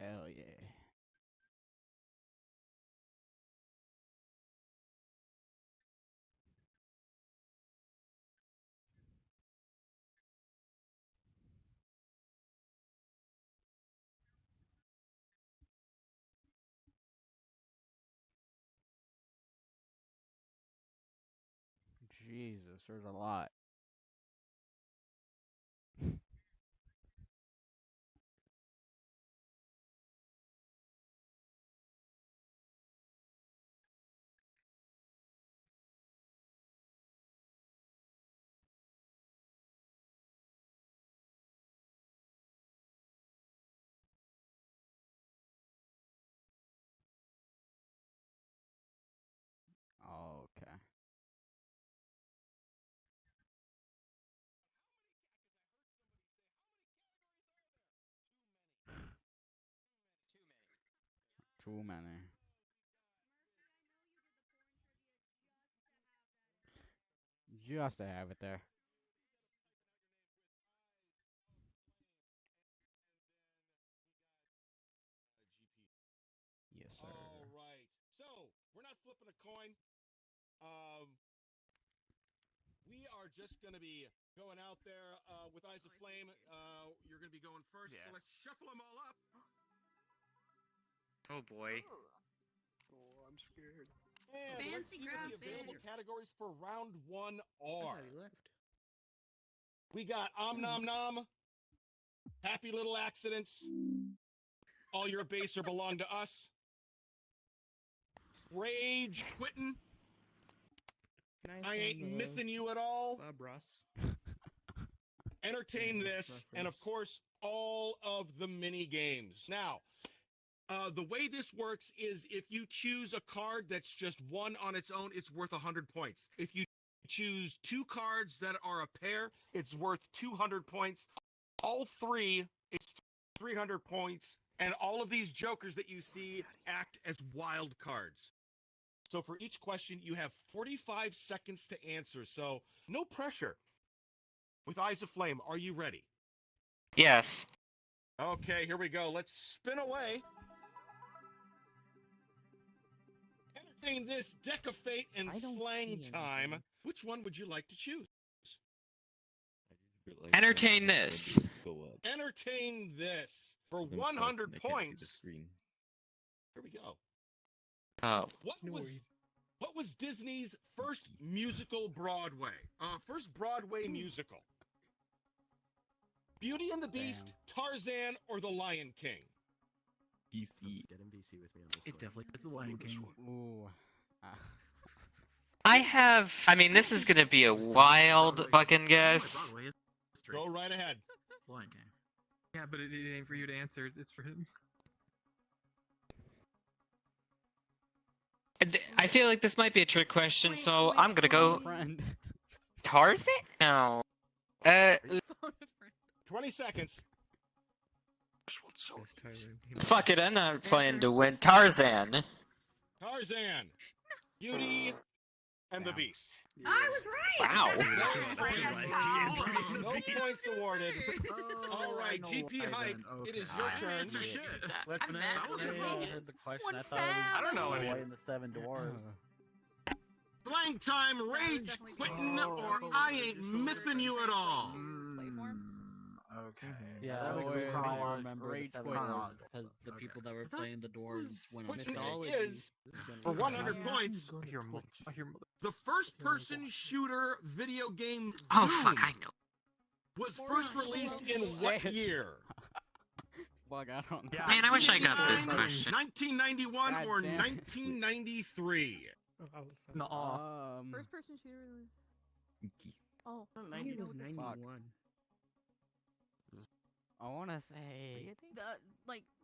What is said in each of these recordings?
Hell yeah. Jesus, there's a lot. Okay. Too many. Just to have it there. Yes, sir. All right. So we're not flipping a coin. Um, we are just going to be going out there with Eyes of Flame. You're going to be going first. Yeah. So let's shuffle them all up. Oh boy. Oh, I'm scared. And let's see what the available categories for round one are. He left. We got Om Nom Nom, Happy Little Accidents, All Your Base or Belong to Us, Rage Quittin', I Ain't Missing You at All, Bob Ross. Entertain This, and of course, all of the mini games. Now, the way this works is if you choose a card that's just one on its own, it's worth 100 points. If you choose two cards that are a pair, it's worth 200 points. All three, it's 300 points. And all of these jokers that you see act as wild cards. So for each question, you have 45 seconds to answer. So no pressure. With Eyes of Flame, are you ready? Yes. Okay, here we go. Let's spin away. Entertain this, Deck of Fate, and Slang Time. Which one would you like to choose? Entertain this. Entertain this. For 100 points. Here we go. Oh. What was Disney's first musical Broadway? First Broadway musical? Beauty and the Beast, Tarzan, or The Lion King? DC. Get MVC with me on this. It definitely is the Lion King. Ooh. I mean, this is gonna be a wild fucking guess. Go right ahead. It's Lion King. Yeah, but it ain't for you to answer. It's for him. I feel like this might be a trick question, so I'm gonna go Tarzan? No. 20 seconds. Fuck it, I'm not playing to win. Tarzan. Tarzan, Beauty, and the Beast. I was right! Wow. No points awarded. All right, GP Hype, it is your turn. Let's I heard the question. I thought it was I don't know Boy any. and the Seven Dwarves. Slang Time, Rage Quittin', or I Ain't Missing You at All. Okay. Yeah, that that makes was sense. how I remember the Seven Quittin'. Dwarves because the people that were playing the dwarves went on Question mythology. is, for 100 points, I hear mother. the first-person shooter video game Oh, Doom fuck, I know. was first released in what year? Fuck, I don't know. Man, I wish I got this 1989, question. 1991 God or damn it. 1993? No. First person shooter was. Oh. I think it was 91. I want to say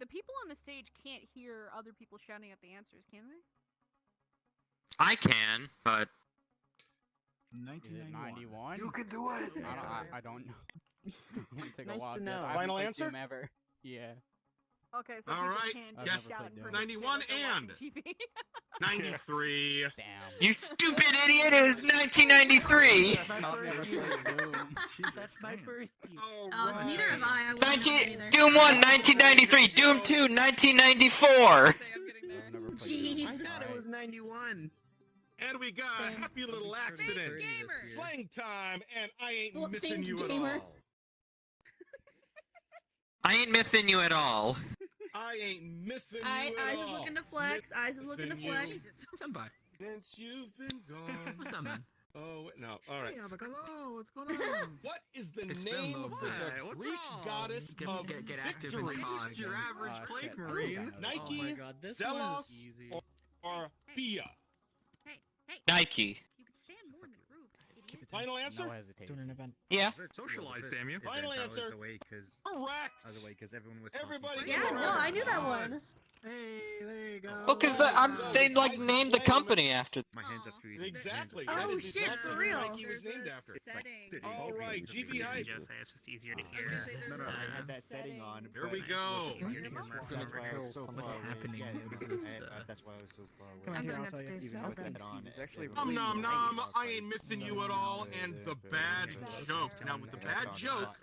The people on the stage can't hear other people shouting out the answers, can they? I can, but 1991. You can do it! I don't know. It's gonna take Nice a while to to know. I haven't Final played answer? Doom ever. Yeah. Okay, so All people right, can I've just never shout played and Doom. 91 and TV. 93. Damn. You stupid idiot! It was 1993. She said sniper. All Oh, right. neither have I. I wouldn't have known either. Doom 1, 1993. Doom 2, 1994. I'm getting there. I've never played Jeez. Doom. I thought it was 91. And we got Damn. Happy Little Accident, Gamer. Slang Time, and I Ain't Well, Missing thank You gamer. at all. I ain't missing you at all. I ain't missing Alright, you at Eyes all. is looking to flex. Eyes is looking to Missing you flex. Senpai. Since you've been gone. What's up, man? Oh, wait, no. All right. Hey, hello. What's going on? What is the It's name Venmo, of but the what's Greek wrong? goddess of Get active in the victory? cause. Just your average plate, shit. Marine. Nike, Oh my god, this Zelos, one's easy. or Pia? Hey, Nike. you can stand more in the group, idiot. Final answer? No hesitation. Yeah. Socialize, damn you. Final answer. Correct. Everyone was Everybody. Yeah, no, I knew that one. Hey, there you go. Well, because they like named the company after. My hands up for you. Exactly. Oh, that is shit, exactly for who real. Nike was named after. All right, GB Hype. Just say it's just easier to I was gonna say there's No, no, a I had that setting setting on. Here we but- go. It's easier to That's move. why I was so What's far away. happening? Yeah, What is yeah, this, that's why I was so far away. I'm Here, gonna I'll have to tell stay you, still even with then. that on, It's actually Nom really nom nice. nom, I ain't missing you at all, and the bad joke. Now with the bad joke,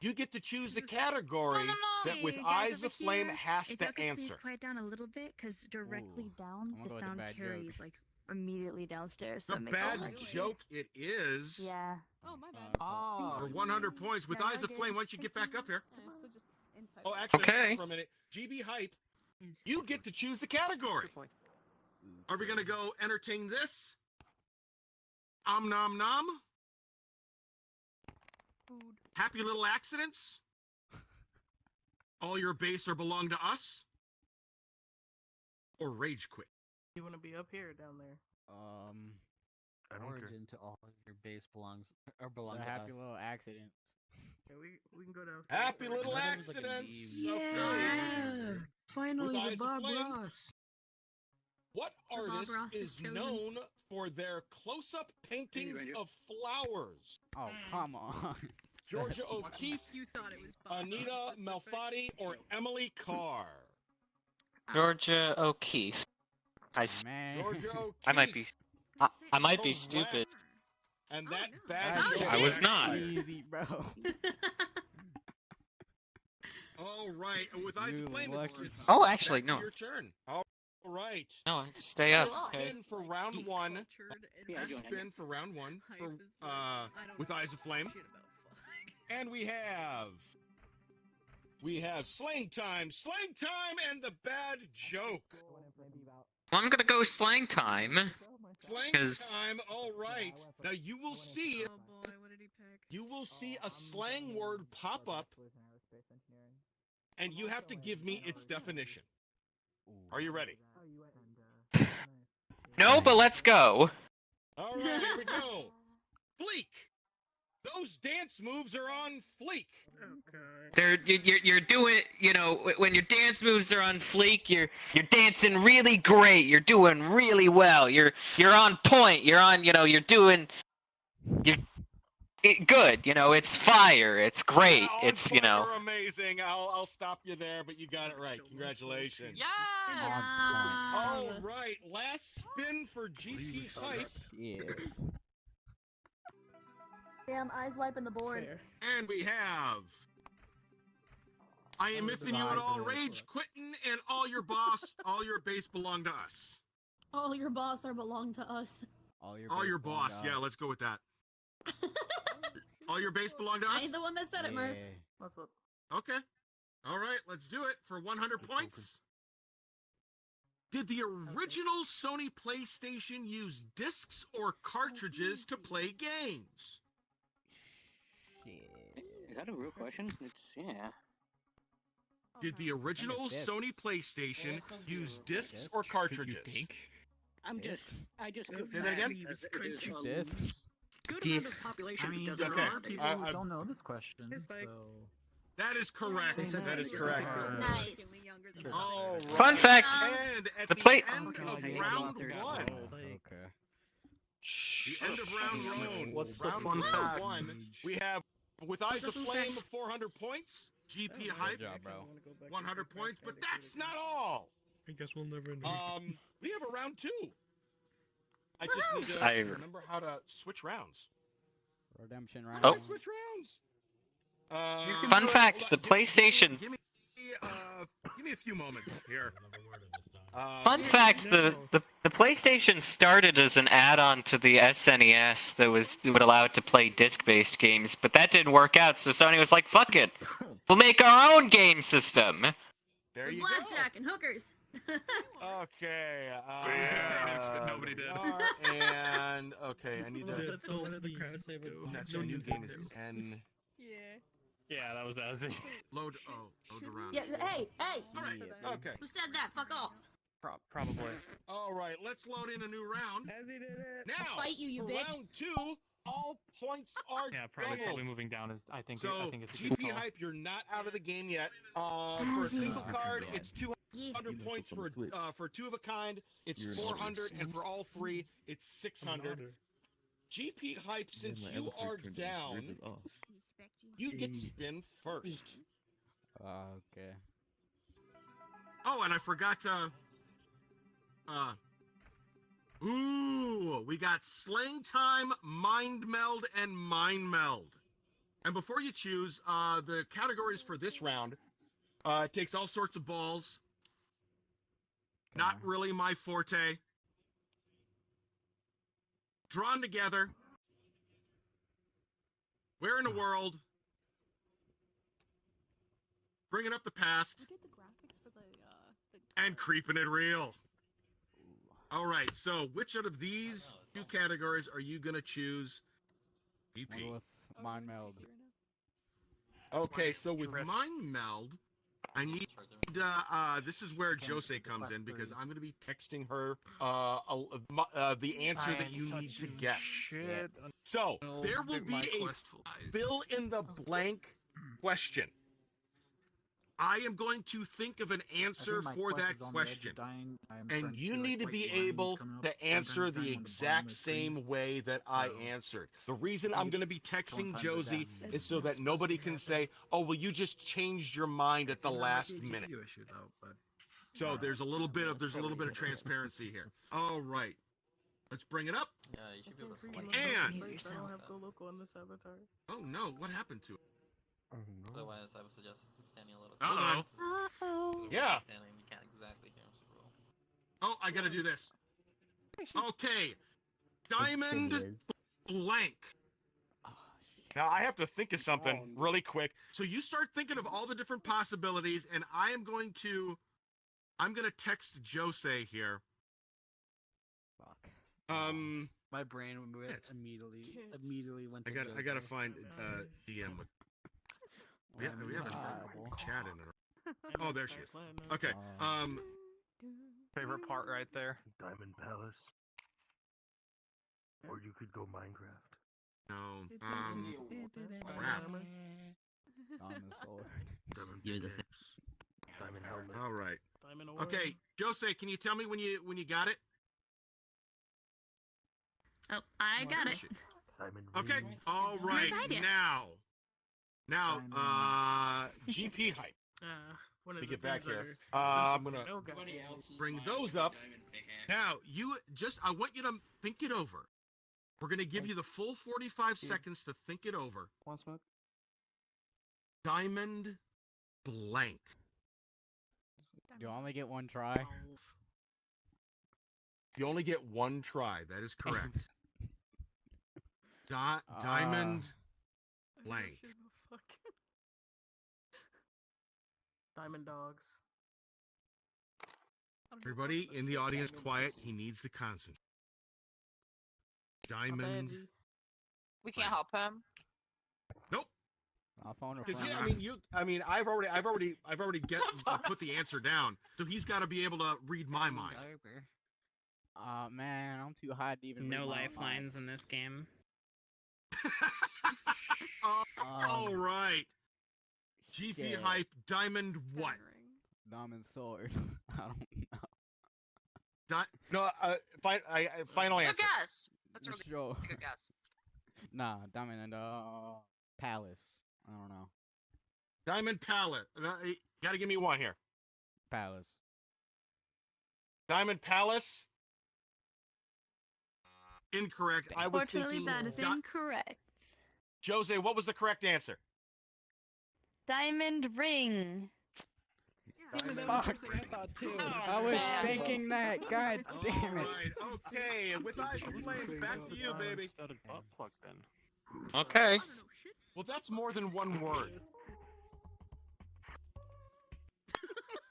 you get to choose the category that with Eyes of Flame has If to y'all could please answer. quiet down a little bit, because directly Ooh, down, I'm gonna the go with the sound bad joke. carries like immediately downstairs. So The it makes it bad hard. joke it is. Yeah. Oh, my bad. For 100 points with No, Eyes you're of good. Flame, why don't you get back up here? So just inside. Oh, actually, Okay. for a minute. GB Hype, you get to choose the category. Are we gonna go entertain this? Nom nom? Food. Happy Little Accidents? All your base or belong to us? Or Rage Quit? You want to be up here or down there? I don't care. Origin to all of your base belongs or belong The to happy us. little accident. Okay, we can go down. Happy Little I thought it was like a Accidents! meme. Okay. Finally, With the Eyes Bob Aflame. Ross. What Bob artist Ross is is chosen. known for their close-up paintings of flowers? Oh, come on. Georgia O'Keeffe, You thought it was Bob Anita Ross Malfatti, or Emily Carr? Georgia O'Keeffe. Man. Georgia O'Keeffe. I might be. I might be stupid. And Oh, that no. bad Oh, joke shit. I was not. Easy, bro. All right, with Eyes You of Flame, lucky. it's Oh, actually, back to no. your turn. All right. No, I just stay up. First Okay. spin for round one. Cultured and First spin for round one hype for is like, I don't with know Eyes of Flame. shit about fuck. And we have Slang Time, and the bad joke. Well, I'm gonna go slang time. Slang 'Cause- Time. All right. Now you will see. Oh boy, what did he pick? You will see a slang word pop up, and you have to give me its definition. Are you ready? No, but let's go. All right, here we go. Fleek. Those dance moves are on fleek. You're doing, when your dance moves are on fleek, you're dancing really great. You're doing really well. You're on point. You're doing good. It's fire. It's great. Yeah, on It's fire, amazing. I'll stop you there, but you got it right. Congratulations. All right, last spin for GP Hype, Yeah. Damn, eyes wiping the board. and we have. I am missing you at all. Rage quitting, and all your base belong to us. All your boss are belong to us. All your boss. Yeah, let's go with that. All your base belong to I us. ain't the one that said it, Murph. What's up? Okay. All right, let's do it for 100 points. Did the original Sony PlayStation use discs or cartridges to play games? Is that a real question? Yeah. Did the original discs. Sony PlayStation use discs or cartridges? I just Say that again? Discs. good amount of population who doesn't okay. know. People don't know this question, That is correct. That is correct. Nice. All right. Fun fact. And at The the play- end of round one, Okay. the end of round one, What's the round fun fact? one, we have with Eyes the of fun Flame fact? 400 points, GP Hype, job, bro. 100 points, but that's not all. I guess we'll never know. We have a round 2. I just need to remember how to switch rounds. Redemption How round. do I Oh. switch rounds? Fun fact: the PlayStation. Give me a few moments here. Fun fact: the PlayStation started as an add-on to the SNES that would allow it to play disc-based games, but that didn't work out. So Sony was like, "Fuck it, we'll make our own game system." There With you blackjack and hookers. go. Okay. Nobody did. And okay, I need to. That's all the crowd. That's a new game. Is N. Yeah. Yeah, that was Load around. Yeah, hey! All right. Okay. Who said that? Fuck off! probably. All right. Let's load in a new round. As he did it. Now, Fight you, for bitch. round 2, all points are Yeah, doubled. probably moving down is. I think. So, I think it's a good GP call. Hype, you're not out of the game yet. For a single card, it's 200 Yes. points for 2 of a kind. It's 400, and for all 3, it's 600. GP Hype, since you are down, you get to spin first. Okay. Oh, and I forgot to. We got Slang Time, Mind Meld, and Mind Meld. And before you choose, the categories for this round, it takes all sorts of balls. Not really my forte. Drawn together. Where in the world? Bringing up the past. Who did the graphics for the And creeping it real. All right, so which out of these 2 categories are you going to choose? I'll go with Mind Meld. Okay, so with Mind Meld, I need, this is where Jose comes in, because I'm going to be texting her the answer that you need to guess. Shit. So, there will be a fill-in-the-blank question. I am going to think of an answer for that question. And you need to be able to answer the exact same way that I answered. The reason I'm going to be texting Josie is so that nobody can say, oh, well, you just changed your mind at the last minute. So there's a little bit of transparency here. All right. Let's bring it up. Yeah, you should be able to select. And I don't have Go Local on this avatar. oh no, what happened to it? Otherwise, I would suggest standing a little. Uh-oh. Yeah. Standing, you can't exactly hear him roll. Oh, I gotta do this. Okay. Diamond blank. Now I have to think of something really quick. So you start thinking of all the different possibilities, and I'm gonna text Jose here. My brain immediately went. I gotta find DM with. We haven't chat in it. Oh, there she is. Okay. Favorite part right there. Diamond Palace. Or you could go Minecraft. No. Crap. Diamond sword. You're the Diamond helmet. All right. Diamond Okay, Jose, can you tell me when you got it? Oh, I got it. Diamond Okay. rings. All right. Good idea. Now, GP Hype. One Let of me the get back things here. that are I'm gonna sensitive. Okay. bring those up. Now, I want you to think it over. We're gonna give you the full 45 seconds to think it over. One smoke. Diamond blank. You only get one try. You only get one try. That is correct. Diamond blank. Diamond dogs. Everybody in the audience, quiet. He needs to concentrate. Diamond. We can't help him. Nope. I'll phone her Because friend. I've already put the answer down. So he's got to be able to read my mind. Man, I'm too high to even. No read my lifelines in this game. All right. GP shit. Hype Diamond what? Diamond sword. I don't know. No, final Good answer. guess. That's a really Sure. good guess. Nah, Diamond and Palace. I don't know. Diamond Palace. You gotta give me one here. Palace. Diamond Palace. Incorrect. I was Fortunately, thinking. that is incorrect. Jose, what was the correct answer? Diamond ring. Fuck. I was thinking that. God damn it. Alright, okay. With eyes aflame, back to you, baby. Okay. Well, that's more than one word.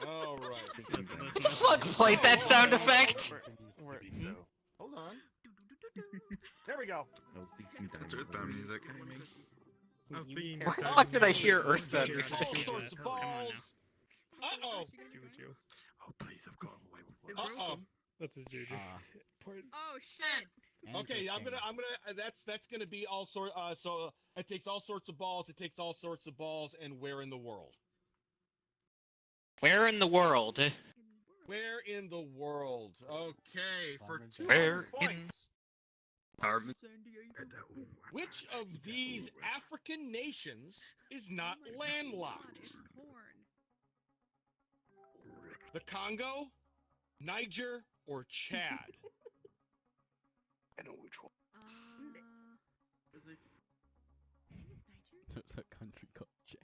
Alright. Fuck, played that sound effect. Hold on. There we go. I was thinking That's Earthbound music. I was thinking. Why the fuck did I hear Earthbound All music? sorts of balls. Uh-oh. Oh, please, I've gone away with Uh-oh. That's a Juju. Oh shit. Okay, I'm gonna. That's gonna be all sort. So it takes all sorts of balls. It takes all sorts of balls, and where in the world? Where in the world? Where in the world? Okay, for 2 Where in- points. Which of these African nations is not landlocked? The Congo, Niger, or Chad? I know which one. There's a country called Chad.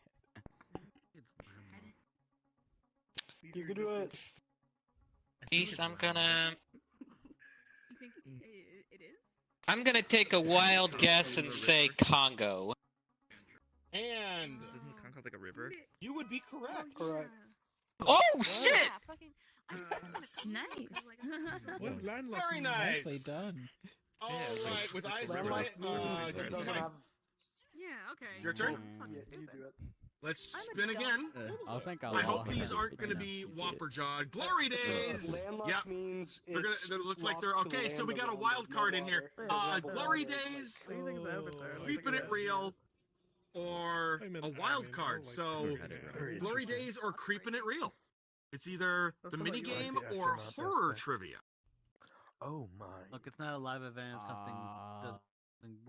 You can do it. Peace, I'm gonna... You think it is? I'm gonna take a wild guess and say Congo. And Isn't Congo like a river? you would be correct. Correct. Oh, shit! Yeah, fucking. I said Nice. What's landlocked? Very nice. Nicely done. All Yeah, right, with eyes Landlocked means aflame. it doesn't have. Yeah. Okay. Your turn? Fucking Yeah, you stupid. do it. Let's spin again. I think I'll I hope walk these out. aren't going to be whopper jawed. Glory days. Landlocked Yep. means They're gonna, it's it looks like they're locked to okay. the So we land got a of wild no card in here. water. Glory days, What do you think of the Avatar? keeping it real, or a wild card. So glory days or creeping it real. It's either the mini game or horror trivia. Oh my. Look, it's not a live event. If something doesn't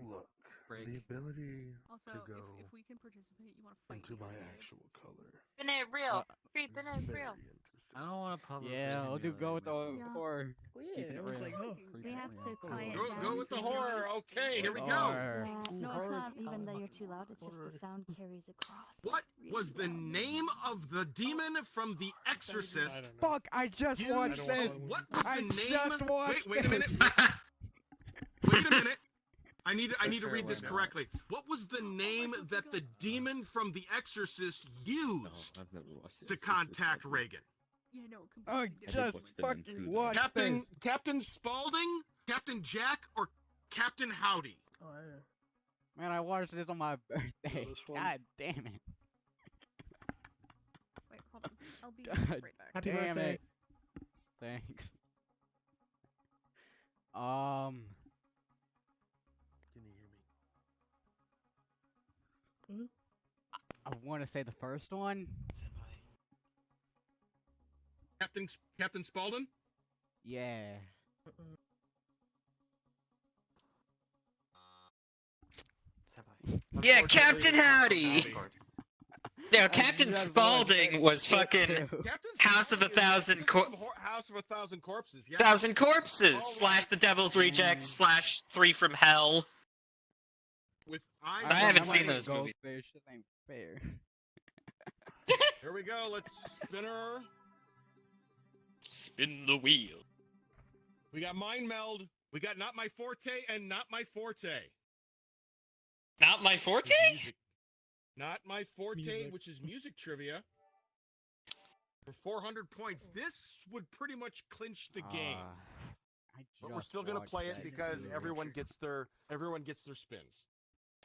Look, break. the ability Also, to go if we can participate, you want to fight into me, my right? actual color. Creeping it real. Creeping it Very real. interesting. I don't want to public. Yeah, I'll do go with the Yeah. horror. Yeah, Keeping it everyone's real. like, oh. We have to quiet Go, down. go with the horror. Okay, here we go. Horror. Yeah, no, it's not even that you're too loud. It's just the sound carries across. What really was the well. name of the demon from The Exorcist? Fuck! I just You- watched this. What was I the name? just watched Wait a minute. Wait a minute. I need to read this correctly. What was the name that the demon from The Exorcist used I've never watched it. to contact Reagan? Yeah, no. I completely just different. watched them in fucking 2 watched Captain this. Captain Spaulding, Captain Jack, or Captain Howdy? Oh, yeah. Man, I watched this on my birthday. this one. God damn it. Wait, hold on. I'll be God right back. Happy damn birthday. it. Thanks. Can you hear me? I want to say the first one. Captain Spaulding? Yeah. Yeah, Captain Howdy! No, Captain just Spaulding was fucking Captain House of a Spaulding is Thousand House of a Thousand Corpses. Yeah. Thousand Corpses slash the Devil's Rejects slash Three from Hell. With I eyes haven't aflame. seen those movies. Goldfish, this ain't fair. Here we go. Let's spinner. Spin the wheel. We got Mind Meld. We got Not My Forte and Not My Forte. Not my forte? Music. Not My Forte, Music. which is music trivia. For 400 points. This would pretty much clinch the game. I But we're just still gonna watched play it that because shit. everyone gets their spins.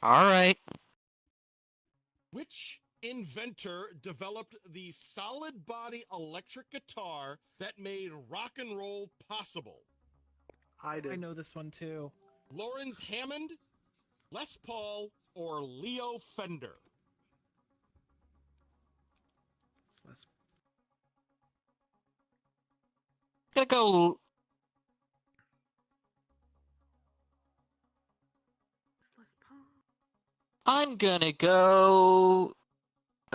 Alright. Which inventor developed the solid body electric guitar that made rock and roll possible? I did. I know this one too. Lawrence Hammond, Les Paul, or Leo Fender? It's less. Gonna go. I'm gonna go.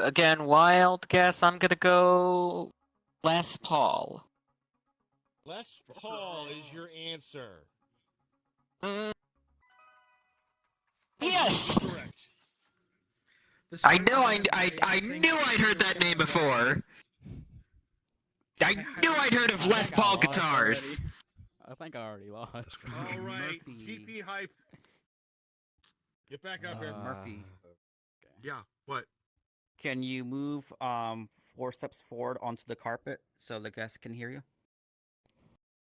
again, wild guess. I'm gonna go Les Paul. Les Paul is your answer. Yes. Correct. I know. I knew I'd heard that name before. I knew I'd heard of Les Paul guitars. I think I already lost. All right, GP Hype. Get back up here. Murphy. Yeah, what? Can you move 4 steps forward onto the carpet so the guests can hear you?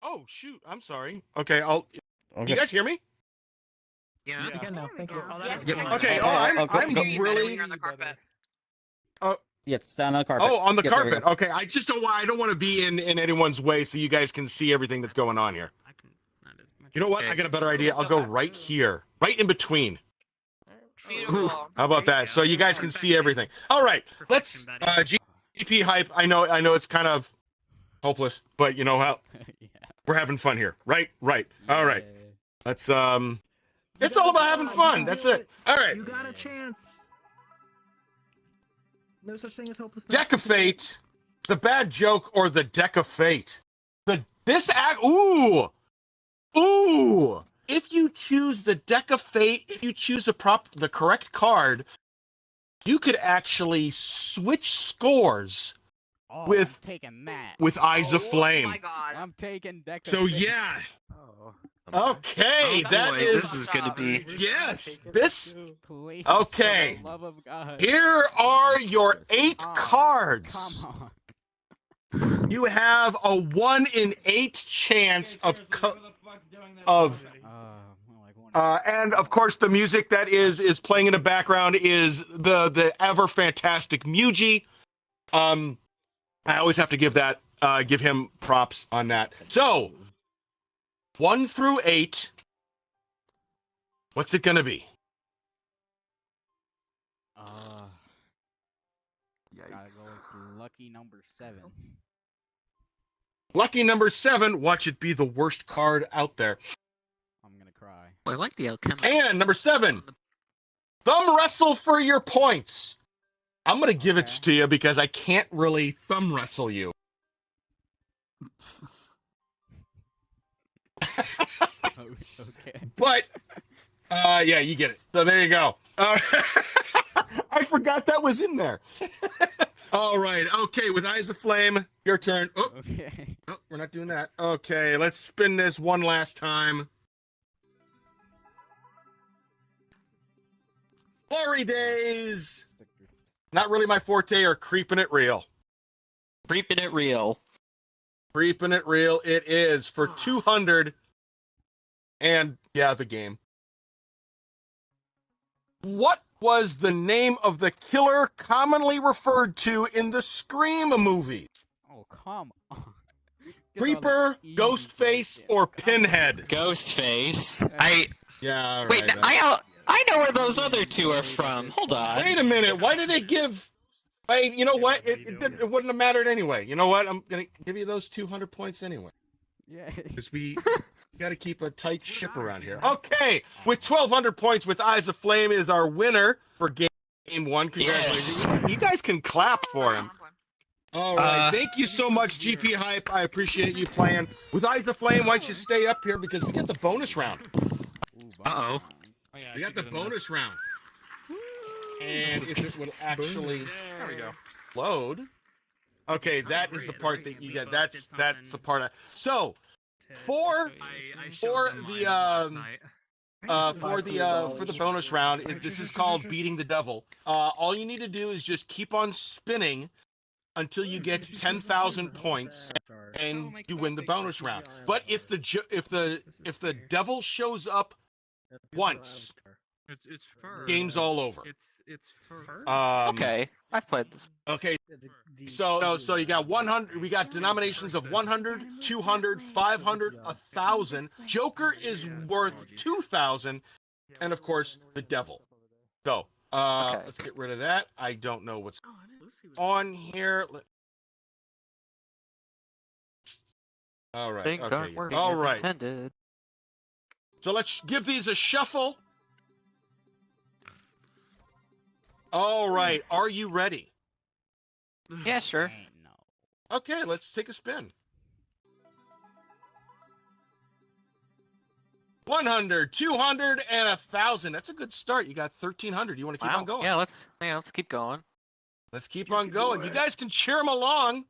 Oh, shoot. I'm sorry. Okay, Okay. You guys hear me? Yeah. You can now. Thank you. Yes, Yep. can. Okay, I'm really... on the carpet. Yeah, stand on the carpet. Oh, on the Yep, there we carpet. go. Okay, I just I don't want to be in anyone's way so you guys can see everything that's going on here. I can not as much. You know what? I got a better idea. I'll go right here. Right in between. Beautiful. How about that? So you guys can see everything. All right, let's GP Hype. I know it's kind of hopeless, but you know how Yeah. we're having fun here. Right. All right. Yeah. Let's it's all about having fun. That's it. All right. You got a chance. No such thing as hopelessness. Deck of Fate, the bad joke, or the Deck of Fate. Ooh. If you choose the Deck of Fate, if you choose the correct card, you could actually switch scores Oh, with I'm taking that. with Eyes of Oh Flame. my god. I'm taking deck. So yeah. Oh, Okay, that boy, is this is gonna be. yes. This please. Okay. For the love of God. here are your 8 Oh, cards. Come on. You have a 1 in 8 chance of and of course the music that is playing in the background is the ever fantastic Muji. I always have to give him props on that. So 1 through 8. What's it gonna be? Gotta go with lucky number 7. Lucky number 7. Watch it be the worst card out there. I'm gonna cry. I like the alchemy. And number 7. Thumb wrestle for your points. I'm gonna give it to you because I can't really thumb wrestle you. Oh, okay. But yeah, you get it. So there you go. I forgot that was in there. All right. Okay, with Eyes of Flame, your turn. Oh, Okay. oh, we're not doing that. Okay, let's spin this one last time. Glory Days. Not really my forte, or Creeping It Real. Creeping it real. Creeping It Real it is for 200. And yeah, the game. What was the name of the killer commonly referred to in the Scream movies? Oh, come on. Creeper, Ghostface, or Pinhead? Ghostface. Yeah, all Wait. right. I know where those other two are from. Hold on. Wait a minute. Why did they give... Wait, you know what? It wouldn't have mattered anyway. You know what? I'm going to give you those 200 points anyway. Yeah. Because we got to keep a tight ship around here. Okay, with 1,200 points, with Eyes of Flame is our winner for game 1. Congratulations. Yes. You guys can clap for him. All right. Thank you so much, GP Hype. I appreciate you playing. With Eyes of Flame, why don't you stay up here because we got the bonus round. Uh-oh. We got the bonus round. And if it would actually There we go. load. Okay, that is the part that you get. That's the part. So, for the bonus round, this is called Beating the Devil. All you need to do is just keep on spinning until you get 10,000 points, and you win the bonus round. But if the devil shows up once, It's fur. game's all over. It's fur. Okay, I've played this. Okay, so you got 100. We got denominations of 100, 200, 500, 1,000. Joker is worth 2,000, and of course the devil. So let's get rid of that. I don't know what's on here. All right. Things okay, aren't working all as right. intended. So let's give these a shuffle. All right. Are you ready? Yeah, sure. Okay, let's take a spin. 100, 200, and 1,000. That's a good start. You got 1,300. You want to keep on going? Yeah, let's keep going. Let's keep on going. You guys can cheer them along.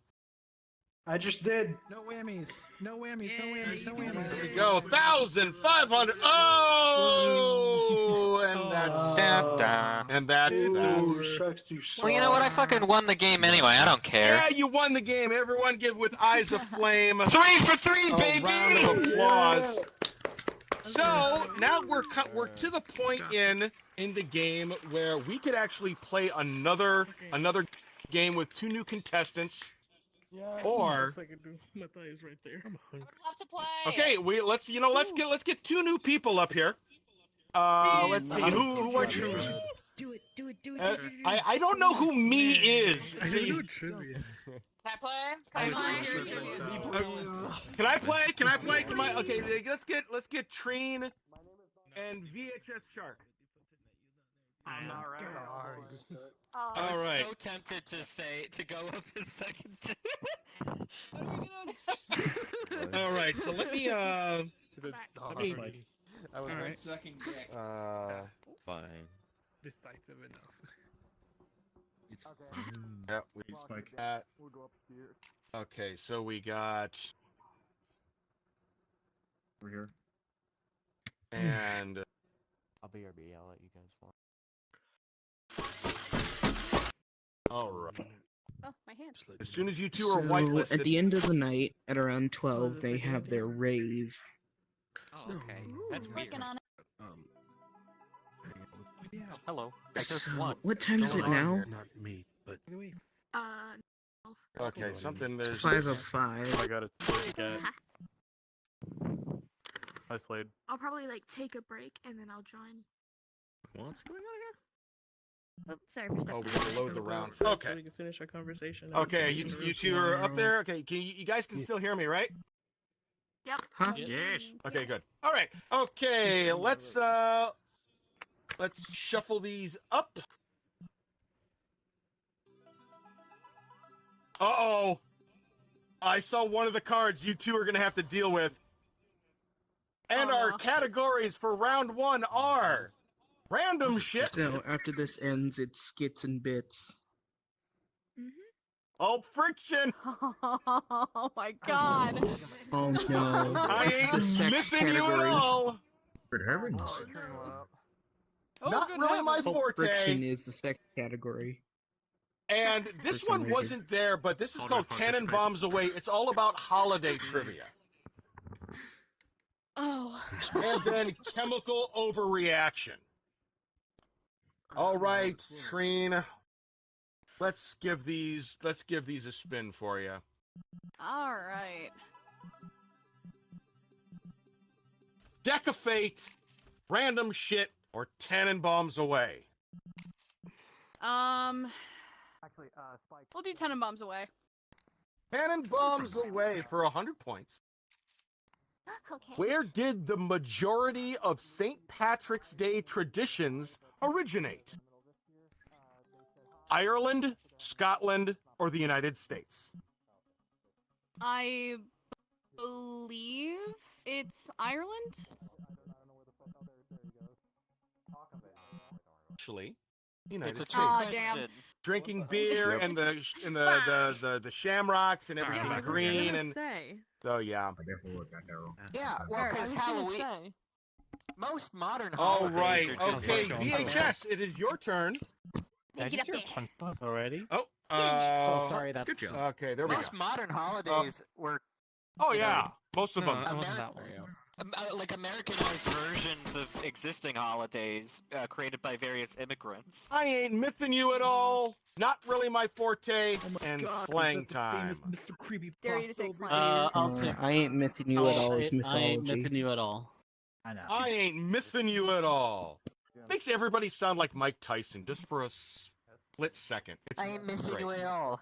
I just did. No whammies. No whammies. No whammies. No whammies. There we go. 1,500. Oh, and that's that. Ooh, shucks, you Well, you know what? I fucking won the game anyway. I don't care. Yeah, you won the game. Everyone give with eyes of flame 3 for 3, baby! round of applause. So now we're to the point in the game where we could actually play another game with 2 new contestants. Yeah. Or my thigh is right there. Love to play. okay, let's get 2 new people up here. Let's see who are you? Do it. I don't know who me is. See, Can I play? can I play? Okay, let's get Treen and VHS Shark. I'm not right. All right. So tempted to go up a second. All right, so let me I was Alright. second guess. Fine. Decisive enough. It's yeah, we got. Okay, so we got. We're here. And I'll be RB. I'll let you guys fall. all right. Oh, my hand. As soon as you 2 are whitelisted, at the end of the night, at around 12, they have their rave. Oh, okay. That's weird. Working on it. Hello. I just So, won. what time is it now? Not me, but okay, something It's there's 5 of 5. I got it. I played. I'll probably like take a break and then I'll join. What's going on here? Sorry for Oh, stepping we gotta load the rounds. So Okay. we can finish our conversation. Okay, you 2 are up there. Okay, you guys can still hear me, right? Yep. Huh? Yes. Okay, good. All right. Okay, let's shuffle these up. Uh-oh. I saw one of the cards you 2 are going to have to deal with. And our categories for round 1 are random shit. So after this ends, it's skits and bits. Pulp Friction. Oh my god. Oh no. I It's the ain't sex missing you at category. all. Good heavens. Oh, Not good really my heavens. Pulp Friction forte. is the sex category. And this For some one reason. wasn't there, but this is Hold called on, Tannenbaums Away. It's all about holiday trivia. Oh. And then chemical overreaction. All right, Treen. Let's give these a spin for you. All right. Deck of Fate, random shit, or Tannenbaums Away. Actually, Spike. We'll do Tenenbaums away. Tannenbaums Away for 100 points. Okay. Where did the majority of St. Patrick's Day traditions originate? Ireland, Scotland, or the United States? I believe it's Ireland. Actually, United It's a States. Aw, trick. damn. Drinking beer and the shamrocks and everything green and so yeah. I definitely looked at that wrong. Yeah, well, because Halloween. Most modern All holidays right. are just Okay, like VHS, it is your turn. Get up there. punch up already? Oh, sorry, that's Good job. okay, there we go. most modern holidays were Oh yeah, most of them. That wasn't Ameri- that one. like Americanized versions of existing holidays created by various immigrants. I ain't mything you at all. Not really my forte. And slang time. Mr. Creepy Dare you to say slang. I'll take. I ain't mything you at all. It's I ain't mythology. mything you at all. I know. I ain't mything you at all. Makes everybody sound like Mike Tyson just for a split second. It's I ain't missing great. you at all.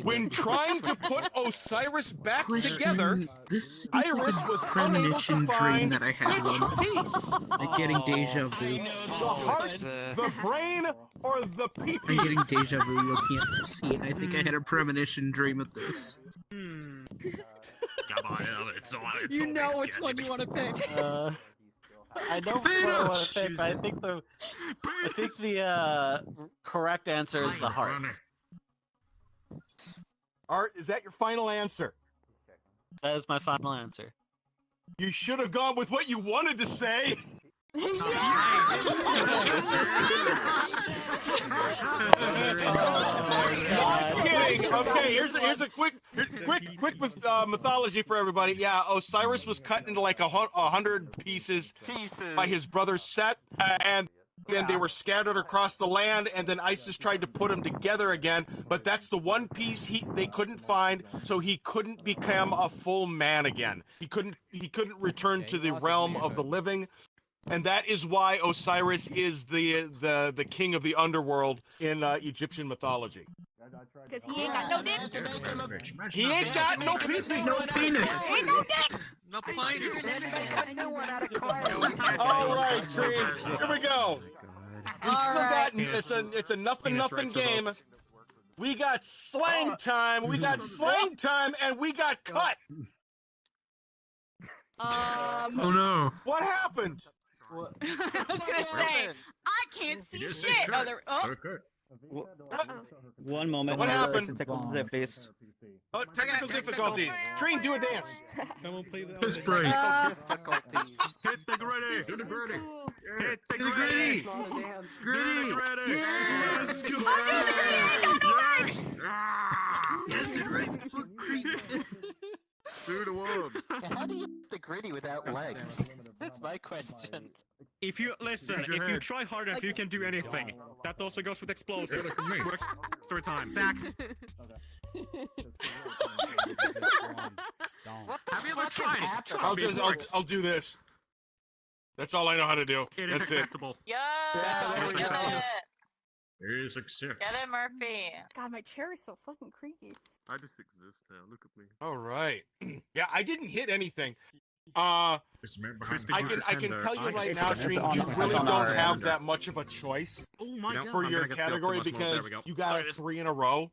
When trying to put Osiris back together, This Iris was unable to premonition dream find that I had which one piece. I'm getting deja vu. The heart, the brain, or the I'm pee-pee? getting deja vu looking at the scene. I think I had a premonition dream of this. Come on, it's all. You know which one you want to pick. I don't want to pick, but I think the correct answer is the heart. Art, is that your final answer? That is my final answer. You should have gone with what you wanted to say. Just kidding. Okay, here's a quick mythology for everybody. Yeah, Osiris was cut into like 100 pieces by his brother Set, and then they were scattered across the land, and then Isis tried to put them together again, but that's the one piece they couldn't find, so he couldn't become a full man again. He couldn't return to the realm of the living. And that is why Osiris is the king of the underworld in Egyptian mythology. Because he ain't got no dick. He ain't got no penis. No penis. Ain't no dick. No penis. All right, Tree. Here we go. It's a nothing game. We got slang time. We got slang time, and we got cut. Oh no. What happened? I was gonna say, I can't see shit. One moment. What happened? Technical difficulties. Oh, technical difficulties. Train, do a dance. Someone play the This break. Difficulties. Hit the gritty. This would be cool. Hit the gritty. Gritty. Yes! I'm doing the gritty. Don't worry. Do the one. How do you hit the gritty without legs? That's my question. If you listen, if you try hard enough, you can do anything. That also goes with explosives. Works through time. Facts. Have you ever tried it? I'll do this. That's all I know how to do. It is That's acceptable. Yeah. That's Get acceptable. it. It is acceptable. Get it, Murphy. God, my chair is so fucking creaky. I just exist now. Look at me. All right. Yeah, I didn't hit anything. It's man behind I can tell you right now, Tree, you really don't have that much of a choice for your category because you got 3 in a row.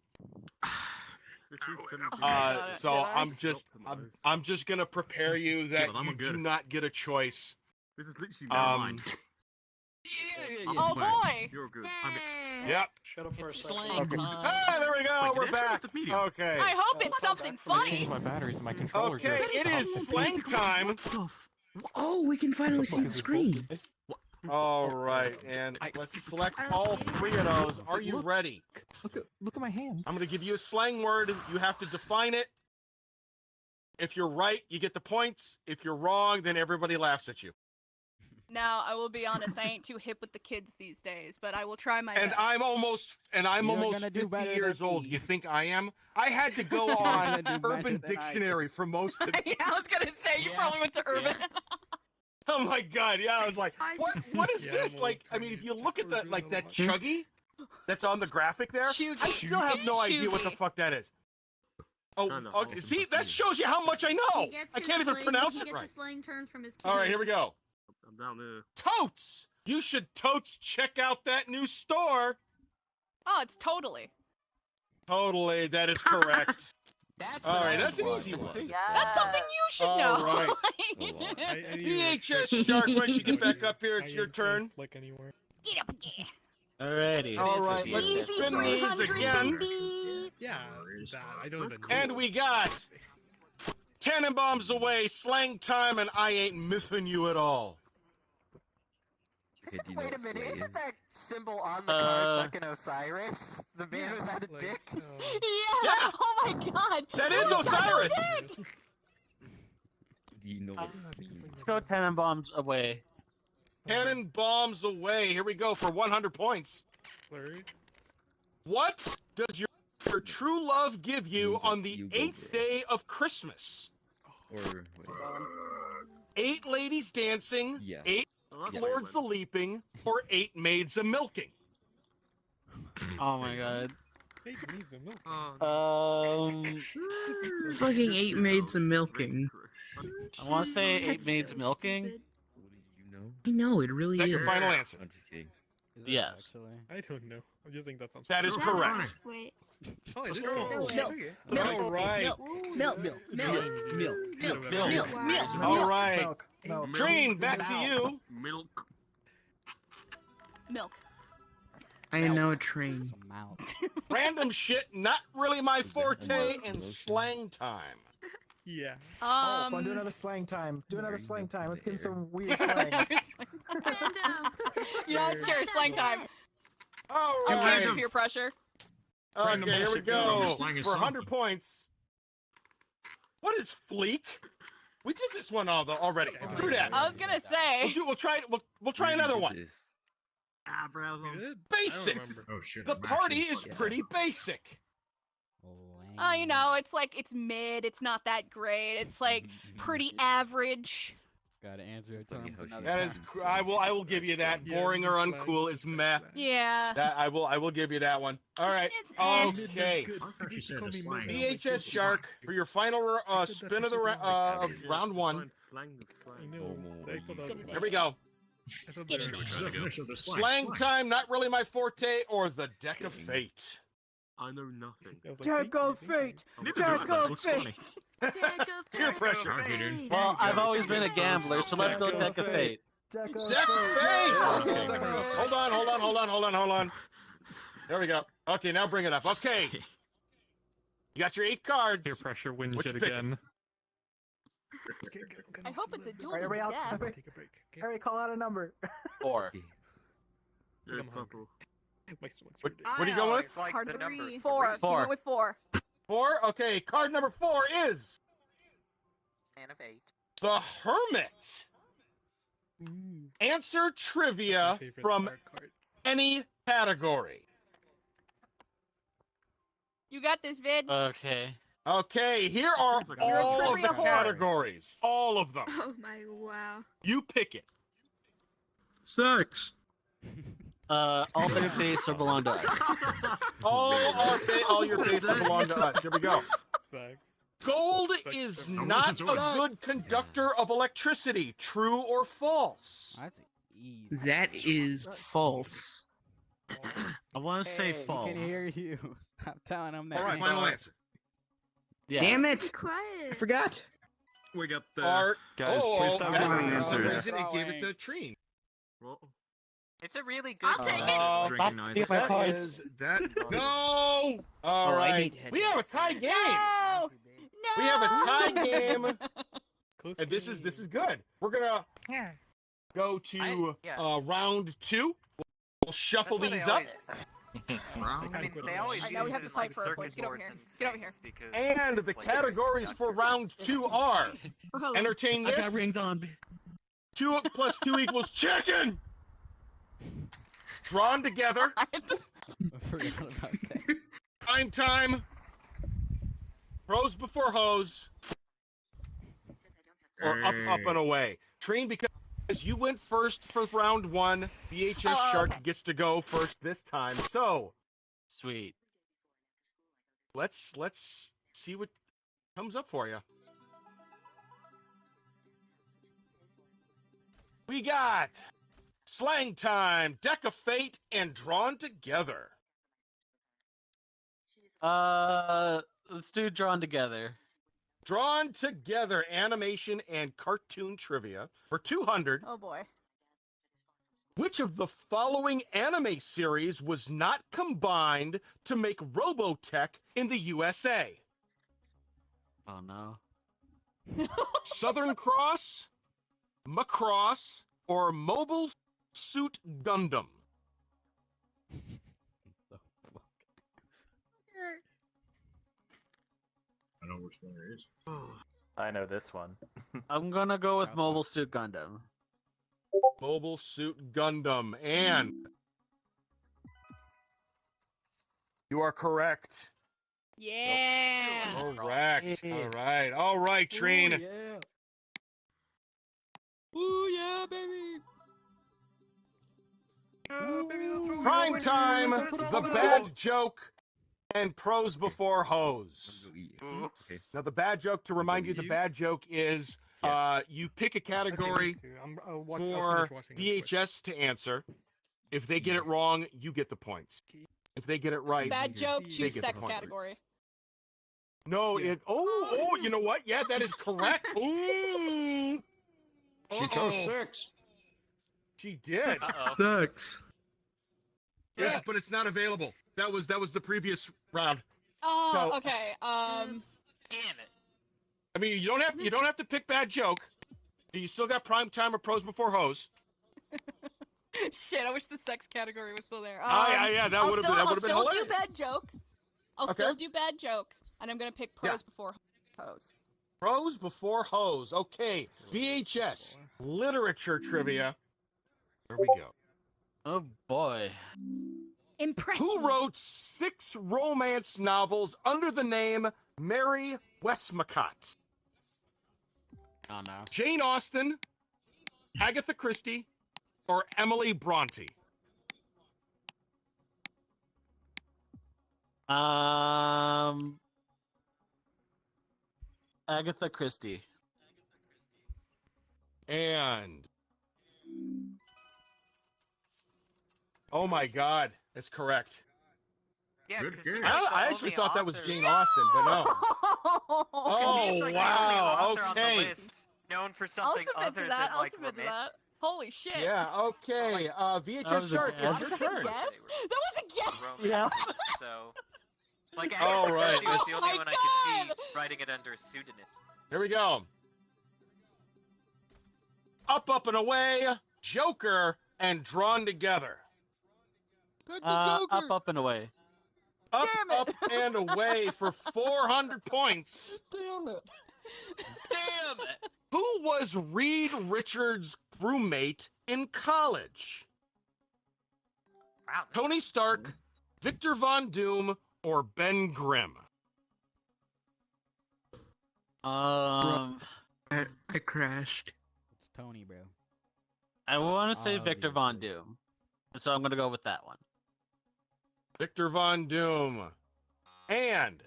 So I'm just gonna prepare you that you do not get a choice. This is literally mine. Oh boy! You're good. Yep. Shut up for a second. Ah, there we go. We're back. Okay. I hope it's something funny. my batteries in my controller. Okay, it is slang time. Oh, we can finally see the screen. All right, and let's select all 3 of those. Are you ready? Look at my hand. I'm gonna give you a slang word. You have to define it. If you're right, you get the points. If you're wrong, then everybody laughs at you. Now, I will be honest, I ain't too hip with the kids these days, but I will try my And best. I'm almost 50 years old. You think I am? I had to go on Urban Dictionary for most of it. Yeah, I was gonna say, you probably went to Urban. Oh my god, yeah, I was like, what is this? Like, I mean, if you look at that chuggy that's on the graphic there, I still have no idea what the fuck that is. Oh, okay, see, that shows you how much I know. I can't even pronounce it right. Slang terms from his kids. All right, here we go. I'm down there. Totes! You should totes check out that new store. Oh, it's totally. Totally, that is correct. All right, that's an easy one. That's something you should know. All right. VHS Shark, once you get back up here, it's your turn. Click anywhere. Get up again. Alrighty. All right, let's spin these again. Yeah, I don't even know. And we got Tannenbaums away, slang time, and I ain't missing you at all. Wait a minute, isn't that symbol on the card fucking Osiris? The man without a dick? Yeah. Oh my god! That is Osiris! Do you know what it means? Let's go Tannenbaums away. Tannenbaums away. Here we go for 100 points. What does your true love give you on the 8th day of Christmas? Or 8 ladies dancing, Yeah. 8 lords a leaping, or 8 maids a milking. Oh my god. Fucking 8 maids of milking. I want to say That's 8 maids so milking. stupid. I know, it really Is that is. your final answer? I'm just kidding. Yes. I don't know. I'm just saying that sounds. That is Is correct. Wait. Oh, it is go. correct. Milk. Okay. All right. Milk. All right. Milk. Treen, back to you. Milk. Milk. I know a train. Mouth. Random shit, not really my forte, and slang time. Yeah. Oh, do another slang time. Do another slang time. Let's give him some weird slang. You know, sure, slang time. All I'm right. trying peer pressure. Okay, here we go. Slang is For 100 something. points. What is fleek? We did this one already. Do that. I was gonna say. We'll try. We'll try another one. Ah, bravo. Basic. Oh shit. The I'm party actually is fucking- pretty basic. You know, it's like it's mid. It's not that great. It's like pretty average. Gotta answer it. That is. I will give you that. Boring or uncool is meh. Yeah. That I will give you that one. All right. Okay. VHS Shark for your final spin of the of round one. Here we go. Slang time, not really my forte, or the deck of fate. I know nothing. Deck of fate. Deck of fate. Peer pressure. Well, I've always been a gambler, so let's go deck of fate. Deck of Deck of fate. fate. Hold on. There we go. Okay, now bring it up. Okay. You got your 8 cards. Peer pressure wins What shit you picking? again. I hope it's a duel Alright, to everybody the out. death. Take a break. Okay? Harry, call out a number. 4. Yeah, I'm purple. My stomach's What hurting. are you going with? Like Card the number 3. 4. 4. You went with 4. 4? Okay, card number 4 is Man of 8. the Hermit. Answer That's trivia my favorite from card. any category. You got this, Vid. Okay. Okay, here are Seems like I'm You're a all of trivia the whore. categories. All of them. Oh my wow. You pick it. Sex. All their fates are belong to us. All your fates belong to us. Here we go. Sex. Gold Sex is for- not listen to a us. good conductor of electricity. True or false? That's easy. That is false. I want to say Hey, false. he Can hear you. Stop telling him that. All right, final answer. Yeah. Damn Be it! quiet. I forgot. We got the. Art. Guys, please stop that's giving the answers. reason it gave it to Treen. What? It's a really good I'll take it. Drinking night. That is that. No. All Oh, I right. need head We have a tie game. No! No! We have a tie game, Close and this game. is good. We're gonna go to round 2. We'll shuffle That's what these they up. always- I mean, they always I know we use have to this, fight like, for it, circuit boys. Get over boards here. and Get over here. things because And the it's like categories for round 2 are Oh, hello. entertain I this. got rings on. 2 plus 2 equals chicken. Drawn together. I forgot about that. Time. Pros before hose. Or up and away. Train, because you went first for round 1. VHS Shark okay. gets to go first this time. So Sweet. let's see what comes up for you. We got slang time, deck of fate, and drawn together. Let's do drawn together. Drawn together animation and cartoon trivia for 200. Oh boy. Which of the following anime series was not combined to make Robotech in the USA? Oh no. Southern Cross, Macross, or Mobile Suit Gundam? I know which one it is. I know this one. I'm gonna go with Mobile Suit Gundam. Mobile Suit Gundam. And you are correct. Yeah. Correct. All right, Treen. Ooh, yeah. Ooh, yeah, baby. Prime time, the bad joke, and pros before hose. Okay. Now, the bad joke, to remind you, the bad joke is you pick a category for VHS to answer. If they get it wrong, you get the points. If they get it right, Bad joke, they choose get the sex points. category. No, you know what? Yeah, that is correct. Ooh. She chose 6. She did. Sex. Yes, but it's not available. That was the previous round. Oh, So- okay. Damn it. I mean, you don't have to pick bad joke. You still got prime time or pros before hose. Shit, I wish the sex category was still there. Yeah, that would have been I'll hilarious. still do bad joke. I'll Okay. still do bad joke, and I'm gonna pick pros before hose. Pros before hose. Okay, VHS literature trivia. There we go. Oh boy. Impressive. Who wrote 6 romance novels under the name Mary Westmacott? Oh no. Jane Austen, Agatha Christie, or Emily Bronte? Agatha Christie. And oh my God, that's correct. Yeah, Good 'cause game. she's I the actually only thought that was author- Jane Austen, but no. 'cause Oh she's like the only wow. author on the Okay. list known for I'll something submit other to that. than I'll like submit to romantic. that. Holy shit. Yeah. Okay. VHS was a Shark, guess. it's That your was a turn. guess? That was a guess. Romance, so like Oh, Agatha right. Christie was Oh the only my one I could God. see writing it under a pseudonym. Here we go. Up and away, Joker, and Drawn Together. Up and away. Up, Damn it. up, and away for 400 points. Damn it. Damn it! Who was Reed Richards' roommate in college? Wow. this- Tony Stark, Victor Von Doom, or Ben Grimm? I crashed. It's Tony, bro. I want to say Victor Von Obviously. Doom, so I'm gonna go with that one. Victor Von Doom and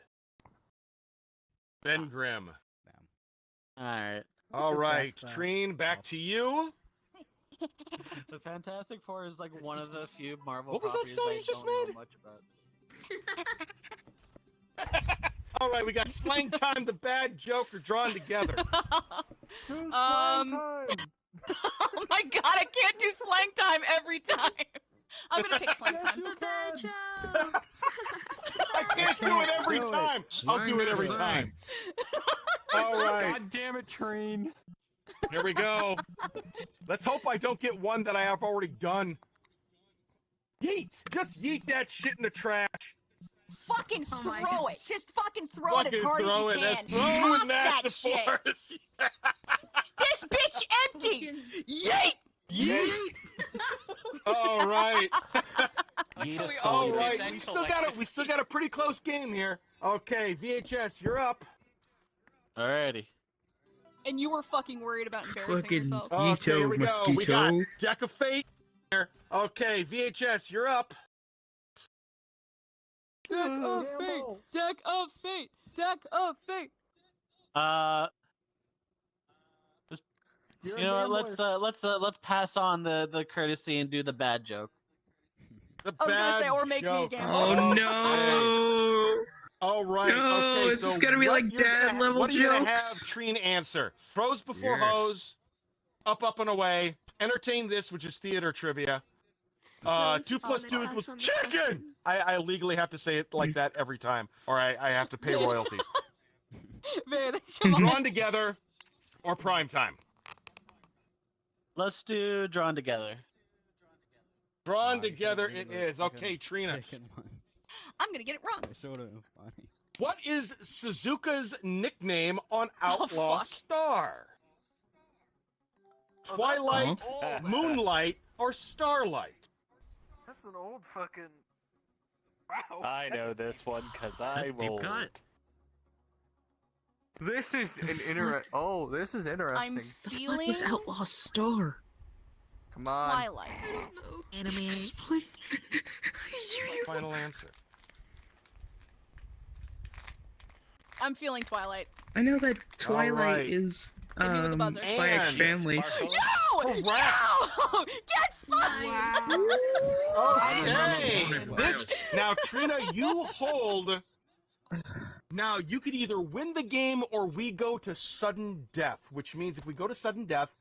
Ben Grimm. All right. All right, That's that. Treen, back to you. The Fantastic Four is like one of the few Marvel What was that properties sound I you just don't made? know much about. All right, we got Slang Time, the bad joke are drawn together. Oh my God, I can't do slang time every time. I'm gonna pick slang time. The bad joke. I can't do it every time. I'll do it every time. All right, God damn it, Train. here we go. Let's hope I don't get one that I have already done. Yeet! Just yeet that shit in the trash. Fucking Oh my throw gosh. it. Just fucking throw it as Fucking hard throw as it. you can. Let's throw Toss in that the shit. force. This bitch empty. Yeet. Yeet! All right. Yeet a All Yeet right. that We still got a pretty close game here. Okay, VHS, you're up. Alrighty. And you were fucking worried about embarrassing Fucking yourself. Okay, here we go. We got mosquito. Jack of Fate here. Okay, VHS, you're up. Deck of fate. Deck of fate. Deck of fate. You know what? Let's pass on the courtesy and do the bad joke. The I was gonna bad say, or make me joke. again. Oh no! All right. No, okay, this is so gonna be what like you're gonna dad level What are you gonna have jokes. Treen answer? Pros before Yes. hose. Up and away. Entertain this, which is theater trivia. Rose 2 is plus on 2 the equals pass on the chicken. question. I legally have to say it like that every time, or I have to pay royalties. Man, come on. Drawn together, or prime time. Let's do Drawn Together. Drawn you should've together made it it is. fucking Okay, Trina. I'm gonna get it wrong. Funny. What is Suzuka's nickname on Outlaw fuck. Star? Twilight, Moonlight, or Starlight? That's an old fucking. Wow. I know this one because I That's deep rolled. cut. This is an this is interesting. I'm The fuck is feeling. Outlaw Star? Come on. Twilight. Anime. Final answer. I'm feeling Twilight. I know that Twilight right. is Give me the buzzer. Spy X And- Family. Yo! Correct. Yo! Get fucked! Okay. Now, Trina, you hold. Now, you could either win the game or we go to sudden death, which means if we go to sudden death,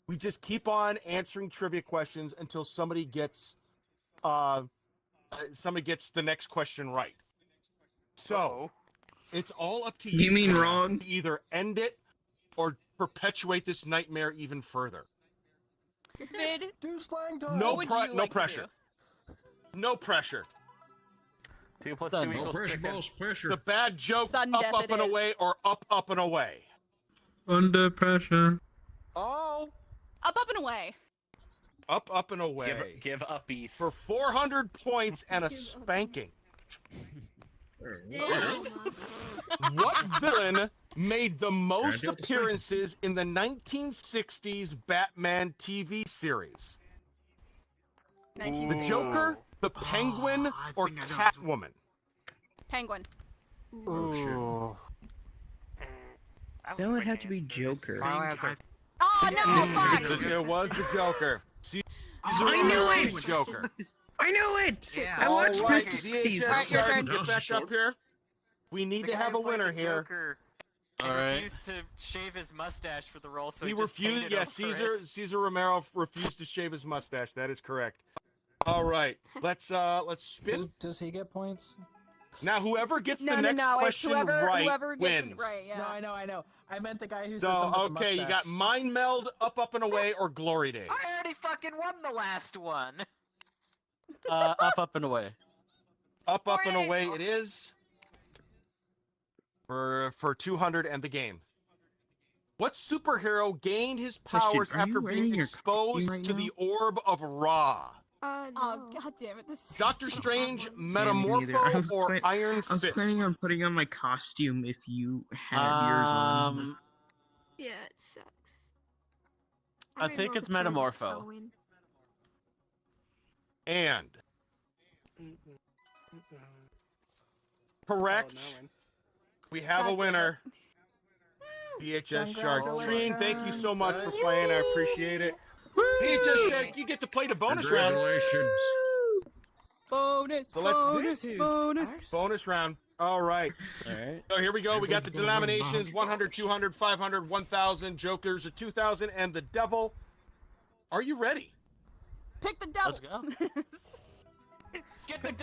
we just keep on answering trivia questions until somebody gets the next question right. So, it's all up to you. You mean wrong? To either end it or perpetuate this nightmare even further. Vid, Do slang time. No, what would you no like to pressure. No pressure. 2 plus Son, 2 no equals chicken. pressure. The bad joke, Sudden death up it and is. away, or up and away. Under pressure. Oh. Up and away. Up and away. Give up beef. For 400 points and a spanking. Damn. What villain made the most appearances in the 1960s Batman TV series? The Joker, the Penguin, I or think I know this one. Catwoman? Penguin. Ooh. That would have to be Joker. Final answer. Oh no! Fuck! It was the Joker. I knew it! Joker. I knew it! Yeah. I watched All right, Mr. DHS, 60s. Alright, your turn. Get back up here. We need The to guy have who a played winner the here. Joker. He All right. refused to shave his mustache for the role, so He he just refused. painted Yeah, over it. Caesar Romero refused to shave his mustache. That is correct. All right, let's spin. Does he get points? Now, whoever gets the next It's question whoever right gets wins. it right. Yeah. No, I know. I meant the guy who said So, something with the okay, you got mustache. Mind Meld, Up and Away, or Glory Days. I already fucking won the last one. Up and away. Up and Glory Away Days. it is. For 200 and the game. What superhero gained his Question, powers are you after wearing being your exposed costume right to now? the Orb of Ra? Oh No. god damn it! This. is Doctor so Strange, fucking- neither. I Metamorpho, was or plan- Iron I was Fist? planning on putting on my costume if you had yours on. Yeah, it sucks. I think it's Metamorpho. And correct. We have a God damn winner. DHS Shark. Trine, thank you so much for playing. I appreciate it. DHS Shark, you get to play the bonus round. Congratulations. Bonus. So let's bonus. Bonus. bonus round. All right. All right. So here we go. We got the denominations 100, 200, 500, 1,000, Jokers of 2,000, and the Devil. Are you ready? Pick the devil. Let's go.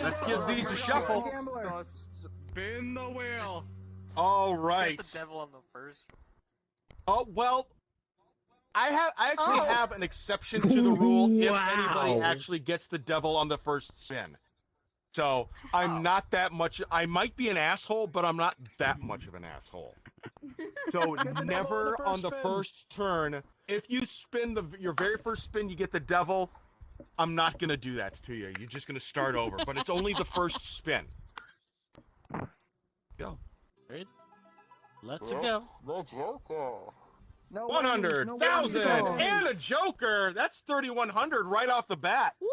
Let's give these a shuffle. Spin the wheel. All right. Get the devil on the first. Oh well, I actually Oh. have an exception to the rule if Wow. anybody actually gets the devil on the first spin. So I'm not that much. I might be an asshole, but I'm not that much of an asshole. So never on the first turn. If you spin your very first spin, you get the devil. I'm not gonna do that to you. You're just gonna start over. But it's only the first spin. Go. Right. Let's go. The Joker. No 100,000 and a Joker. That's 3,100 right off the bat. You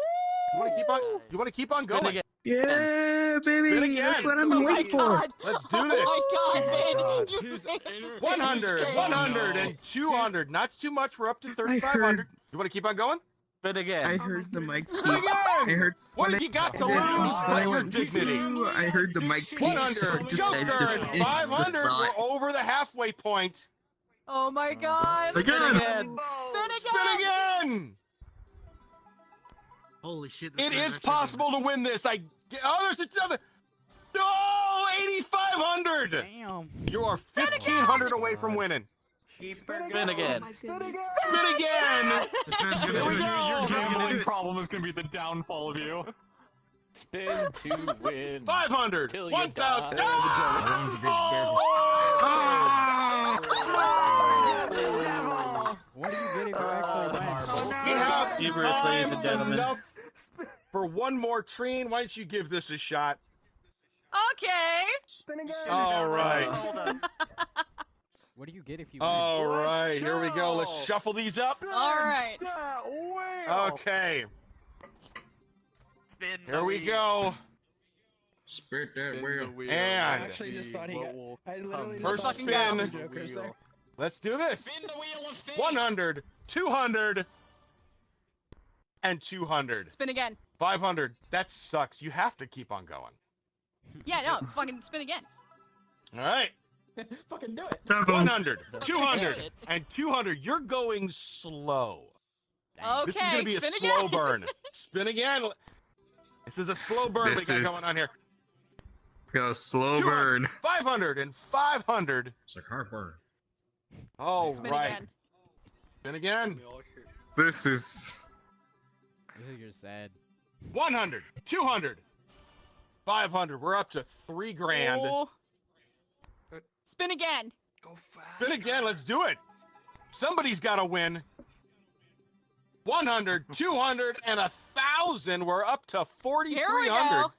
want to keep on? You want to keep on Spin going? again. Yeah, baby, Spin that's again. what I'm Oh my waiting for. god. Let's do Oh this. my god, man. You He's made in it. 100, 100, and 200. Not too much. We're up to 3,500. You want to keep on going? Spin again. I heard the mic keep. Again! I heard. What when have you got to I- lose when I but your went dignity? through, I heard the mic keep, so I 100, decided Joker, to and finish the 500. thought. We're over the halfway point. Oh my god. Again. Spin again. Spin again. Holy shit! this It guy's is actually possible to win this. There's another. No, 8,500. Damn. You are 1,500 away from winning. Spin again. Spin again. This man's Here gonna we do it. go. Your gambling problem is gonna be the downfall of you. Spin to win. 500. Till you 1,000. die. What are you getting for actually win? We have Humorous, ladies and time gentlemen. enough for one more. Trine, why don't you give this a shot? Okay. Spin again. All right. What do you get if you All right. Here we go. Let's shuffle these up. All right. Okay. Spin Here we go. Spit that wheel. And I actually just thought he got. I literally just first thought he spin. got the Jokers there. Let's do this. Spin the wheel of fate. 100, 200, and 200. Spin again. 500. That sucks. You have to keep on going. Yeah, no, fucking spin again. All right. Fucking do it. 100, 200, and 200. You're going slow. Okay, This is going to be a spin slow again. burn. Spin again. This is a slow burn we This got is- going on here. Go slow 200, burn. 500 and 500. It's like heartburn. All Spin right. again. Spin again. This is. You're sad. 100, 200, 500. We're up to 3 grand. Oh. Spin again. Spin again. Let's do it. Somebody's got to win. 100, 200, and 1,000. We're up to 4,300. Here we go.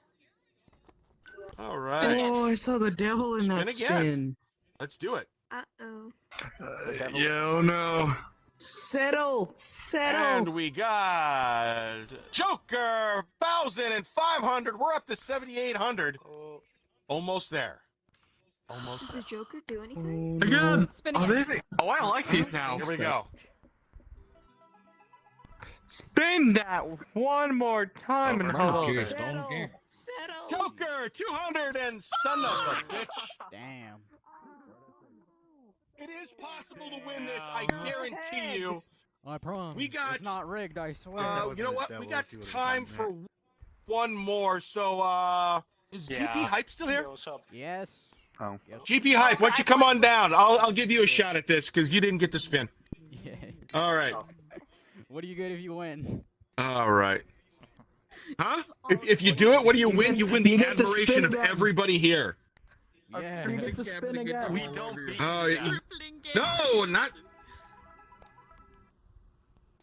All right. Oh, I saw the devil in that Spin again. spin. Let's do it. Uh-oh. Yo, no. Settle. Settle. And we got Joker, 1,000 and 500. We're up to 7,800. Almost there. Almost Does there. the Joker do anything? Again. Spin Oh, again. this is, oh, I like these now. Here we go. Spin that one more time and hold on. Settle. Joker, 200 and son of a bitch. Damn. It is possible to win this, I guarantee you. I promise. We got- It's not rigged, I swear. You know what? We got time for one more. So, is GP Hype still here? Yes. Oh. Yes. GP Hype, why don't you come on down? I'll give you a shot at this because you didn't get to spin. Yeah. All right. What do you get if you win? All right. Huh? If you do it, what do you win? You win the You get to admiration spin of again. everybody here. Yeah. You get to spin again. We don't beat. No, not.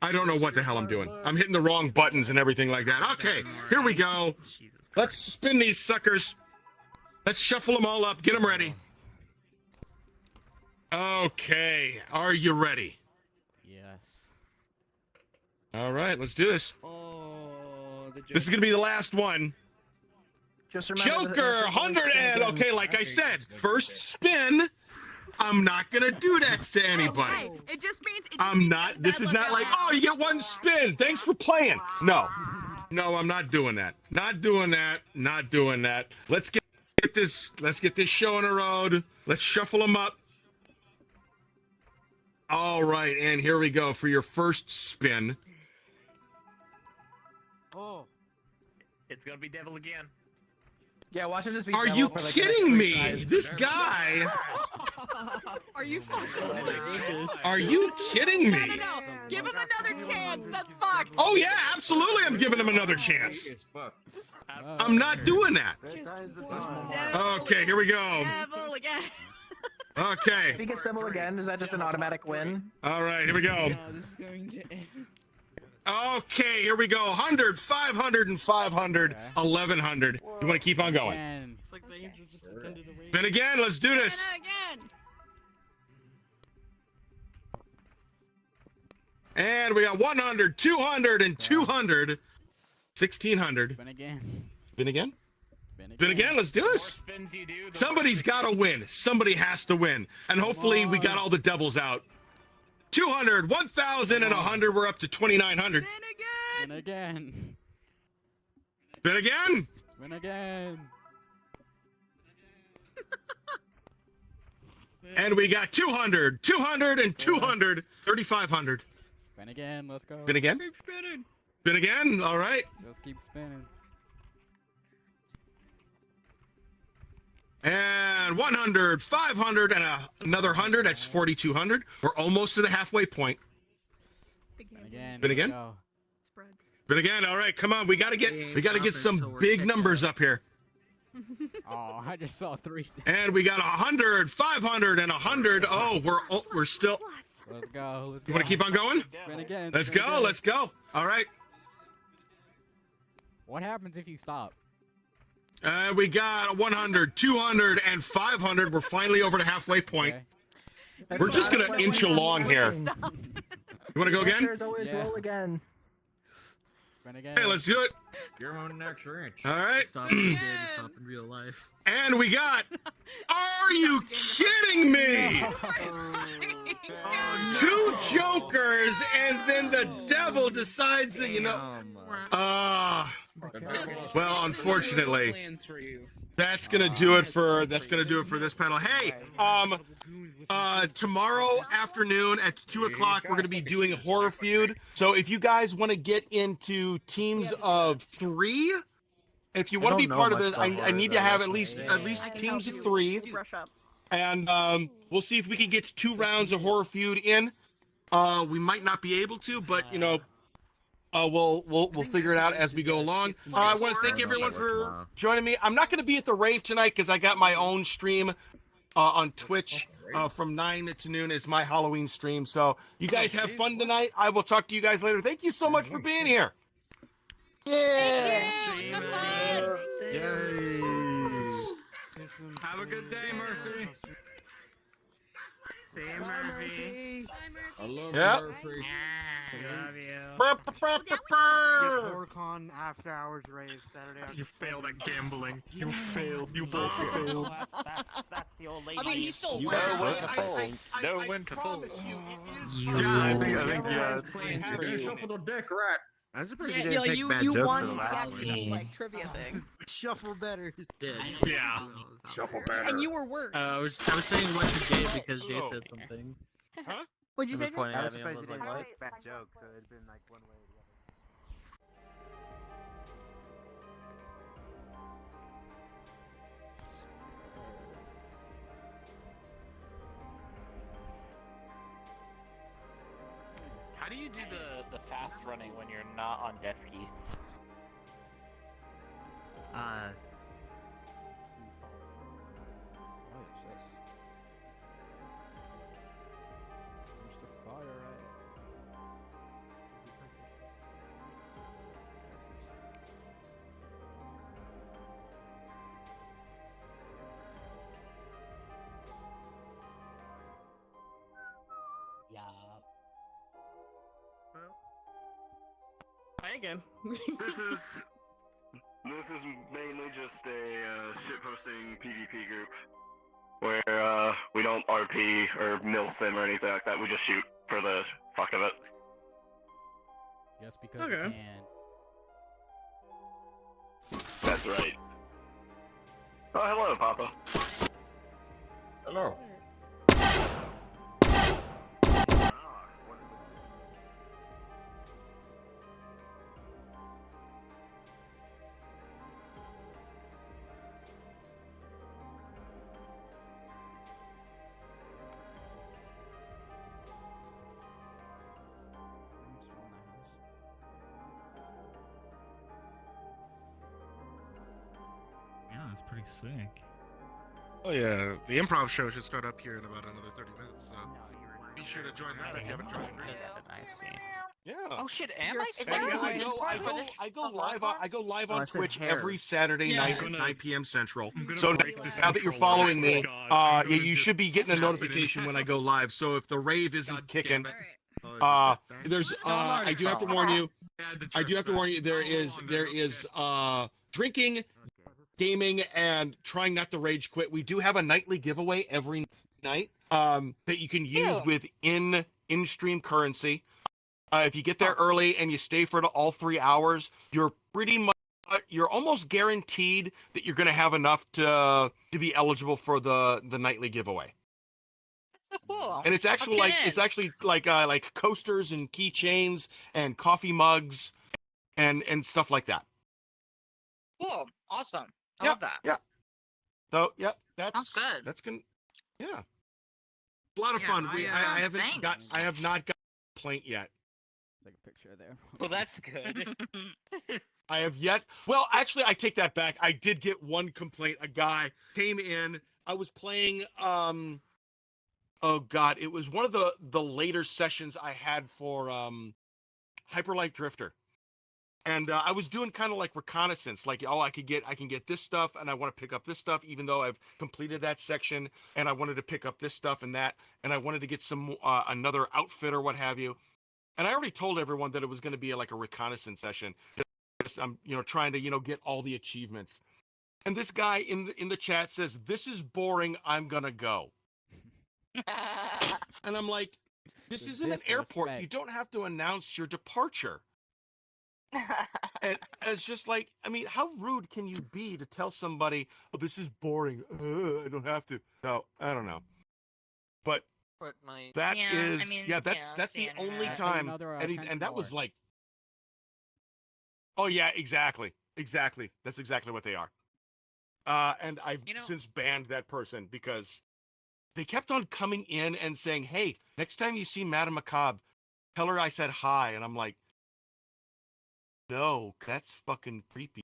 I don't know what the hell I'm doing. I'm hitting the wrong buttons and everything like that. Okay, here we go. Let's spin these suckers. Let's shuffle them all up. Get them ready. Okay, are you ready? Yes. All right, let's do this. Oh, the This is gonna be the last one. Just remember Joker, 100 and okay, like I said, first spin. I'm not gonna do that to anybody. Hey, it just means. I'm not. This is not like, oh, you get one spin. Thanks for playing. No, no, I'm not doing that. Not doing that. Not doing that. Let's get this. Let's get this show on the road. Let's shuffle them up. All right, and here we go for your first spin. Oh. It's gonna be devil again. Yeah, watch him just be. Are devil you for, like, kidding the me? next 3 This guy. Are you fucking serious? Are you kidding No, me? no, no. Give him another chance. That's fucked. Oh yeah, absolutely. I'm giving him another chance. I'm not doing that. Okay, here we go. Devil again. If Okay. he gets devil again, is that just an automatic win? All right, here we go. This is going to end. Okay, here we go. 100, 500, and 500, 1,100. You want to keep on going? And It's like the angel just attended a Spin again. Let's do this. Again. And we got 100, 200, and 200, 1,600. spin again. Spin again. Spin again. Spin again. Let's do The more this. spins you do, the Somebody's got to win. Somebody has to win. And hopefully we got all the devils out. 200, 1,000, and 100. We're up to 2,900. Spin again. Spin again. Spin again. Spin again. And we got 200, 200, and 200, 3,500. Spin again. Let's go. Spin again. Keep spinning. Spin again. All right. Just keep spinning. And 100, 500, and another 100. That's 4,200. We're almost to the halfway point. Spin again. Spin let's again? go. Spreads. But again, all right, come on. We gotta get some big numbers up here. Oh, I just saw 3. And we got 100, 500, and 100. Oh, we're still. Let's go. Let's You want to keep on going? Spin again. Let's spin go. again. Let's go. All right. What happens if you stop? We got 100, 200, and 500. We're finally over the halfway point. Okay. We're just gonna inch along here. You want to go again? Always Yeah. roll again. Hey, let's do it. You're on the next ranch. All right. Stop in the game, stop in real life. And we got. Are you kidding me? Two jokers, and then the devil decides that well, unfortunately, that's gonna do it for this panel. Hey, tomorrow afternoon at 2 o'clock, we're gonna be doing a horror feud. So if you guys want to get into teams of 3. If you want to be part of it, I need to have at least teams of 3, and we'll see if we can get 2 rounds of horror feud in. We might not be able to, but we'll figure it out as we go along. I want to thank everyone for joining me. I'm not going to be at the rave tonight because I got my own stream on Twitch from 9 to noon is my Halloween stream. So you guys have fun tonight. I will talk to you guys later. Thank you so much for being here. Yeah. Have a good day, Murphy. See you, Murphy. I love Murphy. Love you. HorrorCon after hours rave Saturday. You failed at gambling. You failed. You both failed. That's the old lady. I mean, he's still Know when to fold. Know when to fold. Yeah, I think yeah. Plans for you. Shuffle the deck, right? I'm surprised you didn't pick bad you joke won for the the last actual, one. like trivia thing, Shuffle better. Yeah. Shuffle better. and you were worse. I was saying what to Jay because Jay said something. Huh? What'd you I was say? pointing I at was me. I surprised was you like, didn't what? pick bad joke, so it'd been like one way or the other. How do you do the fast running when you're not on desky? Hi again. This is mainly just a shitposting PvP group where we don't RP or mill sim or anything like that. We just shoot for the fuck of it. Just because Okay. you can. That's right. Oh, hello, Papa. Hello. Yeah, that's pretty sick. Oh yeah, the improv show should start up here in about another 30 minutes. So be sure to join that if you haven't joined. I see. Yeah. Oh shit, am You're I? so I go live Oh, I on said Twitch hair. every Saturday Yeah, night I'm at gonna- 9 p.m. Central. I'm gonna So break this now that you're controller, following I swear me, to God. I'm gonna you should be just getting a snap it in notification when I half. go live. So if the rave isn't God kicking, damn it. there's I do have to warn you. I do have to warn you. There is drinking, gaming, and trying not to rage quit. We do have a nightly giveaway every night that you can use with in-stream currency. If you get there early and you stay for all 3 hours, you're pretty much you're almost guaranteed that you're going to have enough to be eligible for the nightly giveaway. So cool. And it's actually like coasters and keychains and coffee mugs and stuff like that. Cool. Awesome. I Yeah, love that. yeah. So that's Sounds good. That's good. Yeah. A lot of Yeah, fun. I have not got a complaint yet. Take a picture there. Well, that's good. I have yet. Well, actually, I take that back. I did get one complaint. A guy came in. I was playing. Oh God, it was one of the later sessions I had for Hyperlight Drifter, and I was doing kind of like reconnaissance, like I can get this stuff, and I want to pick up this stuff, even though I've completed that section, and I wanted to pick up this stuff and that, and I wanted to get some another outfit or what have you. And I already told everyone that it was going to be like a reconnaissance session. I'm, trying to, get all the achievements. And this guy in the chat says, "This is boring. I'm gonna go." And I'm like, "This isn't an airport. You don't have to announce your departure." And it's just like, I mean, how rude can you be to tell somebody, "Oh, this is boring. I don't have to." No, I don't know. But that's the only time, and that was like, oh yeah, exactly. That's exactly what they are. And I've since banned that person because they kept on coming in and saying, "Hey, next time you see Madame Macabre, tell her I said hi." And I'm like, no, that's fucking creepy.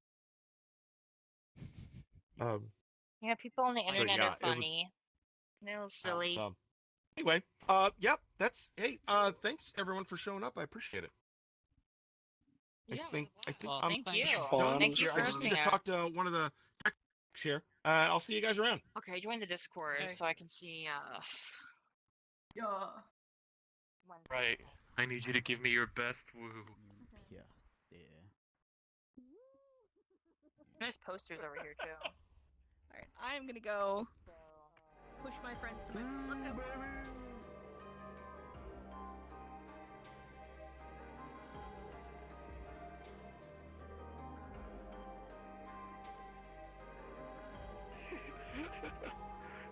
Yeah, people on the So, internet yeah, are funny. They're a little silly. Anyway, yep, that's thanks everyone for showing up. I appreciate it. Yeah, I think thank you. Don, Thank you for I just need hosting to it. talk to one of the techs here. I'll see you guys around. Okay, join the Discord so I can see. Yeah. Right. I need you to give me your best woo. Yeah. There's posters over here too. Alright, I'm gonna go push my friends to my. Let's go.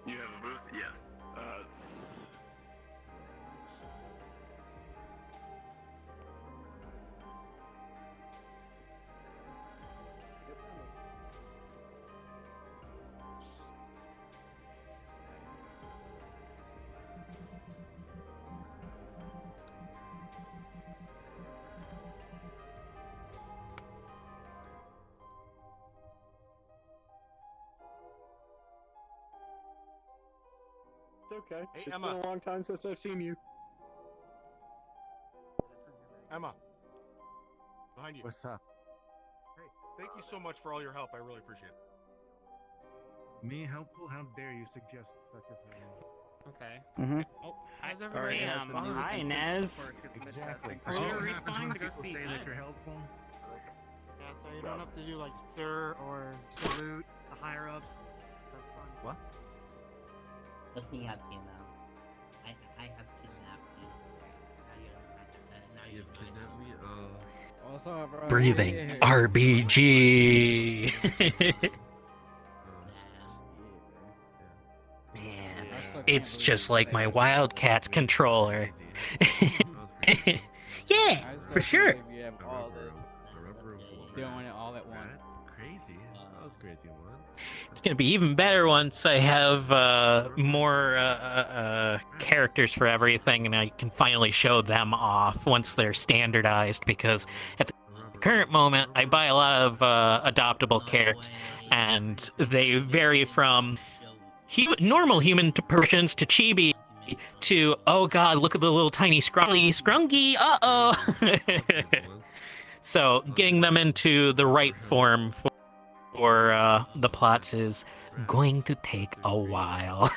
You have a booth? Yes. It's okay. Hey, It's Emma. been a long time since I've seen you. Emma, behind you. What's up? Hey, thank you so much for all your help. I really appreciate it. Me helpful? How dare you suggest such a thing? Okay. Mm-hmm. Oh, how's Alright, everyone? that's the new Hi, Nez. Exactly. Are So you what happens responding when to go people see say that Ed? you're helpful? Yeah, so you don't have to do like sir or salute the higher ups. What? Listening out to you now. I have kidnapped you. Now you're kidnapped me? What's up, bro? Breathing RBG. Man, it's just like my Wildcats controller. Yeah, for sure. You have all this, doing it all at once. Crazy. That was crazy once. It's gonna be even better once I have more characters for everything, and I can finally show them off once they're standardized. Because at the current moment, I buy a lot of adoptable characters, and they vary from normal human proportions to chibi to, oh god, look at the little tiny scrungy, uh-oh. So getting them into the right form for the plots is going to take a while.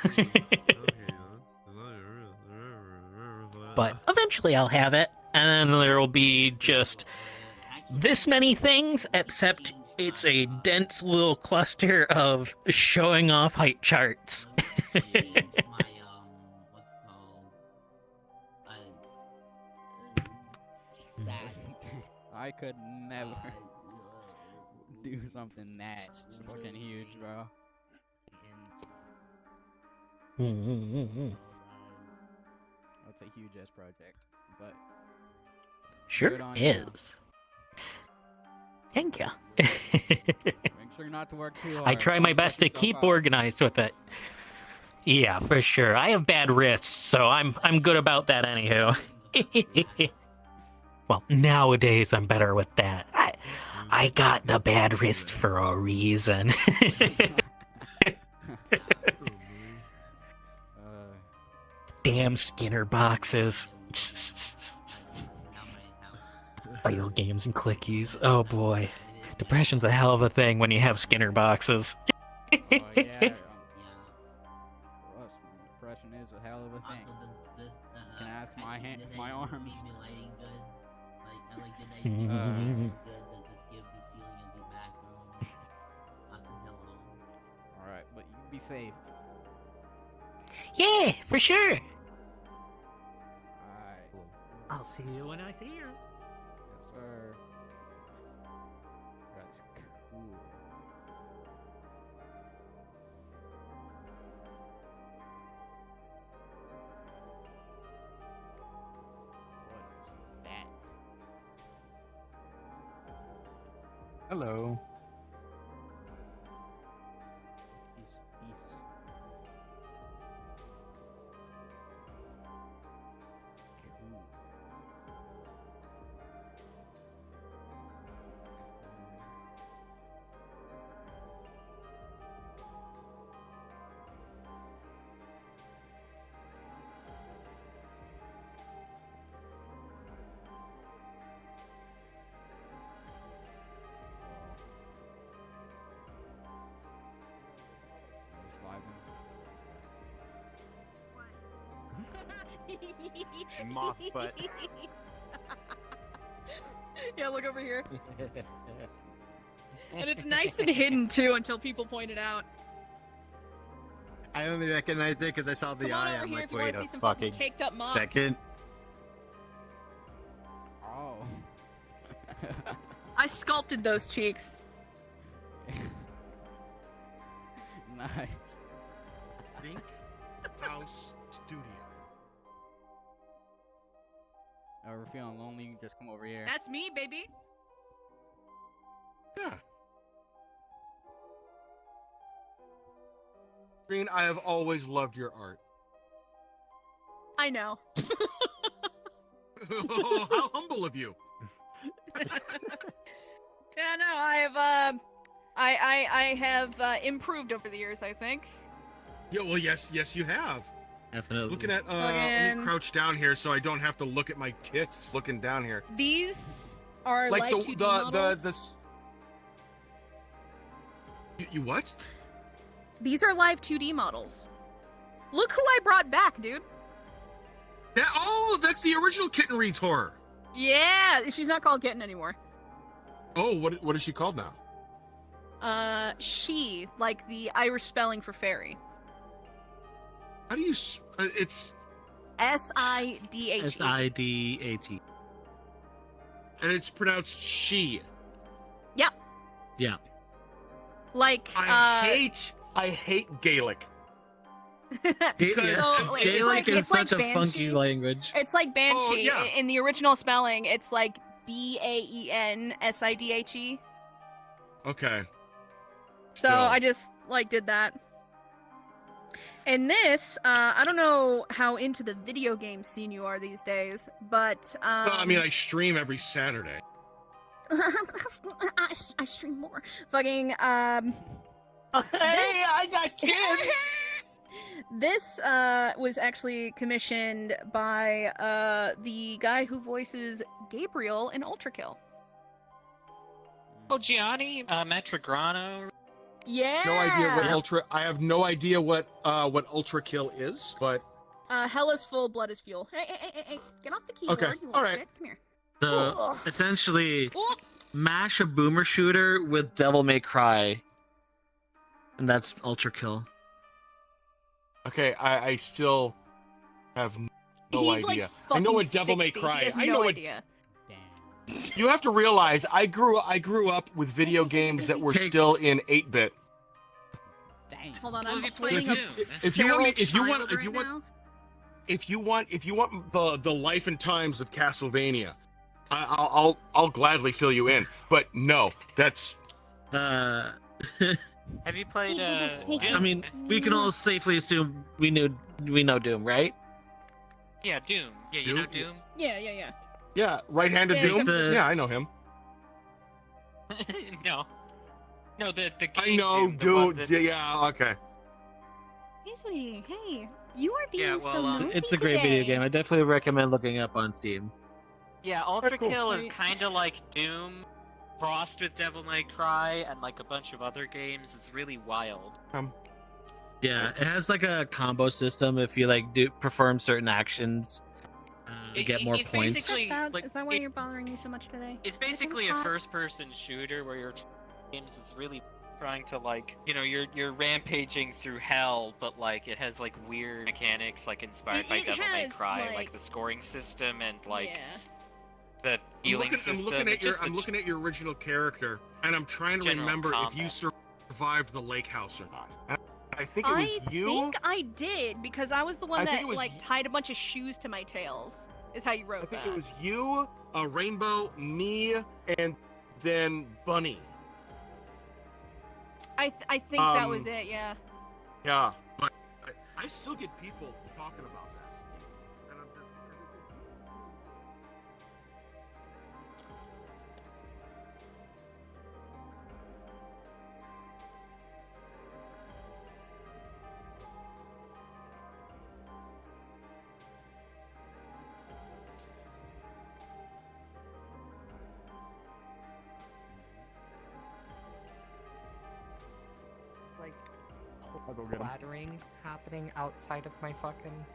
But eventually I'll have it, and then there will be just this many things, except it's a dense little cluster of showing off height charts. I could never do something that fucking huge, bro. That's a huge ass project, but Sure good on is. you. Thank you. Make sure not to work too hard. I try my best to keep organized with it. Yeah, for sure. I have bad wrists, so I'm good about that anywho. Well, nowadays I'm better with that. I got the bad wrist for a reason. Damn Skinner boxes. File games and clickies. Oh boy. Depression's a hell of a thing when you have Skinner boxes. Oh, yeah. Trust me, depression is a hell of a thing. You can ask My hand, my arms. Lighting good. Like, I like the night lighting good. Does it give the feeling of the background? Awesome, hello. Alright, but you be safe. Yeah, for sure. Alright. I'll see you when I see you. Yes, sir. That's cool. What is that? Hello. Moth butt. Yeah, look over here. And it's nice and hidden too until people point it out. I only recognized it because I saw the Come on eye. over I'm here like, if you wanna wait see a some fucking fucking caked up moth. second. Oh. I sculpted those cheeks. Nice. Think House Studio. Ever feeling lonely? You just come over here. That's me, baby. Yeah. Green, I have always loved your art. I know. Oh, how humble of you. Yeah, no, I have improved over the years, I think. Yeah, well, yes, you have. Definitely. Looking at, let me crouch down here so I don't have to look at my tits looking down here. These are Like live the 2D models. You what? These are live 2D models. Look who I brought back, dude. That's the original Kitten Reads Horror. Yeah, she's not called Kitten anymore. Oh, what is she called now? She, like the Irish spelling for fairy. How do you? It's S-I-D-H-E. S-I-D-H-E. And it's pronounced she. Yep. Yeah. Like I hate Gaelic. Because So, like, Gaelic is it's like such a Banshee. funky language. It's like Banshee. Oh, yeah. In the original spelling, it's like B-A-E-N-S-I-D-H-E. Okay. So Still. I just did that. And this, I don't know how into the video game scene you are these days, but Well, I mean, I stream every Saturday. I stream more. Fucking Hey, I got kids. This was actually commissioned by the guy who voices Gabriel in Ultra Kill. Oh, Gianni, Metrograno. Yeah. No idea what Ultra. I have no idea what Ultra Kill is, but Hell is full, blood is fuel. Hey, get off the keyboard. Okay, You little all right. shit. Come here. So essentially, mash a boomer shooter with Devil May Cry, and that's Ultra Kill. okay, I still have no He's idea. like I know fucking what Devil May 60. Cry. He has I no know what. idea. You have to realize I grew up with video games that were still in 8-bit. Dang. Hold on, Well, I'm have you played holding a Doom? If you want, feral if you want the life and times of Castlevania, I'll gladly fill you in. But no, that's Have you played Doom? I mean, we can all safely assume we know Doom, right? Yeah, Doom. Yeah, you know Doom? Yeah. yeah, right-handed Yeah, Doom. except- Yeah, I know him. No. No, the game I know, Doom. the one dude. that- Yeah, okay. Hey, sweetie. Hey, you are being Yeah, well, so nosy It's a great video today. game. I definitely recommend looking up on Steam. Yeah, Ultra cool. Kill is kind of like Doom, crossed with Devil May Cry and like a bunch of other games. It's really wild. Yeah, it has like a combo system if you perform certain actions. get more it's points. basically Is that why you're bothering me so much today? It's basically a first-person shooter where you're games. It's really trying to you're rampaging through hell, but like it has like weird mechanics like inspired by Devil May Cry, like the scoring system and the healing system. I'm looking at your original character, and I'm trying to remember if you survived the lake house or not. I think it was you. I think I did, because I was the one that tied a bunch of shoes to my tails. Is how you wrote that. I think it was you, Rainbow, me, and then Bunny. I think that was it. Yeah. Yeah, but I still get people talking about that. And I'm just... Clattering happening outside of my fucking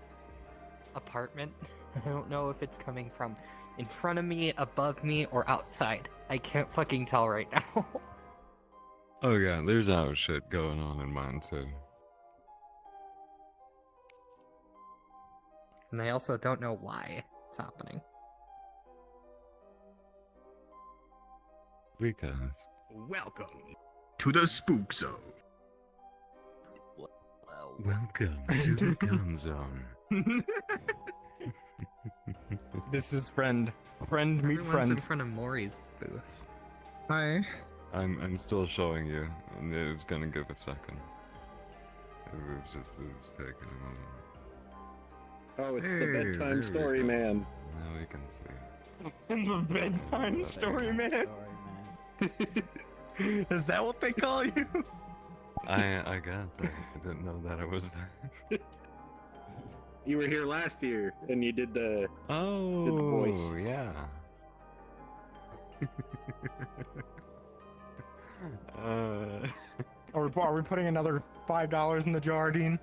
apartment. I don't know if it's coming from in front of me, above me, or outside. I can't fucking tell right now. Oh yeah, there's our shit going on in mine too. And I also don't know why it's happening. Because. Welcome to the Spook Zone. Welcome to the Cum Zone. This is friend meet Everyone's friend. in front of Maury's booth. Hi. I'm still showing you, and it's gonna give a second. It's taking a moment. Oh, it's the bedtime story man. Now we can see. The bedtime story man. Is that what they call you? I guess I didn't know that it was that. You were here last year, and you did the voice. Oh yeah. Are we putting another $5 in the jar, Dean?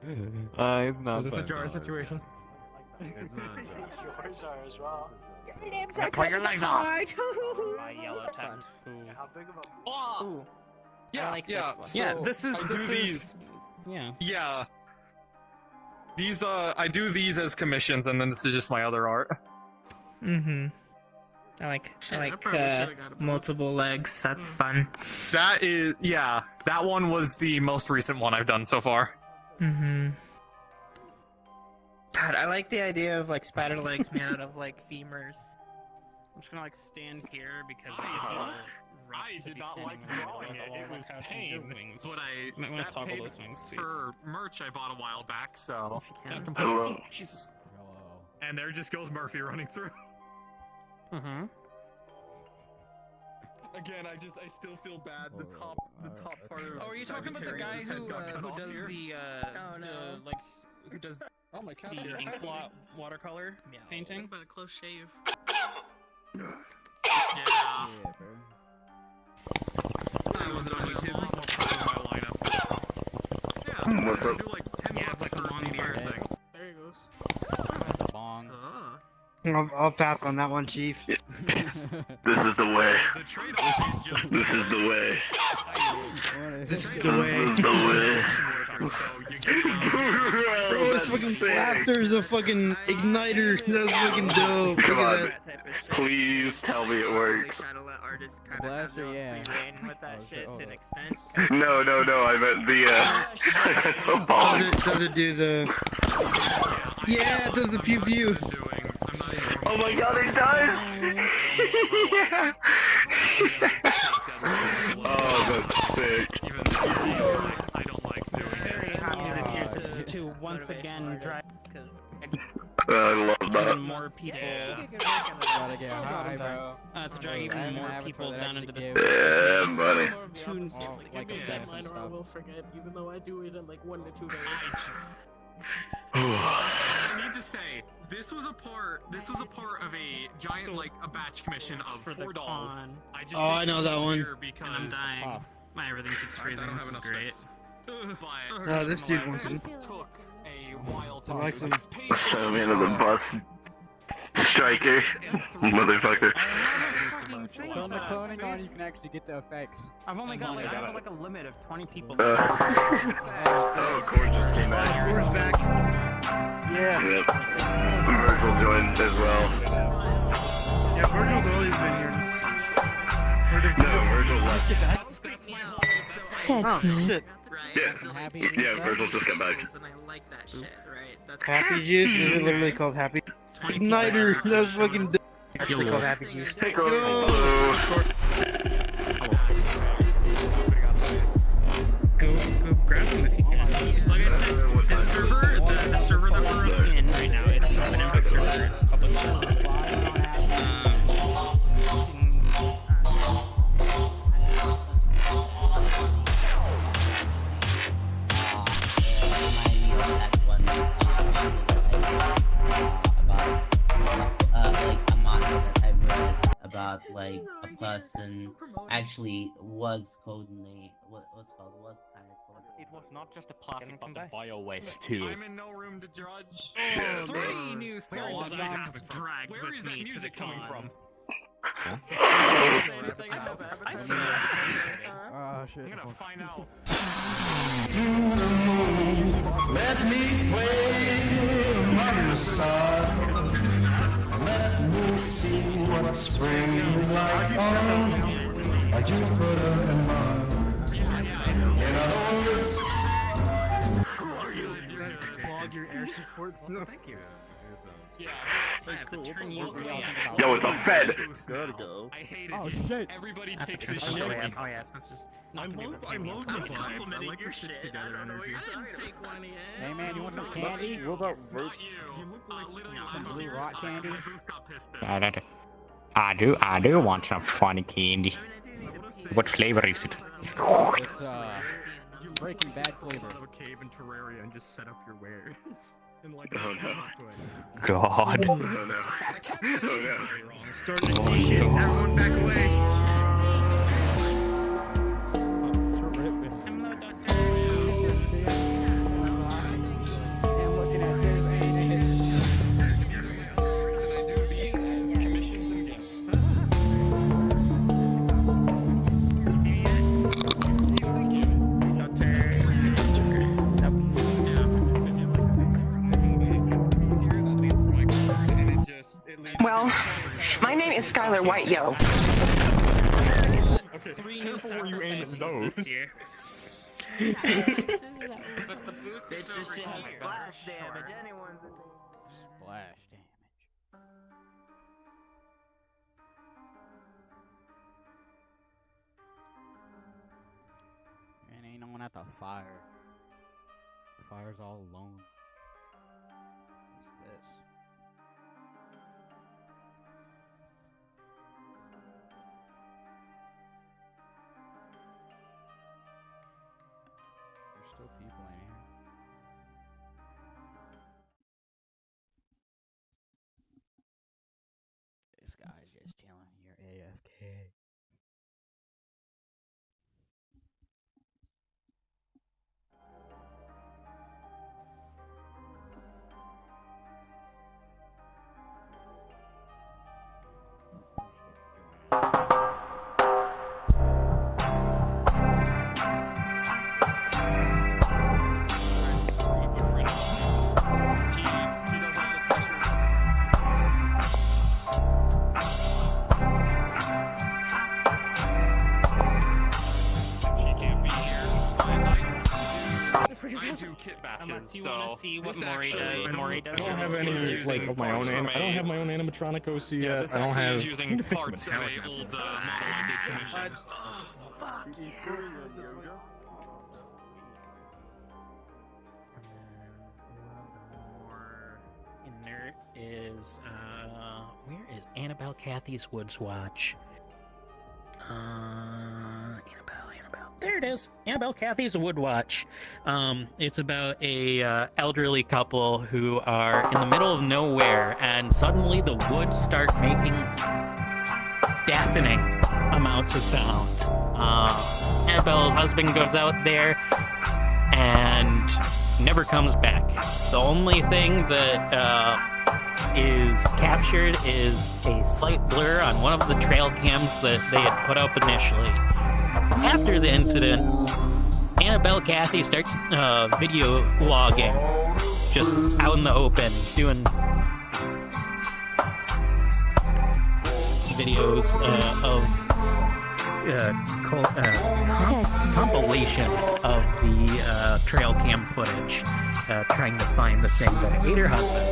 It's not. Is this a jar situation? It's not a jar. Yours are as well. Put your legs off. My yellow tent. How big of a... Oh! Yeah, like yeah. this Yeah, one. this is. I This do is. these. Yeah. Yeah. These I do these as commissions, and then this is just my other art. Mm-hmm. I like multiple legs. That's fun. That is, yeah. That one was the most recent one I've done so far. Mm-hmm. God, I like the idea of like spider legs made out of like femurs. I'm just gonna like stand here because it's a little rough to be standing in the middle of the wall. It was pain, wings. but I might want to that toggle paid those wings. for merch I bought a while back, so can't can. complain. Hello. Jesus. And there just goes Murphy running through. Mm-hmm. Again, I still feel bad. The top part of. Oh, are you talking about the guy who does the who does Oh my god. the ink blot watercolor painting? About a close shave. Yeah. I wasn't on YouTube. My lineup. Yeah. What's up? Do like 10 bucks for the entire thing. There he goes. The bong. I'll pass on that one, Chief. This is the way. The trade-off is just. This is the way. This is This the way. is the way. Bro, this fucking blaster is a fucking igniter. That's fucking dope. Come Look on. at that. Please tell me it works. Blaster, yeah. with that shit to an extent. No, I meant the the ball. Does it do the... Yeah, it does the pew pew. Oh my god, it does! Yeah. Oh, that's sick. I don't like doing Very it. happy this year to once again drive I love even that. more people. Gotta get high, bro. To drag even more people down into this. Yeah, buddy. Tunes. Give me a deadline or I will forget, even though I do it in like 1 to 2 days. I need to say, this was a part of a giant, a batch commission of $4. I just I know that one. Because I'm dying. My everything keeps freezing. This is great. But No, this dude wants it. took a while to I like do. them. It's painful. Throw me under the bus. Striker, motherfucker. Turn the cloning on, you can actually get the effects. I've only got like a limit of 20 people. Oh, Cord just came back. Cord's back. Yeah. Yep. Virgil joined as well. Yeah, Virgil's always been here. No, Virgil left. That's my whole. Oh, shit. Yeah, Virgil just got back. Happy Juice? Is it literally called Happy? Igniter! That's fucking actually called Happy Juice. Go grab them if you can. Like I said, the server that we're in right now, it's not an invite server, it's a public server. About like a person actually was coding what's called was kind of coding. It was not just a plastic, but the bio waste too. I'm in no room to judge. Oh, 3 new souls I have dragged with me to the con. From? Oh shit. I'm gonna find out. Let me play among the stars. Let me see what spring is like on Jupiter and Mars. In other words, Clog your air support. Thank you. Yeah, I have to turn you away. Yo, it's a Fed. Gotta go. I hate it. Oh here. shit. Everybody That's takes a this good shit. story. Oh yeah, Spencer's not I gonna be love able to the vibes. I like your the stick shit. together energy. Hey man, you want some candy? What about rope? You look like Some blue rock candy? I do want some funny candy. What flavor is it? It's Breaking Bad flavor. A cave in Terraria and just set up your wares. And like, Oh no. God. Oh no. Oh no. Start initiating. Everyone back away. I'm looking at this, ain't it? commissions and gifts. Well, my name is Skylar White-Yo. Okay, 3 new careful where you aim at sacrifices those. this year. But the booth is over here. Splash damage. And ain't no one at the fire. The fire's all alone. What's this? There's still people in here. This guy's just chilling here, AFK. I do kit bashes, Unless you want to see what this Maury actually- does. Maury does. I don't have any like of my own. I don't have my own animatronic OC yet. This I don't actually have. is I using need to fix parts the of metallic a old metal. model I did commission. And there is where is Annabelle Kathy's Woods Watch? Annabelle. There it is. Annabelle Kathy's Wood Watch. It's about a elderly couple who are in the middle of nowhere, and suddenly the woods start making deafening amounts of sound. Annabelle's husband goes out there and never comes back. The only thing that is captured is a slight blur on one of the trail cams that they had put up initially. After the incident, Annabelle Cathy starts video logging, just out in the open, doing videos of compilation of the trail cam footage, trying to find the thing that ate her husband.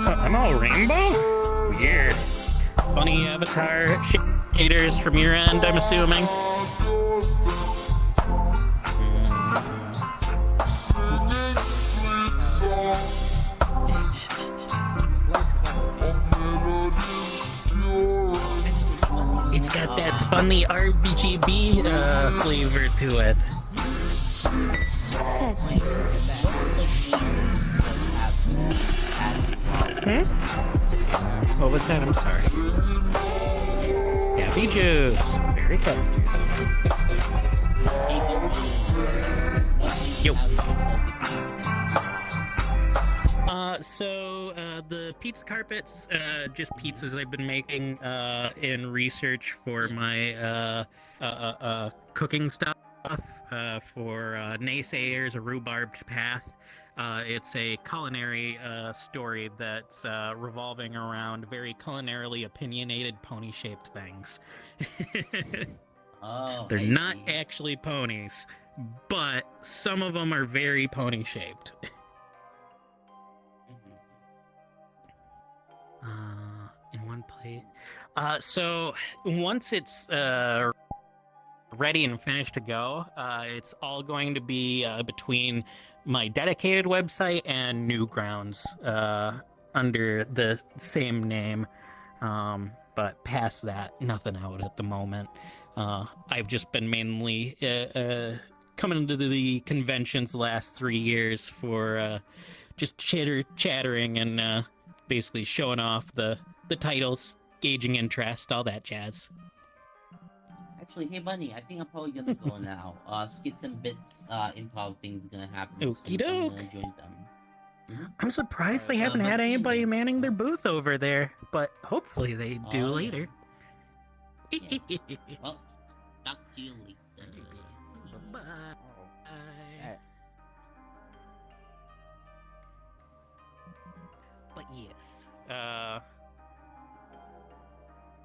I'm all rainbow? Weird. Funny avatar shaders from your end, I'm assuming. It's got that funny RBGB flavor to it. What was that? I'm sorry. Happy juice. Very good. So the pizza carpets, just pizzas I've been making in research for my cooking stuff for Naysayers, A Rhubarbed Path. It's a culinary story that's revolving around very culinarily opinionated pony-shaped things. They're not actually ponies, but some of them are very pony-shaped. In one plate. So once it's ready and finished to go, it's all going to be between my dedicated website and Newgrounds under the same name. But past that, nothing out at the moment. I've just been mainly coming to the conventions the last 3 years for just chattering and basically showing off the titles, gauging interest, all that jazz. Actually, hey Bunny, I think I'm probably gonna go now. Skits and Bits improv thing's gonna happen soon. Okie So I'm doke. gonna join them. I'm surprised they haven't had anybody manning their booth over there, but hopefully they do later. Well, talk to you later. Bye. But yes,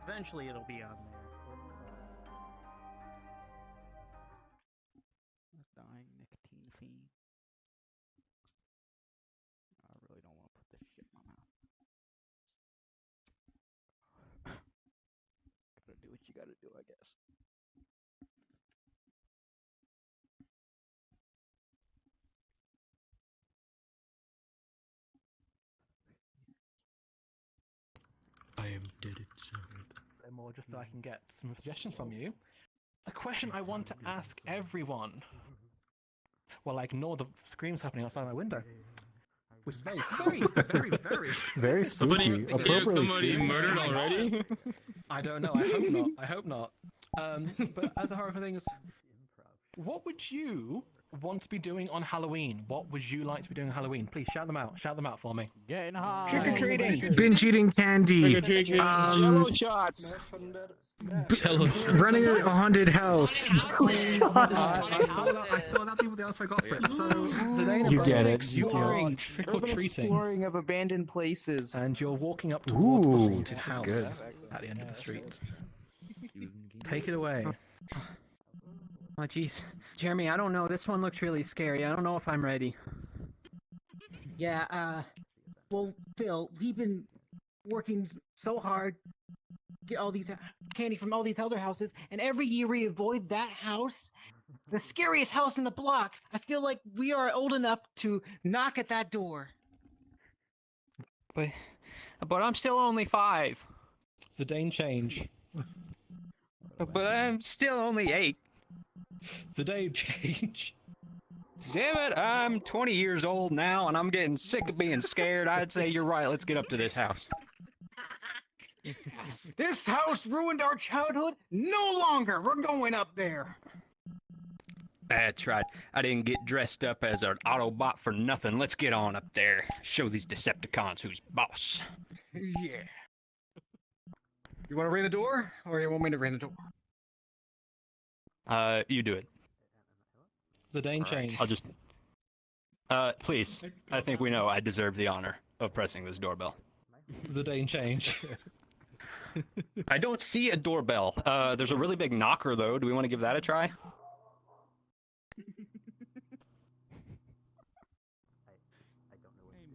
eventually it'll be on there. Dying nicotine fiend. I really don't want to put this shit in my mouth. Gotta do what you gotta do, I guess. I am dead inside. More just so I can get some suggestions from you. A question I want to ask everyone. Well, I ignore the screams happening outside my window. Which is very Very spooky. Appropriately spooky. Murdered already? I don't know. I hope not. I hope not. But as a horror thing is, what would you want to be doing on Halloween? What would you like to be doing on Halloween? Please shout them out. Shout them out for me. Getting high. Trick or treating. Binge eating candy. Jello shots. Running a haunted house. I thought that'd be what the answer I got for it. So You get it. You are Urban trick-or-treating. exploring of abandoned places. And you're walking up towards the Ooh, haunted house good. at the end of the street. Take it away. Oh, jeez. Jeremy, I don't know. This one looks really scary. I don't know if I'm ready. Yeah, well, Phil, we've been working so hard to get all these candy from all these elder houses, and every year we avoid that house, the scariest house in the block. I feel like we are old enough to knock at that door. But I'm still only 5. Zidane change. But I'm still only 8. Zidane change. Damn it, I'm 20 years old now, and I'm getting sick of being scared. I'd say you're right. Let's get up to this house. This house ruined our childhood. No longer. We're going up there. That's right. I didn't get dressed up as an Autobot for nothing. Let's get on up there. Show these Decepticons who's boss. Yeah. You want to ring the door, or you want me to ring the door? You do it. Zidane change. I'll just... please. I think we know I deserve the honor of pressing this doorbell. Zidane change. I don't see a doorbell. There's a really big knocker, though. Do we want to give that a try?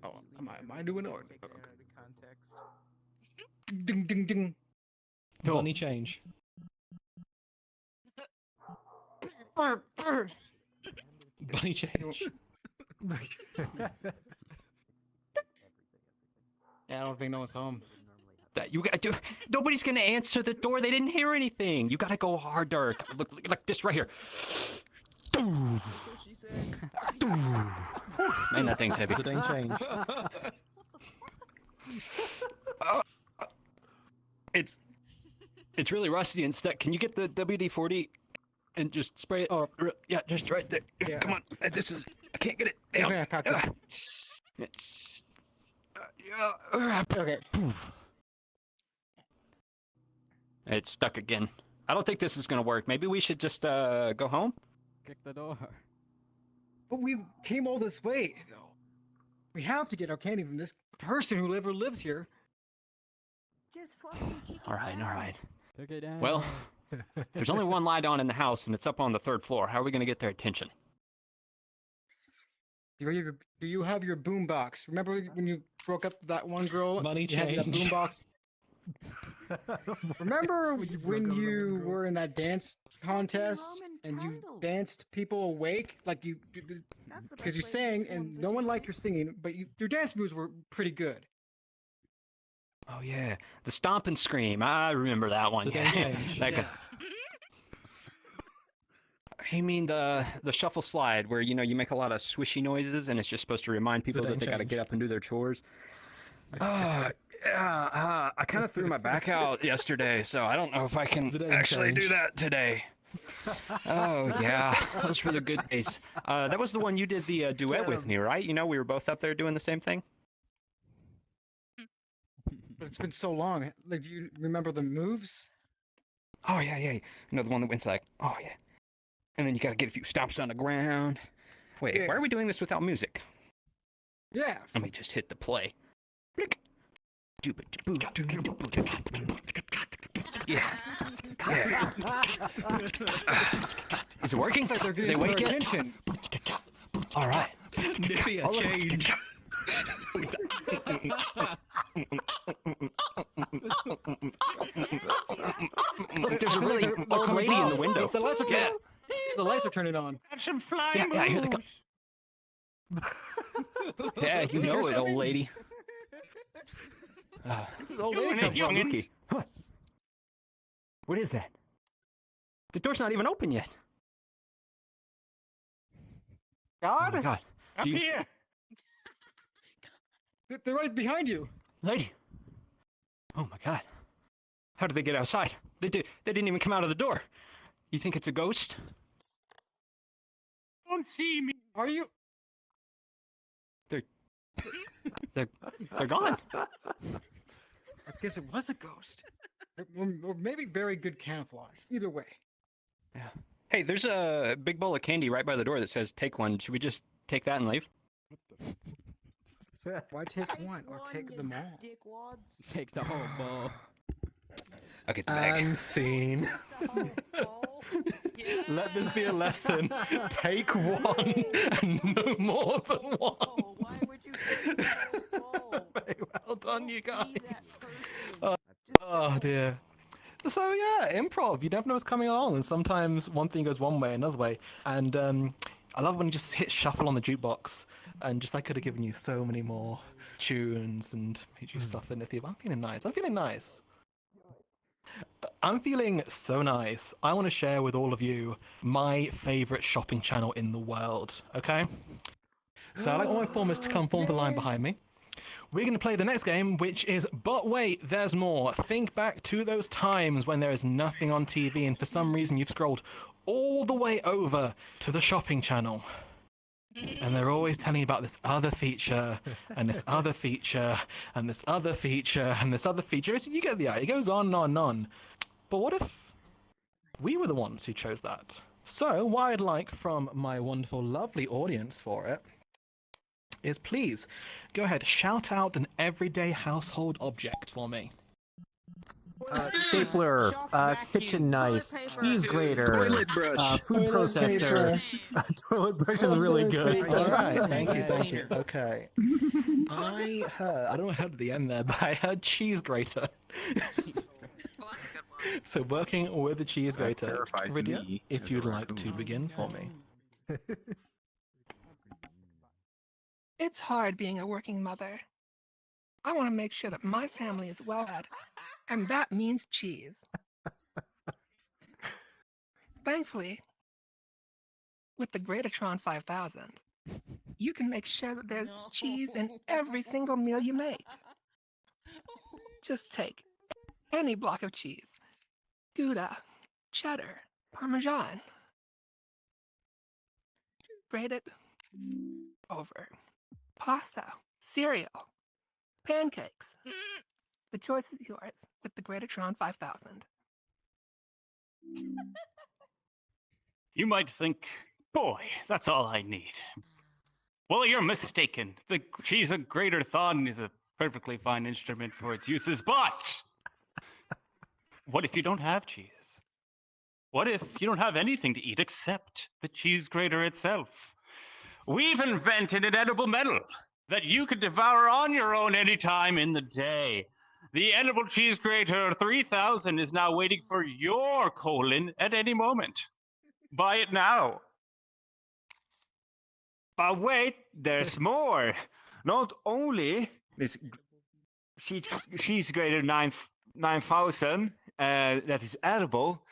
Oh, am I doing it? Ding, ding, ding. Money change. Bunny change. Yeah, I don't think no one's home. That you got to. Nobody's gonna answer the door. They didn't hear anything. You gotta go harder. Look like this right here. Man, that thing's heavy. Zidane change. It's really rusty and stuck. Can you get the WD-40 and just spray it? Oh, yeah, just right there. Yeah. Come on. This is. I can't get it down. Okay, I got this. Okay. It's stuck again. I don't think this is gonna work. Maybe we should just go home. Kick the door. But we came all this way, though. We have to get our candy from this person who lives here. Just fucking kick All right. Kick it down. Well, there's only one light on in the house, and it's up on the 3rd floor. How are we gonna get their attention? Do you have your boombox? Remember when you broke up that one girl? Money you had that change. boombox. Remember when you were in that dance contest and you danced people awake, like you, because you sang and no one liked your singing, but your dance moves were pretty good. Oh yeah, the stomp and scream. I remember that one. Zidane Yeah. change. That could... I mean the shuffle slide, where you make a lot of swishy noises, and it's just supposed to remind people that they got to get up and do their chores. Yeah, I kind of threw my back out yesterday, so I don't know if I can actually do that today. Oh yeah, those were the good days. That was the one you did the duet with me, right? We were both up there doing the same thing. But it's been so long. Like, do you remember the moves? Oh yeah. The one that went like, oh yeah. And then you got to get a few stomps on the ground. Wait, Yeah. why are we doing this without music? Yeah. Let me just hit the play. Yeah. Is it working? Looks like they're They getting wake your it? attention. All right. Nivea change. Look, there's a really old lady in the window. The lights are turning. The lights are turning on. Have some flying Yeah, here they moves. come. Yeah, you know it, old lady. Old lady comes on. Spooky. What is that? The door's not even open yet. God? Oh my God. Up Do you- here. They're right behind you. Lady. Oh my God. How did they get outside? They didn't even come out of the door. You think it's a ghost? Don't see me. Are you? They're gone. I guess it was a ghost. Or maybe very good camouflage. Either way. Yeah. Hey, there's a big bowl of candy right by the door that says "take one." Should we just take that and leave? Why take one or take them all? Take the whole bowl. I'll get the bag. Unseen. Let this be a lesson. Take one and no more than one. Why would you take the whole bowl? Very well done, you guys. Be that person. Oh dear. So yeah, improv. You never know what's coming along, and sometimes one thing goes one way, another way. And I love when you just hit shuffle on the jukebox, and just I could have given you so many more tunes and made you suffer in the theater. I'm feeling nice. I'm feeling nice. I'm feeling so nice. I want to share with all of you my favorite shopping channel in the world, okay? So I'd like all my formers to come form the line behind me. We're going to play the next game, which is But Wait, There's More. Think back to those times when there is nothing on TV and for some reason you've scrolled all the way over to the shopping channel. And they're always telling you about this other feature, and this other feature, and this other feature, and this other feature. You get the idea. It goes on and on and on. But what if we were the ones who chose that? So what I'd like from my wonderful, lovely audience for it is please go ahead, shout out an everyday household object for me. Stapler, kitchen knife, cheese grater, Toilet brush. food processor. Toilet brush is really good. All right, thank you. Okay. I don't know what I heard at the end there, but I heard cheese grater. So working with the cheese grater, Rydia, if you'd like to begin for me. It's hard being a working mother. I want to make sure that my family is well fed, and that means cheese. Thankfully, with the Greatertron 5000, you can make sure that there's cheese in every single meal you make. Just take any block of cheese, Gouda, cheddar, Parmesan, grate it over pasta, cereal, pancakes. The choice is yours with the Greatertron 5000. You might think, boy, that's all I need. Well, you're mistaken. The cheese grater-thon is a perfectly fine instrument for its uses, but what if you don't have cheese? What if you don't have anything to eat except the cheese grater itself? We've invented an edible metal that you could devour on your own any time in the day. The edible cheese grater 3000 is now waiting for your colon at any moment. Buy it now. But wait, there's more. Not only this cheese grater 9000 that is edible.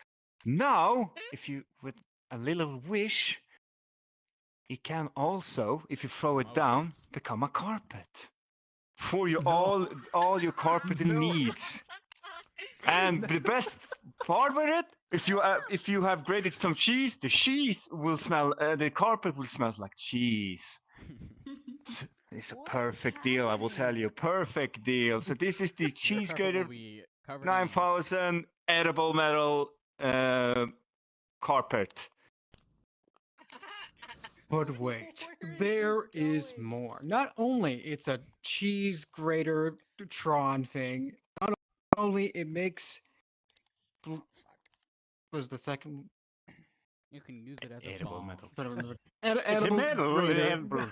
Now, if you with a little wish, it can also, if you throw it down, become a carpet for your all your carpeting needs. And the best part with it, if you have grated some cheese, the cheese will smell. The carpet will smell like cheese. It's a perfect deal, I will tell you. Perfect deal. So this is the cheese grater 9000 edible metal carpet. But wait, there is more. Not only it's a cheese grater Tron thing, not only it makes was the second You can use it as a edible bomb. metal. edible grater, edible.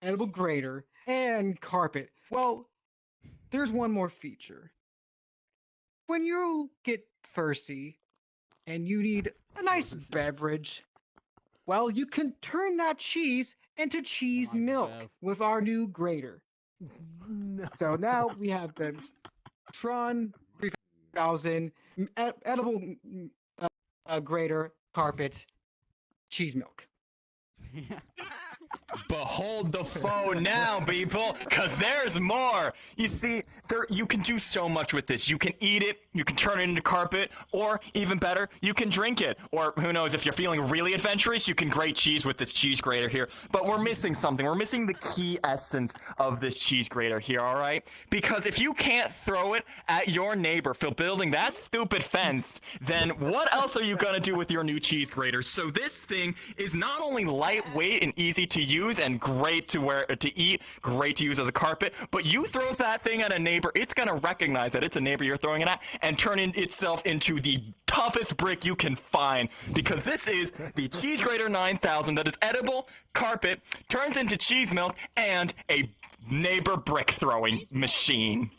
edible grater and carpet. Well, there's one more feature. When you get thirsty and you need a nice beverage, well, you can turn that cheese into cheese milk with our new grater. So now we have the Tron 3000 edible grater carpet cheese milk. Behold the foe now, people, because there's more. You see, you can do so much with this. You can eat it, you can turn it into carpet, or even better, you can drink it. Or who knows, if you're feeling really adventurous, you can grate cheese with this cheese grater here. But we're missing something. We're missing the key essence of this cheese grater here, all right? Because if you can't throw it at your neighbor for building that stupid fence, then what else are you going to do with your new cheese grater? So this thing is not only lightweight and easy to use and great to eat, great to use as a carpet, but you throw that thing at a neighbor, it's gonna recognize that it's a neighbor you're throwing it at and turn itself into the toughest brick you can find, because this is the cheese grater 9000 that is edible, carpet, turns into cheese milk, and a neighbor brick throwing machine.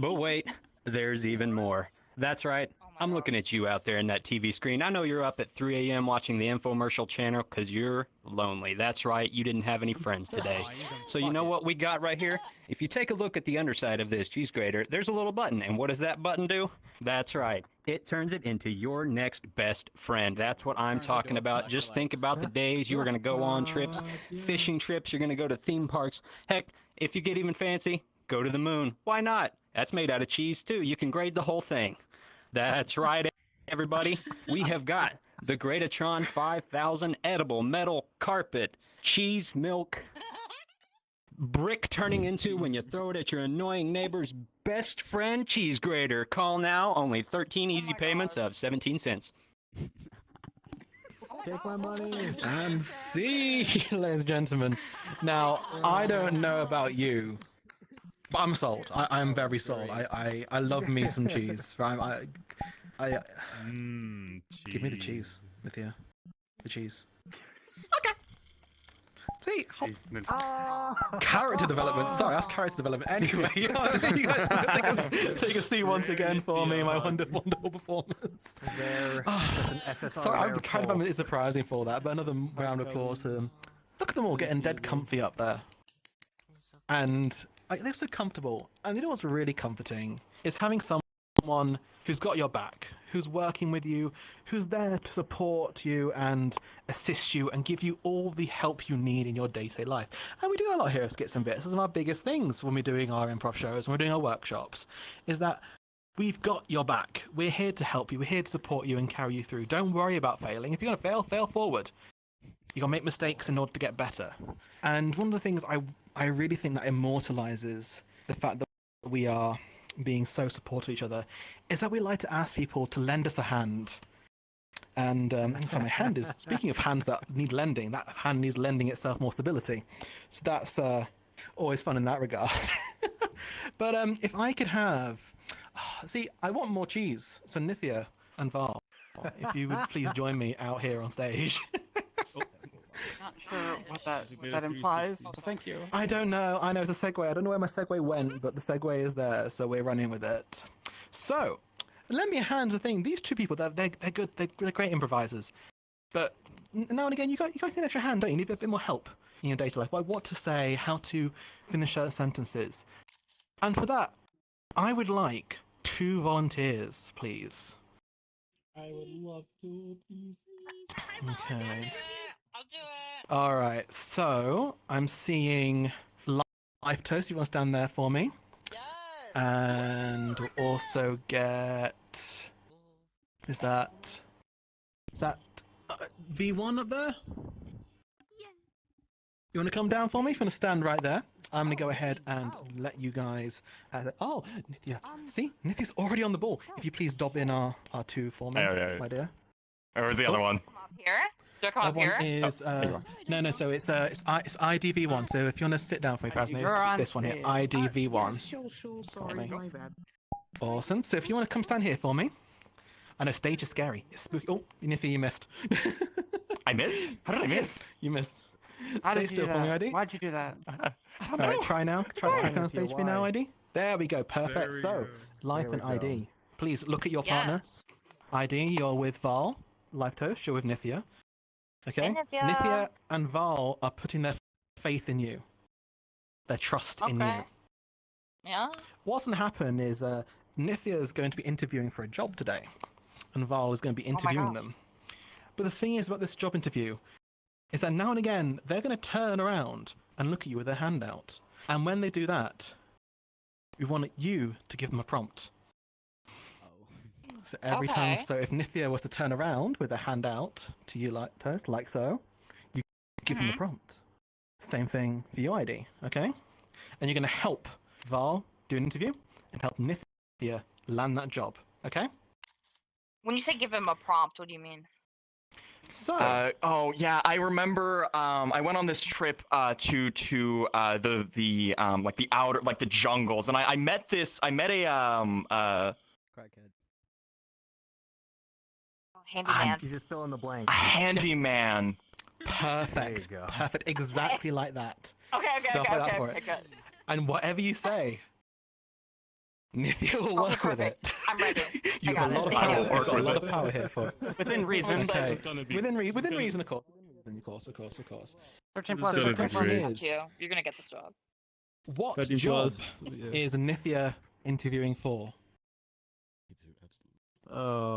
But wait, there's even more. That's right. I'm looking at you out there in that TV screen. I know you're up at 3 a.m. watching the infomercial channel because you're lonely. That's right, you didn't have any friends today. So you know what we got right here? If you take a look at the underside of this cheese grater, there's a little button. And what does that button do? That's right. It turns it into your next best friend. That's what I'm talking about. Just think about the days you were going to go on trips, fishing trips, you're going to go to theme parks. Heck, if you get even fancy, go to the moon. Why not? That's made out of cheese too. You can grade the whole thing. That's right, everybody. We have got the Greatatron 5000 edible metal carpet cheese milk brick turning into when you throw it at your annoying neighbor's best friend cheese grater. Call now, only 13 easy payments of 17 cents. Take my money. And see, ladies and gentlemen. Now, I don't know about you, but I'm sold. I'm very sold. I love me some cheese. Right? Give me the cheese, Nithya. The cheese. Okay. See, character development. Sorry, that's character development. Anyway, you guys take a seat once again for me, my wonderful performance. Sorry, I'm kind of a bit surprising for that, but another round of applause to them. Look at them all getting dead comfy up there. And they're so comfortable. And you know what's really comforting? Is having someone who's got your back, who's working with you, who's there to support you and assist you and give you all the help you need in your day-to-day life. And we do a lot here at Skits and Bits. This is one of our biggest things when we're doing our improv shows and we're doing our workshops, is that we've got your back. We're here to help you. We're here to support you and carry you through. Don't worry about failing. If you're going to fail forward. You're going to make mistakes in order to get better. And one of the things I really think that immortalizes the fact that we are being so supportive of each other is that we like to ask people to lend us a hand. And so my hand is, speaking of hands that need lending, that hand needs lending itself more stability. So that's always fun in that regard. But if I could have, see, I want more cheese. So Nithya and Val, if you would please join me out here on stage. Not sure what that implies, but thank you. I don't know. I know it's a segue. I don't know where my segue went, but the segue is there, so we're running with it. So, lend me a hand the thing. These two people, they're good. They're great improvisers. But now and again, you guys need an extra hand, don't you? You need a bit more help in your day-to-day life. Like what to say, how to finish certain sentences. And for that, I would like 2 volunteers, please. I would love to, please. Okay. I'll do it. All right. So I'm seeing Life Toast. You want to stand there for me? Yes. And we'll also get. Is that V1 up there? Yeah. You want to come down for me? If you want to stand right there, I'm going to go ahead and let you guys. Oh, Nithya. See, Nithya's already on the ball. If you please dob in our 2 for me, my dear. Where's the other one? Here? Do I come up here? Is no. So it's IDV1. So if you want to sit down for me, Frazno, this one here, IDV1. Sure. Sorry, my bad. Awesome. So if you want to come stand here for me, I know stage is scary. It's spooky. Oh, Nithya, you missed. I missed? How did I miss? You missed. How Stay did you still do for me, that? ID. Why'd you do that? All right, try now. Try on stage for me now, ID. There we go. Perfect. So, Life and ID. Please look at your partner. ID, you're with Val. Life Toast, you're with Nithya. Okay? Nithya and Val are putting their faith in you. Their trust in you. Yeah? What's going to happen is Nithya is going to be interviewing for a job today. And Val is going to be interviewing them. But the thing is about this job interview is that now and again, they're going to turn around and look at you with their hand out. And when they do that, we want you to give them a prompt. So every time, so if Nithya was to turn around with a hand out to you like Toast, like so, you give them a prompt. Same thing for your ID, okay? And you're going to help Val do an interview and help Nithya land that job, okay? When you say give him a prompt, what do you mean? So. Oh yeah, I remember. I went on this trip to the like the outer, like the jungles, and I met a crackhead. Handyman. You just fill in the blank. A handyman. Perfect. There you go. Perfect. Exactly like that. Okay, Stuff like that for it. good. And whatever you say, Nithya will work with it. I'm ready. You I got got a lot of it. power. Thank you. You've got a lot of power here for Within reason. Okay. Within reason, of course. Of course. 13 This plus. is 13 gonna be plus. great. Got you. You're gonna get this job. What 13 job plus, yeah. is Nithya interviewing for?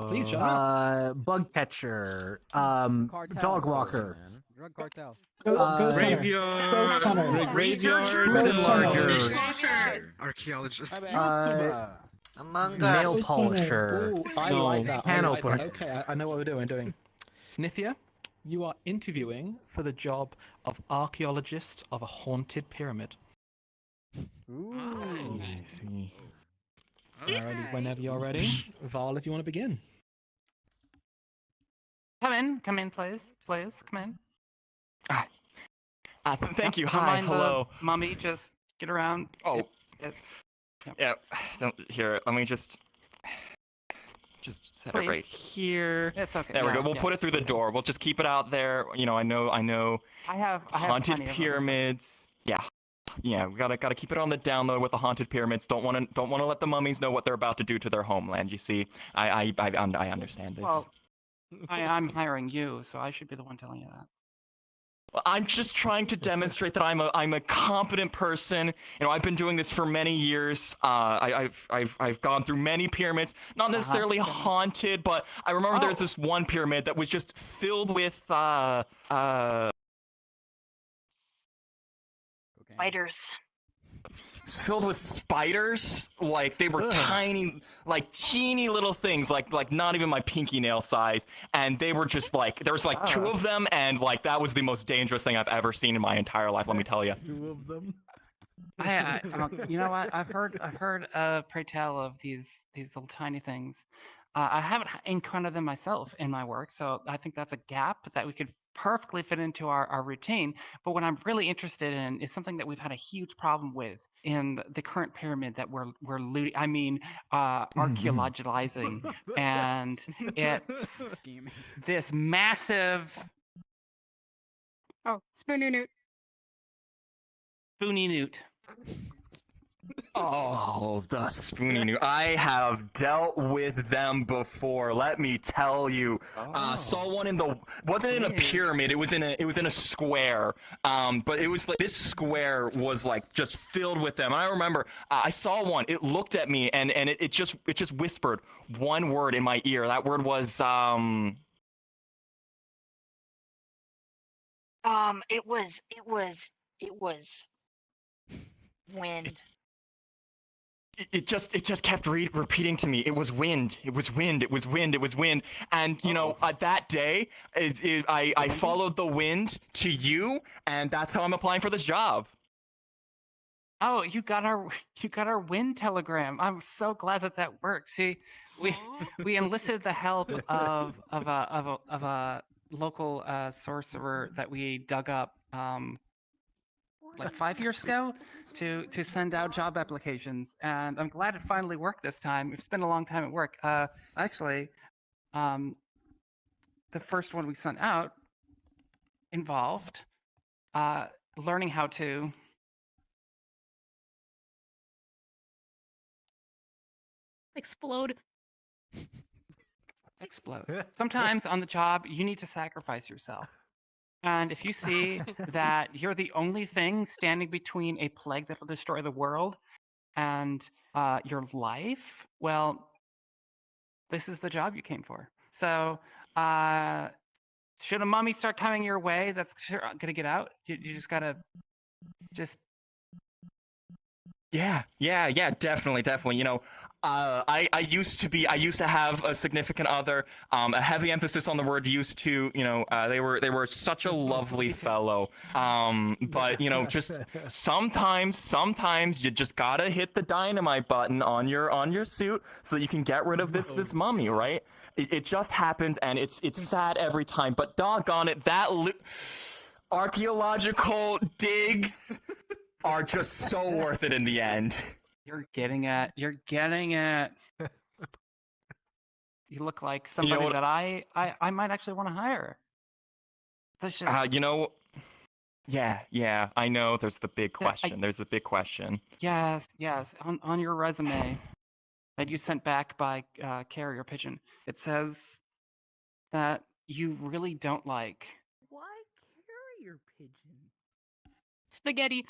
Please, John. Bug catcher, dog walker, Drug cartel. Graveyard. enlarger, Archaeologist. nail polisher. Ooh, I No, like that. can I like that. opener. Okay, I know what we're doing. Nithya, you are interviewing for the job of archaeologist of a haunted pyramid. Alrighty, whenever you're ready. Val, if you want to begin. Come in, please. Please, come in. Thank you. Don't Hi, mind the hello. Mummy, just get around. Oh. Yeah. So here, let me just set it right Please. here. It's okay. There we Yeah, go. We'll yeah. put it through the door. We'll just keep it out there. You know, I know. I have Haunted plenty of them. pyramids. Yeah. We gotta keep it on the download with the haunted pyramids. Don't wanna let the mummies know what they're about to do to their homeland. You see, I understand this. Well, I'm hiring you, so I should be the one telling you that. Well, I'm just trying to demonstrate that I'm a competent person. You know, I've been doing this for many years. I've gone through many pyramids, not necessarily haunted, but I remember there's this one pyramid that was just filled with Spiders. It's filled with spiders. Like they were tiny, like teeny little things, like not even my pinky nail size, and they were just like there was like two of them, and like that was the most dangerous thing I've ever seen in my entire life. Let me tell you. Two of them. You know what? I've heard pray tell of these little tiny things. I haven't encountered them myself in my work, so I think that's a gap that we could perfectly fit into our routine. But what I'm really interested in is something that we've had a huge problem with in the current pyramid that we're looting. I mean, archaeologizing, and it's this massive. Oh, Spoonie Newt. Spoonie Newt. Oh, the Spoonie Newt. I have dealt with them before. Let me tell you. Saw one in the wasn't in a pyramid. It was in a square. But it was like this square was like just filled with them. And I remember I saw one. It looked at me and it just whispered one word in my ear. That word was It was wind. It just kept repeating to me. It was wind. It was wind. It was wind. It was wind. And you know, that day, I followed the wind to you, and that's how I'm applying for this job. Oh, you got our wind telegram. I'm so glad that worked. See, we enlisted the help of a local sorcerer that we dug up like 5 years ago to send out job applications, and I'm glad it finally worked this time. It's been a long time at work. Actually, the first one we sent out involved learning how to explode. Sometimes on the job, you need to sacrifice yourself. And if you see that you're the only thing standing between a plague that will destroy the world and your life, well, this is the job you came for. So, should a mummy start coming your way that's gonna get out, you just gotta Yeah, definitely. You know, I used to have a significant other, a heavy emphasis on the word used to, you know, they were such a lovely fellow. But you know, just sometimes you just gotta hit the dynamite button on your suit so that you can get rid of this mummy, right? It just happens, and it's sad every time, but doggone it, archaeological digs are just so worth it in the end. You're getting it. You look like somebody that I might actually want to hire. You know, yeah, I know. There's the big question. Yes, on your resume. that you sent back by carrier pigeon. It says that you really don't like Why carrier pigeon? Spaghetti.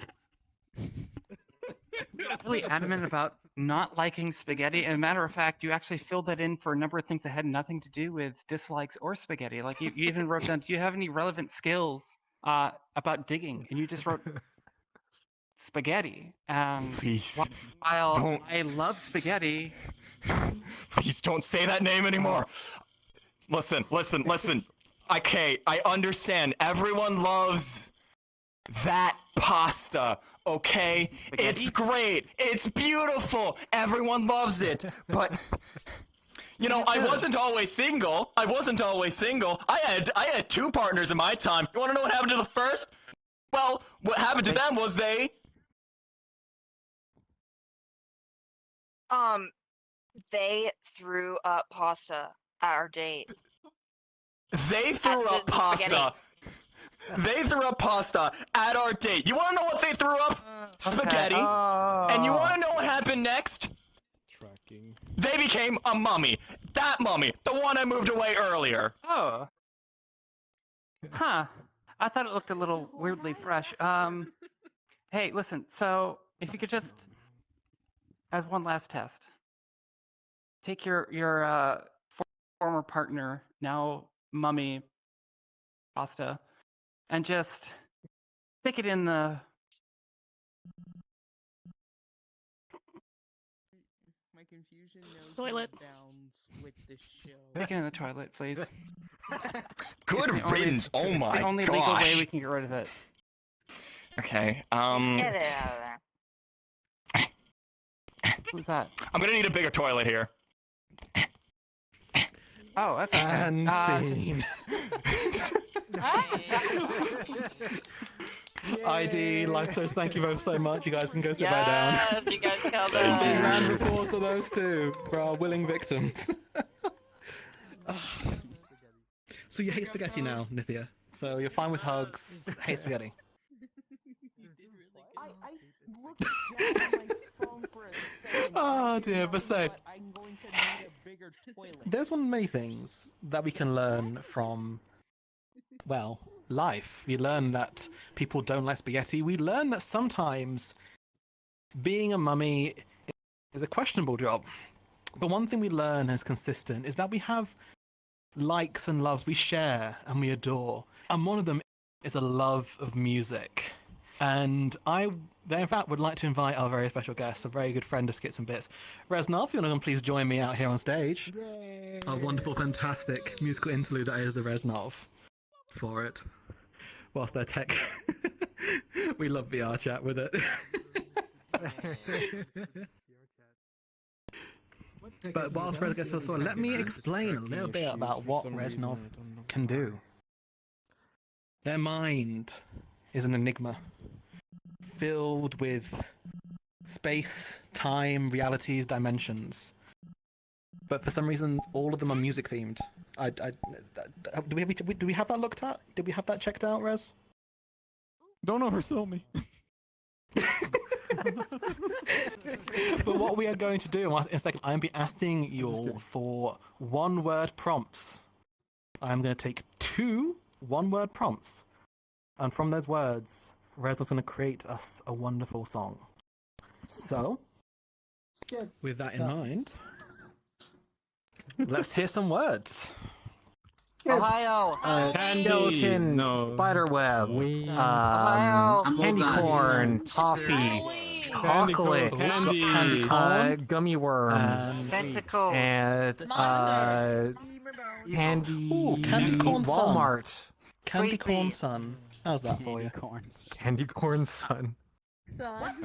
really adamant about not liking spaghetti. And a matter of fact, you actually filled that in for a number of things that had nothing to do with dislikes or spaghetti. Like you even wrote down, do you have any relevant skills about digging? And you just wrote spaghetti. And Please, while don't I love spaghetti, Please don't say that name anymore. Listen. Okay, I understand. Everyone loves that pasta, okay? Spaghetti? It's great. It's beautiful. Everyone loves it. But you know, I wasn't always single. I had 2 partners in my time. You want to know what happened to the first? Well, what happened to them was they threw up pasta at our date. They threw up pasta. They threw up pasta at our date. You want to know what they threw up? Spaghetti. And you want to know what happened next? Tracking. They became a mummy. That mummy. The one I moved away earlier. oh, huh. I thought it looked a little weirdly fresh. Hey, listen, so if you could just, as one last test, take your former partner, now mummy pasta, and just stick it in the My confusion knows Toilet. no bounds with this show. stick it in the toilet, please. Good It's the only- riddance. Oh it's my the only legal way gosh. we can get rid of it. Okay. Get it out of there. Who's that? I'm gonna need a bigger toilet here. Oh, that's And scene. ID, Lifetoast, thank you both so much. You guys can go sit back down. Yes, you guys killed Big it. round of applause for those two, for our willing victims. So you hate spaghetti now, Nithya. So you're fine with hugs, hate spaghetti. I looked down at my phone for a second. Oh dear, but say, I'm going to need a bigger toilet. there's one of many things that we can learn from, well, life. We learn that people don't like spaghetti. We learn that sometimes being a mummy is a questionable job. But one thing we learn as consistent is that we have likes and loves we share and we adore. And one of them is a love of music. And I, in fact, would like to invite our very special guest, a very good friend of Skits and Bits, Reznov, if you want to please join me out here on stage. Our wonderful, fantastic musical interlude that is the Reznov for it. Whilst they're tech, we love VR chat with it. But whilst Reznov gets to the sword, let me explain a little bit about what Reznov can do. Their mind is an enigma, filled with space, time, realities, dimensions. But for some reason, all of them are music themed. Do we have that looked at? Did we have that checked out, Rez? Don't oversell me. But what we are going to do in a second, I'm be asking you all for one-word prompts. I'm going to take 2 one-word prompts, and from those words, Reznov's going to create us a wonderful song. So, with that in mind, let's hear some words. Ohio. Skeleton, spiderweb, candy corn, toffee, chocolate, gummy worms, Tentacles. and candy. Ooh, candy corn sun. Walmart. Candy corn sun. How's that for you? Candy corn sun.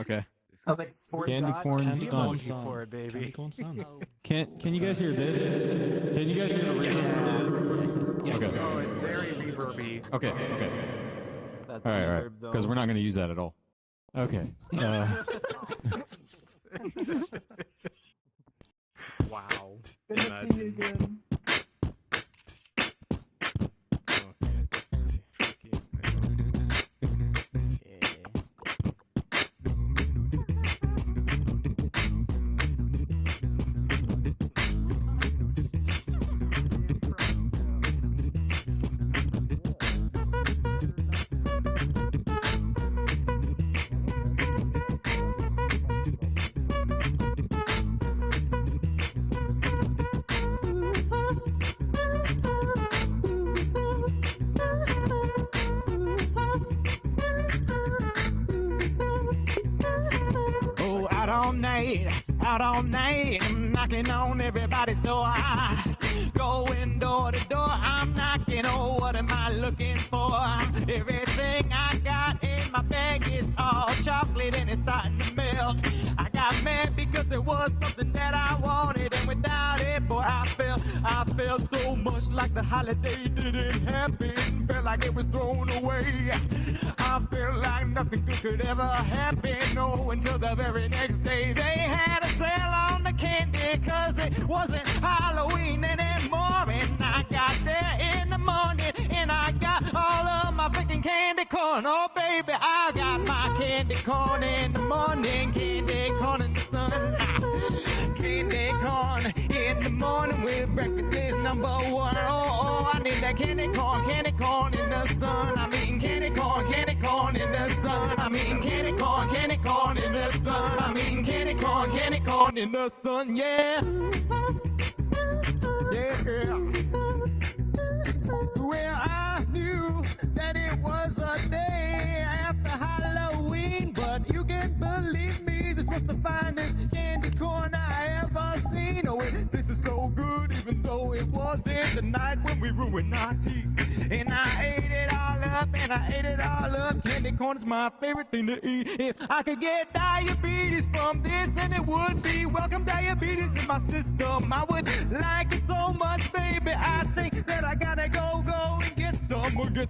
Okay. I was like, Candy corn candy sun. corn sun for it, baby. Candy corn sun. Can you guys hear this? Can you guys hear the reverb? Yes. Okay. Oh, it's very reverby. Okay. That All right. reverb, Because though. we're not going to use that at all. Okay. Wow. Good to see you again. out all night, I'm knocking on everybody's door. Going door to door, I'm knocking. Oh, what am I looking for? Everything I got in my bag is all chocolate and it's starting to melt. I got mad because it was something that I wanted, and without it, boy, I felt so much like the holiday didn't happen. Felt like it was thrown away. I felt like nothing good could ever happen. No, until the very next day they had a sale on the candy, cause it wasn't Halloween anymore. And I got there in the morning and I got all of my freaking candy corn. Oh baby, I got my candy corn in the morning, candy corn in the sun. Candy corn in the morning with breakfast is number one. Oh, I need that candy corn in the sun. I'm eating candy corn in the sun. I'm eating candy corn in the sun. I'm eating candy corn in the sun, yeah. Yeah. Well, I knew that it was a day after Halloween, but you can believe me, this was the finest candy corn I ever seen. Oh, this is so good, even though it wasn't the night when we ruined our teeth. And I ate it all up, Candy corn is my favorite thing to eat. If I could get diabetes from this, and it would be welcome diabetes in my system. I would like it so much, baby. I think that I gotta go and get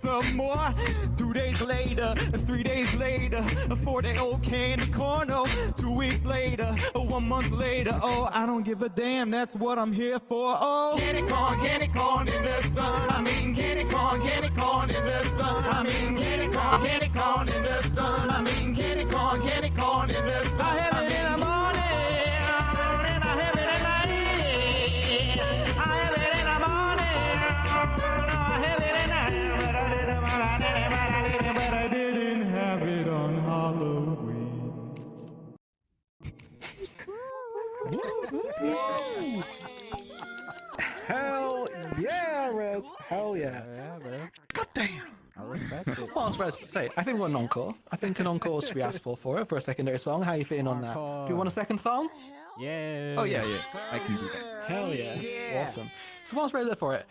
some more. 2 days later, 3 days later, a 4-day-old candy corn. Oh, 2 weeks later, 1 month later. Oh, I don't give a damn. That's what I'm here for. Oh, candy corn in the sun. I'm eating candy corn in the sun. I'm eating candy corn in the sun. I'm eating candy corn in the sun. I have it in the morning, and I have it at night. I have it in the morning, I have it at night. But I didn't have it on Halloween. Hell yeah, Rez. Hell yeah. God damn. I respect it. What else, Rez? Say, I think we want an encore. I think an encore should be asked for a secondary song. How are you feeling on that? Do you want a second song? Yeah. Oh, yeah. I can do that. Hell yeah. Awesome. So whilst we're there for it,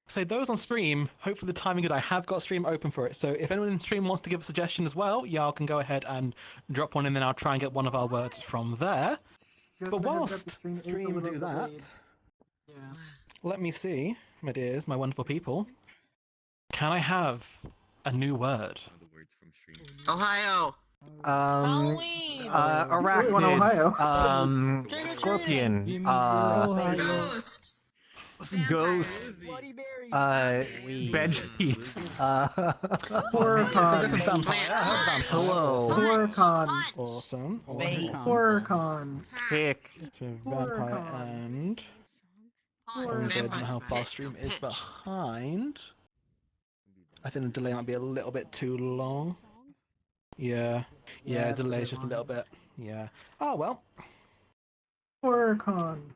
so those on stream, hopefully the timing good. I have got stream open for it. So if anyone in stream wants to give a suggestion as well, y'all can go ahead and drop one in, then I'll try and get one of our words from there. But whilst stream will do that, let me see, my dears, my wonderful people. Can I have a new word? Ohio. Halloween. Arachnids. Scorpion. Ghost. Ghost. Bed sheets. HorrorCon. Hello. HorrorCon. Awesome. HorrorCon. Kick. Vampire and. I don't know how far stream is behind. I think the delay might be a little bit too long. Yeah, delay is just a little bit. Yeah. Oh well. HorrorCon.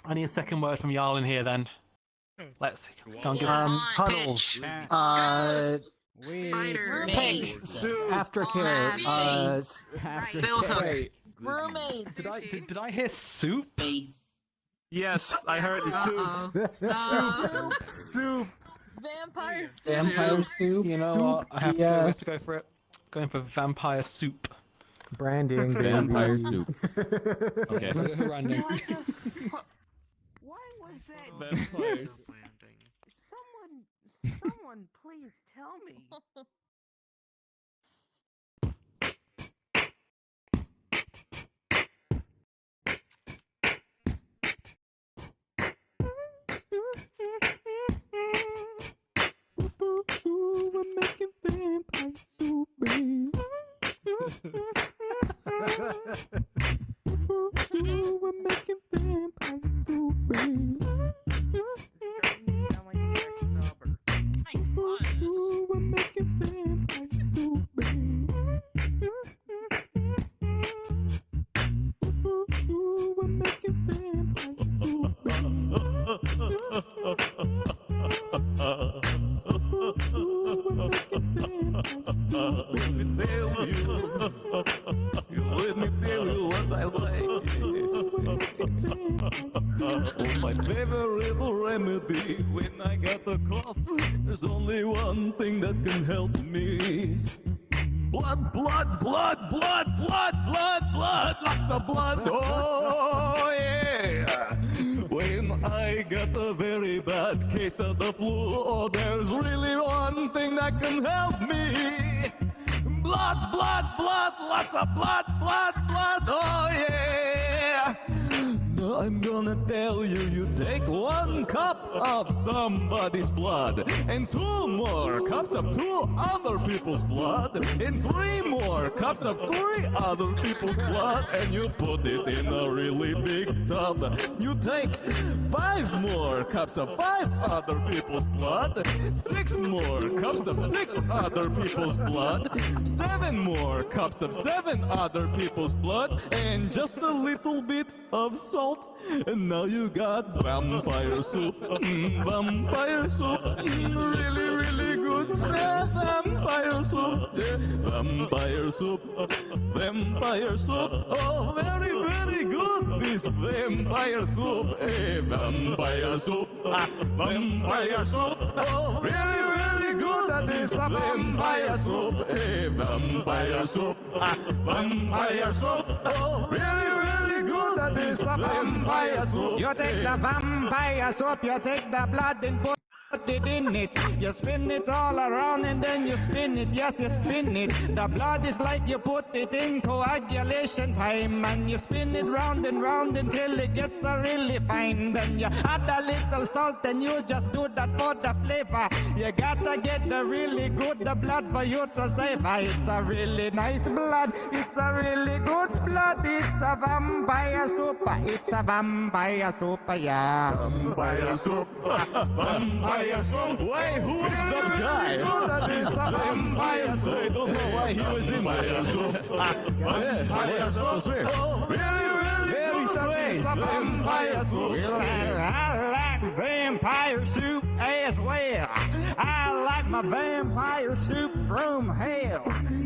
I need a second word from y'all in here then. Let's see. Can't give Tunnels. Spider. Aftercare. Billhook. Roommates. Did I hear soup? Yes, I heard soup. Soup. Vampire soup. Vampire soup. You know what? I have to go for it. Going for vampire soup. Branding. Vampire soup. Okay. Branding. Why was that? Vampires. Someone, please tell me. We're making vampire soup, baby. We're making vampire soup, baby. We're making vampire soup, baby. We're making vampire soup, Let me tell you what I like. my favorite little remedy when I got the cough. There's only one thing that can help me. Blood, blood, blood, blood, blood, blood, blood, lots of blood. Oh yeah. When I got a very bad case of the flu, oh, there's really one thing that can help me. Blood, blood, blood, lots of blood, blood, blood. Oh yeah. Now I'm gonna tell you, you take 1 cup of somebody's blood, and 2 more cups of 2 other people's blood, and 3 more cups of 3 other people's blood, and you put it in a really big tub. You take 5 more cups of 5 other people's blood, 6 more cups of 6 other people's blood, 7 more cups of 7 other people's blood, and just a little bit of salt. And now you got vampire soup. Vampire soup. Really, really good. Vampire soup. Vampire soup. Vampire soup. Oh, very, very good. This vampire soup. Vampire soup. Vampire soup. Oh, very, very good at this vampire soup. Vampire soup. Vampire soup. Oh, very, very good at this vampire soup. You take the vampire soup, you take the blood and put it in it. You spin it all around and then you spin it. Yes, you spin it. The blood is like you put it in coagulation time, and you spin it round and round until it gets really fine. Then you add a little salt and you just do that for the flavor. You gotta get the really good the blood for you to savor. It's a really nice blood. It's a really good blood. It's a vampire soup. It's a vampire soup, yeah. Vampire soup. Vampire soup. Wait, who is that guy? Vampire soup. I don't know why he was in vampire soup. Vampire soup. Very strange. Vampire soup. Well, I like vampire soup as well. I like my vampire soup from hell.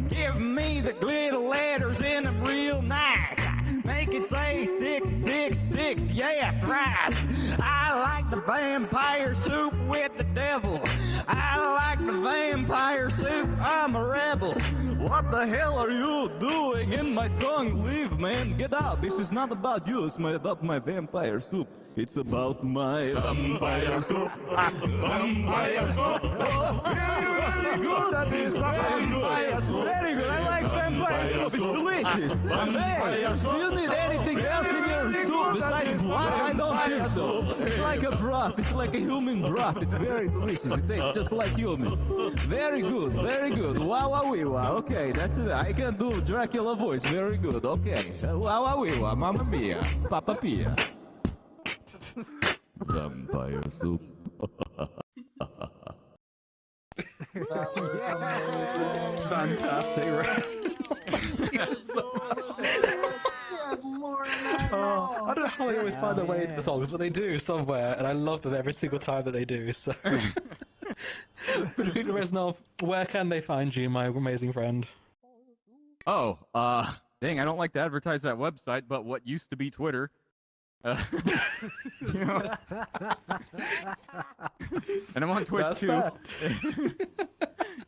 Give me the glitter letters in them real nice. Make it say 666, yeah, thrice. I like the vampire soup with the devil. I like the vampire soup, I'm a rebel. What the hell are you doing in my song? Leave, man, get out. This is not about you, it's about my vampire soup. It's about my vampire soup. Vampire soup. Oh, very, very good at this vampire soup. Very good. I like vampire soup. It's delicious. Vampire soup. Do you need anything else in your soup besides blood? I don't think so. It's like a broth. It's like a human broth. It's very delicious. It tastes just like human. Very good. Very good. Wow, wow, wee, wow. Okay, that's it. I can do Dracula voice. Very good. Okay. Wow, wow, wee, wow. Mamma mia. Papa Pia. Vampire soup. Fantastic, right? I don't know how they always find their way into the songs, but they do somewhere, and I love them every single time that they do. So, Reznov, where can they find you, my amazing friend? Oh, dang, I don't like to advertise that website, but what used to be Twitter. You know, and I'm on Twitch too.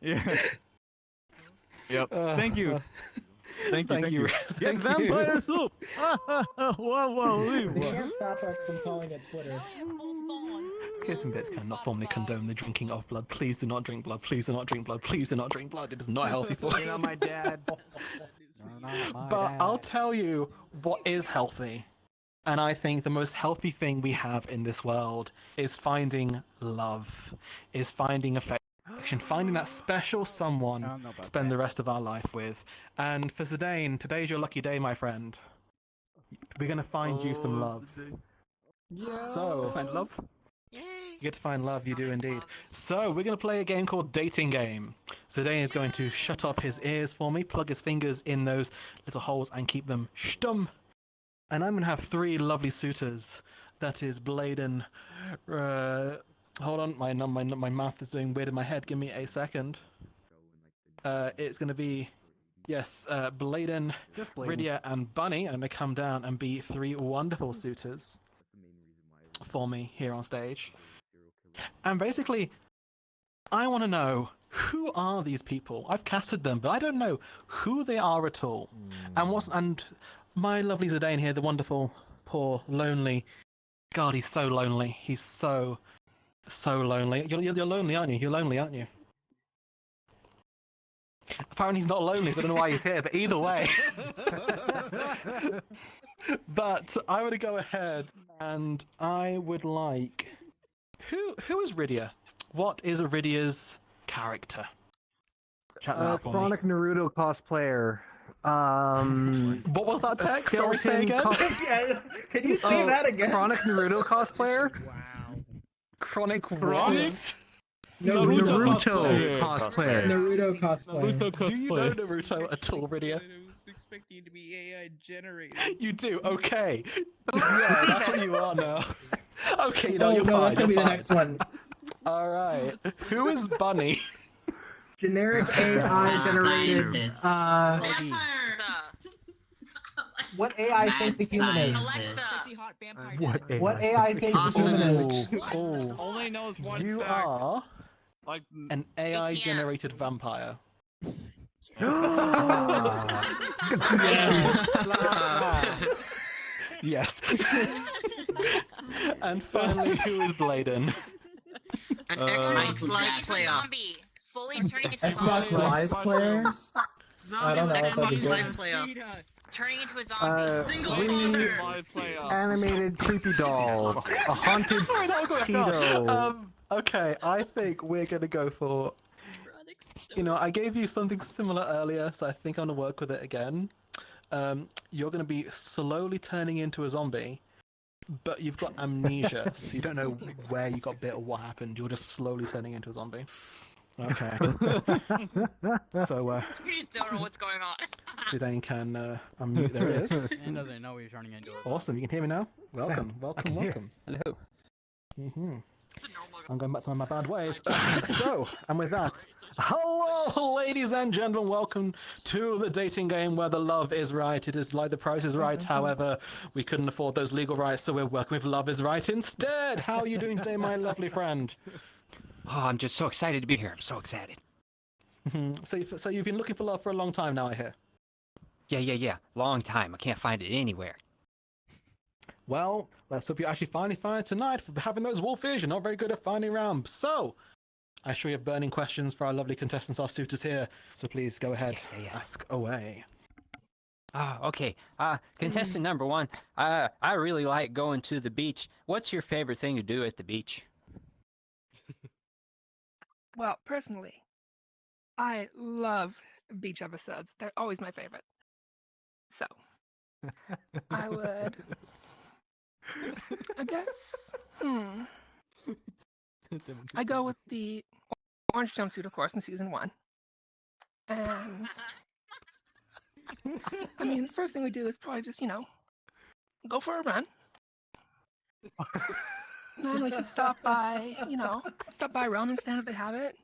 Yeah. Yep. Thank you. Thank you. Get vampire soup. Whoa. They can't stop us from calling it Twitter. Skirs and Bits cannot formally condone the drinking of blood. Please do not drink blood. Please do not drink blood. Please do not drink blood. It is not healthy for you. You're not my dad. But I'll tell you what is healthy. And I think the most healthy thing we have in this world is finding love, is finding affection, finding that special someone to spend the rest of our life with. And for Zidane, today's your lucky day, my friend. We're going to find you some love. Yeah. So, find love? You get to find love, you do indeed. So, we're going to play a game called Dating Game. Zidane is going to shut off his ears for me, plug his fingers in those little holes and keep them stum. And I'm going to have 3 lovely suitors. That is Bladen. Hold on, my math is doing weird in my head. Give me a second. It's going to be, yes, Bladen, Rydia, and Bunny. I'm going to come down and be 3 wonderful suitors. for me here on stage. And basically, I want to know, who are these people? I've casted them, but I don't know who they are at all. And my lovely Zidane here, the wonderful, poor, lonely. God, he's so lonely. He's so lonely. You're lonely, aren't you? You're lonely, aren't you? Apparently he's not lonely, so I don't know why he's here, but either way. But I would go ahead and I would like... Who is Rydia? What is Rydia's character? Chat that out for me. Chronic Naruto cosplayer. What was that text? Sorry, say again? Can you say that again? Chronic Naruto cosplayer? Chronic Chronic? No, Naruto cosplayer. Naruto cosplayer. Do you know Naruto at all, Rydia? I was expecting it to be AI generated. You do? Okay. Yeah, that's what you are now. Okay, no, you're no, fine. that's gonna be you're the fine. next one. Alright. Who is Bunny? Generic AI generated. What AI thinks a human is? What AI thinks a human is? Only knows one You fact. are Like an AI generated vampire. Yes. And finally, who is Bladen? An Xbox Live player. Zombie. Slowly turning into a Xbox zombie. Live player? I don't know. Xbox Live player. Turning into a zombie. Animated creepy doll. A haunted Sorry, that was Cheeto. Okay, I think we're gonna go for... You know, I gave you something similar earlier, so I think I'm gonna work with it again. You're gonna be slowly turning into a zombie, but you've got amnesia, so you don't know where you got bit or what happened. You're just slowly turning into a zombie. Okay. So, You just don't know what's going on. Zidane can unmute. There it is. He doesn't know he's turning into a... Awesome, you can hear me now? Welcome, welcome, welcome. Hello. I'm going back to my bad ways. So, and with that, hello, ladies and gentlemen. Welcome to the dating game where the love is right. It is like the price is right. However, we couldn't afford those legal rights, so we're working with love is right instead. How are you doing today, my lovely friend? Oh, I'm just so excited to be here. I'm so excited. So you've been looking for love for a long time now, I hear. Yeah. Long time. I can't find it anywhere. Well, let's hope you actually finally find it tonight. For having those wolfish, you're not very good at finding around. So, I'm sure you have burning questions for our lovely contestants, our suitors here. So please go ahead, ask away. Okay. Contestant number one. I really like going to the beach. What's your favorite thing to do at the beach? Well, personally, I love beach episodes. They're always my favorite. So, I would, I guess, I go with the orange jumpsuit, of course, in season 1. And, I mean, the first thing we do is probably just, go for a run. And then we can stop by a ramen stand if they have it.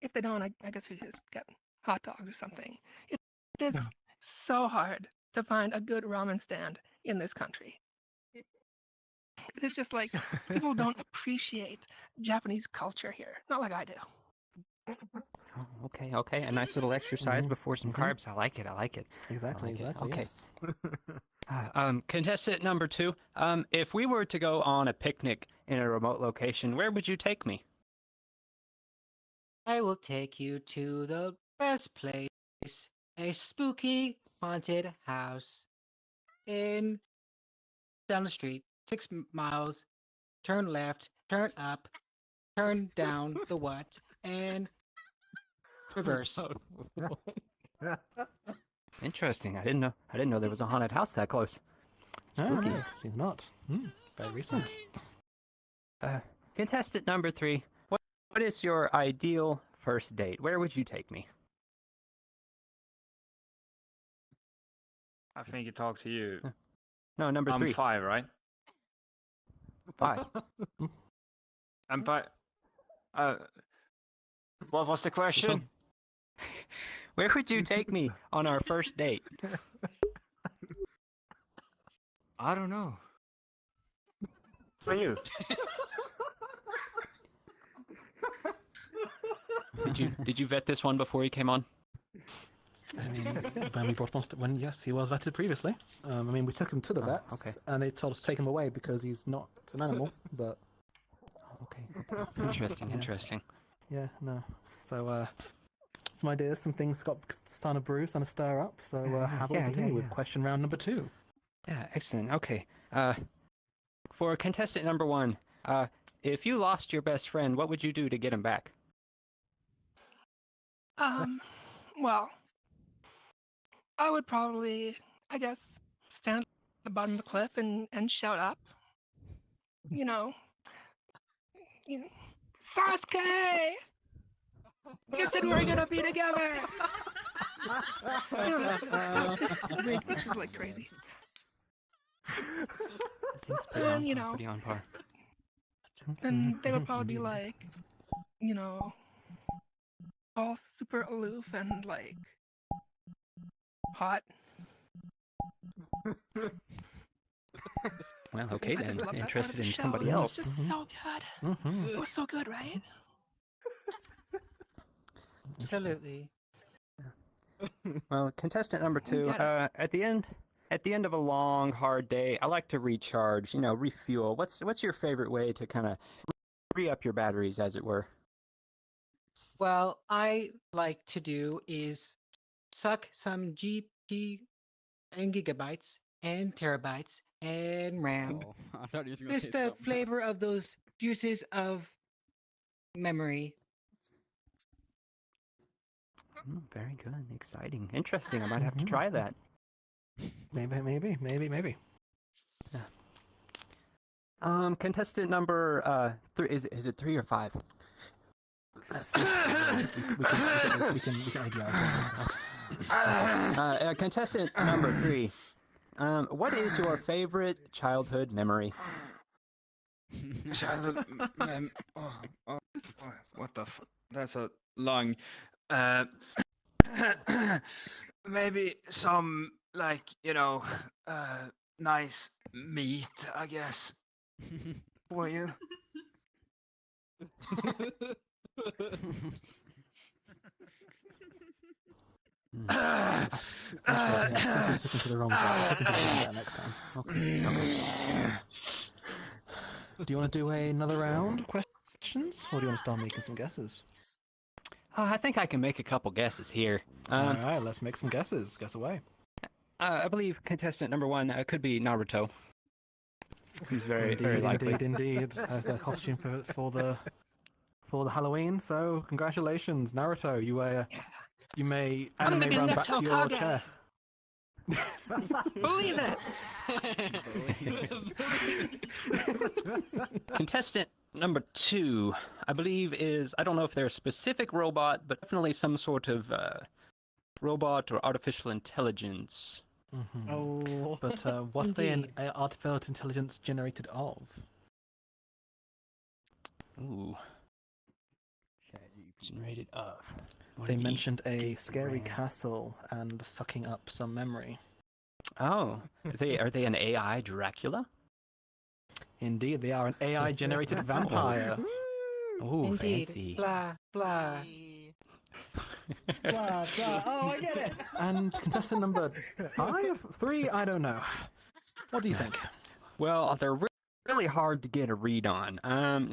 If they don't, I guess we just get hot dogs or something. It is so hard to find a good ramen stand in this country. It's just like people don't appreciate Japanese culture here. Not like I do. Oh, okay. A nice little exercise before some carbs. I like it. Exactly. Okay. Yes. Contestant number 2. If we were to go on a picnic in a remote location, where would you take me? I will take you to the best place, a spooky haunted house down the street, 6 miles, turn left, turn up, turn down the what, and reverse. Interesting. I didn't know there was a haunted house that close. Spooky. Seems not. Very recent. Contestant number 3. What is your ideal first date? Where would you take me? I think it talks to you. No, number 3. I'm 5, right? 5. I'm 5. What was the question? Where would you take me on our first date? I don't know. How are you? Did you vet this one before he came on? I mean, when we brought him on, yes, he was vetted previously. I mean, we took him to the vets, okay. and they told us to take him away because he's not an animal. But Interesting. yeah, no. So some ideas, some things got starting to brew, starting to stir up. So how about we continue with question round number 2? Yeah, excellent. Okay. For contestant number 1, if you lost your best friend, what would you do to get him back? Well, I would probably, I guess, stand at the bottom of the cliff and shout up. Sasuke! You said we were gonna be together! Which is like crazy. And, Pretty on par. and they would probably be like, all super aloof and like hot. Well, okay I just then. love that part of Interested the in show. somebody It was else. just so good. It was so good, right? Absolutely. Well, contestant number 2, got at the end of a long, hard day, I like to recharge, refuel. What's your favorite way to kind of re-up your batteries, as it were? Well, I like to do is suck some GP and gigabytes and terabytes and RAM. Oh, I thought you were gonna Just say the something. flavor of those juices of memory. Very good. Exciting. Interesting. I might have to try that. Maybe. Yeah. Contestant number 3. Is it 3 or 5? Let's see. we can idea. Contestant number 3. What is your favorite childhood memory? Childhood what the that's a long maybe some nice meat, I guess, for you. Interesting. I think we took him to the wrong guy. Took him to the wrong guy next time. Okay. Do you want to do another round of questions, or do you want to start making some guesses? I think I can make a couple guesses here. All right, let's make some guesses. Guess away. I believe contestant number 1 could be Naruto. He's very likely. Indeed. As their costume for the Halloween. So congratulations, Naruto. You may anime run back to your chair. Believe it. Contestant number 2, I believe I don't know if they're a specific robot, but definitely some sort of robot or artificial intelligence. Mm-hmm. Oh. But what's the artificial intelligence generated of? Ooh. Generated of. They mentioned a scary castle and sucking up some memory. Oh, are they an AI Dracula? Indeed, they are an AI-generated vampire. Oh, Indeed. fancy. Blah blah. Blah, blah. Oh, I get it. And contestant number 3, I don't know. What do you think? Well, they're really hard to get a read on.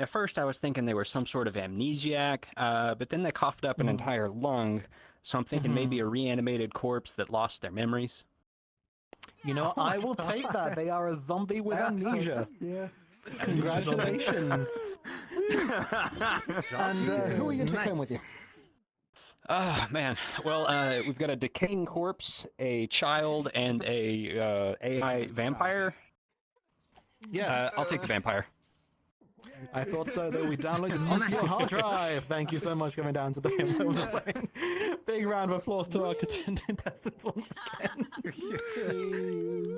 At first I was thinking they were some sort of amnesiac, but then they coughed up an entire lung, so I'm thinking maybe a reanimated corpse that lost their memories. You know, I will take that. They are a zombie with amnesia. Yeah. Congratulations. And who are you going to take home with you? Man. Well, we've got a decaying corpse, a child, and a AI vampire. Yes. I'll take the vampire. I thought so, though. We downloaded onto your hard drive. Thank you so much for coming down today. Big round of applause to our contestants once again.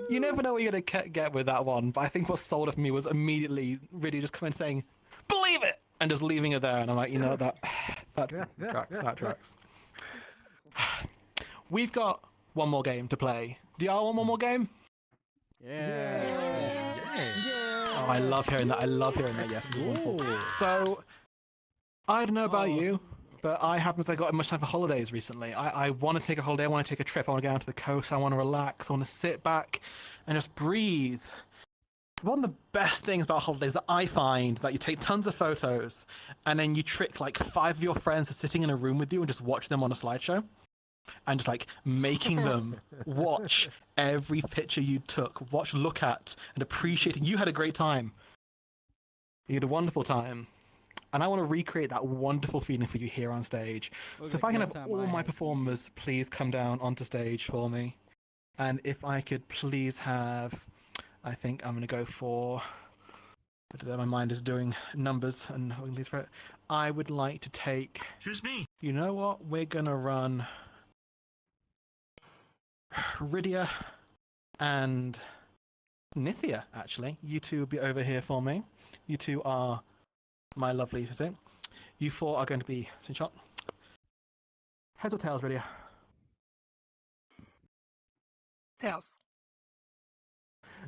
You never know what you're going to get with that one, but I think what sold it for me was immediately really just coming and saying, "Believe it!" and just leaving it there. And I'm like, you know, that tracks. We've got one more game to play. Do y'all want one more game? Yeah. Oh, I love hearing that. I love hearing that. Yes. Wonderful. So, I don't know about you, but I haven't got much time for holidays recently. I want to take a holiday. I want to take a trip. I want to go down to the coast. I want to relax. I want to sit back and just breathe. One of the best things about holidays that I find is that you take tons of photos and then you trick like 5 of your friends to sitting in a room with you and just watch them on a slideshow. And just like making them watch every picture you took, look at, and appreciating. You had a great time. You had a wonderful time. And I want to recreate that wonderful feeling for you here on stage. So if I can have all my performers please come down onto stage for me. And if I could please have, I think I'm going to go for, my mind is doing numbers and holding these for it. I would like to take, choose me. You know what? We're going to run Rydia and Nithya, actually. You two will be over here for me. You two are my lovely thing. You 4 are going to be shot. Heads or tails, Rydia? Tails.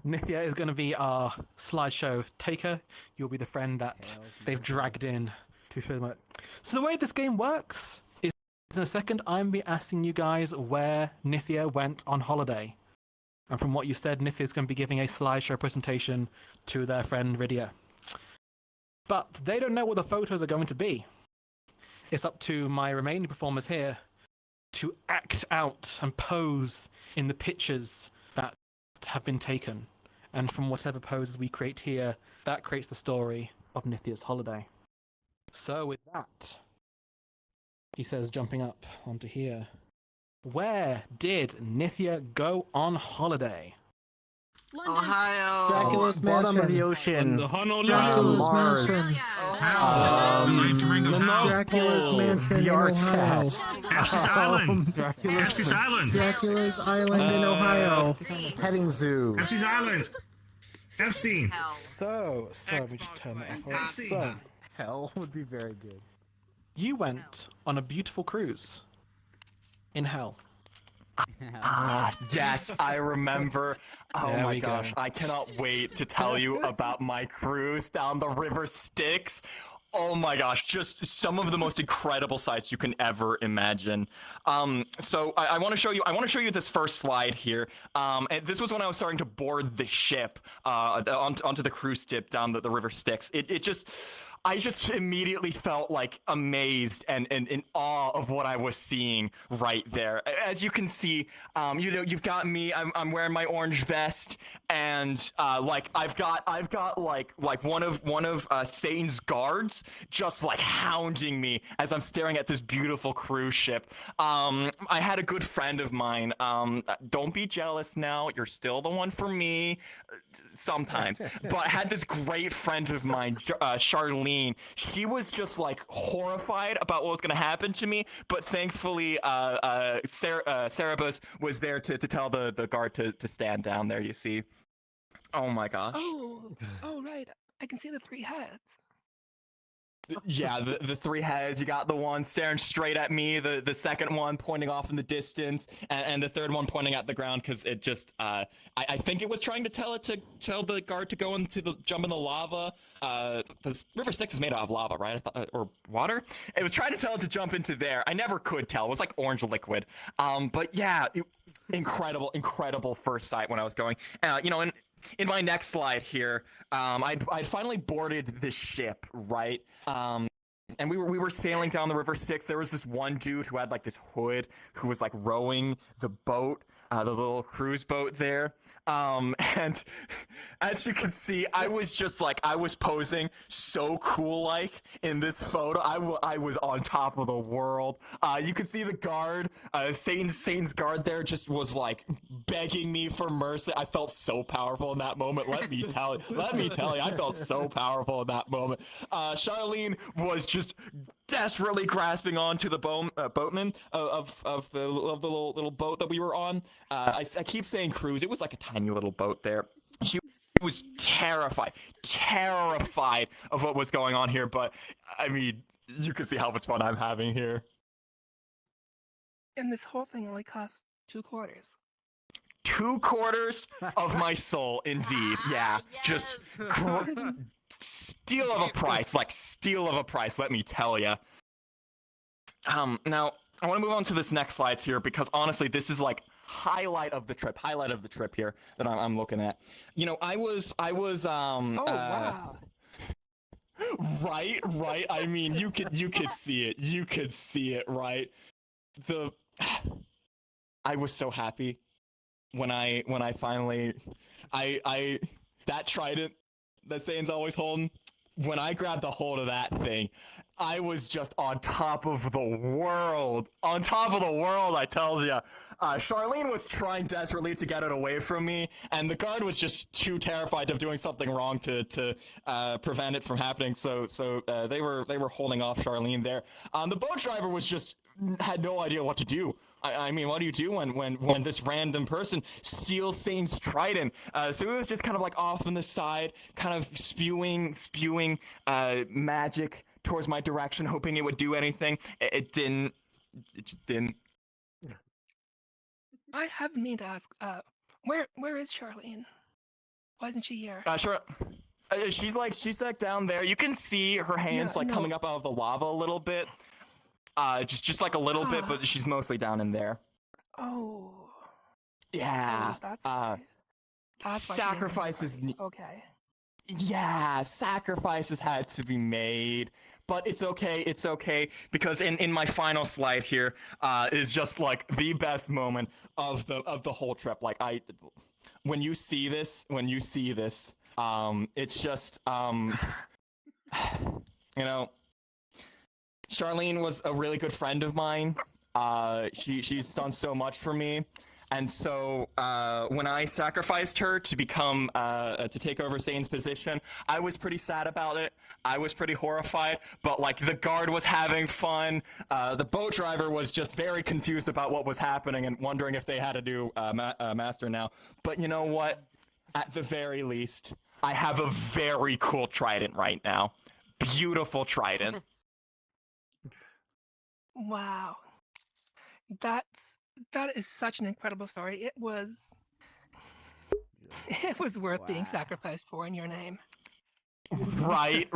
Nithya is going to be our slideshow taker. You'll be the friend that they've dragged in to film it. So the way this game works is in a second I'm be asking you guys where Nithya went on holiday. And from what you said, Nithya is going to be giving a slideshow presentation to their friend Rydia. But they don't know what the photos are going to be. It's up to my remaining performers here to act out and pose in the pictures that have been taken. And from whatever poses we create here, that creates the story of Nithya's holiday. So with that, he says, jumping up onto here, where did Nithya go on holiday? Ohio. Dracula's Bottom of mansion. the ocean. Dracula's Mars. mansion. Dracula's Dracula's mansion in VR Ohio. chat. Estes Island. Estes Island. Dracula's island in Ohio. Petting zoo. Estes Island. Epstein. So let me just turn that off. So, Hell would be very good. you went on a beautiful cruise in hell. Yes, I remember. Oh There my we gosh, go. I cannot wait to tell you about my cruise down the river Styx. Oh my gosh, just some of the most incredible sights you can ever imagine. So I want to show you this first slide here. And this was when I was starting to board the ship onto the cruise ship down the river Styx. I just immediately felt like amazed and in awe of what I was seeing right there. As you can see, you've got me. I'm wearing my orange vest, and like I've got like one of Satan's guards just like hounding me as I'm staring at this beautiful cruise ship. I had a good friend of mine. Don't be jealous now. You're still the one for me. Sometimes, but I had this great friend of mine, Charlene. She was just like horrified about what was going to happen to me, but thankfully Cerebus was there to tell the guard to stand down there, you see. Oh my gosh. Oh, right. I can see the 3 heads. Yeah, the 3 heads. You got the one staring straight at me, the second one pointing off in the distance, and the third one pointing at the ground because it just I think it was trying to tell the guard to go jump in the lava. The River Styx is made out of lava, right? Or water. It was trying to tell it to jump into there. I never could tell. It was like orange liquid. But yeah, incredible first sight when I was going. In my next slide here, I'd finally boarded the ship, right? And we were sailing down the river Styx. There was this one dude who had like this hood who was like rowing the boat, the little cruise boat there. And as you can see, I was posing so cool like in this photo. I was on top of the world. You could see the guard, Satan's guard there just was like begging me for mercy. I felt so powerful in that moment. Let me tell you, I felt so powerful in that moment. Charlene was just desperately grasping onto the boatman of the little boat that we were on. I keep saying cruise. It was like a tiny little boat there. She was terrified of what was going on here. But I mean, you can see how much fun I'm having here. And this whole thing only costs $2 quarters. 2/4 of my soul, indeed. Yeah, just steal of a price, like steal of a price. Let me tell you. Now I want to move on to this next slides here because honestly, this is like highlight of the trip here that I'm looking at. You know, I was wow. Right. I mean, you could see it, right? I was so happy when I finally that trident that Satan's always holding. When I grabbed a hold of that thing, I was just on top of the world. On top of the world, I tell you. Charlene was trying desperately to get it away from me, and the guard was just too terrified of doing something wrong to prevent it from happening. So they were holding off Charlene there. The boat driver was just had no idea what to do. I mean, what do you do when this random person steals Saint's trident? So it was just kind of like off on the side, kind of spewing magic towards my direction, hoping it would do anything. It didn't. It just didn't. I have need to ask. Where is Charlene? Why isn't she here? Sure. She's like down there. You can see her hands coming up out of the lava a little bit. Just like a little bit, but she's mostly down in there. Oh. Yeah. That's why sacrifices. Okay. Yeah, sacrifices had to be made, but it's okay because in my final slide here is just like the best moment of the whole trip. Like when you see this, it's just you know, Charlene was a really good friend of mine. She's done so much for me. And so when I sacrificed her to become to take over Sane's position, I was pretty sad about it. I was pretty horrified, but like the guard was having fun. The boat driver was just very confused about what was happening and wondering if they had to do master now. But you know what? At the very least, I have a very cool trident right now. Beautiful trident. Wow. That is such an incredible story. It was worth being sacrificed for in your name. Right.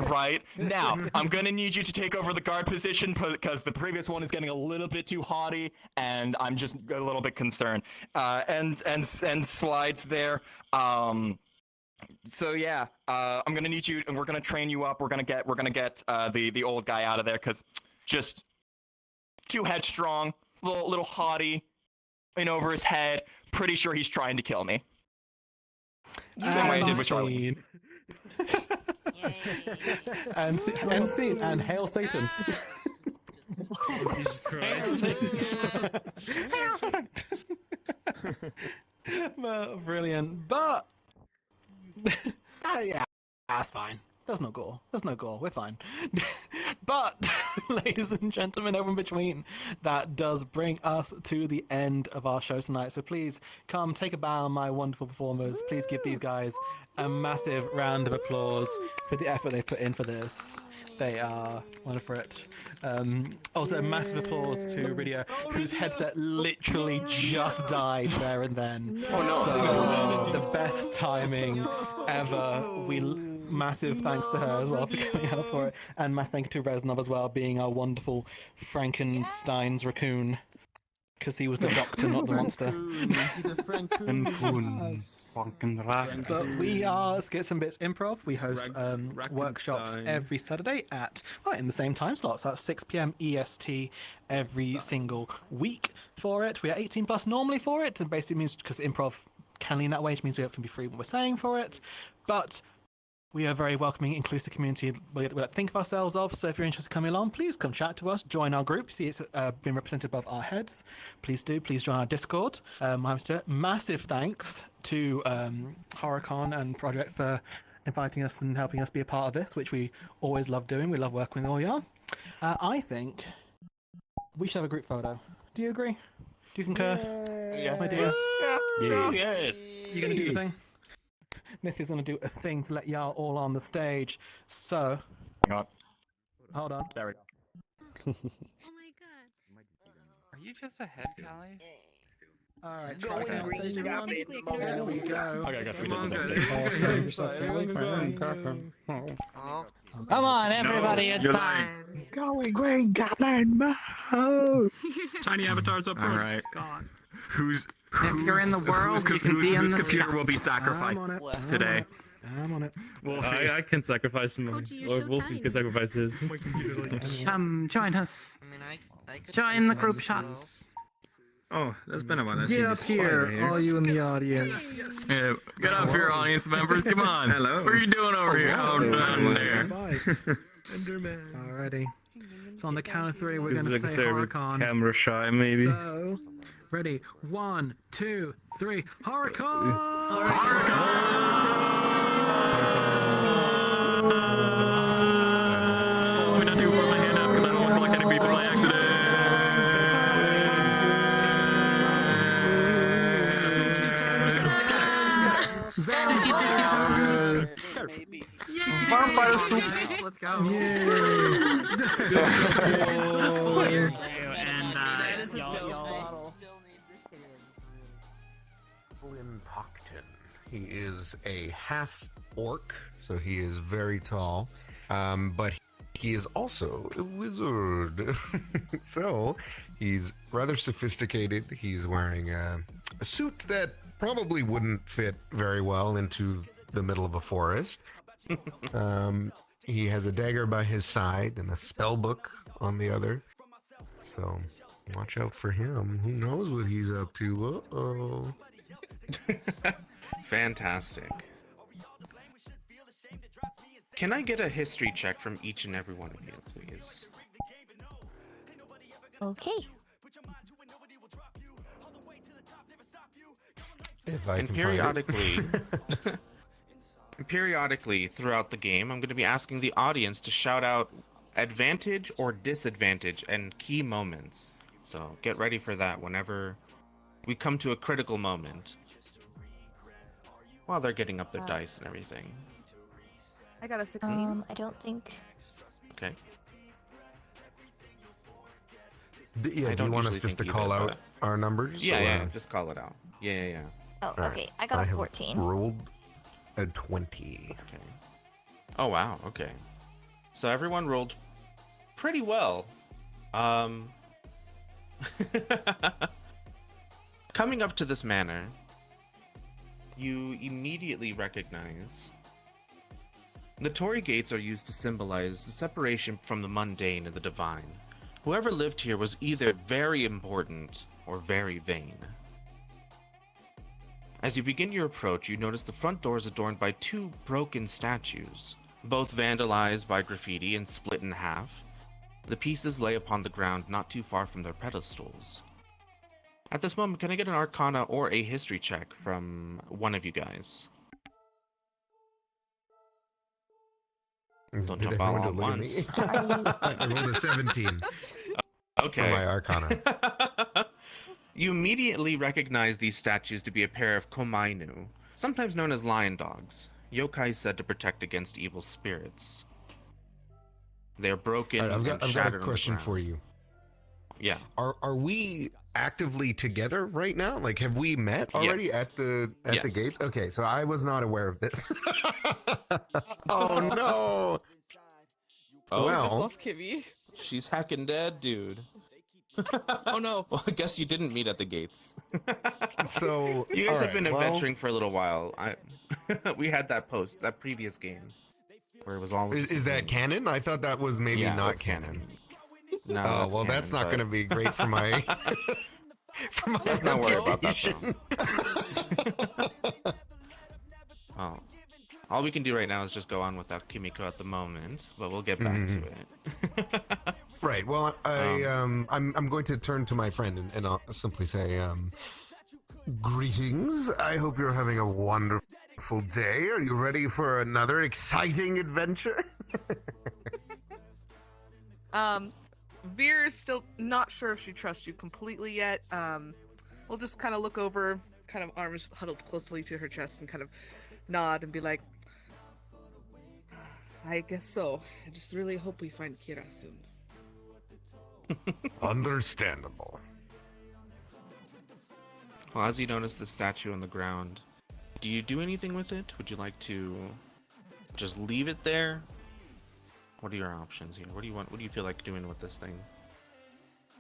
Now, I'm gonna need you to take over the guard position because the previous one is getting a little bit too haughty, and I'm just a little bit concerned. And slides there. So yeah, I'm gonna need you, and we're gonna train you up. We're gonna get the old guy out of there because just too headstrong, little haughty, in over his head. Pretty sure he's trying to kill me. Same way I did with Charlie. And scene and hail Satan. Jesus Christ. Hail Satan. Brilliant, but yeah, that's fine. There's no gore. We're fine. But, ladies and gentlemen, everyone between, that does bring us to the end of our show tonight. So please come take a bow on my wonderful performers. Please give these guys a massive round of applause for the effort they put in for this. They are wonderful for it. Also, a massive applause to Ridia, whose headset literally just died there and then. Oh no! So, the best timing ever. Massive thanks to her as well for coming out for it, and massive thank you to Reznov as well, being our wonderful Frankenstein's raccoon, because he was the doctor, not the monster. He's a Francoon. But we are Skits and Bits Improv. We host workshops every Saturday at in the same time slots. That's 6 p.m. EST every single week for it. We are 18 plus normally for it, and basically means because improv can lean that way, it means we have to be free when we're saying for it. But we are a very welcoming, inclusive community we think of ourselves of, so if you're interested in coming along, please come chat to us, join our group. See, it's been represented above our heads. Please join our Discord. Massive thanks to HorrorCon and Project for inviting us and helping us be a part of this, which we always love doing. We love working with all y'all. I think we should have a group photo. Do you agree? Do you concur? Yeah. My dears? Yeah. Yes. You gonna do the thing? Nick is going to do a thing to let y'all all on the stage. So, hang on. Hold on. There we go. Oh my god. Are you just a head, Callie? All right, Going try green stage one. goblin There we go. Okay, I Come on, Come on, everybody, it's you're time. Going green goblin mode. Tiny avatars up front. All right. God. Who's If you're in the world, you can be in whose the computer sky. will be I'm sacrificed on it. today? I'm on it. Wolfie. I can sacrifice my. Koji, you're Or so Wolfie kind. can sacrifice his. Come, join us. I mean, I could Join the group sacrifice shot. Oh, that's been a while. Get up here, all you in the audience. Yeah, get up here, audience members. Come on. Hello. What are you doing over here? wow. Oh, down there. Alrighty. So on the count of three, we're going to Like I say said, Horicon. camera shy, maybe. So, ready? 1, 2, 3. Horicon! Let me not do put my hand up because I don't want to look at people by accident. Vampire soup. Let's go. And that is a dope bottle. Stockton. He is a half orc, so he is very tall, but he is also a wizard. So he's rather sophisticated. He's wearing a suit that probably wouldn't fit very well into the middle of a forest. He has a dagger by his side and a spell book on the other. So watch out for him. Who knows what he's up to? Uh-oh. Fantastic. Can I get a history check from each and every one of you, please? Okay. If I And can periodically throughout the game, I'm going to be asking the audience to shout out advantage or disadvantage and key moments. So get ready for that whenever we come to a critical moment. While they're getting up their dice and everything. I got a 16. I don't think. Okay. Yeah, I do don't you want us usually just to think call either, out our numbers? Yeah, or- yeah, just call it out. Yeah. Oh, All right. okay. I got a have 14. rolled a 20. Okay. Oh wow, okay. So everyone rolled pretty well. Coming up to this manor, you immediately recognize the Torii gates are used to symbolize the separation from the mundane and the divine. Whoever lived here was either very important or very vain. As you begin your approach, you notice the front door is adorned by two broken statues, both vandalized by graffiti and split in half. The pieces lay upon the ground not too far from their pedestals. At this moment, can I get an Arcana or a History check from one of you guys? Don't Did jump all everyone at just look once. at me? I rolled a 17. Okay. For my Arcana. You immediately recognize these statues to be a pair of komainu, sometimes known as lion dogs, yokai said to protect against evil spirits. They are broken. All right, and I've got shattered a on the question ground. for you. Yeah. Are we actively together right now? Like, have we met already Yes. at the Yes. gates? Okay, so I was not aware of this. Oh no! Oh, Well, Just lost Kibby. she's hacking dead, dude. Oh no. Well, I guess you didn't meet at the gates. So You guys all have been right, well- adventuring for a little while. We had that previous game, where it was all. Is that canon? I thought that was maybe Yeah, not that's canon. No, oh that's well, that's canon, not going to but- be great for my for my Let's not worry about that, reputation. Oh. All we can do right now is just go on without Kimiko at the moment, but we'll get back to it. Right. Well, I'm going to turn to my friend and I'll simply say, greetings. I hope you're having a wonderful day. Are you ready for another exciting adventure? Veer is still not sure if she trusts you completely yet. We'll just kind of look over, kind of arms huddled closely to her chest, and kind of nod and be like, I guess so. I just really hope we find Kira soon. Understandable. Well, as you notice the statue on the ground, do you do anything with it? Would you like to just leave it there? What are your options here? What do you want? What do you feel like doing with this thing?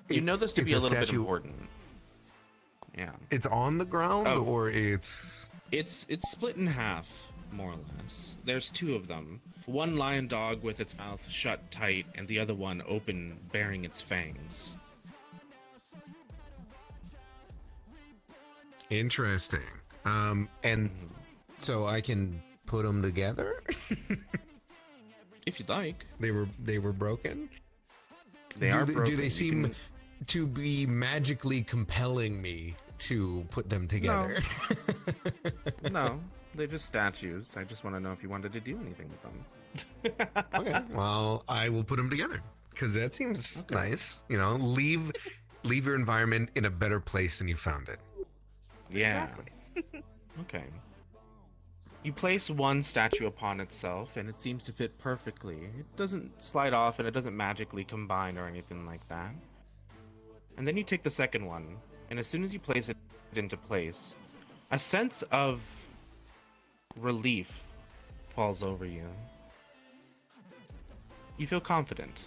You know this to be a little bit important. Yeah. It's on the ground, or it's... It's split in half, more or less. There's two of them. One lion dog with its mouth shut tight, and the other one open, baring its fangs. Interesting. And so I can put them together? If you'd like. They were broken? They are broken. Do they seem to be magically compelling me to put them together? No, they're just statues. I just want to know if you wanted to do anything with them. Okay, well, I will put them together because that seems nice. You know, leave your environment in a better place than you found it. Yeah. Okay. You place one statue upon itself, and it seems to fit perfectly. It doesn't slide off, and it doesn't magically combine or anything like that. And then you take the second one, and as soon as you place it into place, a sense of relief falls over you. You feel confident.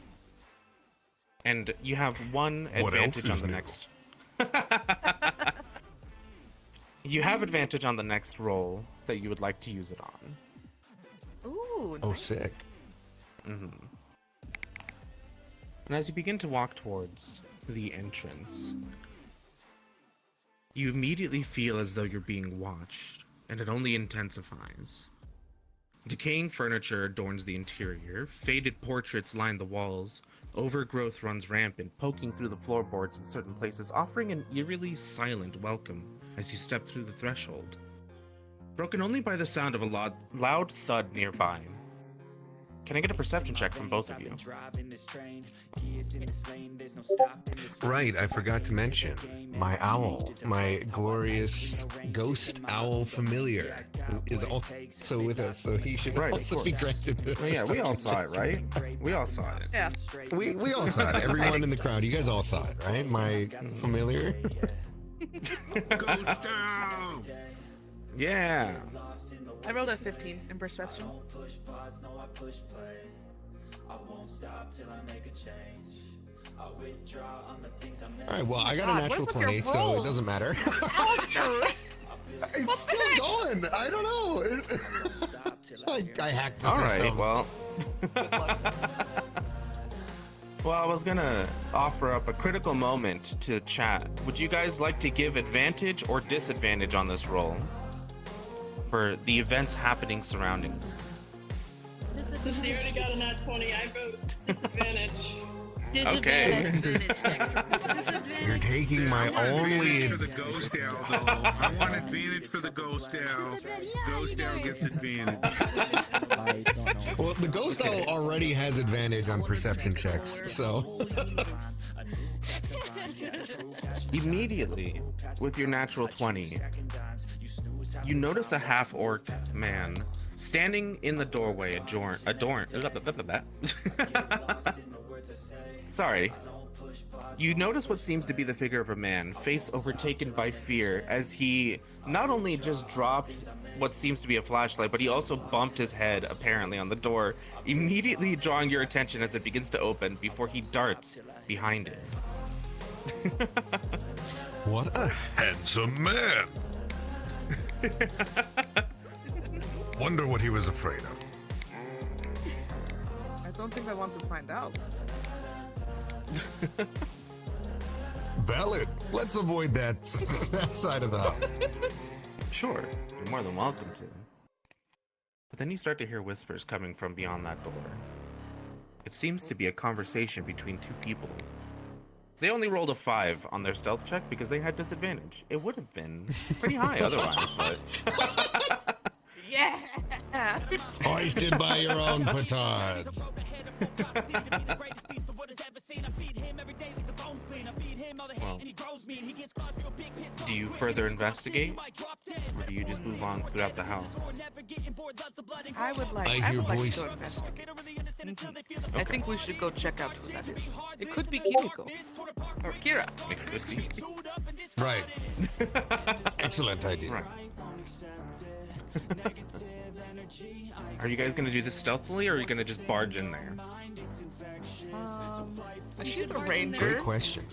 And you have one advantage on the next. You have advantage on the next roll that you would like to use it on. Ooh, Oh, sick. Mm-hmm. And as you begin to walk towards the entrance, you immediately feel as though you're being watched, and it only intensifies. Decaying furniture adorns the interior, faded portraits line the walls, overgrowth runs rampant, poking through the floorboards in certain places, offering an eerily silent welcome as you step through the threshold. Broken only by the sound of a loud thud nearby. Can I get a perception check from both of you? Right, I forgot to mention my owl, my glorious ghost owl familiar, who is also with us, so he should also be granted. Oh, yeah, we all saw it, right? We all saw it. Yeah. We all saw it. Everyone in the crowd, you guys all saw it, right? My familiar. Ghost owl! Yeah. I rolled a 15 in perception. Alright, well, I got a natural 20, so it doesn't matter. It's still going. I don't know. I hacked the system. Alright, well. Well, I was gonna offer up a critical moment to chat. Would you guys like to give advantage or disadvantage on this roll? For the events happening surrounding them? Since you already got a nat 20, I vote disadvantage. Okay. You're taking my only. For the ghost owl, though. I want advantage for the ghost owl. Ghost owl gets advantage. Well, the ghost owl already has advantage on perception checks, so. Immediately, with your natural 20, you notice a half-orc man standing in the doorway, Sorry. You notice what seems to be the figure of a man, face overtaken by fear, as he not only just dropped what seems to be a flashlight, but he also bumped his head, apparently, on the door, immediately drawing your attention as it begins to open before he darts behind it. What a handsome man! Wonder what he was afraid of. I don't think I want to find out. Valid. Let's avoid that side of the house. Sure, you're more than welcome to. But then you start to hear whispers coming from beyond that door. It seems to be a conversation between two people. They only rolled a 5 on their stealth check because they had disadvantage. It would have been pretty high otherwise, but... Yeah! Hoisted by your own petard. Well, do you further investigate, or do you just move on throughout the house? I would like. I I hear would like voices. to go investigate. Mhm. I think we should go check out who that is. It could be Kimiko or Kira. It could be. Right. Excellent idea. Right. Are you guys gonna do this stealthily, or are you gonna just barge in there? She's a ranger. Great question.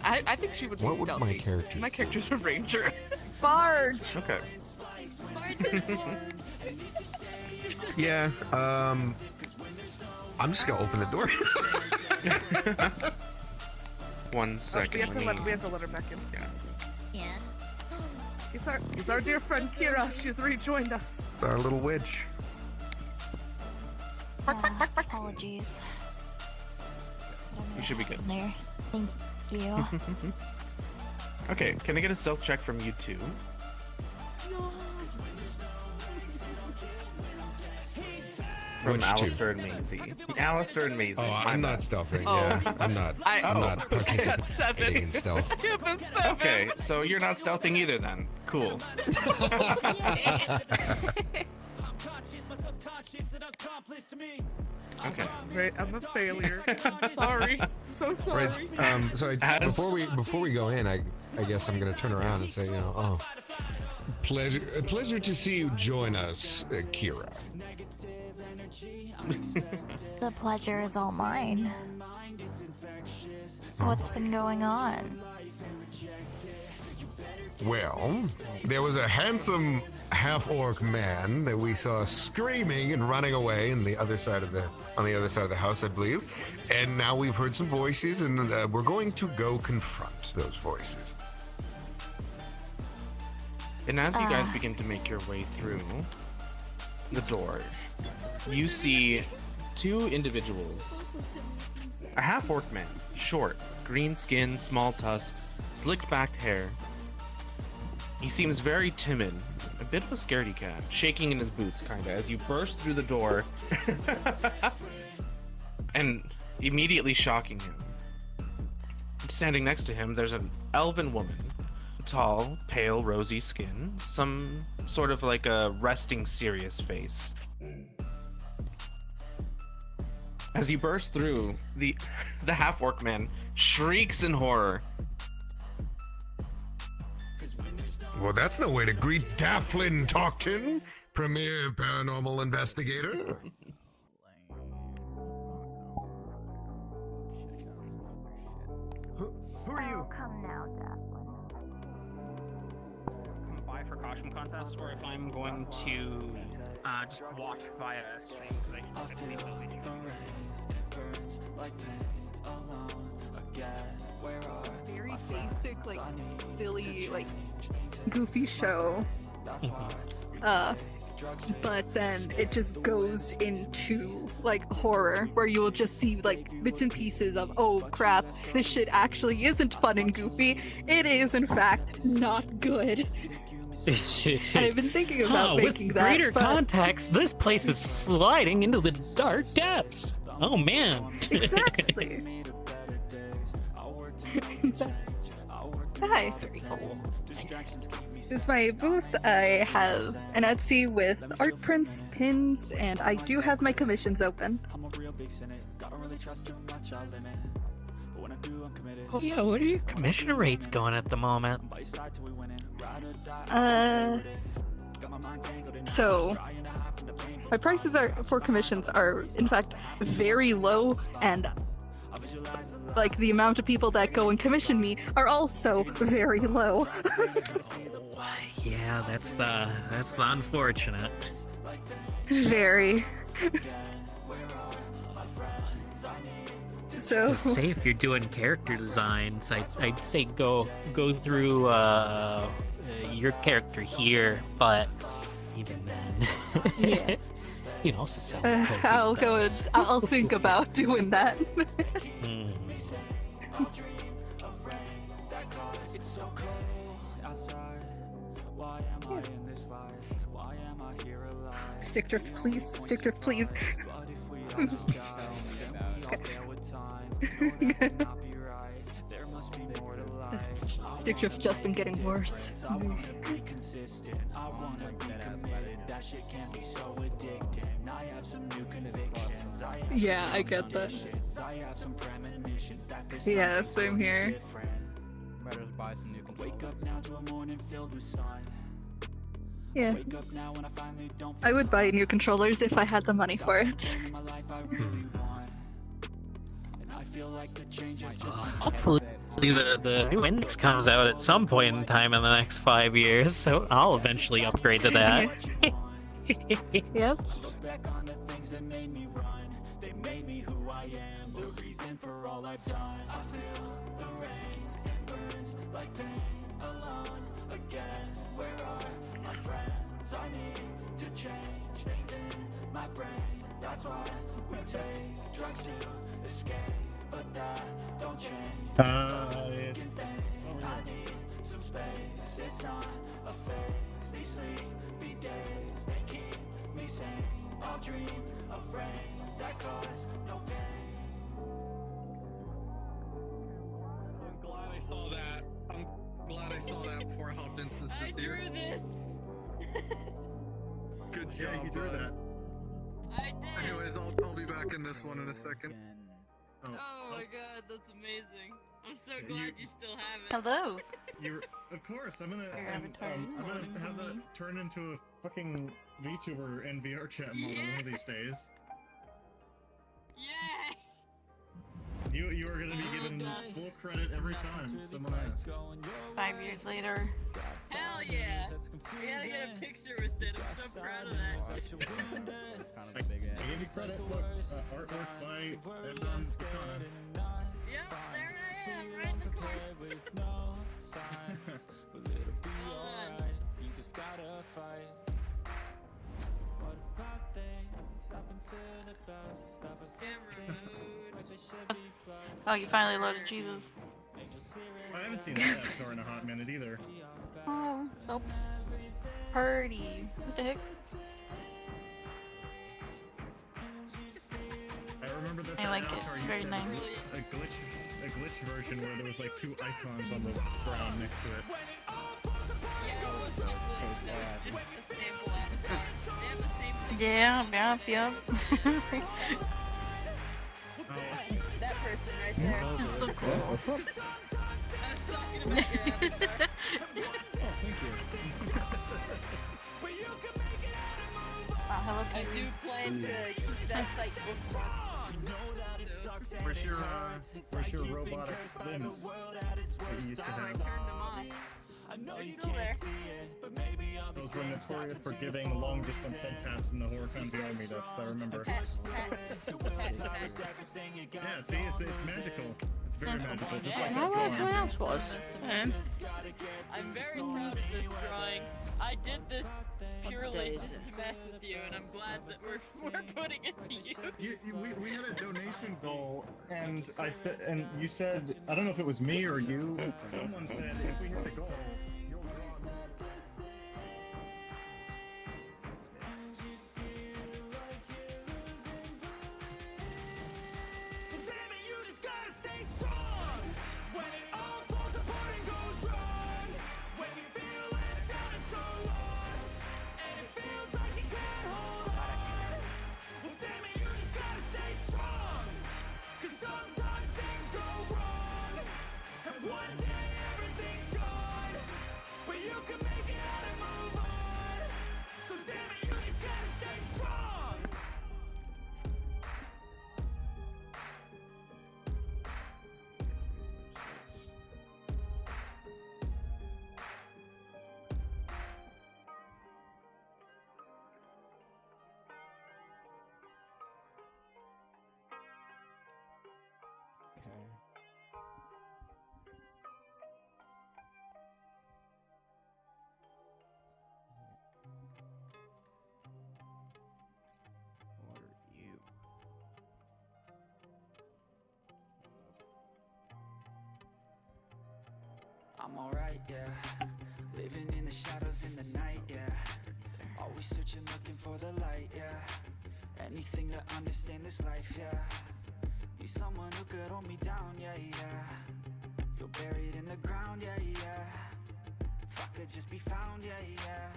I think she would be What would stealthy. my character My character's a ranger. Barge. Okay. Yeah. I'm just gonna open the door. 1 second. We have to let her back in. Yeah. Yeah. It's our dear friend Kira. She's rejoined us. It's our little witch. Apologies. You should be good. There. Thank you. Okay, can I get a stealth check from you two? From Which two? Alistair and Maisie. Alistair and Maisie. Oh, my I'm bad. not stealthing. Oh. Yeah, I'm not. I'm not I got participating 7. in stealth. I have a 7. Okay, so you're not stealthing either then. Cool. Okay. Right, I'm a failure. I'm sorry. So sorry. Right. Before we go in, I guess I'm gonna turn around and say, a pleasure to see you join us, Kira. The pleasure is all mine. What's been going on? Well, there was a handsome half-orc man that we saw screaming and running away on the other side of the house, I believe. And now we've heard some voices, and we're going to go confront those voices. And as you guys begin to make your way through the door, you see 2 individuals. A half-orc man, short, green skin, small tusks, slicked backed hair. He seems very timid, a bit of a scaredy cat, shaking in his boots kinda as you burst through the door and immediately shocking him. Standing next to him, there's an elven woman. Tall, pale, rosy skin, some sort of like a resting serious face. As you burst through, the half-orc man shrieks in horror. Well, that's no way to greet Dafflin Talkton, premier paranormal investigator. Who are you? Come now, Daphne. Buy for costume contest, or if I'm going to just watch via stream because I can easily do Very basic, like silly, like goofy show. But then it just goes into like horror, where you will just see like bits and pieces of, oh crap, this shit actually isn't fun and goofy. It is in fact not good. I've been thinking about making with that. greater but... context, this place is sliding into the dark depths. Oh man. Exactly. Hi. Very cool. This is my booth. I have an Etsy with art prints, pins, and I do have my commissions open. Oh yeah, what are your commission rates going at the moment? So my prices are for commissions are in fact very low, and like the amount of people that go and commission me are also very low. Yeah, that's the unfortunate. Very. So Say if you're doing character designs, I'd say go through your character here, but even then, yeah. You know, also sell I'll go and I'll think about doing that. Stick drift, please. Stick drift, please. stick shift's just been getting worse. Yeah, I get that. Yeah, same here. Better just buy some new controllers. Yeah. I would buy new controllers if I had the money for it. Hopefully the new Index comes out at some point in time in the next 5 years, so I'll eventually upgrade to that. Yep. I'm glad I saw that. I'm glad I saw that before I hopped into I this drew here. this. Good Yeah, job, you drew bud. that. I did. Anyways, I'll be back in this one in a second. Oh my god, that's amazing. I'm so glad you still have it. Hello. You're, of course, I'm gonna have that turn into a fucking VTuber and VR chat model one of these days. Yay! You are gonna be given full credit every time someone asks. 5 years later. Hell yeah! We gotta get a picture with it. I'm so proud of that. I gave you credit. Look, artwork by Katana. Yep, there I am, right in the corner. Oh, you finally loaded Jesus. I haven't seen that avatar in a hot minute either. Oh, so pretty. What the heck? I remember that I like it. avatar Very used to nice. have a glitch version where there was like two icons on the ground next to it. Yeah, it wasn't a glitch, that was just a sample avatar. They have the same thing. Yeah, yep. That person right there. So cool. I was talking about your avatar. Hello I Kitty. do plan to keep that site Where's your robotic limbs that you used to I have? turned them off. They're still there. Those were notorious for giving long distance head pats in the Horicon VR meetups, I remember. Yeah, see, it's magical. It's very magical. Just like How that much drawing. else was? I'm very proud of this drawing. I did this purely just to mess with you, and I'm glad that we're putting it to use. We had a donation goal, and I said, and you said, I don't know if it was me or you. Someone said, if we hit the goal, you'll draw. I'm alright, yeah. Living in the shadows in the night, yeah. Always searching, looking for the light, yeah. Anything to understand this life, yeah. Need someone who could hold me down, yeah, yeah. Feel buried in the ground, yeah, yeah. If I could just be found, yeah, yeah.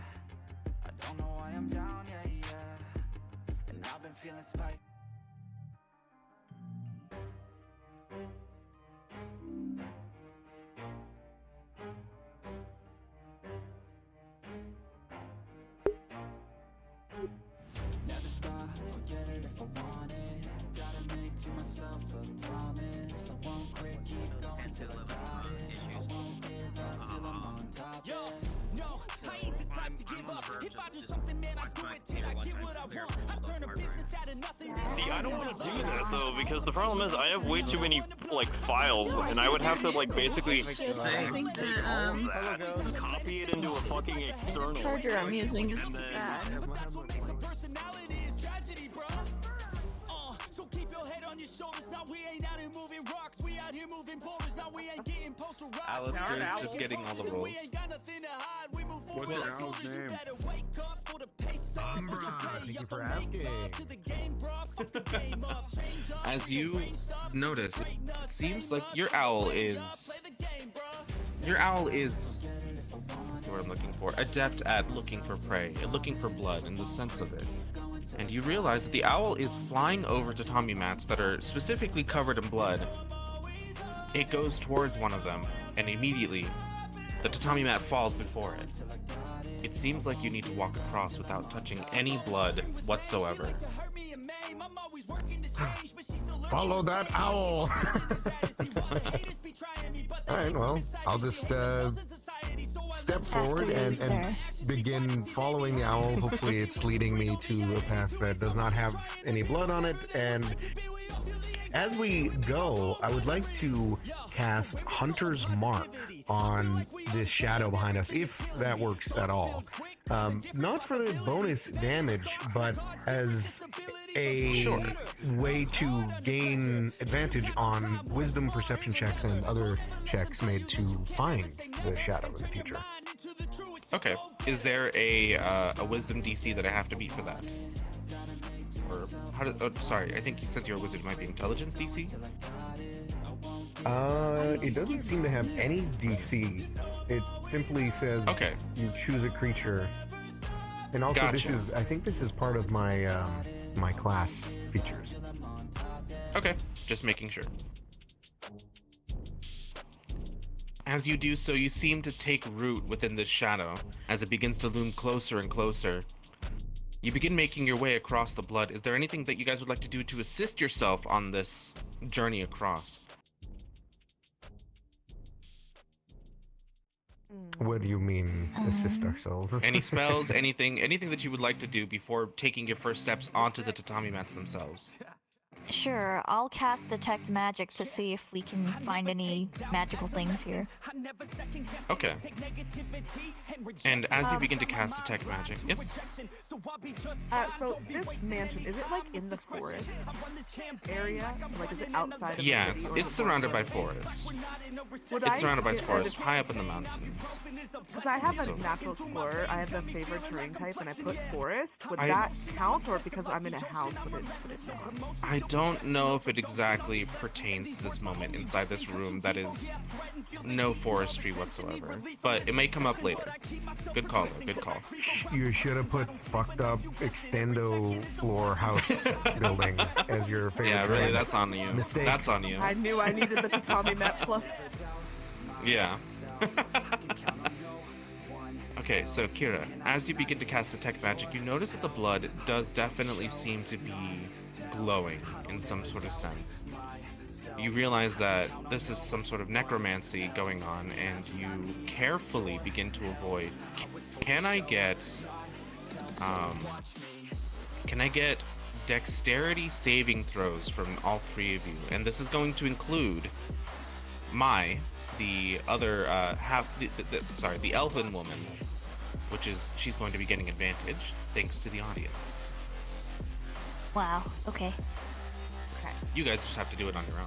I don't know why I'm down, yeah, yeah. And I've been feeling spite. Never stop, I'll get it if I want it. Gotta make to myself a promise. I won't quit, keep going till I got it. I won't give up till I'm on top. Yo, no, I ain't the type to give up. If I do something, man, I do it till I get what I want. I turn a business out of nothing. See, I don't want to do that though, because the problem is I have way too many like files, and I would have to like basically I think the copy it into a fucking external. charger I'm using is bad. So keep your head on your shoulders. Now we ain't out here moving rocks. We out here moving boulders. Now we ain't getting posterized. Alistair's just getting all the roles. We ain't got nothing to hide. We move forward. What's your owl's name? Thank you for asking. As you notice, it seems like your owl is what's the word I'm looking for? Adept at looking for prey, and looking for blood in the sense of it. And you realize that the owl is flying over tatami mats that are specifically covered in blood. It goes towards one of them, and immediately the tatami mat falls before it. It seems like you need to walk across without touching any blood whatsoever. Follow that owl! Alright, well, I'll just step forward and begin following the owl. Hopefully it's leading me to a path that does not have any blood on it. And as we go, I would like to cast Hunter's Mark on this shadow behind us, if that works at all. Not for the bonus damage, but as a way to gain advantage on wisdom perception checks and other checks made to find the shadow in the future. Okay. Is there a wisdom DC that I have to beat for that? Or how does? Oh, sorry. I think since you're a wizard, it might be intelligence DC. It doesn't seem to have any DC. It simply says you choose a creature, and also Gotcha. I think this is part of my my class features. Okay, just making sure. As you do so, you seem to take root within this shadow as it begins to loom closer and closer. You begin making your way across the blood. Is there anything that you guys would like to do to assist yourself on this journey across? What do you mean, assist ourselves? Any spells, anything that you would like to do before taking your first steps onto the tatami mats themselves? Sure, I'll cast Detect Magic to see if we can find any magical things here. Okay. And as you begin to cast Detect Magic, yes? So this mansion, is it like in the forest area? Like, is it outside of Yeah, the city? it's surrounded by forest. It's surrounded by forest, high up in the mountains. Because I have a natural explorer, I have a favorite terrain type, and I put forest. Would that count, or because I'm in a house, would it not? I don't know if it exactly pertains to this moment inside this room that is no forestry whatsoever, but it may come up later. Good call, though. Good call. You should have put fucked up extendo floor house building as your favorite. Yeah, really, terrain. that's on you. Mistake. That's on you. I knew I needed the tatami mat plus. Yeah. Okay, so Kira, as you begin to cast Detect Magic, you notice that the blood does definitely seem to be glowing in some sort of sense. You realize that this is some sort of necromancy going on, and you carefully begin to avoid. Can I get dexterity saving throws from all three of you? And this is going to include the other the elfin woman, which is she's going to be getting advantage thanks to the audience. Wow, okay. You guys just have to do it on your own.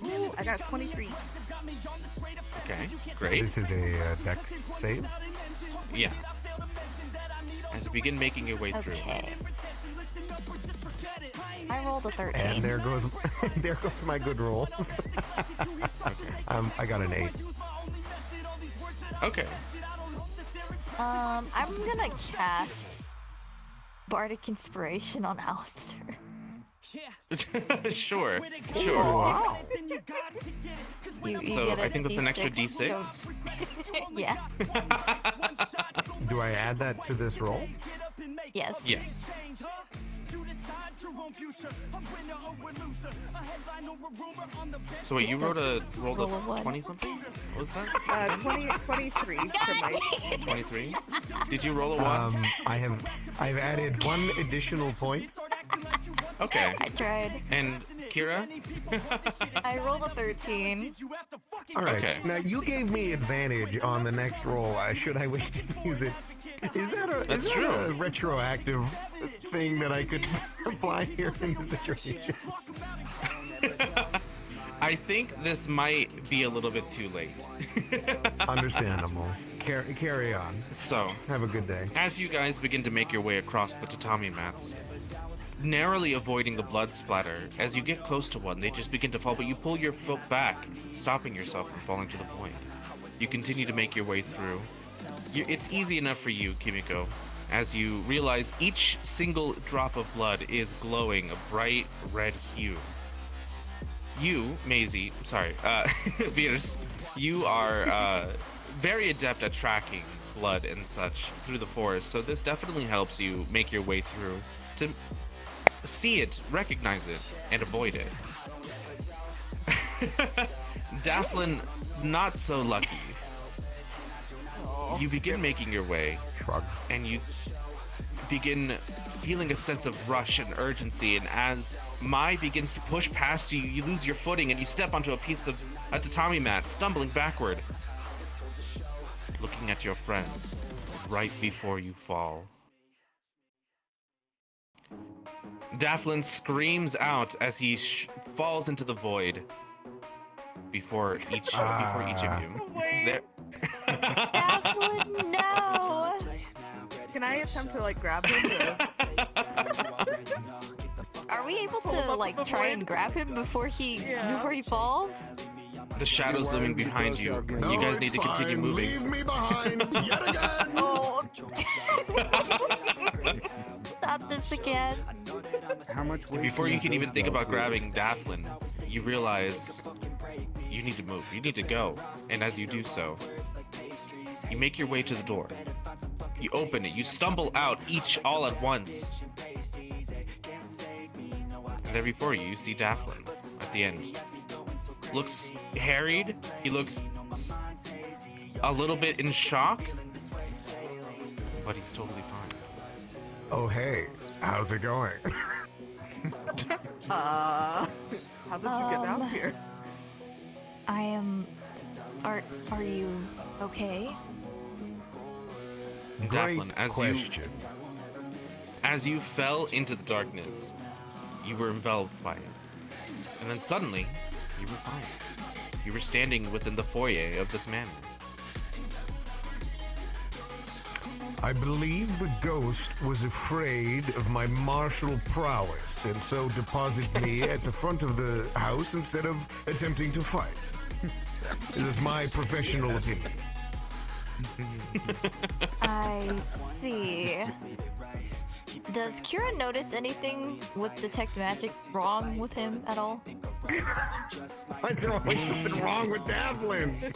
Ooh, I got 23. Okay, great. This is a dex save. Yeah. As you begin making your way through. I rolled a 13. And there goes my good rolls. I got an 8. Okay. I'm gonna cast Bardic Inspiration on Alistair. Sure. Wow. You So get a I think that's an extra D6. D6. Yeah. Do I add that to this roll? Yes. Yes. So wait, you rolled a 20 something? What was that? 23 for my 23. Did you roll a 1? I've added 1 additional point. Okay. I tried. And Kira? I rolled a 13. All right. Okay. Now you gave me advantage on the next roll. Should I wish to use it? Is that a retroactive thing that I could apply here in this situation? I think this might be a little bit too late. Understandable. Carry on. So, have a good day. As you guys begin to make your way across the tatami mats, narrowly avoiding the blood splatter, as you get close to one, they just begin to fall, but you pull your foot back, stopping yourself from falling to the void. You continue to make your way through. It's easy enough for you, Kimiko, as you realize each single drop of blood is glowing a bright red hue. You, Maisie, Veers, you are very adept at tracking blood and such through the forest, so this definitely helps you make your way through to see it, recognize it, and avoid it. Daphlin, not so lucky. You begin making your way, and you begin feeling a sense of rush and urgency, and as Mai begins to push past you, you lose your footing and you step onto a piece of a tatami mat, stumbling backward, looking at your friends right before you fall. Daphlin screams out as he falls into the void before each of you. There... Daphlin, no! Can I attempt to grab him? Are we able to try and grab him before he falls? The shadows looming behind you. No, you guys need to continue fine. moving. Leave me behind yet again. Oh. Stop this again. How much weight Before can you can even think go about through? grabbing Daphlin, you realize you need to move. You need to go. And as you do so, you make your way to the door. You open it. You stumble out, all at once. And there before you, you see Daphlin at the end. Looks harried. He looks a little bit in shock, but he's totally fine. Oh, hey. How's it going? How did you get out here? I am. Are you okay? Great Daphlin, question. As you fell into the darkness, you were enveloped by it. And then suddenly, you were fine. You were standing within the foyer of this manor. I believe the ghost was afraid of my martial prowess and so deposited me at the front of the house instead of attempting to fight. This is my professional opinion. I see. Does Kira notice anything with Detect Magic wrong with him at all? There's always something wrong with Daphlin.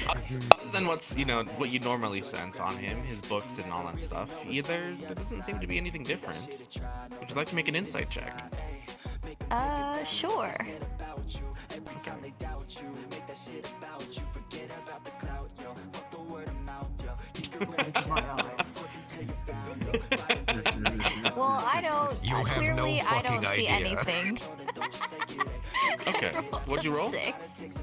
Other than what you normally sense on him, his books and all that stuff, there doesn't seem to be anything different. Would you like to make an insight check? Sure. Well, I don't. You have clearly, no I don't fucking see idea. anything. Okay. What'd you roll? 6.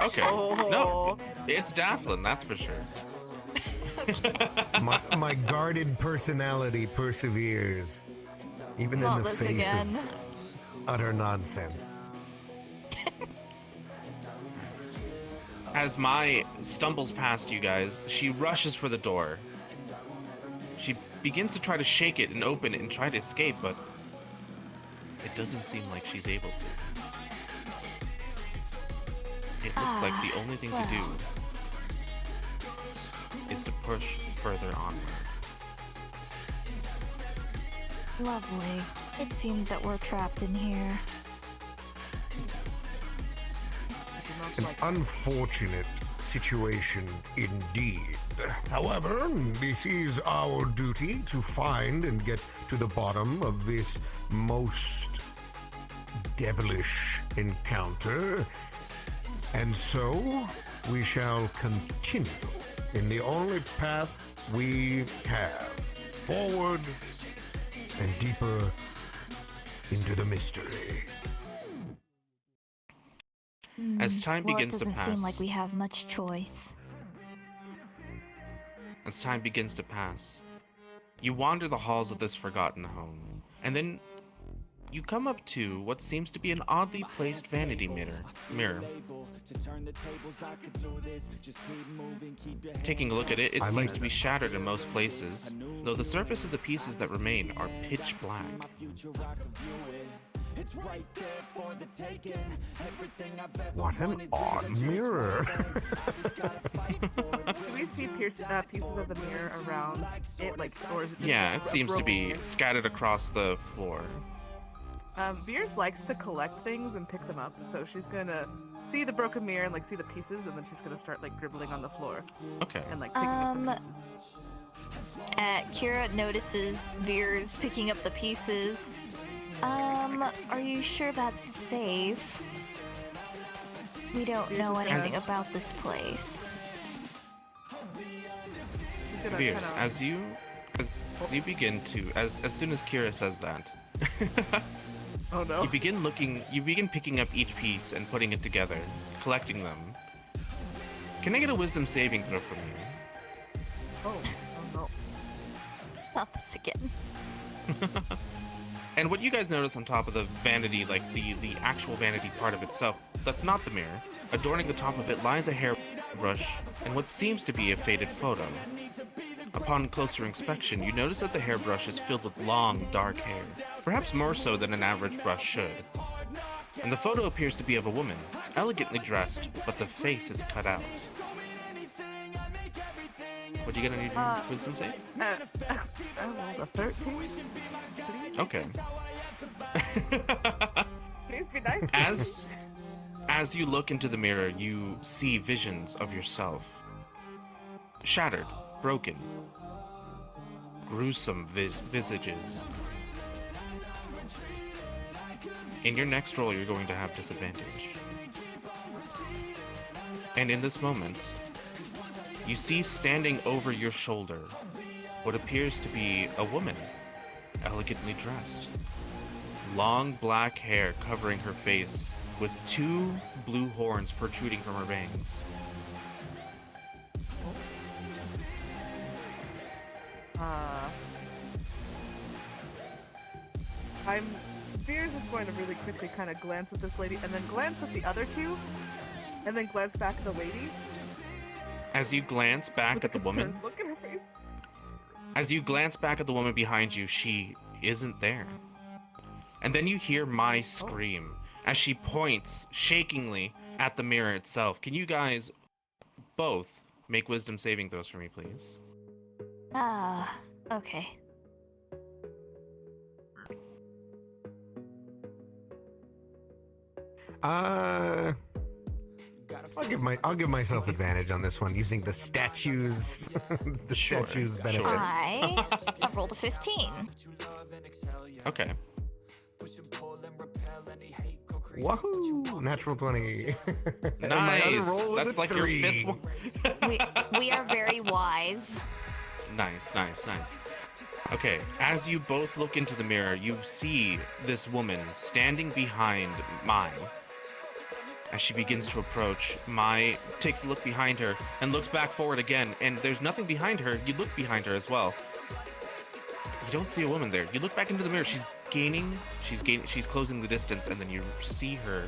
Okay. No, it's Daphlin, that's for sure. My guarded personality perseveres, even in the this face again. of utter nonsense. As Mai stumbles past you guys, she rushes for the door. She begins to try to shake it and open it and try to escape, but it doesn't seem like she's able to. It looks like the only thing to do is to push further onward. Lovely. It seems that we're trapped in here. An unfortunate situation indeed. However, this is our duty to find and get to the bottom of this most devilish encounter. And so, we shall continue in the only path we have. Forward and deeper into the mystery. As time begins to Well, it pass, doesn't seem like we have much choice. as time begins to pass, you wander the halls of this forgotten home, and then you come up to what seems to be an oddly placed vanity mirror. Taking a look at it, it seems to be shattered in most places, though the surface of the pieces that remain are pitch black. What an odd mirror. Do we see pieces of the mirror around it, like, or is it just Yeah, it seems to be scattered across the floor. Veers likes to collect things and pick them up, so she's gonna see the broken mirror and like see the pieces, and then she's gonna start like dribbling on the floor. Okay. And like picking up the pieces. Kira notices Veers picking up the pieces. Are you sure that's safe? We don't know anything about this place. Veers, as you begin to, as soon as Kira says that, oh no. you begin picking up each piece and putting it together, collecting them. Can I get a wisdom saving throw from you? Oh no. Not this again. And what you guys notice on top of the vanity, like the actual vanity part of itself, that's not the mirror. Adorning the top of it lies a hairbrush and what seems to be a faded photo. Upon closer inspection, you notice that the hairbrush is filled with long, dark hair, perhaps more so than an average brush should. And the photo appears to be of a woman, elegantly dressed, but the face is cut out. What are you gonna need your wisdom save? I rolled a 13. Please? Okay. Please be nice. As you look into the mirror, you see visions of yourself. Shattered, broken, gruesome visages. In your next roll, you're going to have disadvantage. And in this moment, you see standing over your shoulder what appears to be a woman, elegantly dressed. Long black hair covering her face, with 2 blue horns protruding from her bangs. Veers is going to really quickly kind of glance at this lady, and then glance at the other two, and then glance back at the lady. As you glance back at the woman, Look at her face. as you glance back at the woman behind you, she isn't there. And then you hear Mai scream as she points shakingly at the mirror itself. Can you guys both make wisdom saving throws for me, please? Okay. I'll give myself advantage on this one using the statues. The statues benefit. I rolled a 15. Okay. Wahoo! Natural 20. And my other Nice. roll was That's a like 3. your 5th one. We are very wise. Nice. Okay, as you both look into the mirror, you see this woman standing behind Mai. As she begins to approach, Mai takes a look behind her and looks back forward again, and there's nothing behind her. You look behind her as well. You don't see a woman there. You look back into the mirror. She's closing the distance, and then you see her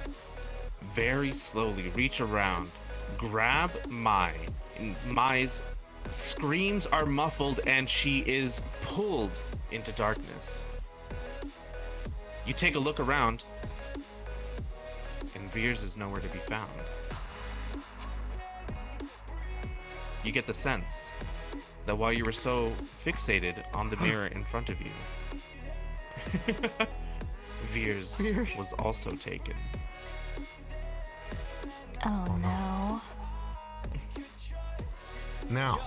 very slowly reach around, grab Mai. And Mai's Screams are muffled and she is pulled into darkness. You take a look around, and Veers is nowhere to be found. You get the sense that while you were so fixated on the mirror in front of you, Veers was also taken. Oh no. Now,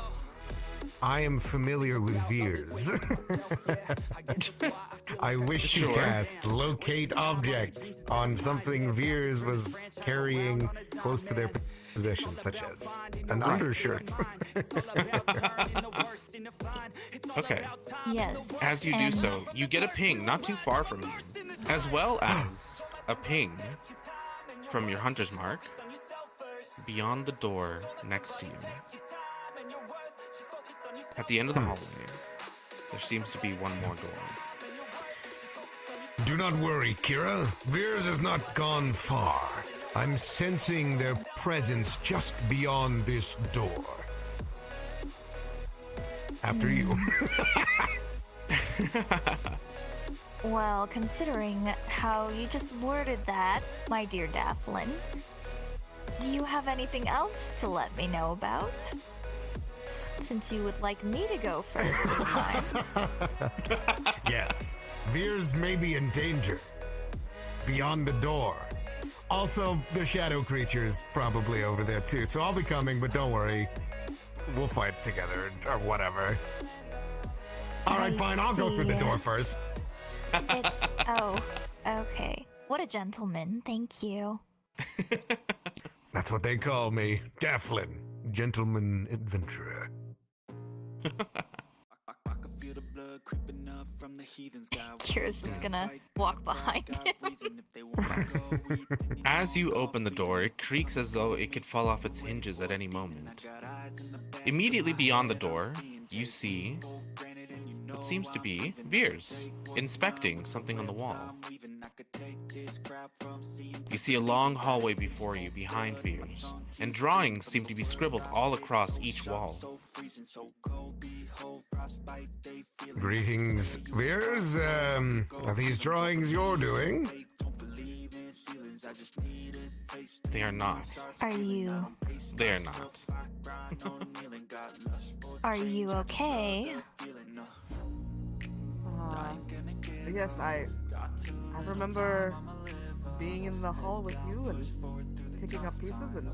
I am familiar with Veers. I wish to cast Locate Object on something Veers was carrying close to their possession, such as an undershirt. Okay. Yes. As you do so, you get a ping not too far from you, as well as a ping from your hunter's mark beyond the door next to you. At the end of the hallway, there seems to be one more door. Do not worry, Kira. Veers has not gone far. I'm sensing their presence just beyond this door. After you. Well, considering how you just worded that, my dear Daphlin, do you have anything else to let me know about? Since you would like me to go first this time. Yes. Veers may be in danger. Beyond the door. Also, the shadow creature's probably over there too, so I'll be coming, but don't worry. We'll fight together, or whatever. Alright, fine, I'll go through the door first. Oh, okay. What a gentleman, thank you. That's what they call me. Daphlin. Gentleman adventurer. Kira's just gonna walk behind him. As you open the door, it creaks as though it could fall off its hinges at any moment. Immediately beyond the door, you see what seems to be Veers, inspecting something on the wall. You see a long hallway before you, behind Veers, and drawings seem to be scribbled all across each wall. Greetings, Veers. Are these drawings you're doing? They are not. Are you... They are not. Are you okay? Yes, I remember being in the hall with you and picking up pieces, and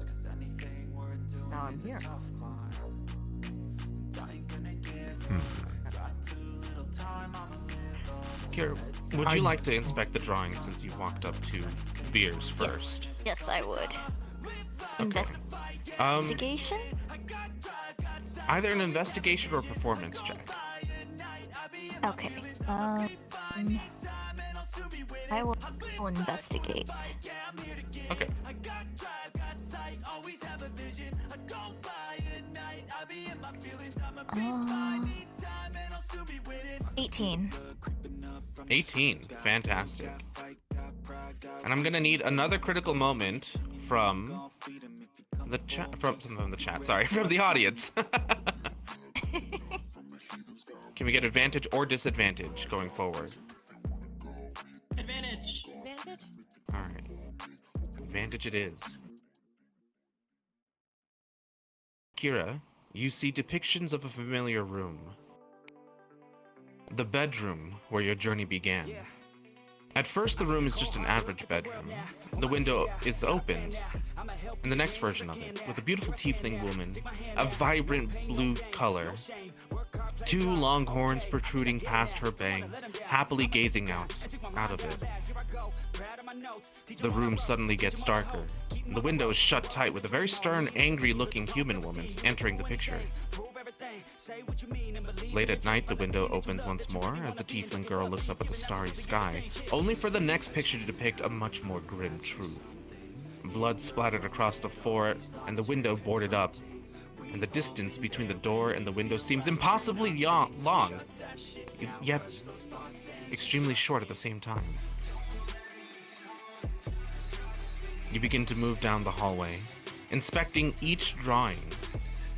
now I'm here. Kira, would you like to inspect the drawings since you walked up to Veers first? Yes, I would. Okay. Investigation? Either an investigation or performance check. Okay. I will investigate. Okay. 18. 18. Fantastic. And I'm gonna need another critical moment from the chat. From the chat. Sorry, from the audience. Can we get advantage or disadvantage going forward? Advantage. Advantage. All right. Advantage it is. Kira, you see depictions of a familiar room. The bedroom where your journey began. At first, the room is just an average bedroom. The window is opened, and the next version of it, with a beautiful tiefling woman, a vibrant blue color, two long horns protruding past her bangs, happily gazing out of it. The room suddenly gets darker. The window is shut tight with a very stern, angry-looking human woman entering the picture. Late at night, the window opens once more as the tiefling girl looks up at the starry sky, only for the next picture to depict a much more grim truth. Blood splattered across the floor, and the window boarded up, and the distance between the door and the window seems impossibly long, yet extremely short at the same time. You begin to move down the hallway, inspecting each drawing,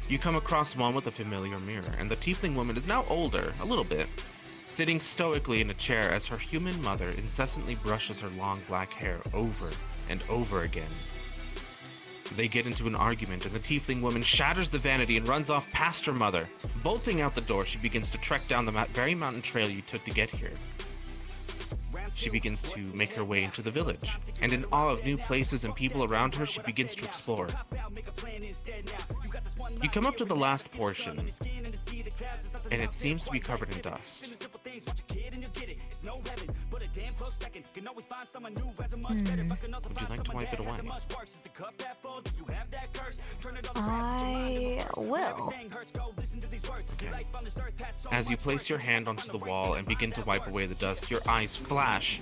You come across one with a familiar mirror, and the tiefling woman is now older, a little bit, sitting stoically in a chair as her human mother incessantly brushes her long black hair over and over again. They get into an argument, and the tiefling woman shatters the vanity and runs off past her mother. Bolting out the door, she begins to trek down the very mountain trail you took to get here. She begins to make her way into the village, and in awe of new places and people around her, she begins to explore. You come up to the last portion, and it seems to be covered in dust. Would you like to wipe it away? I will. Okay. As you place your hand onto the wall and begin to wipe away the dust, your eyes flash.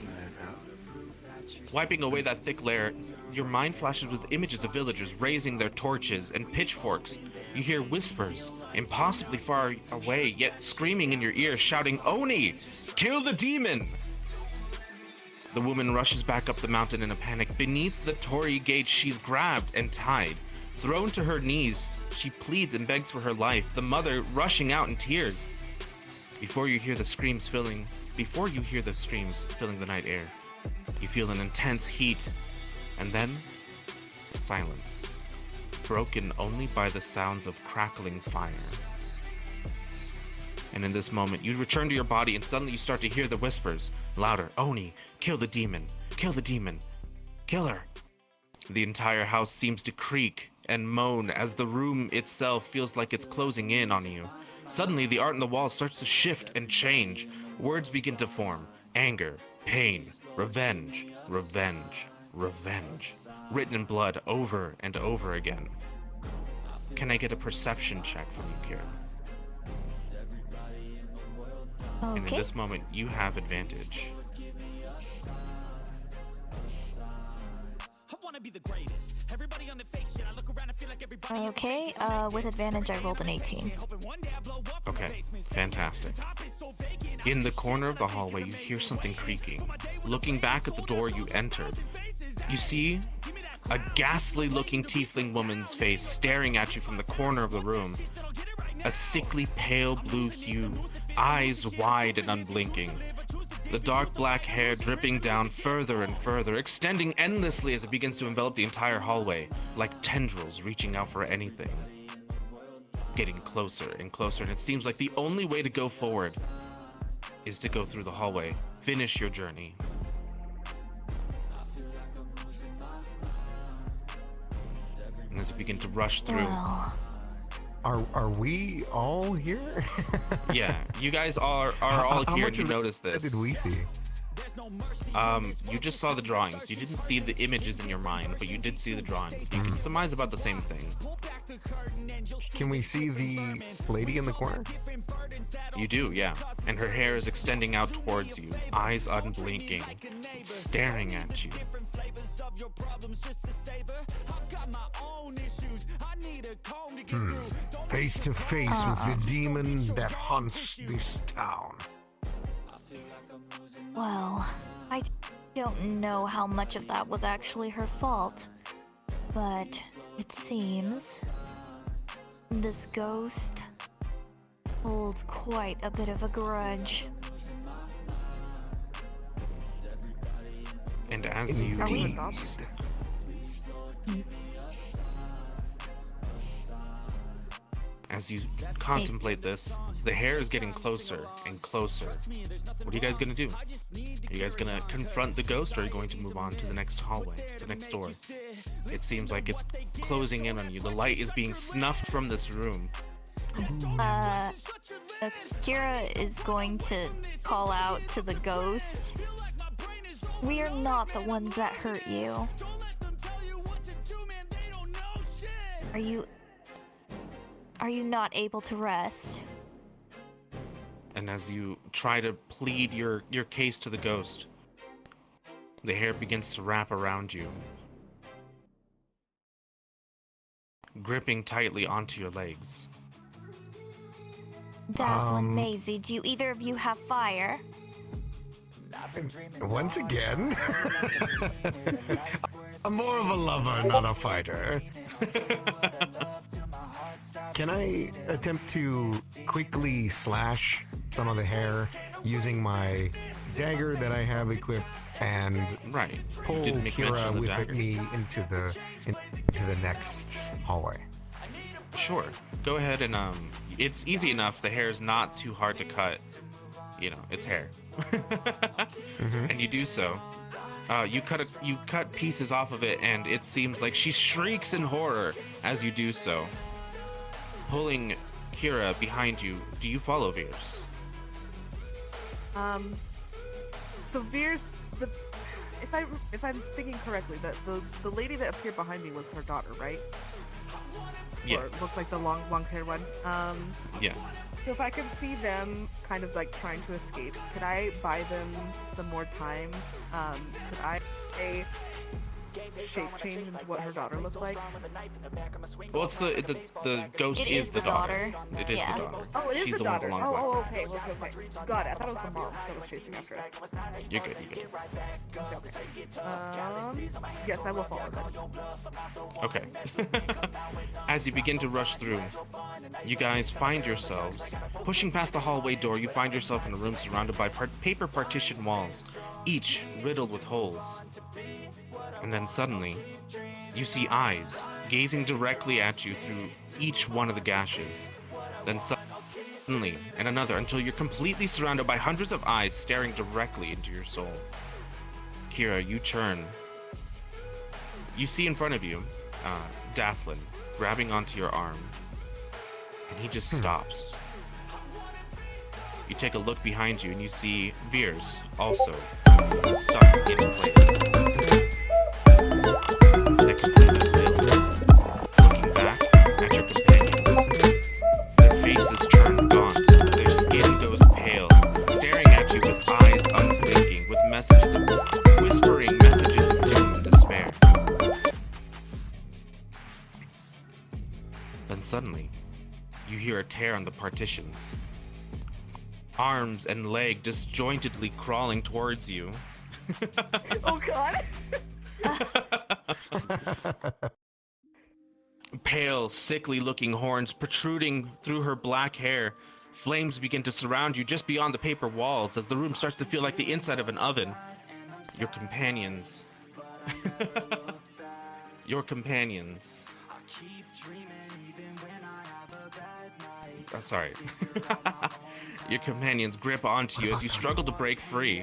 Wiping away that thick layer, your mind flashes with images of villagers raising their torches and pitchforks. You hear whispers, impossibly far away, yet screaming in your ear, shouting, "Oni! Kill the demon!" The woman rushes back up the mountain in a panic. Beneath the Torii gate, she's grabbed and tied. Thrown to her knees, she pleads and begs for her life, the mother rushing out in tears. Before you hear the screams filling the night air, you feel an intense heat, and then silence, broken only by the sounds of crackling fire. And in this moment, you return to your body, and suddenly you start to hear the whispers, louder. "Oni, kill the demon! Kill the demon! Kill her!" The entire house seems to creak and moan as the room itself feels like it's closing in on you. Suddenly, the art on the wall starts to shift and change. Words begin to form. Anger, pain, revenge, revenge, revenge. Written in blood over and over again. Can I get a perception check from you, Kira? Okay. And in this moment, you have advantage. Okay, with advantage I rolled an 18. Okay, fantastic. In the corner of the hallway, you hear something creaking. Looking back at the door you entered, you see a ghastly-looking tiefling woman's face staring at you from the corner of the room. A sickly pale blue hue, eyes wide and unblinking. The dark black hair dripping down further and further, extending endlessly as it begins to envelop the entire hallway, like tendrils reaching out for anything. Getting closer and closer, and it seems like the only way to go forward is to go through the hallway. Finish your journey. And as you begin to rush through... Are we all here? Yeah, you guys are all here, and you noticed this. What did we see? You just saw the drawings. You didn't see the images in your mind, but you did see the drawings. You can surmise about the same thing. Can we see the lady in the corner? You do, yeah. And her hair is extending out towards you, eyes unblinking, staring at you. Face to face with the demon that haunts this town. Well, I don't know how much of that was actually her fault, but it seems this ghost holds quite a bit of a grudge. And as you contemplate this, the hair is getting closer and closer. What are you guys gonna do? Are you guys gonna confront the ghost, or are you going to move on to the next hallway, the next door? It seems like it's closing in on you. The light is being snuffed from this room. Kira is going to call out to the ghost. We are not the ones that hurt you. Are you not able to rest? And as you try to plead your case to the ghost, the hair begins to wrap around you, gripping tightly onto your legs. Davlin, Maisie, do either of you have fire? Once again, I'm more of a lover, not a fighter. Can I attempt to quickly slash some of the hair using my dagger that I have equipped and pull didn't make mention Kira of the with dagger. me into the next hallway? Sure. Go ahead and it's easy enough. The hair is not too hard to cut. You know, it's hair. And you do so. You cut pieces off of it, and it seems like she shrieks in horror as you do so. Pulling Kira behind you, do you follow Veers? So Veers, if I'm thinking correctly, the lady that appeared behind me was her daughter, right? Yes. Or it looked like the long haired one. Yes. So if I could see them kind of like trying to escape, could I buy them some more time? Could I shape change into what her daughter looked like? Well, it's the ghost It is is the the daughter. daughter. It is Yeah. the daughter. Oh, it is She's the one with daughter. long black hair. Okay. Got it. I thought it was the mom that was chasing after us. You're good. Yes, I will follow them. Okay. As you begin to rush through, you guys find yourselves pushing past the hallway door. You find yourself in a room surrounded by paper partition walls, each riddled with holes. And then suddenly, you see eyes gazing directly at you through each one of the gashes. Then suddenly, and another, until you're completely surrounded by hundreds of eyes staring directly into your soul. Kira, you turn. You see in front of you, Dathlin grabbing onto your arm, and he just stops. You take a look behind you, and you see Veers also stuck in place. They're completely still, looking back at your companions. Their faces turn gaunt, their skin goes pale, staring at you with eyes unblinking, with whispering messages of doom and despair. Then suddenly, you hear a tear on the partitions. Arms and leg disjointedly crawling towards you. Oh god! Pale, sickly-looking horns protruding through her black hair. Flames begin to surround you just beyond the paper walls as the room starts to feel like the inside of an oven. Your companions. Your companions. Sorry. Your companions grip onto you as you struggle to break free.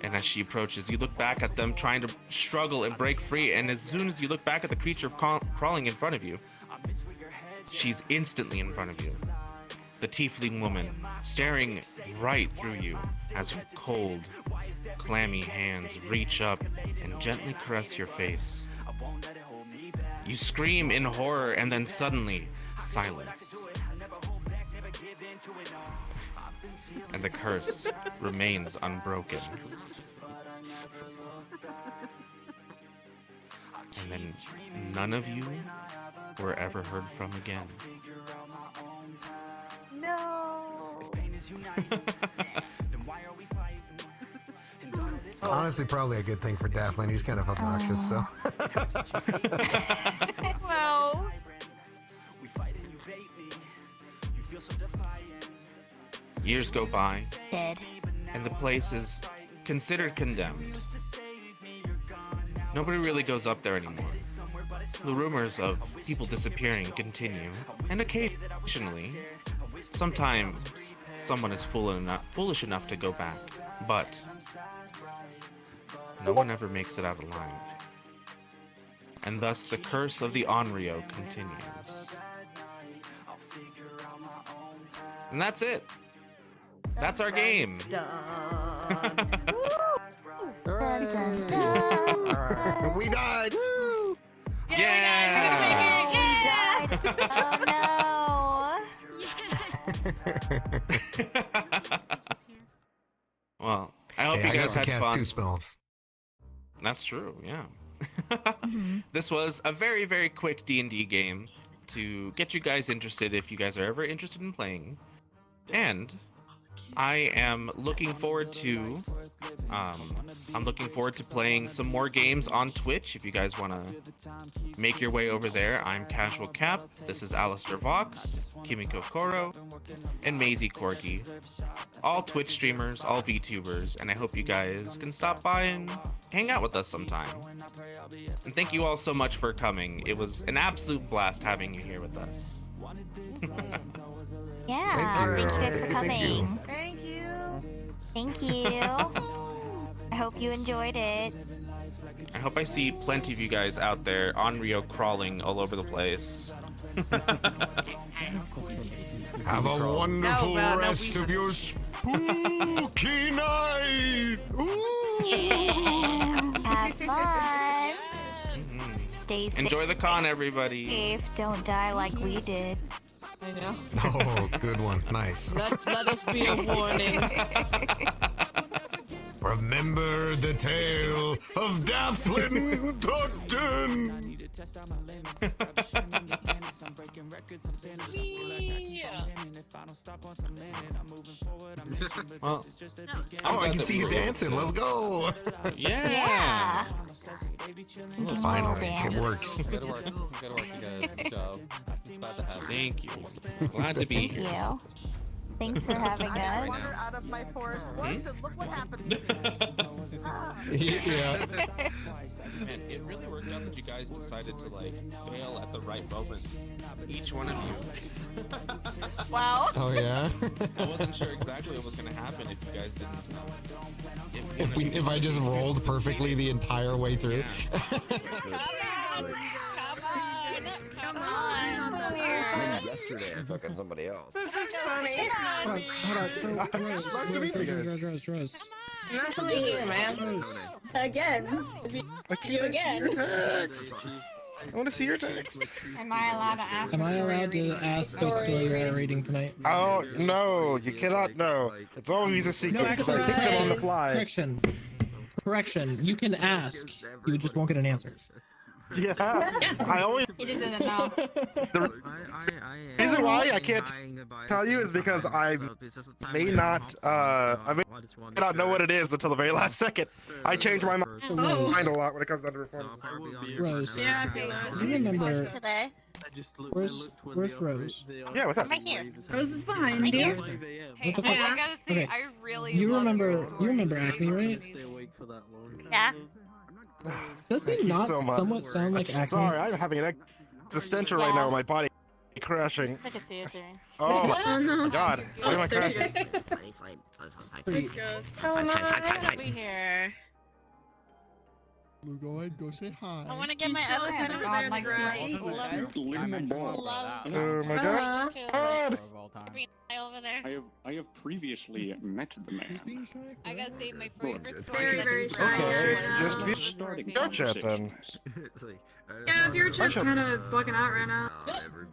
And as she approaches, you look back at them trying to struggle and break free, and as soon as you look back at the creature crawling in front of you, she's instantly in front of you. The tiefling woman, staring right through you as her cold, clammy hands reach up and gently caress your face. You scream in horror, and then suddenly, silence. And the curse remains unbroken. And then none of you were ever heard from again. No. Honestly, probably a good thing for Dathlin. He's kind of obnoxious, so. Well. Years go by, Dead. and the place is considered condemned. Nobody really goes up there anymore. The rumors of people disappearing continue, and occasionally, sometimes someone is foolish enough to go back, but no one ever makes it out alive. And thus the curse of the Onryo continues. And that's it. That's our game. Dun, dun, dun. We died! Woo! Yeah! Oh Well, I hope Hey, you guys I had cast fun. 2 spells. That's true, yeah. no. This was a very, very quick D&D game to get you guys interested if you guys are ever interested in playing. And I am looking forward to playing some more games on Twitch. If you guys want to make your way over there, I'm Casual Cap. This is Alistair Vox, Kimiko Koro, and Maisie Corgi. All Twitch streamers, all VTubers, and I hope you guys can stop by and hang out with us sometime. And thank you all so much for coming. It was an absolute blast having you here with us. Yeah, thank you guys for coming. Thank you. Thank you. I hope you enjoyed it. I hope I see plenty of you guys out there on Rio crawling all over the place. Have a wonderful rest of your spooky night. Have fun. Stay safe. Enjoy the con, everybody. Safe. Don't die like we did. I know. Oh, good one. Nice. Let us be a warning. Remember the tale of Dafflin Tugden. Well, oh, I can see you dancing. Let's go. Yeah. Finally, it works. Good work. Good work, you guys. Good job. Glad to have you. Thank you. Glad to be Thank here. you. Thanks for having I us. wandered out of my forest once, and look what happened to me. Yeah. Man, it really worked out that you guys decided to like fail at the right moment. Each one of you. Wow. Oh yeah. I wasn't sure exactly what was gonna happen if you guys didn't. If I just rolled perfectly the entire way through. Come on. Yesterday I fucking somebody else. This is funny. Nice to meet you guys. Rose. Nice to meet you, man. Again. You again. I want to see your text. Am I allowed to ask? Am I allowed to ask what story you're reading tonight? Oh, no, you cannot know. It's always a secret. No, actually, I picked them on the fly. Correction. You can ask. You just won't get an answer. Yeah, I always. He just didn't know. The reason why I can't tell you is because I may not, I may not know what it is until the very last second. I change my mind a lot when it comes down to performance. Rose. Yeah, You remember? Today. Where's Rose? Yeah, what's up? I'm right here. Rose is behind you. What the fuck? I gotta say, Okay. I really You love remember Acme, right? Yeah. Does he Thank you not so much. somewhat sound like Acme? Sorry, I'm having an existential right now with my body crashing. I can see it, Jane. Oh my god. Why am I There she crashing? goes. So nice. We here. Go ahead, go say hi. I want to get my other friend over there in the garage. Oh my god. Over there. I have previously met the man. I gotta say, my favorite Very, very shy. Okay, it's just starting your chat then. Yeah, your chat's kind of bugging out right now.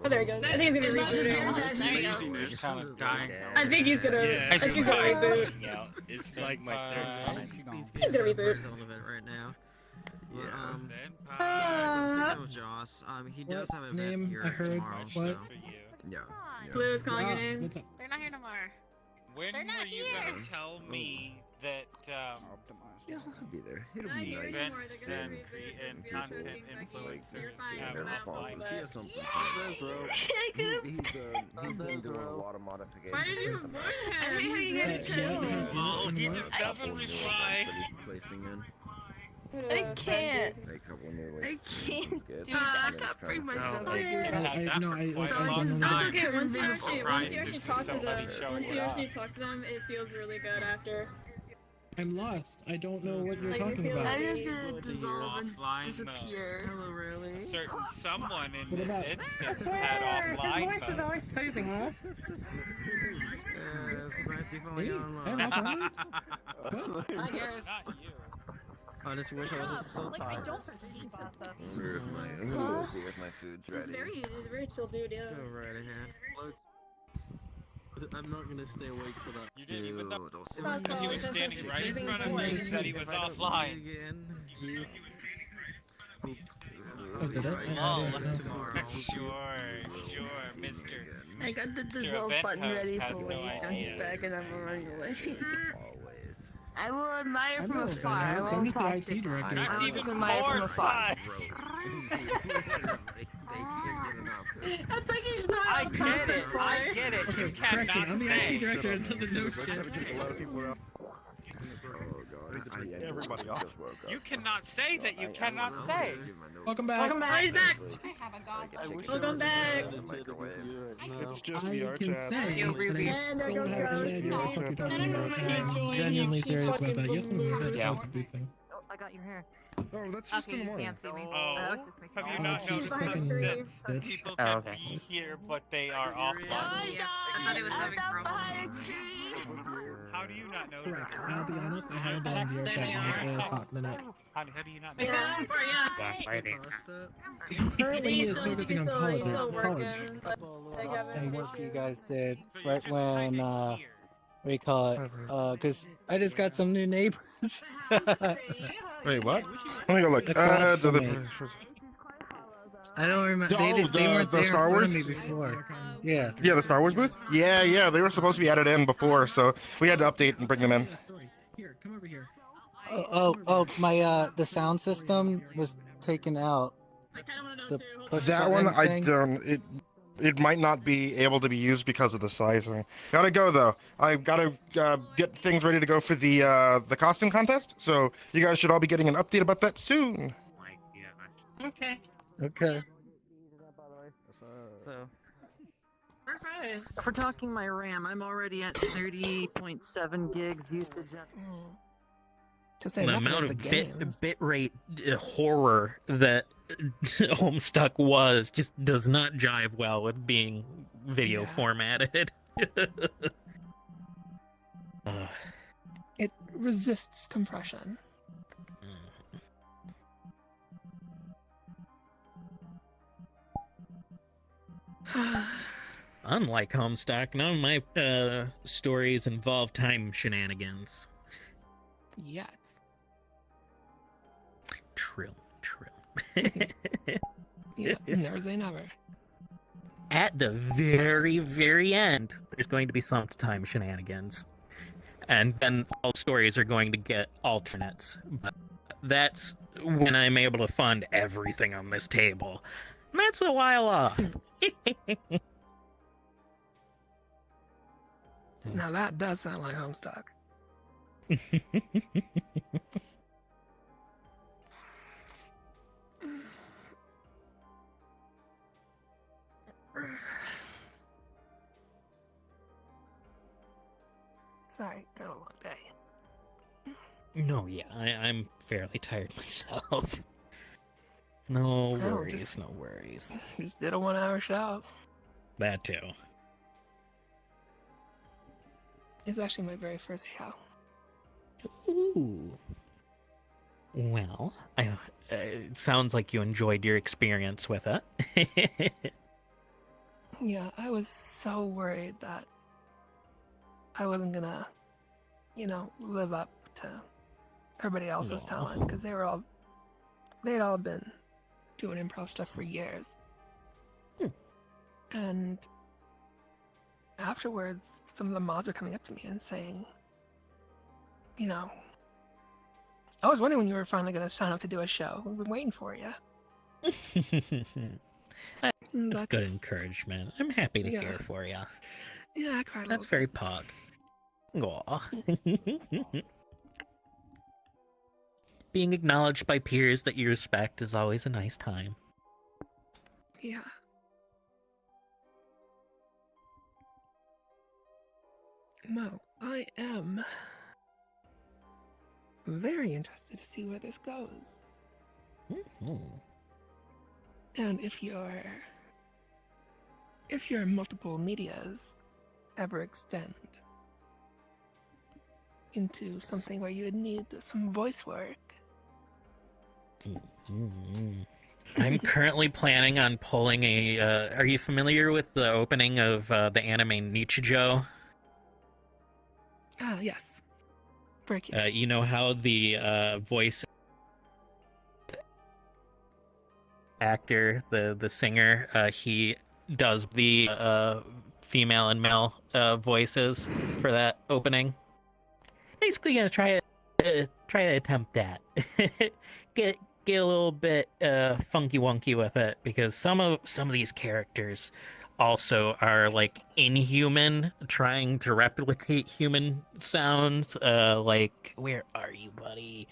Oh, there he goes. I think he's gonna reboot. There you go. Kind of dying. I think he's gonna. I think he's gonna reboot. Yeah, it's like my third time. He's gonna reboot. Right now. Uh, Speaking of Joss, he does have an Name, event here I heard, tomorrow, what? so yeah. Blue is calling your name. What's up? They're not here tomorrow. When They're not were you here. gonna tell me that Yeah, I'll be there. It'll Not be here nice. anymore. They're gonna and reboot and people content being like, influencers you're fine, have you're not, online. but- See you something. He's been doing a lot of modifications. Why did you recently. report him? I hate how you guys are Well, he just doesn't reply. Placing in. I can't. A couple new I ways. can't. Good. Dude, I can't bring myself to do that. I don't know. That's okay. Once you surprised actually to talk to somebody them, showing once it you up. actually talk to them, it feels really good after. I'm lost. I don't know what you're Like, talking you're about. just gonna dissolve and Offline disappear. Hello, really? A certain someone in What this about- instance had offline mode. always soothing us. It's nice you finally got I have online. offline? I guess. Not you. I just wish I wasn't so tired. I'm gonna go see if my food's He's ready. very chill dude, yeah. Go right ahead. I'm not gonna stay awake for that. You didn't even know. Dude, He was standing right in front of me and said he was offline. Oh, did it? Lol. I didn't know. Sure, Mr. I got the Your dissolve event button host ready has for no when he comes idea. back and I'm running away. I will admire I'm from not afar. I I'm won't just the talk IT to him. director. I will even just admire from more afar. That's like he's not I on get purpose it. for I get it. You Correction, cannot I'm the say. IT director and doesn't know shit. Everybody off. You cannot say that you cannot say. Welcome back. Welcome back. He's back. Welcome back. It's just I the art can chat. say Yo, that Ruby. I don't have any idea what the fuck you're talking about. I'm genuinely serious about that. Yes, that's a big thing. I got your hair. Oh, that's just in the morning. Oh, have you not she's Oh, noticed fucking that bitch. people Oh, can okay. be here, but they are offline? Yeah, I thought it was having problems. How do you not know that? Correct. I'll be honest, I haven't been on VR chat in like a hot minute. How do you not I know? got him for ya. Currently is focusing on college. And what you guys did right when what do you call it? Because I just got some new neighbors. Wait, what? Let me go look. Across from me. I don't remember. They weren't the there Star in front of Wars? me before. Yeah. Yeah, the Star Wars booth? Yeah, they were supposed to be added in before, so we had to update and bring them in. Here, come over here. Oh, my the sound system was taken out. The push That button one, I thing. don't. It might not be able to be used because of the sizing. Gotta go though. I gotta get things ready to go for the costume contest. So you guys should all be getting an update about that soon. Okay. Okay. So, for talking my RAM, I'm already at 30.7 gigs usage. Just The amount of bit rate horror that Homestuck was just does not jive well with being video formatted. It resists compression. Unlike Homestuck, none of my stories involve time shenanigans. Yet. True. Yeah, never say never. At the very, very end, there's going to be some time shenanigans. And then all stories are going to get alternates. But that's when I'm able to fund everything on this table. And that's a while off. Now that does sound like Homestuck. Sorry, got a long day. No, yeah, I'm fairly tired myself. No worries, no worries. Just did a 1 hour show. That too. It's actually my very first show. Ooh. Well, it sounds like you enjoyed your experience with it. Yeah, I was so worried that I wasn't gonna, live up to everybody else's talent, because they'd all been doing improv stuff for years. And afterwards, some of the mods were coming up to me and saying, I was wondering when you were finally gonna sign up to do a show. We've been waiting for you. That's good encouragement. I'm happy to hear for you. Yeah, I cried a That's little very pog. Aw. Being acknowledged by peers that you respect is always a nice time. Yeah. Well, I am very interested to see where this goes. And if your multiple medias ever extend into something where you would need some voice work. I'm currently planning on pulling a. Are you familiar with the opening of the anime Nichijou? Yes. Very cute. You know how the voice actor, the singer, he does the female and male voices for that opening. Basically, gonna try to attempt that. get a little bit funky wonky with it, because some of these characters also are like inhuman, trying to replicate human sounds. Like, where are you, buddy?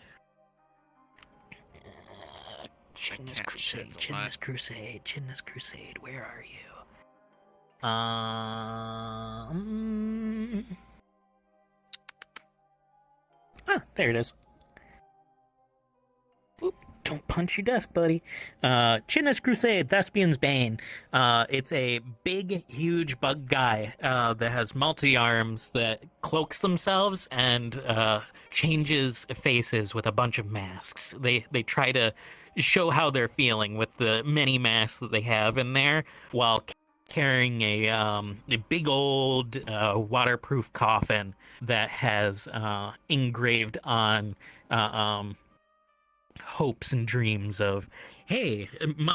Chinless Crusade, where are you? There it is. Oop, don't punch your desk, buddy. Chinless Crusade, Thespian's Bane. It's a big, huge bug guy that has multi-arms that cloaks themselves and changes faces with a bunch of masks. They try to show how they're feeling with the many masks that they have in there, while carrying a big old waterproof coffin that has engraved on hopes and dreams of, hey,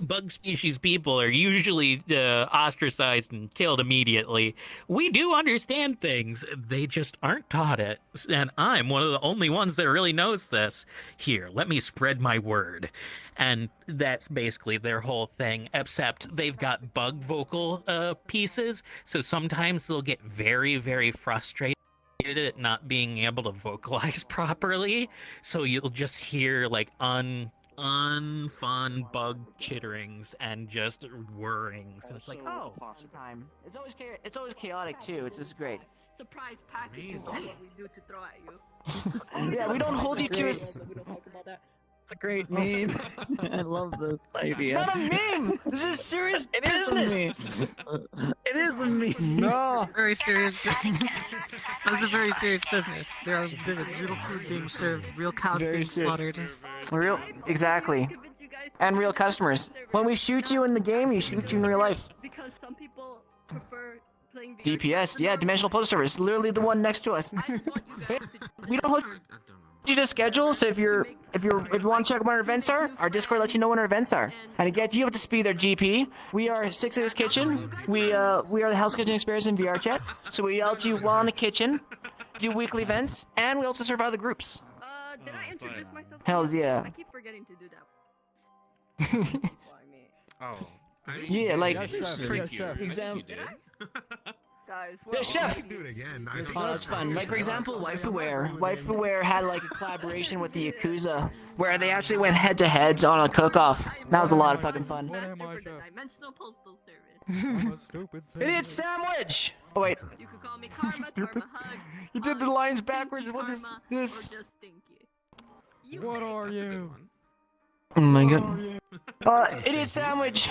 bug species people are usually ostracized and killed immediately. We do understand things, they just aren't taught it, and I'm one of the only ones that really knows this. Here, let me spread my word. And that's basically their whole thing, except they've got bug vocal pieces, so sometimes they'll get very, very frustrated at not being able to vocalize properly, so you'll just hear like unfun bug chitterings and just whirrings, and it's like, oh, time. It's always chaotic too. It's just great. Surprise package is what we do to throw at you. Yeah, we don't hold you to a. We don't talk about that. It's a great meme. I love this idea. It's not a meme. This is serious business. It is a meme. No. Very serious. This is a very serious business. There is real food being served, real cows Very being serious. slaughtered. Exactly. And real customers. When we shoot you in the game, we shoot you in real life. Because some people prefer playing DPS, yeah, Dimensional Postal Service, literally the one next to us. We don't hold you to schedule, so if you want to check when our events are, our Discord lets you know when our events are, and it gets you up to speed. Their GP. We are Six Hours Kitchen. We are the Hell's Kitchen Experience in VR chat. So we yell to you while in the kitchen, do weekly events, and we also serve other groups. Did I introduce myself? Hells yeah. I keep forgetting to do that. Yeah, like Example. Guys, yeah, chef. Do it again. Oh, that's fun. Like for example, Waifuware had like a collaboration with the Yakuza, where they actually went head-to-heads on a cook-off. That was a lot of fucking fun. Dimensional Postal Service. Idiot sandwich! Oh wait. You could call me Karma, Karma Hugs. You did the lines backwards. What is this? Or just Stinky. What are you? Oh my god. Idiot sandwich.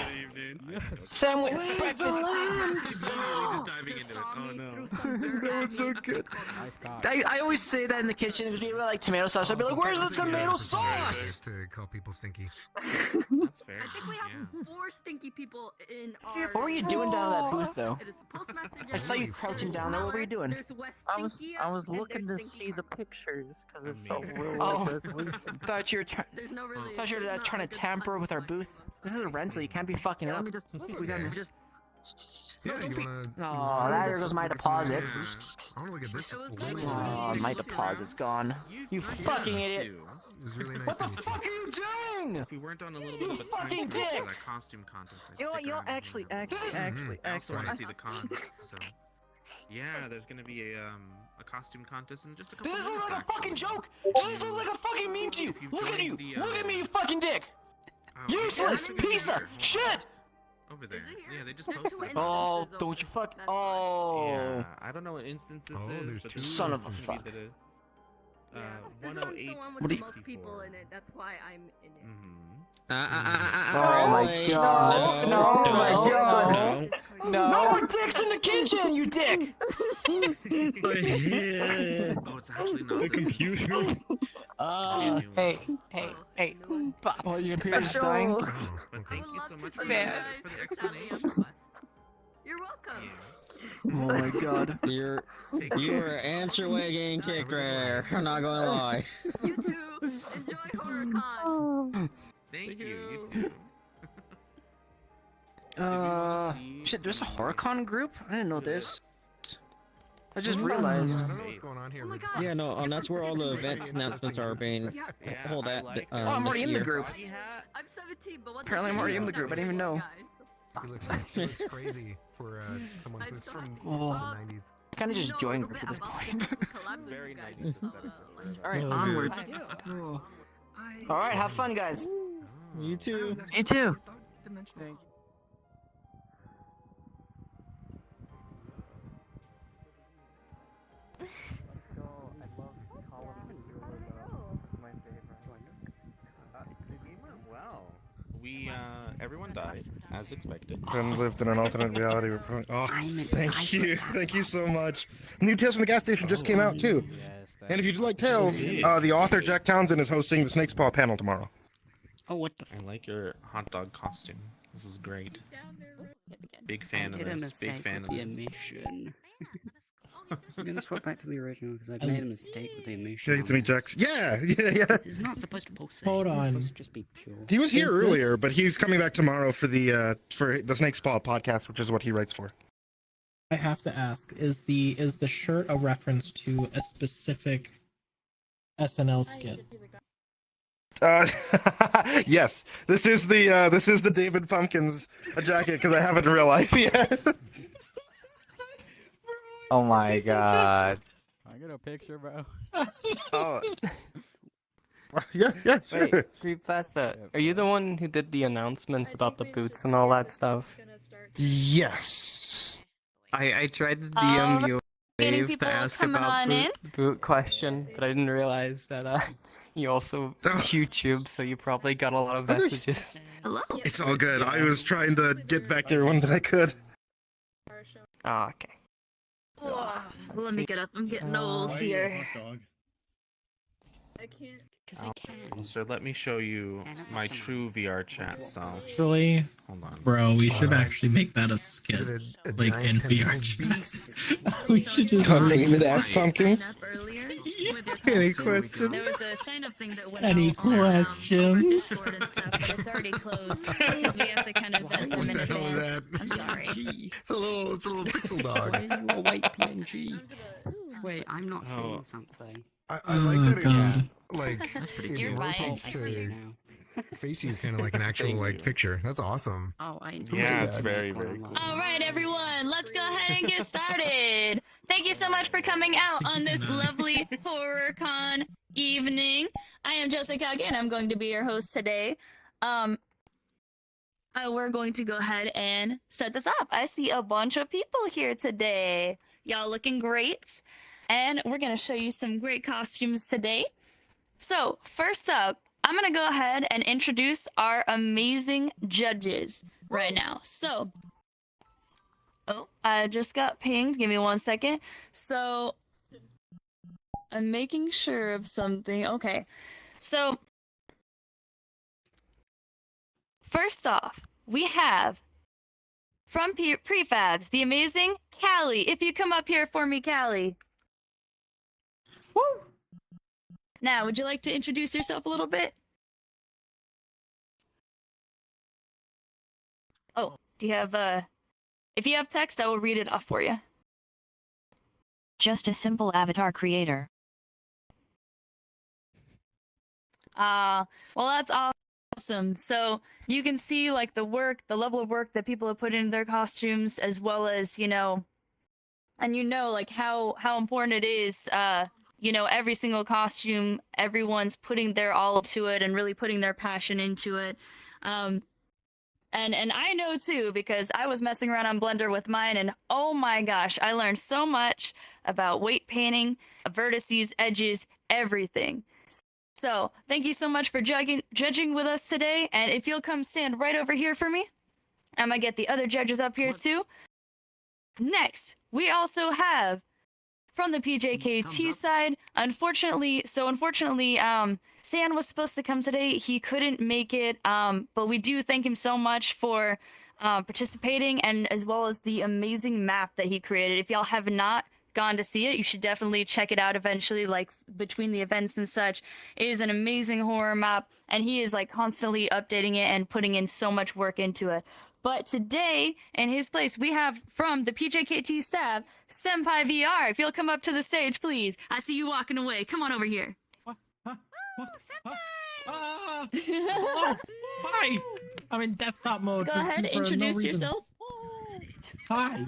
Sandwich. Breakfast. Just diving into it. Oh no. That was so good. I always say that in the kitchen because people like tomato sauce. I'd be like, "Where's the tomato sauce?" To call people stinky. That's fair. I think we have 4 stinky people in our. What were you doing down at that booth though? It is the postmaster. I saw you crouching down there. What were you doing? There's West I was Stinky, looking to see the pictures because it's so real Oh, resolution. thought you were trying. There's no really. Thought you were trying to tamper with our booth. This is a rental. You can't be fucking it up. We got this. Yeah, you wanna... Oh, there goes my deposit. I wanna look at this. Oh, my deposit's gone. You fucking idiot. It was really nice What the to meet fuck are you doing? If we weren't on a little You bit of a fucking time crunch dick! for that costume contest, I'd You know what? stick You know, around actually, a little bit. I also want to actually. see the con. So, yeah, there's gonna be a costume contest in just a couple This minutes. looks like a fucking actually. joke! This looks like a fucking meme to you! If you've Look at joined you! the, Look at me, you fucking dick! Oh, Useless yeah, piece of shit! Over there. Yeah, they just posted it. Oh, don't you fuck. Oh. Yeah, I don't know what instance this is, but this Son is of a gonna be fuck. the, This one's the 108. one with the most people in it. That's why I'm in it. Oh my god. No, oh my god. No. No more dicks in the kitchen, you dick! Oh, it's actually not the computer. Hey. Oh, your computer's dying? But thank you so much for the explanation. You're welcome. Oh my god. You're answer-wagging kick right there. I'm not gonna lie. You too. Enjoy HorrorCon. Thank you. You too. Shit, there's a HorrorCon group? I didn't know this. I just realized. I don't know what's going on here. Yeah, no, and that's where all the events announcements are being held at. Oh, I'm already this in the year. group. I'm 17, but what Apparently I'm already in the group, I didn't even know. He looks crazy for someone who's from Oh. the 90s. I kinda just joined groups at this point. Very nice. Alright, onward. Alright, have fun, guys. You too. You too. Well, everyone died, as expected. And lived in an alternate reality. Oh, thank you so much. New Tales from the Gas Station just came out too. And if you do like Tales, the author Jack Townsend is hosting the Snake's Paw panel tomorrow. Oh, what the? I like your hot dog costume. This is great. Big fan of this. Big fan of the this. emission. I'm gonna swap back to the original because I made a mistake with the emission. Did I get to meet Jax? Yeah. It's not supposed to pulsate. Hold It's on. supposed to just be pure. He was here Is this- earlier, but he's coming back tomorrow for the Snake's Paw podcast, which is what he writes for. I have to ask: is the shirt a reference to a specific SNL skit? Yes. This is the David Pumpkins jacket because I have it in real life. Yeah. Oh my god. I get a picture, bro. Oh. Yeah, sure. Wait, Creepypasta, are you the one who did the announcements about the boots and all that stuff? Yes. I tried to DM you getting Dave, to people ask coming about on in. boot question, but I didn't realize that you also YouTube, so you probably got a lot of messages. Hello. It's all good. I was trying to get back to everyone that I could. Oh, okay. Let me get up. I'm getting old here. I can't. Because I can. So let me show you my true VR chat self. Actually, Hold on. bro, we should actually make that a skit, like in VR chat. We should just David ass pumpkins. Any questions? There was a sign-up thing that went Any out on questions? Discord and stuff, but it's already closed because we have to kind of vet them in advance. I'm sorry. It's a little pixel dog. Why are you a white PNG? Wait, I'm not seeing something. I like that it's God. like That's pretty it cool. rotates I see it to now. face you kind of like an actual like picture. That's awesome. Oh, I know. Yeah, it's very, Make one very of cool. mine. All right, everyone, let's go ahead and get started. Thank you so much for coming out on this lovely HorrorCon evening. I am Jessica again. I'm going to be your host today. We're going to go ahead and start this up. I see a bunch of people here today. Y'all looking great. And we're going to show you some great costumes today. So, first up, I'm going to go ahead and introduce our amazing judges right now. So, oh, I just got pinged. Give me 1 second. So, I'm making sure of something. Okay. So, first off, we have from Prefabs, the amazing Callie. If you come up here for me, Callie. Woo! Now, would you like to introduce yourself a little bit? Oh, do you have if you have text, I will read it off for you. Just a simple avatar creator. Well, that's awesome. So you can see like the level of work that people have put into their costumes, as well as, and like how important it is, every single costume, everyone's putting their all to it and really putting their passion into it. And I know too, because I was messing around on Blender with mine, and oh my gosh, I learned so much about weight painting, vertices, edges, everything. So thank you so much for judging with us today. And if you'll come stand right over here for me, I'm gonna get the other judges up here too. Next, we also have from the PJKT side, unfortunately, San was supposed to come today. He couldn't make it, but we do thank him so much for participating, and as well as the amazing map that he created. If y'all have not gone to see it, you should definitely check it out eventually, like between the events and such. It is an amazing horror map, and he is like constantly updating it and putting in so much work into it. But today, in his place, we have from the PJKT staff, Senpai VR. If you'll come up to the stage, please. I see you walking away. Come on over here. Oh, hi! I'm in desktop mode. Go for- ahead, for no introduce reason. yourself. Hi.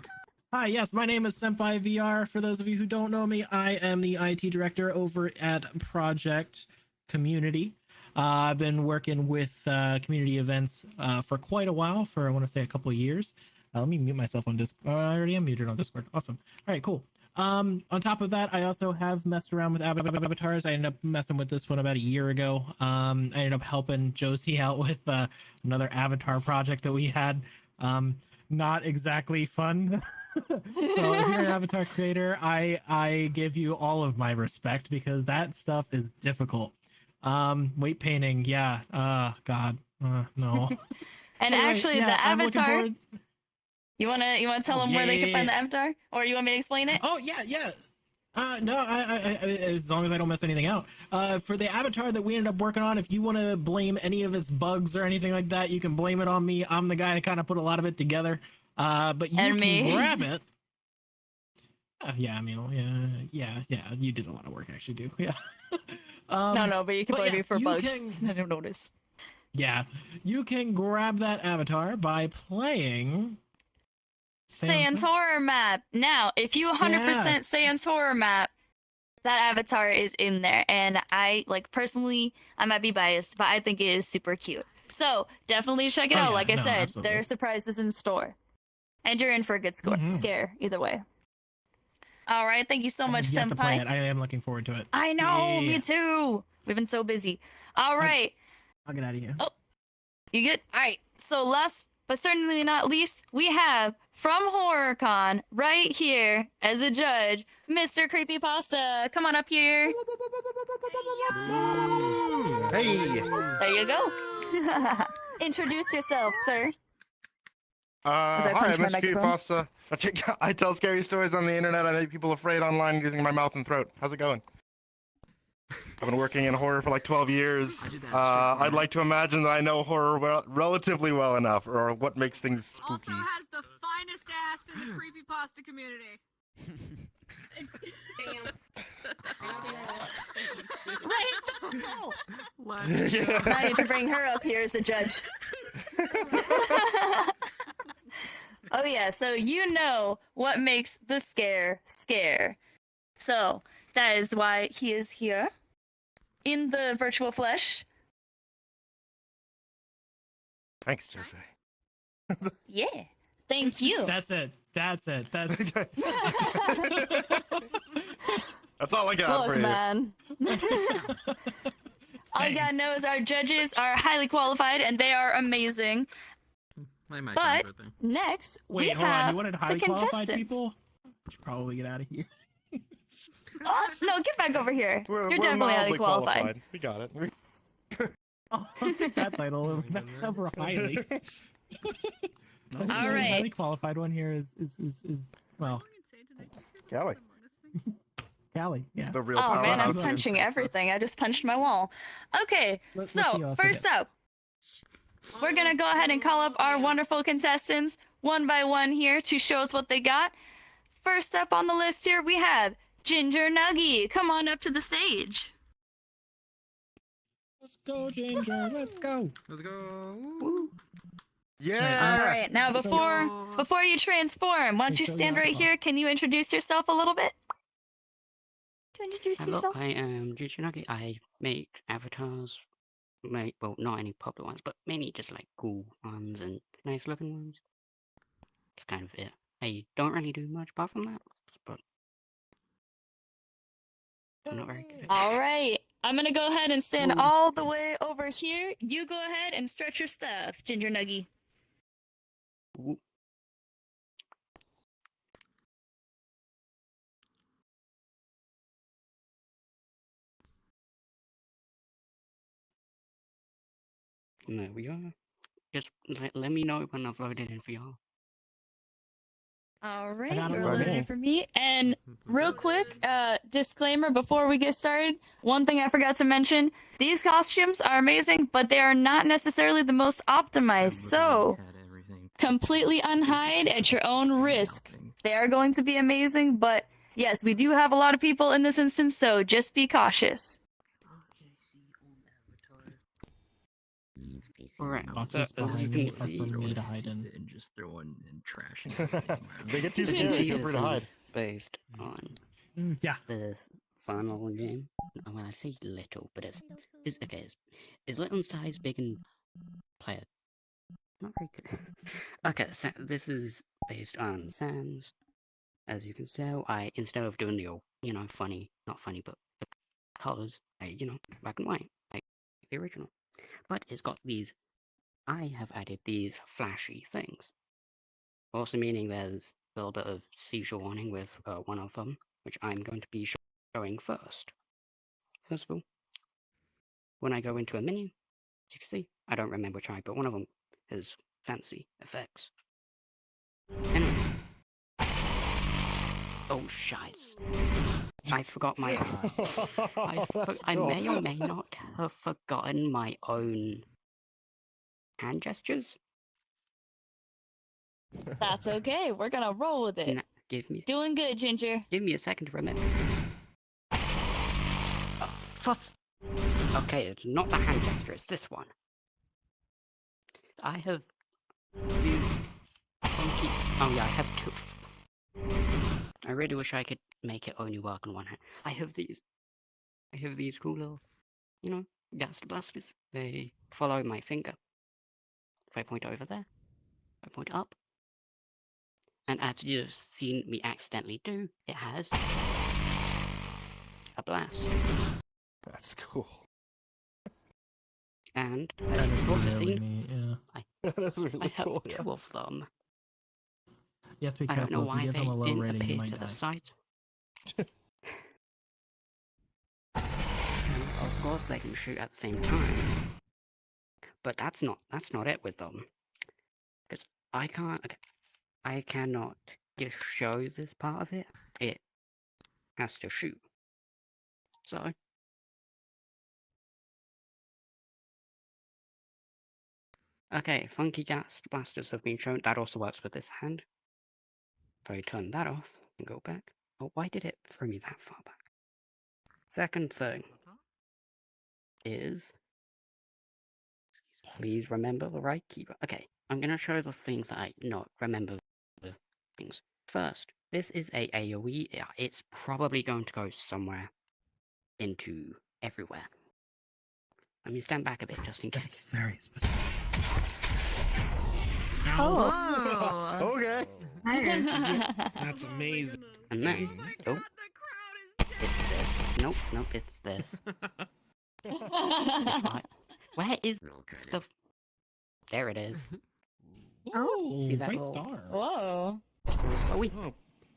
Hi, yes, my name is Senpai VR. For those of you who don't know me, I am the IT director over at Project Community. I've been working with community events for quite a while, for I want to say a couple of years. Let me mute myself on Discord. I already am muted on Discord. Awesome. All right, cool. On top of that, I also have messed around with avatars. I ended up messing with this one about a year ago. I ended up helping Josie out with another avatar project that we had. Not exactly fun. So if you're an avatar creator, I give you all of my respect because that stuff is difficult. Weight painting, yeah. God, no. And Anyway, actually, yeah, the I'm looking avatar. forward- You wanna tell them where they can find the avatar, or you want me to explain it? Oh yeah. No, I as long as I don't mess anything out. For the avatar that we ended up working on, if you want to blame any of its bugs or anything like that, you can blame it on me. I'm the guy that kind of put a lot of it together. But you And can me. grab it. Yeah, I mean, yeah, you did a lot of work, actually, do. Yeah. No, but you can blame me yes, for you bugs. can- I don't notice. Yeah, you can grab that avatar by playing Sans horror map. Now, if you 100% Yes. Sans horror map, that avatar is in there, and I personally, I might be biased, but I think it is super cute. So definitely check it Oh, out. yeah, Like I no, said, absolutely. there are surprises in store, and you're in for a good scare either way. All right, thank you so much, You have to play Senpai. it. I am looking forward to it. I know, Yeah. me too. We've been so busy. All right. I'll get out of here. Oh, you good? All right. So last but certainly not least, we have from HorrorCon right here as a judge, Mr. Creepypasta. Come on up here. Hey. There you go. Introduce yourself, sir. As I Hi, punch my I'm Mr. microphone. Foster. I tell scary stories on the internet. I make people afraid online using my mouth and throat. How's it going? I've been working in horror for like 12 years. I'd like to imagine that I know horror relatively well enough, or what makes things spooky. Has the finest ass in the creepypasta community. Yeah. Now I need to bring her up here as a judge. Oh yeah, so you know what makes the scare scare. So that is why he is here in the virtual flesh. Thanks, Jose. Yeah. Thank you. That's it. That's That's all I got for Look, you. man. All you gotta know is our judges are highly qualified and they are amazing. But next, we Wait, hold have on. You wanted the highly qualified contestants. people? We should probably get out of here. Oh, no, get back over here. We're You're definitely highly mildly qualified. We got it. I'll take that title over that over highly. All The right. highly qualified one here is well, Callie. Callie, yeah. The real Oh man, I'm powerhouse. punching everything. I just punched my wall. Okay, Let's see who so else we first get. up, we're gonna go ahead and call up our wonderful contestants one by one here to show us what they got. First up on the list here, we have Ginger Nuggy. Come on up to the stage. Let's go, Ginger. Let's go. Let's go. Yeah. All right, now before you transform, why don't you Show stand your right alcohol. here? Can you introduce yourself a little bit? Can you introduce Hello, yourself? I am Jujunagi. I make avatars. Well, not any popular ones, but mainly just like cool ones and nice looking ones. That's kind of it. I don't really do much apart from that, but I'm not very good. All right, I'm gonna go ahead and stand all the way over here. You go ahead and stretch your stuff, Ginger Nuggy. And there we are. Just let me know when I've loaded in for y'all. All right, got it you're ready. loading for me. And real quick, disclaimer before we get started, one thing I forgot to mention, these costumes are amazing, but they are not necessarily the most optimized. So completely unhide at your own risk. They are going to be amazing, but yes, we do have a lot of people in this instance, so just be cautious. Alright, Boxes so as behind you me can are see, for me to hide in. And just throwing in trash. They get too as you can scary. see, Feel free this to hide. is based on Yeah. this funnel game. Well, I say little, but it's okay. It's little in size, big in player. Not very good. Okay, so this is based on Sans. As you can tell, I instead of doing the old, funny, not funny, but the colors, black and white, like the original. But it's got these. I have added these flashy things. Also meaning there's a little bit of seizure warning with one of them, which I'm going to be showing first. First of all, when I go into a menu, as you can see, I don't remember which eye, but one of them has fancy effects. Anyway. Oh, shites. I forgot my I may or may not have forgotten my own hand gestures. That's okay. We're gonna roll with it. Doing good, Ginger. Give me a second to remember. Okay, it's not the hand gesture, it's this one. I have these funky... Oh yeah, I have two. I really wish I could make it only work on one hand. I have these cool little, gas blasters. They follow my finger. If I point over there, I point up. And as you've seen me accidentally do, it has a blast. That's cool. And That is I've also really seen neat, yeah. That is really I have cool. two of them. You have to be I don't know careful. If why you give they them a low didn't rating, you appear might to the die. site. And of course they can shoot at the same time. But that's not it with them. Because I cannot just show this part of it. It has to shoot. So okay, funky gas blasters have been shown. That also works with this hand. If I turn that off and go back. Oh, why did it throw me that far back? Second thing is, please remember the right keyboard. Okay, I'm gonna show the things that I not remember the things. First, this is a AoE. Yeah, it's probably going to go somewhere into everywhere. Let me stand back a bit just in case. That's very specific. Oh. Okay. That's amazing. And then, oh, it's this. Nope, it's this. Where is the? There it is. Oh, See that bright little- star. Whoa. Oh, wait. Oh,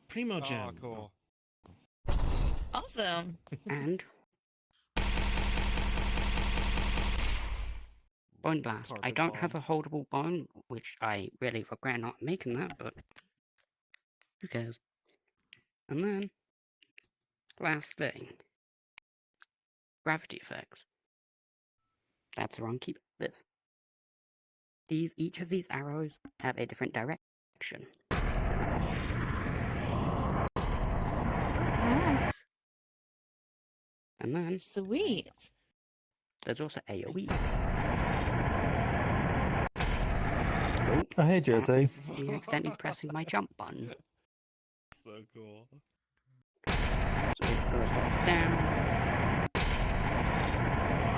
primo gem. cool. Awesome. And bone blast. I Carpet don't have a bomb. holdable bone, which I really regret not making that, but who cares? And then last thing, gravity effects. That's the wrong key. This. Each of these arrows have a different direction. Nice. And then Sweet. there's also AoE. Oh, hey, That Jose. is me accidentally pressing my jump button. So cool. So it goes up, down.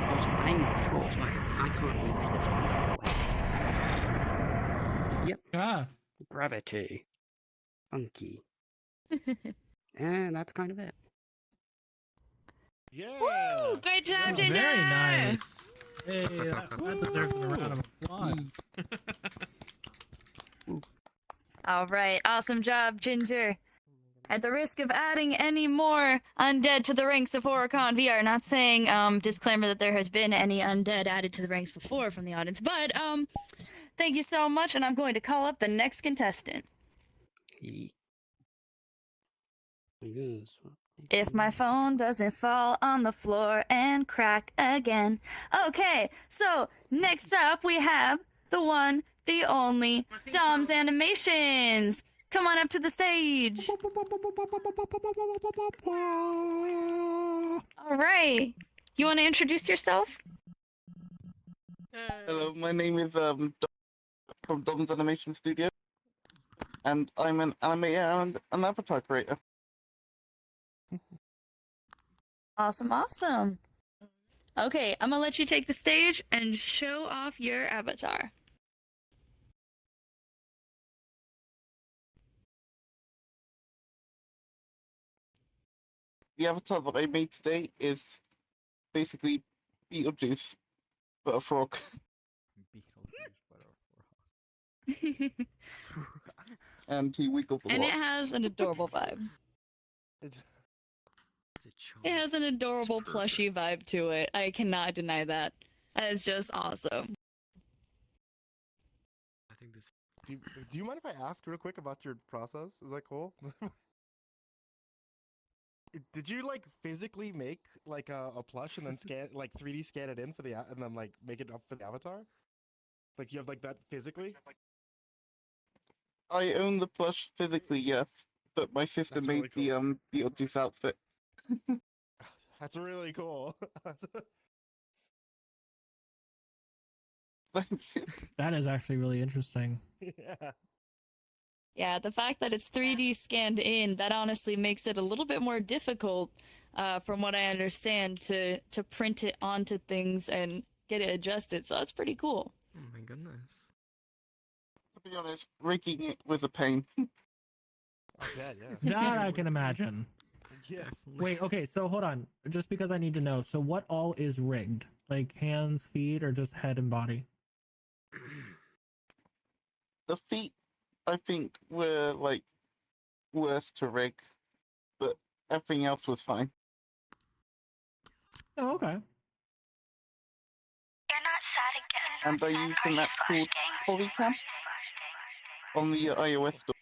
Also, I'm short, so I can't reach this one right away. Yep. Ah. Gravity. Funky. And that's kind of it. Yeah. Woo! Great job, Oh, Ginger. very nice. Hey, that deserves a round of applause. All right, awesome job, Ginger. At the risk of adding any more undead to the ranks of HorrorCon VR, not saying disclaimer that there has been any undead added to the ranks before from the audience, but thank you so much, and I'm going to call up the next contestant. If my phone doesn't fall on the floor and crack again. Okay, so next up we have the one, the only Dom's Animations. Come on up to the stage. All right. You want to introduce yourself? Hello, my name is Dom from Dom's Animation Studio, and I'm an animator and an avatar creator. Awesome, awesome. Okay, I'm gonna let you take the stage and show off your avatar. The avatar that I made today is basically Beetlejuice, but a frog. And he wiggles a And lot. it has an adorable vibe. It has an adorable plushy vibe to it. I cannot deny that. That is just awesome. I think this. Do you mind if I ask real quick about your process? Is that cool? Did you like physically make like a plush and then scan like 3D scan it in for the and then like make it up for the avatar? Like you have like that physically? I own the plush physically, yes, but my sister That's made really the Beetlejuice outfit. That's really cool. That is actually really interesting. Yeah. Yeah, the fact that it's 3D scanned in, that honestly makes it a little bit more difficult, from what I understand, to print it onto things and get it adjusted. So that's pretty cool. Oh my goodness. To be honest, rigging it was a pain. Yeah. That I can imagine. Yeah. Wait, okay, so hold on. Just because I need to know. So what all is rigged? Like hands, feet, or just head and body? The feet, I think, were like worse to rig, but everything else was fine. Oh, okay. You're not sad again. And I used an app called Polycam on the iOS store.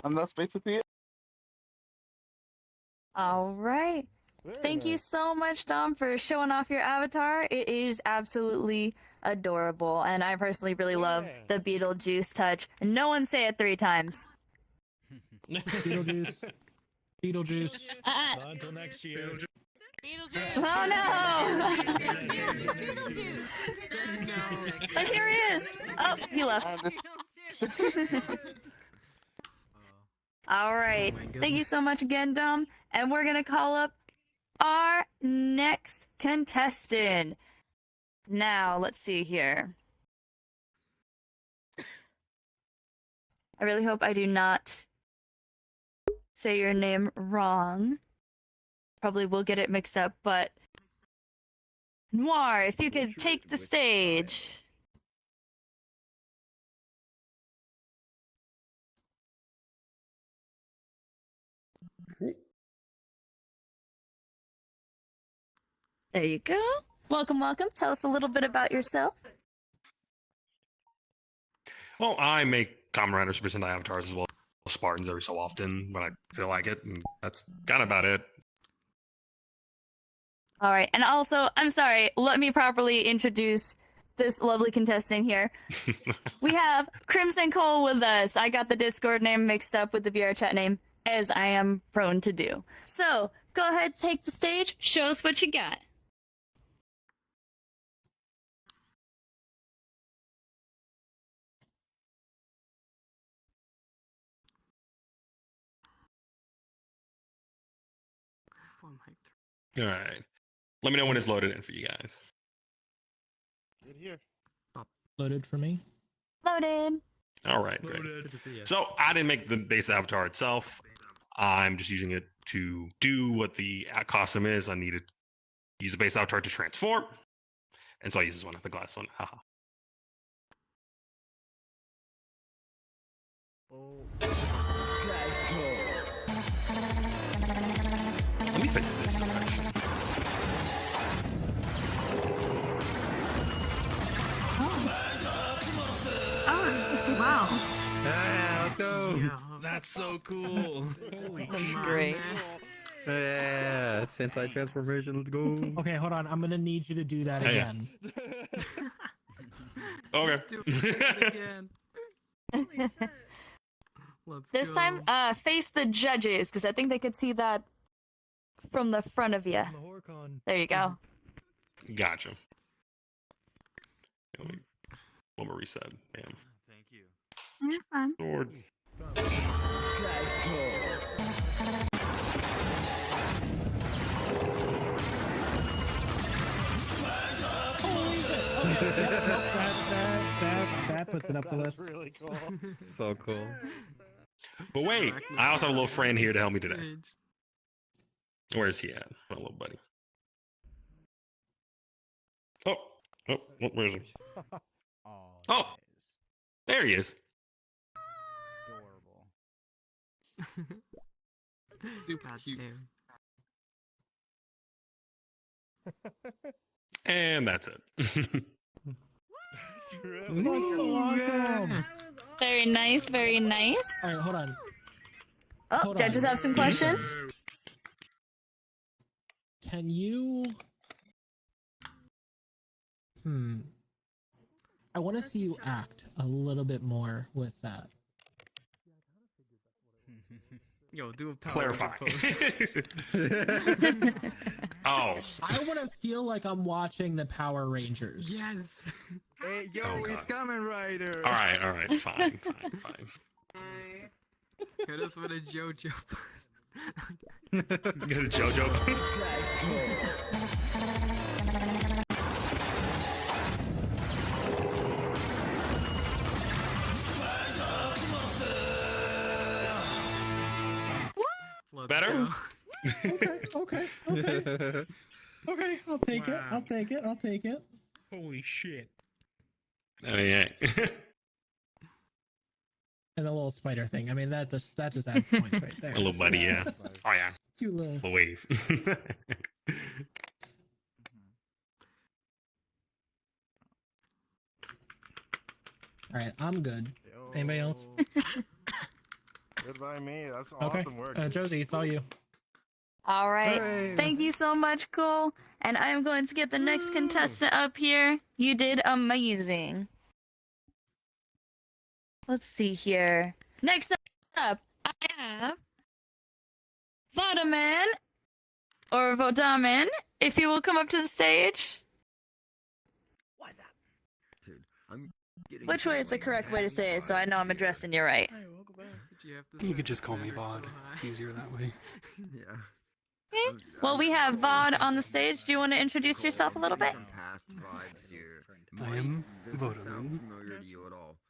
And that's basically it. All right. Thank you so much, Dom, for showing off your avatar. It is absolutely adorable, and I personally really love the Beetlejuice touch. No one say it 3 times. Beetlejuice. Beetlejuice. Not until next year. Oh no! Oh, here he is. Oh, he left. All right. Thank you so much again, Dom. And we're gonna call up our next contestant. Now, let's see here. I really hope I do not say your name wrong. Probably will get it mixed up, but Noir, if you could take the stage. There you go. Welcome, welcome. Tell us a little bit about yourself. Well, I make Kamen Rider Super Sentai avatars as well as Spartans every so often when I feel like it, and that's kind of about it. All right, and also, I'm sorry, let me properly introduce this lovely contestant here. We have Crimson Cole with us. I got the Discord name mixed up with the VR chat name, as I am prone to do. So, go ahead, take the stage, show us what you got. All right. Let me know when it's loaded in for you guys. Good here. Loaded for me. Loaded. All right, great. So I didn't make the base avatar itself. I'm just using it to do what the costume is. I needed to use a base avatar to transform. And so I use this one, the glass one. Haha. Let me fix this direction. Oh, wow. Yeah, let's go. That's so cool. That's great. Yeah, Sentai transformation. Let's go. Okay, hold on. I'm gonna need you to do that Hey. again. Okay. Do it again. Let's This go. time, face the judges, because I think they could see that from the front of you. There you go. Gotcha. Let me reset. Bam. Thank you. You're fine. Sword. That puts it up the list. Really cool. So cool. But wait, I also have a little friend here to help me today. Where's he at? My little buddy. Oh, where's he? Oh, there he is. Super cute. And that's it. That's so awesome. Very nice, very nice. All right, hold on. Oh, Hold judges on. have some questions. Can you? I want to see you act a little bit more with that. Yo, do a power Clarify. pose. Oh. I want to feel like I'm watching the Power Rangers. Yes. Hey, yo, Oh, it's God. Kamen Rider. All right, fine. Hit us with a JoJo pose. Get a JoJo pose. Better? Okay. Okay, I'll take it. I'll take it. Holy shit. I mean, yeah. And a little spider thing. I mean, that just adds points right there. A little buddy, yeah. Oh, yeah. Too little. Little wave. All right, I'm good. Anybody else? Good by me. That's Okay. awesome work. Josie, it's all you. All right. Hooray. Thank you so much, Cole. And I'm going to get the next contestant up here. You did amazing. Let's see here. Next up, I have Vodaman, or Vodaman, if you will come up to the stage. What's up? Dude, I'm getting Which way is the correct way to say it, so I know I'm addressing you right? You could just call me Vod. It's easier that way. Yeah. Okay. Well, we have Vod on the stage. Do you want to introduce yourself a little bit? I am Vodaman.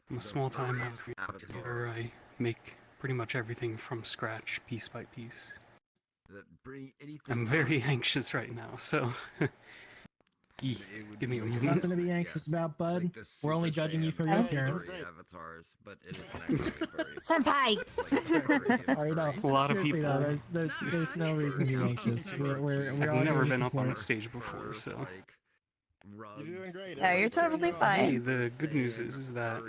I'm a small-time creator. I make pretty much everything from scratch, piece by piece. I'm very anxious right now, so give me a moment. Nothing to be anxious about, bud. We're only judging you from your appearance. Senpai! Sorry, no. A lot of Seriously, people. though, there's no reason to be anxious. We're I've all never here to been up on a support. stage before, so. You're doing great. Yeah, you're totally fine. Hey, the good news is that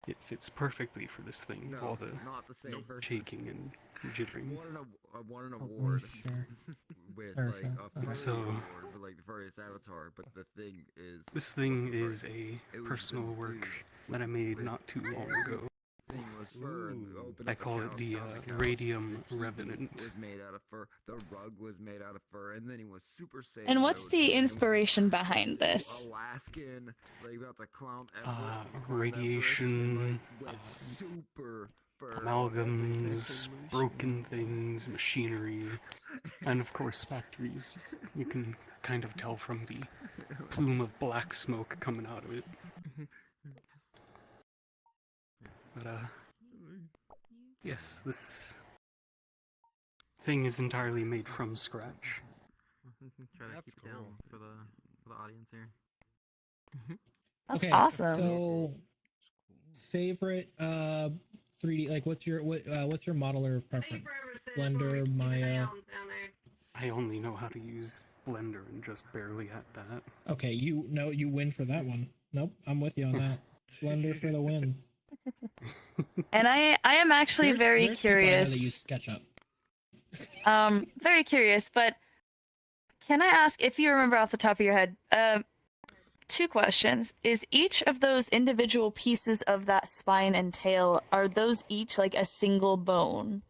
it fits perfectly for this thing. All the shaking and jittering. I won an award Sure. with Sure, like sure. a fire So- award for like the various avatar, but the thing is This thing is a personal work that I made not too long ago. thing was fur. And we opened I up the call it couch, the found couch, Radium the heat Revenant. was made out of fur. The rug was made out of fur, and then he was Super Saiyan. And what's mode, the and inspiration behind this? Alaskan, like about the clown Everest, Radiation, with super fur. amalgams, broken things, machinery, and of course factories. You can kind of tell from the plume of black smoke coming out of it. But yes, this thing is entirely made from scratch. Try to keep it down for the audience here. That's Okay, awesome. So, favorite 3D, like what's your modeler of preference? Blender, Maya. I only know how to use Blender and just barely at that. Okay, you win for that one. Nope, I'm with you on that. Blender for the win. And I am actually very There's people I know curious. that use SketchUp. Very curious, but can I ask if you remember off the top of your head? Two questions. Is each of those individual pieces of that spine and tail, are those each like a single bone?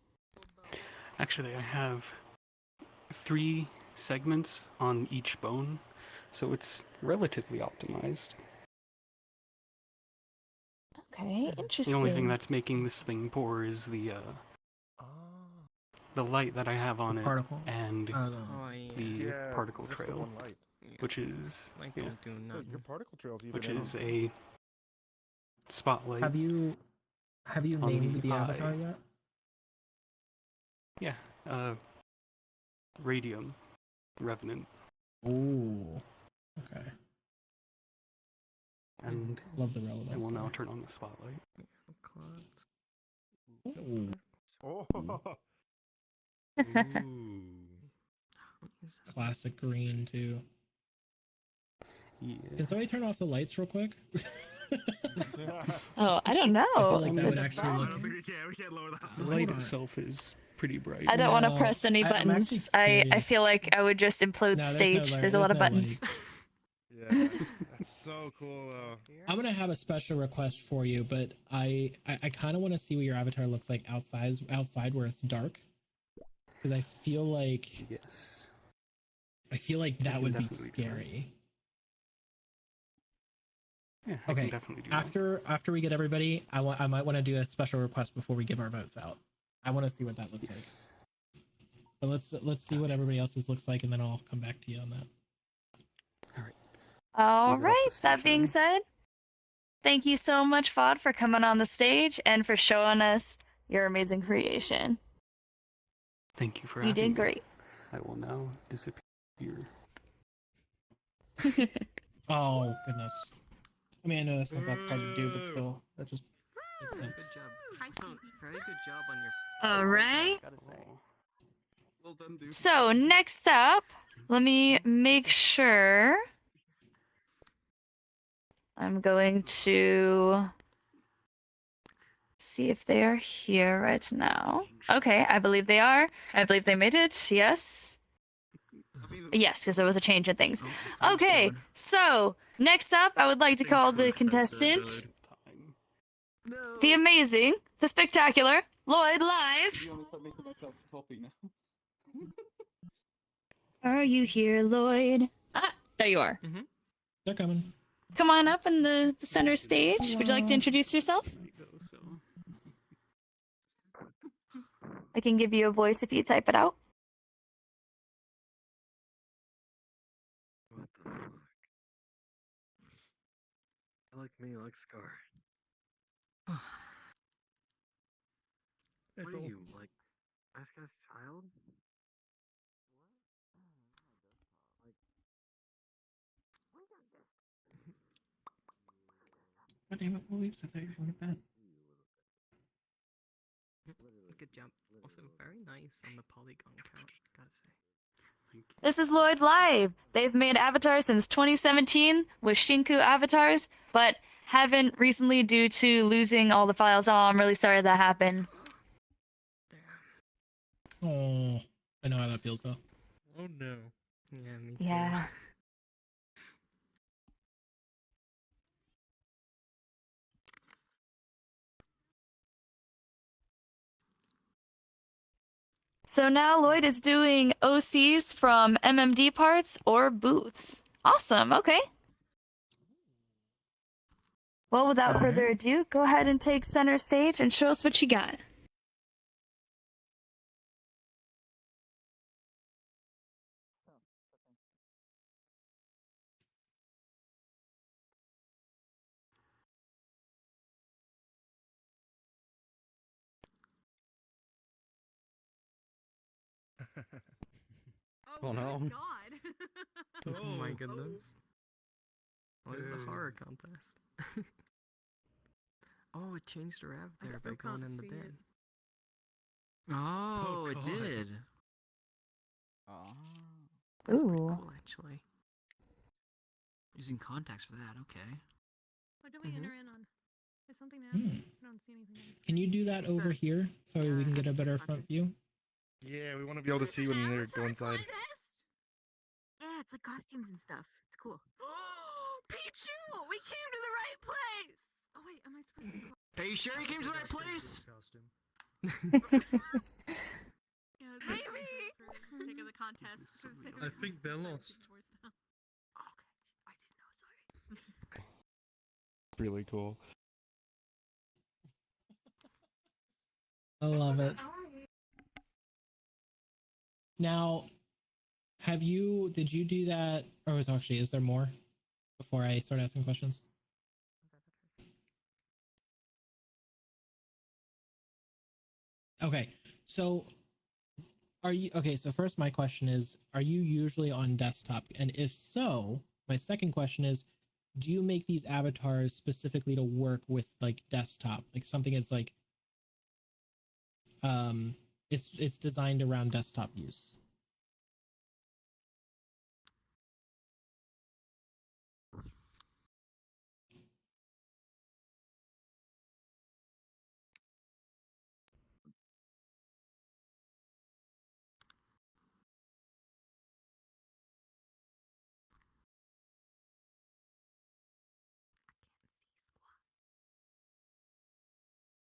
Actually, I have 3 segments on each bone, so it's relatively optimized. Okay, interesting. The only thing that's making this thing poor is the light that I have on it particle. and the Yeah, particle just the trail, one light. which is Like, yeah, don't do nothing. Your particle trail's even which in is on- a spotlight. Have you on named the eye. avatar yet? Yeah, Radium Revenant. Ooh. Okay. And Love the relevance. I will now turn on the spotlight. Ooh. Oh. Classic green too. Yeah. Can somebody turn off the lights real quick? Oh, I don't know. I feel like that would actually look. We can't lower that. The light itself is pretty bright. I don't want to No, press any I'm buttons. actually I curious. feel like I would just implode No, the there's no stage. light- There's a lot of there's no buttons. lights. Yeah, that's so cool though. I'm gonna have a special request for you, but I kind of want to see what your avatar looks like outside where it's dark, because I feel like that can would be definitely try. scary. Yeah, I Okay. can definitely do that. After we get everybody, I might want to do a special request before we give our votes out. I want to see what that looks like. But let's see what everybody else's looks like, and then I'll come back to you on that. All right, that being said, thank you so much, Fod, for coming on the stage and for showing us your amazing creation. Thank you for You having did me. great. I will now disappear. Oh goodness. I mean, I know that's not that hard to do, but still, that just makes sense. Good job. So, very good job on your. All right. Gotta say. Well done, dude. So, next up, let me make sure. I'm going to see if they are here right now. Okay, I believe they are. I believe they made it. Yes. Yes, because there was a change in things. Okay, so next up, I would like to call the contestant, the amazing, the spectacular, Lloyd Live. Are you here, Lloyd? Ah, there you are. They're coming. Come on up in the center stage. Would you like to introduce yourself? I can give you a voice if you type it out. What the fuck? I like me, I like Scar. What are you, like, Ice Guy's child? God damn it, Williams, I thought you were going to bed. Good job. Also, very nice on the polygon count, gotta say. This is Lloyd Live. They've made avatars since 2017 with Shinku avatars, but haven't recently due to losing all the files. Oh, I'm really sorry that happened. Oh, I know how that feels though. Oh no. Yeah, me too. Yeah. So now Lloyd is doing OCs from MMD parts or booths. Awesome, okay. Well, without further ado, go ahead and take center stage and show us what you got. Oh no. God. Oh my goodness. What is the horror contest? Oh, it changed her avatar by going in the bed. Oh, it did. That's pretty Ooh. cool, actually. Using contacts for that, okay. What do we enter in on? Is something happening? I don't see anything. Can you do that over here so we can get a better front view? Yeah, we want to be able to see when they go inside. Yeah, it's like costumes and stuff. It's cool. Pichu! We came to the right place! Oh wait, am I supposed to be Are you sure you came to the right place? Yeah, maybe! For the sake of the contest. For the sake of I think they're lost. Really cool. I love it. Now, did you do that, or is there more before I start asking questions? Okay, so so first my question is, are you usually on desktop? And if so, my second question is, do you make these avatars specifically to work with like desktop, like something that's like it's designed around desktop use?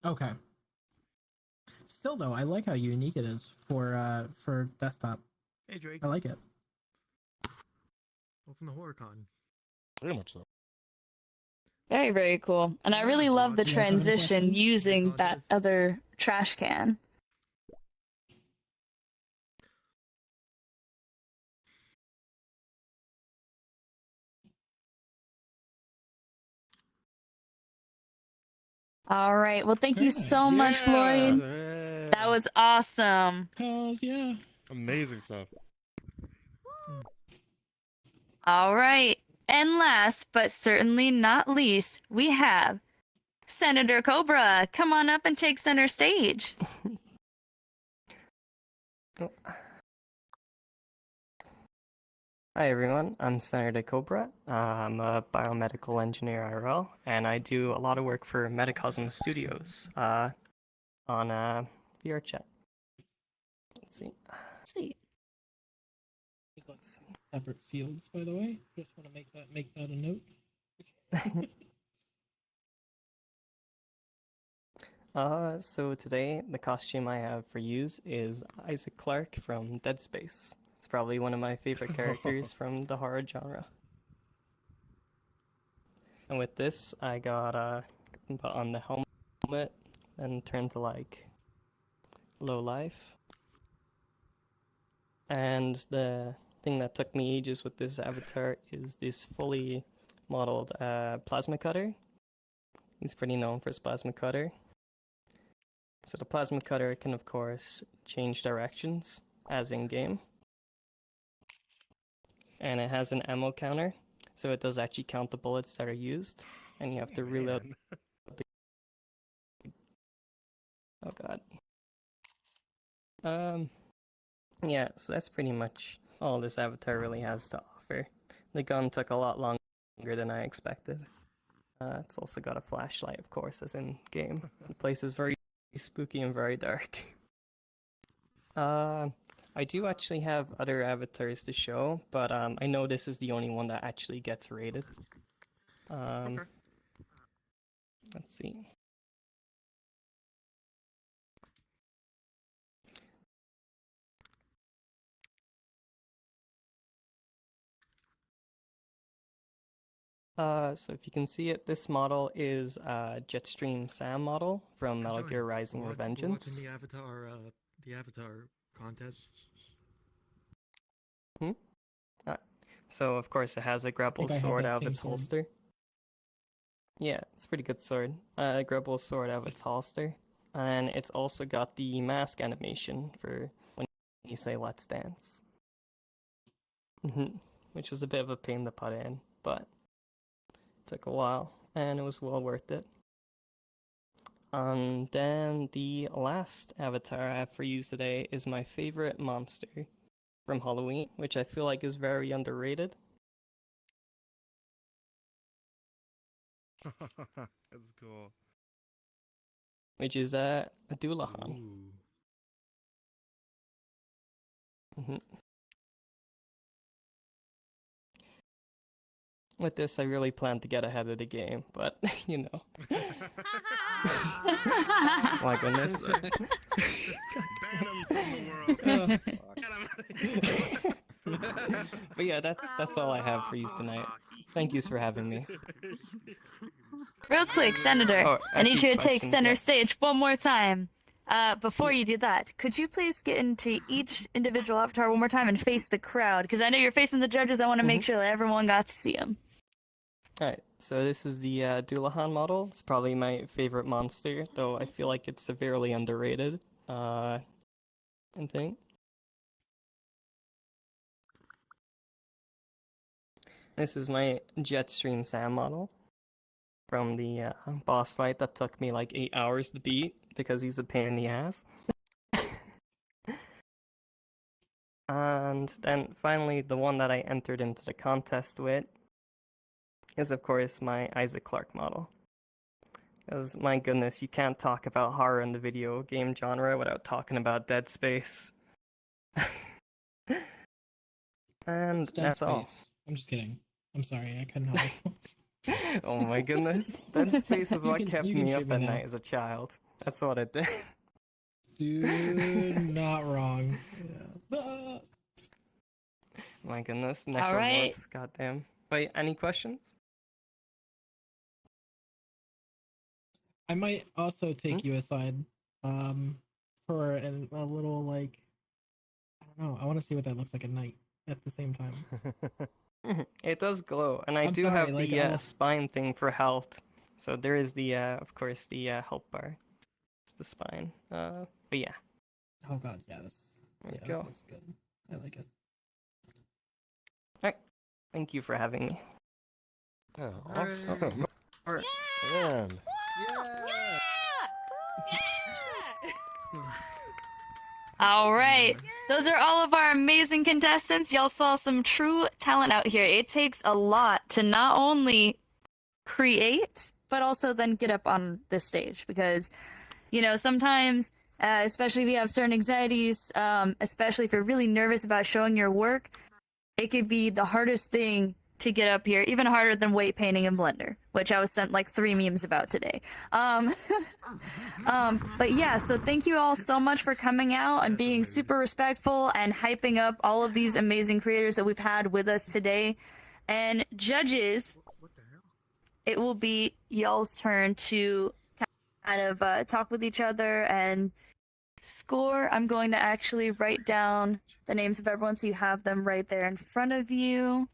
Okay. Still though, I like how unique it is for desktop. Hey Drake. I like it. Welcome to HorrorCon. Very much so. Very, very cool. And I really love the Do you guys have any transition questions? using that other trash can. All right. Well, thank you so much, Lloyd. That was awesome. Yeah. Amazing stuff. All right. And last but certainly not least, we have Senator Cobra. Come on up and take center stage. Hi everyone, I'm Senator Cobra. I'm a biomedical engineer IRL, and I do a lot of work for Metacosm Studios on VR chat. Let's see. Sweet. Separate fields, by the way. Just want to make that a note. So today the costume I have for use is Isaac Clarke from Dead Space. It's probably one of my favorite characters from the horror genre. And with this, I got put on the helmet and turned to like low life. And the thing that took me ages with this avatar is this fully modeled plasma cutter. He's pretty known for his plasma cutter. So the plasma cutter can of course change directions as in game. And it has an ammo counter, so it does actually count the bullets that are used, and you have to reload. Oh god. Yeah, so that's pretty much all this avatar really has to offer. The gun took a lot longer than I expected. It's also got a flashlight, of course, as in game. The place is very spooky and very dark. I do actually have other avatars to show, but I know this is the only one that actually gets rated. Okay. Let's see. So if you can see it, this model is Jetstream Sam model from Metal Gear Rising Revengeance. Watching the Avatar contest. So of course it has a grappled sword out of its holster. Yeah, it's a pretty good sword. Grappled sword out of its holster. And it's also got the mask animation for when you say let's dance. Which was a bit of a pain to put in, but took a while, and it was well worth it. Then the last avatar I have for you today is my favorite monster from Halloween, which I feel like is very underrated. That's cool. Which is Adulahan. With this, I really plan to get ahead of the game, but, you know. My goodness. But yeah, that's all I have for you tonight. Thank you for having me. Real quick, Senator, Oh, I need you to take questions, center yeah. stage one more time. Before you do that, could you please get into each individual avatar one more time and face the crowd? Because I know you're facing the judges. I want to make sure that everyone got to see them. Alright, so this is the Dullahan model. It's probably my favorite monster, though I feel like it's severely underrated. And thing. This is my Jetstream Sam model from the boss fight that took me like 8 hours to beat because he's a pain in the ass. And then finally, the one that I entered into the contest with is, of course, my Isaac Clarke model. Because, my goodness, you can't talk about horror in the video game genre without talking about Dead Space. And Dead that's all. Space. I'm just kidding. I'm sorry, I couldn't help it. Oh my goodness. Dead Space is You what can- kept you can me shoot up me at now. night as a child. That's what it did. Dude, not wrong. Yeah. My goodness, All right. necromorphs, goddamn. Wait, any questions? I might also take you aside, for a little like, I don't know. I want to see what that looks like at night. At the same time. It does glow, and I I'm do sorry, have like, the I'll- spine thing for health. So there is the, of course, the health bar. It's the spine. But yeah. Oh god, yes. There Yeah, you go. this looks good. I like it. Alright. Thank you for having me. Oh, awesome. Alright. Man. All right. Those are all of our amazing contestants. Y'all saw some true talent out here. It takes a lot to not only create, but also then get up on this stage because, you know, sometimes, especially if you have certain anxieties, especially if you're really nervous about showing your work, it could be the hardest thing to get up here, even harder than weight painting in Blender, which I was sent like 3 memes about today. But yeah, so thank you all so much for coming out and being super respectful and hyping up all of these amazing creators that we've had with us today. And judges, it will be y'all's turn to kind of talk with each other and score. I'm going to actually write down the names of everyone so you have them right there in front of you.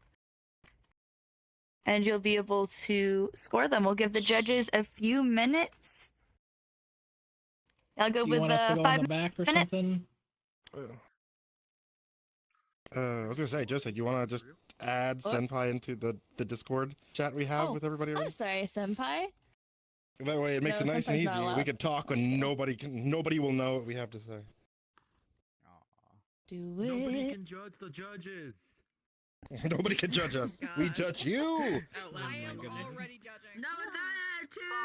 And you'll be able to score them. We'll give the judges a few minutes. I'll go You with want us to go 5 in the back or minutes. something? I was gonna say, Joseph, you wanna just add What? Senpai into the Discord chat we have Oh, with everybody I'm already? sorry, Senpai. That way it makes No, it nice and Senpai's not easy. We allowed. can talk when nobody will know what we have to say. Do Nobody it. can judge the judges. Nobody can judge us. We judge you. I am already judging. No,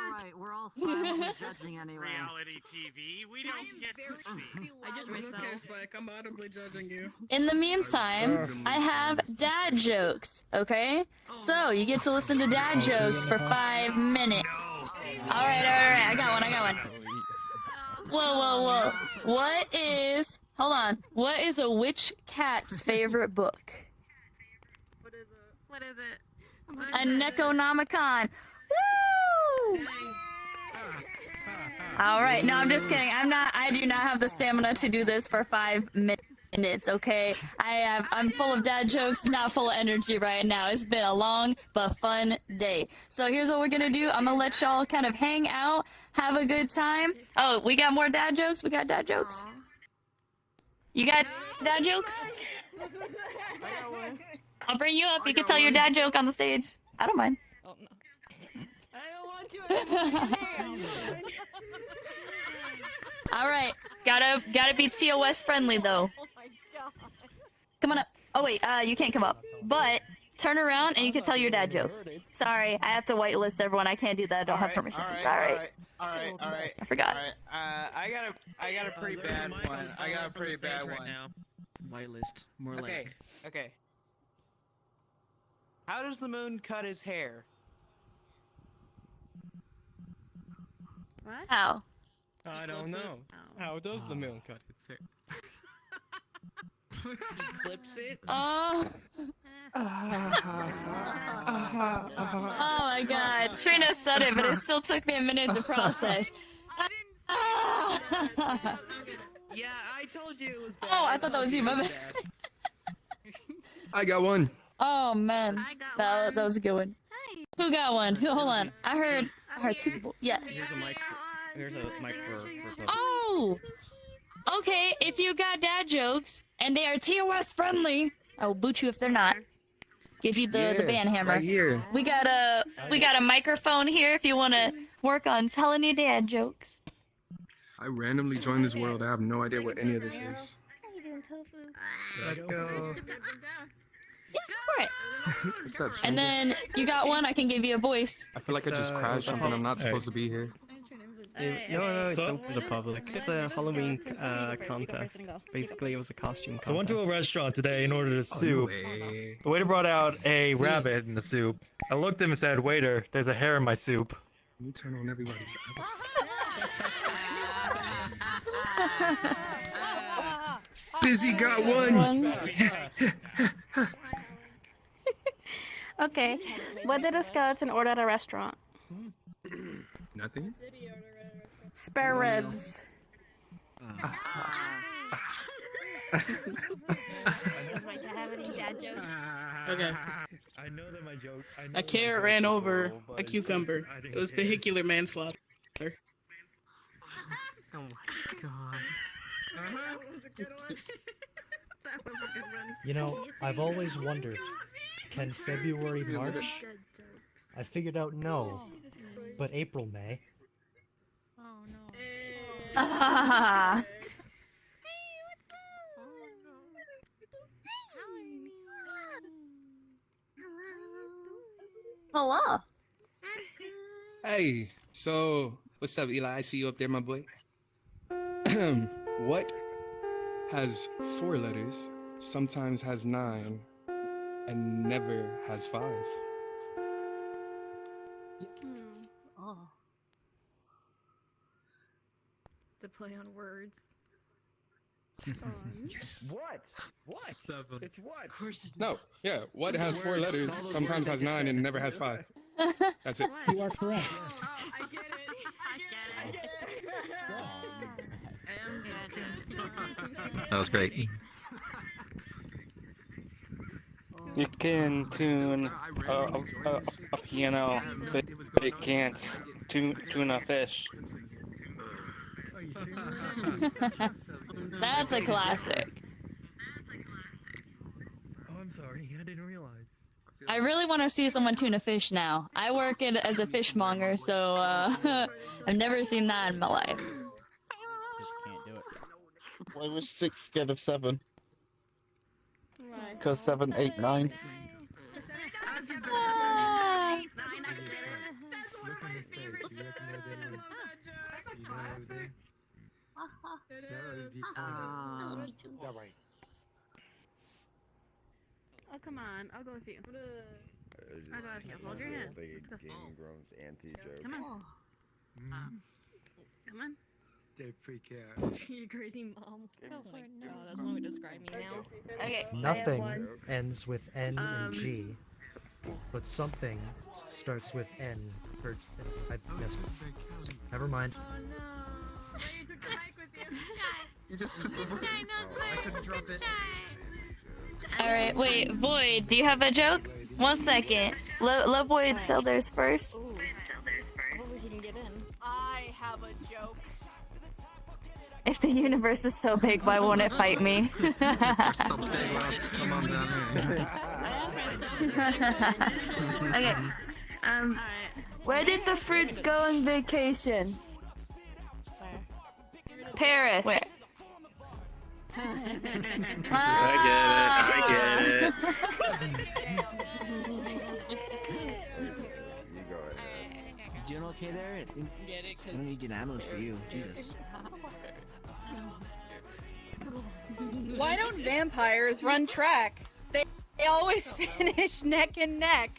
Alright, we're all silently judging anyway. Reality TV, we don't get to see. I judge myself. Spike. I'm audibly judging you. In the meantime, I have dad jokes, okay? So, you get to listen to dad jokes for 5 minutes. Alright, I got one. Whoa. What is a witch cat's favorite book? What is it? A Necronomicon. Woo! Alright, no, I'm just kidding. I do not have the stamina to do this for 5 minutes, okay? I'm full of dad jokes, not full of energy right now. It's been a long but fun day. So here's what we're gonna do. I'm gonna let y'all kind of hang out, have a good time. Oh, we got more dad jokes? We got dad jokes? You got a dad joke? I'll bring you up. You can tell your dad joke on the stage. I don't mind. Oh no. I don't want you. All right, gotta be TOS friendly though. Oh my god. Come on up. Oh wait, you can't come up. But turn around and you can tell your dad joke. Sorry, I have to whitelist everyone. I can't do that. I don't have permission. Sorry. Alright. I forgot. I got a pretty bad one. Whitelist. More Okay, like. okay. How does the moon cut his hair? What? How? I don't know. How does the moon cut its hair? Flips it? Oh. Oh my god. Trina said it, but it still took me a minute to process. Yeah, I told you it was bad. Oh, I thought that was you, my bad. I got one. Oh man, that was a good one. Who got one? Hold on. I heard two people. Yes. Here's a mic. Here's a mic for Oh. Okay, if you got dad jokes and they are TOS friendly, I will boot you if they're not. Give you the ban hammer. Right here. We got a microphone here if you want to work on telling your dad jokes. I randomly joined this world. I have no idea what any of this is. How you doing, Tofu? Let's go. Yeah, for it. And then you got one. I can give you a voice. I feel like I just crashed something. I'm not supposed to be here. No, it's open to the public. It's a Halloween contest. Basically, it was a costume contest. So I went to a restaurant today in order to soup. The waiter brought out a rabbit in the soup. I looked at him and said, "Waiter, there's a hair in my soup." You turn on everybody's Busy got one. Okay, what did a skeleton order at a restaurant? Nothing. Spare ribs. Okay. I know that my joke. A carrot ran over a cucumber. It was vehicular manslaughter. Oh my god. You know, I've always wondered, can February March? I figured out no, but April May. Oh no. Ah. Hello. Hey, so what's up, Eli? I see you up there, my boy. What has 4 letters, sometimes has 9, and never has 5? Oh. To play on words. What? What? 7. It's what? Of course it No, yeah. What has 4 words. letters, All those sometimes words has I 9, and said. never has 5? That's it. You are correct. I get it. I get it. That was great. You can tune a piano, but it can't tune a fish. That's a classic. Oh, I'm sorry. I didn't realize. I really want to see someone tune a fish now. I work as a fishmonger, so I've never seen that in my life. Just can't do it. Why was 6 scared of 7? Because 7, 8, 9. Oh, come on. I'll go with you. I'll go with you. Hold your hand. Let's go. Come on. Come on. They freak out. You crazy mom. Go for it. No, that's how we describe me now. Okay. Nothing ends with N and G, but something starts with N. Or I missed it. Never mind. Oh no. You took the mic with you. You just I couldn't drop it. Alright, wait, Void, do you have a joke? 1 second. Let Void sell theirs first. I have a joke. If the universe is so big, why won't it fight me? Come on down Okay. Where did the fruits go on vacation? Paris. Where? I get it. You doing okay there? I think I don't need to get an ambulance for you. Jesus. Why don't vampires run track? They always finish neck and neck.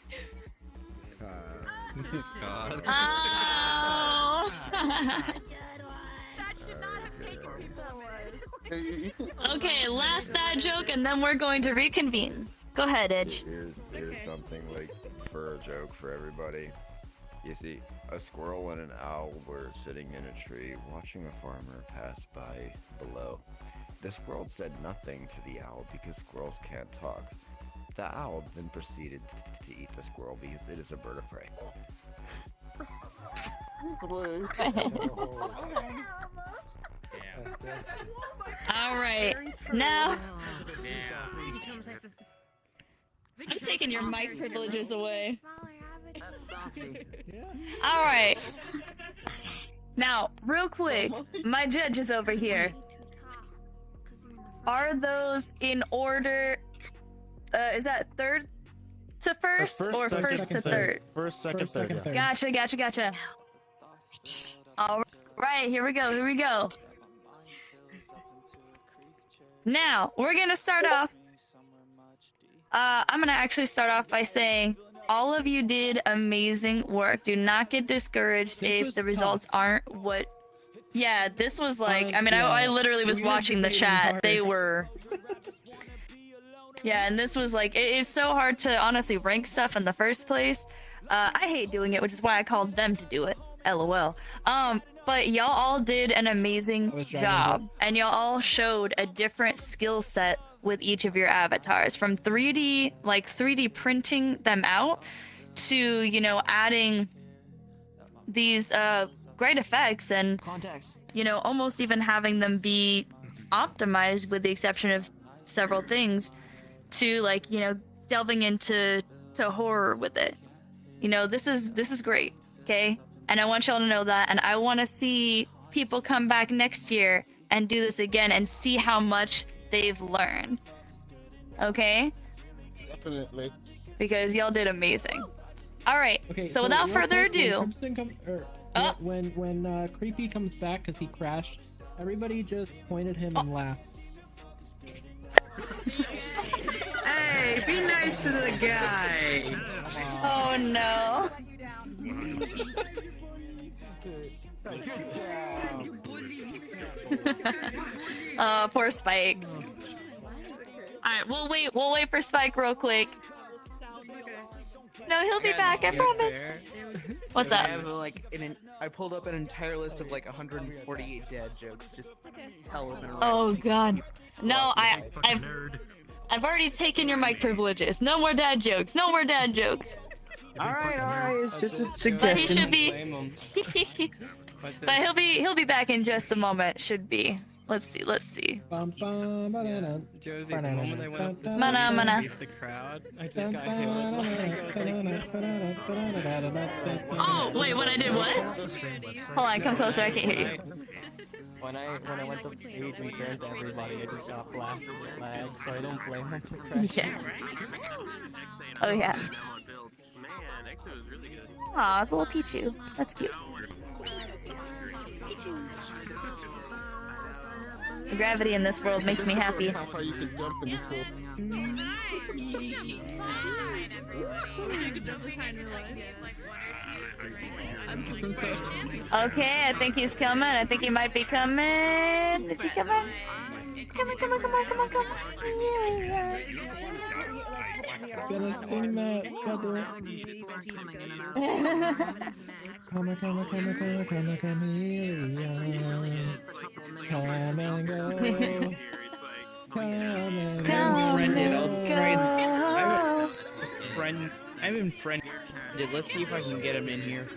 God. Oh. Okay, last dad joke, and then we're going to reconvene. Go ahead, Edge. Here's something like for a joke for everybody. You see, a squirrel and an owl were sitting in a tree watching a farmer pass by below. The squirrel said nothing to the owl because squirrels can't talk. The owl then proceeded to eat the squirrel because it is a bird of prey. All right, now I'm taking your mic privileges away. All right, now real quick, my judge is over here. Are those in order? Is that third to first, or first to third? First, second, third. Yeah. Gotcha. All right, here we go. Now, we're gonna start off. I'm gonna actually start off by saying all of you did amazing work. Do not get discouraged if the results aren't what. Yeah, this was like, I literally was watching the chat. They were. Yeah, and this was like, it is so hard to honestly rank stuff in the first place. I hate doing it, which is why I called them to do it. LOL. But y'all all did an amazing job, and y'all all showed a different skill set with each of your avatars, from 3D printing them out to, adding these great effects and almost even having them be optimized with the exception of several things, to delving into horror with it. This is great, okay? And I want y'all to know that, and I want to see people come back next year and do this again and see how much they've learned. Okay? Definitely. Because y'all did amazing. All right. Okay, so without further ado, when Creepy comes back because he crashed, everybody just point at him and laugh. Hey, be nice to the guy. Oh no. Poor Spike. Alright, we'll wait for Spike real quick. No, he'll be back, I promise. What's up? I pulled up an entire list of 148 dad jokes. Just tell them in a row. Oh god. No, I've already taken your mic privileges. No more dad jokes. Alright, it's just a But suggestion. he should be. But he'll be back in just a moment. Should be. Let's see. Josie, the moment I went up to face the crowd, I just got hit with Oh wait, when I did what? Hold on, come closer. I can't hear you. When I went up stage and turned to everybody, I just got blasted with lag, so I don't blame him for crashing. Yeah. Oh yeah. Aw, it's a little Pichu. That's cute. Pichu. The gravity in this world makes me happy. How far you can jump in this world. Okay, I think he's coming. I think he might be coming. Is he coming? Come on. Yeah. He's gonna sing that. Come and go. I'm in friend. Let's see if I can get him in here.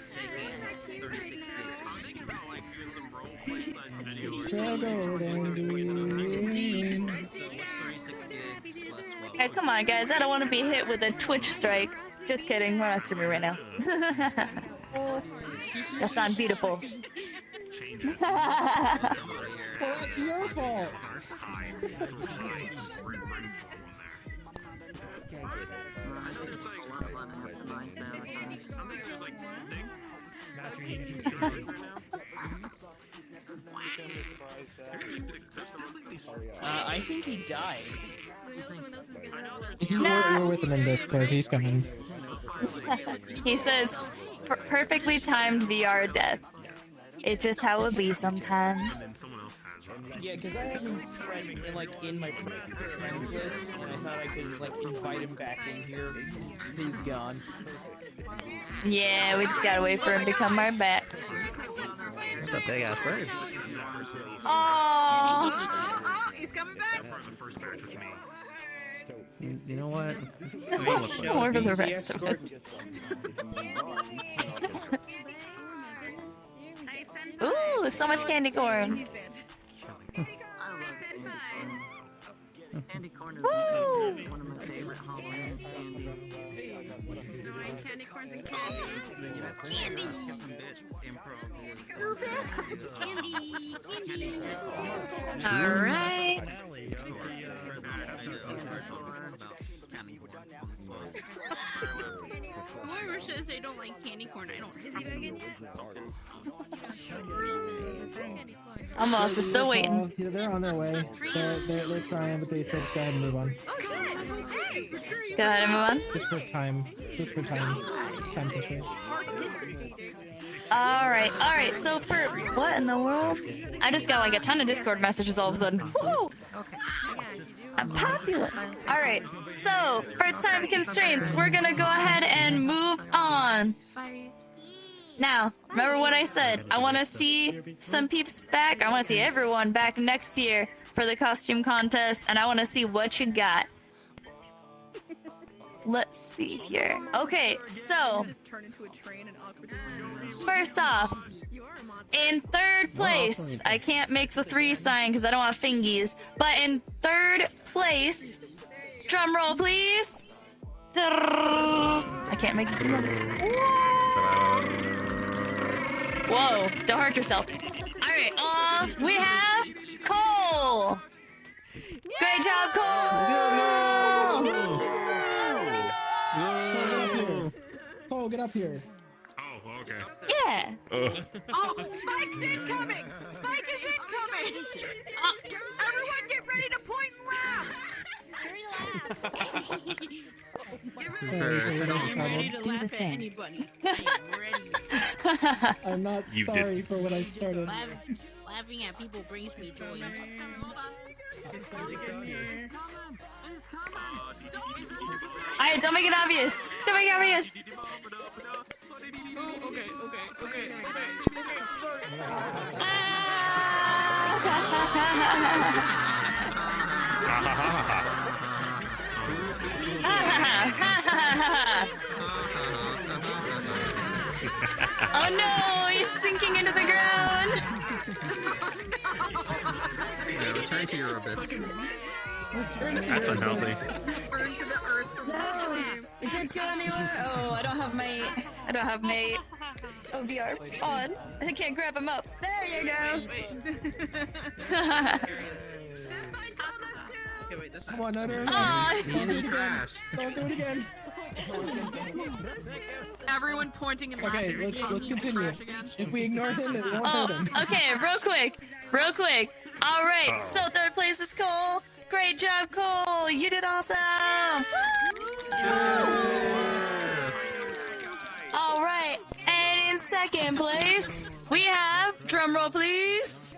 Hey, come on, guys. I don't want to be hit with a Twitch strike. Just kidding. We're not streaming right now. That's not beautiful. Well, that's your fault. I think he died. We're with him in Discord. He's coming. He says, perfectly timed VR death. It's just how it be sometimes. Yeah, because I have him in my friends list, and I thought I could invite him back in here. He's gone. Yeah, we just gotta wait for him to come right back. That's a big ass bird. Aww. He's coming back. You know what? More for the rest of it. Ooh, so much candy corn. Candy corn is Woo! one of my favorite Halloween Candy corn's and candy. Alright. Whoever says they don't like candy corn, I don't trust them. Almost, we're still waiting. They're on their way. They're trying, but they said go ahead and move on. Go ahead and move on. Just for time. Time constraint. Alright, so for what in the world? I just got like a ton of Discord messages all of a sudden. Woo! I'm popular. Alright, so for time constraints, we're gonna go ahead and move on. Now, remember what I said. I want to see some peeps back. I want to see everyone back next year for the costume contest, and I want to see what you got. Let's see here. Okay, so first off, in third place, I can't make the 3 sign because I don't have fingies, but in third place, drum roll please. I can't make the drum roll. Whoa, don't hurt yourself. Alright, we have Cole! Great job, Cole! Cole, get up here. Oh, okay. Yeah. Oh, Spike's incoming! Spike is incoming! Everyone get ready to point and laugh! I'm ready to laugh at anybody. I am ready. I'm not sorry for what I started. Laughing at people brings me joy. Alright, don't make it obvious. Don't make it obvious. Okay. Oh no, he's sinking into the ground. Yeah, return to your abyss. That's unhealthy. Return to the earth from this game. You can't go anywhere. Oh, I don't have my OVR on. I can't grab him up. There you go. Okay, wait, this Come on, no. He crashed. Don't do it again. Everyone pointing and Okay, laughing. let's continue. If we ignore him, it won't hurt him. Okay, real quick. All right, so third place is Cole. Great job, Cole. You did awesome. All right, and in second place, we have, drum roll please.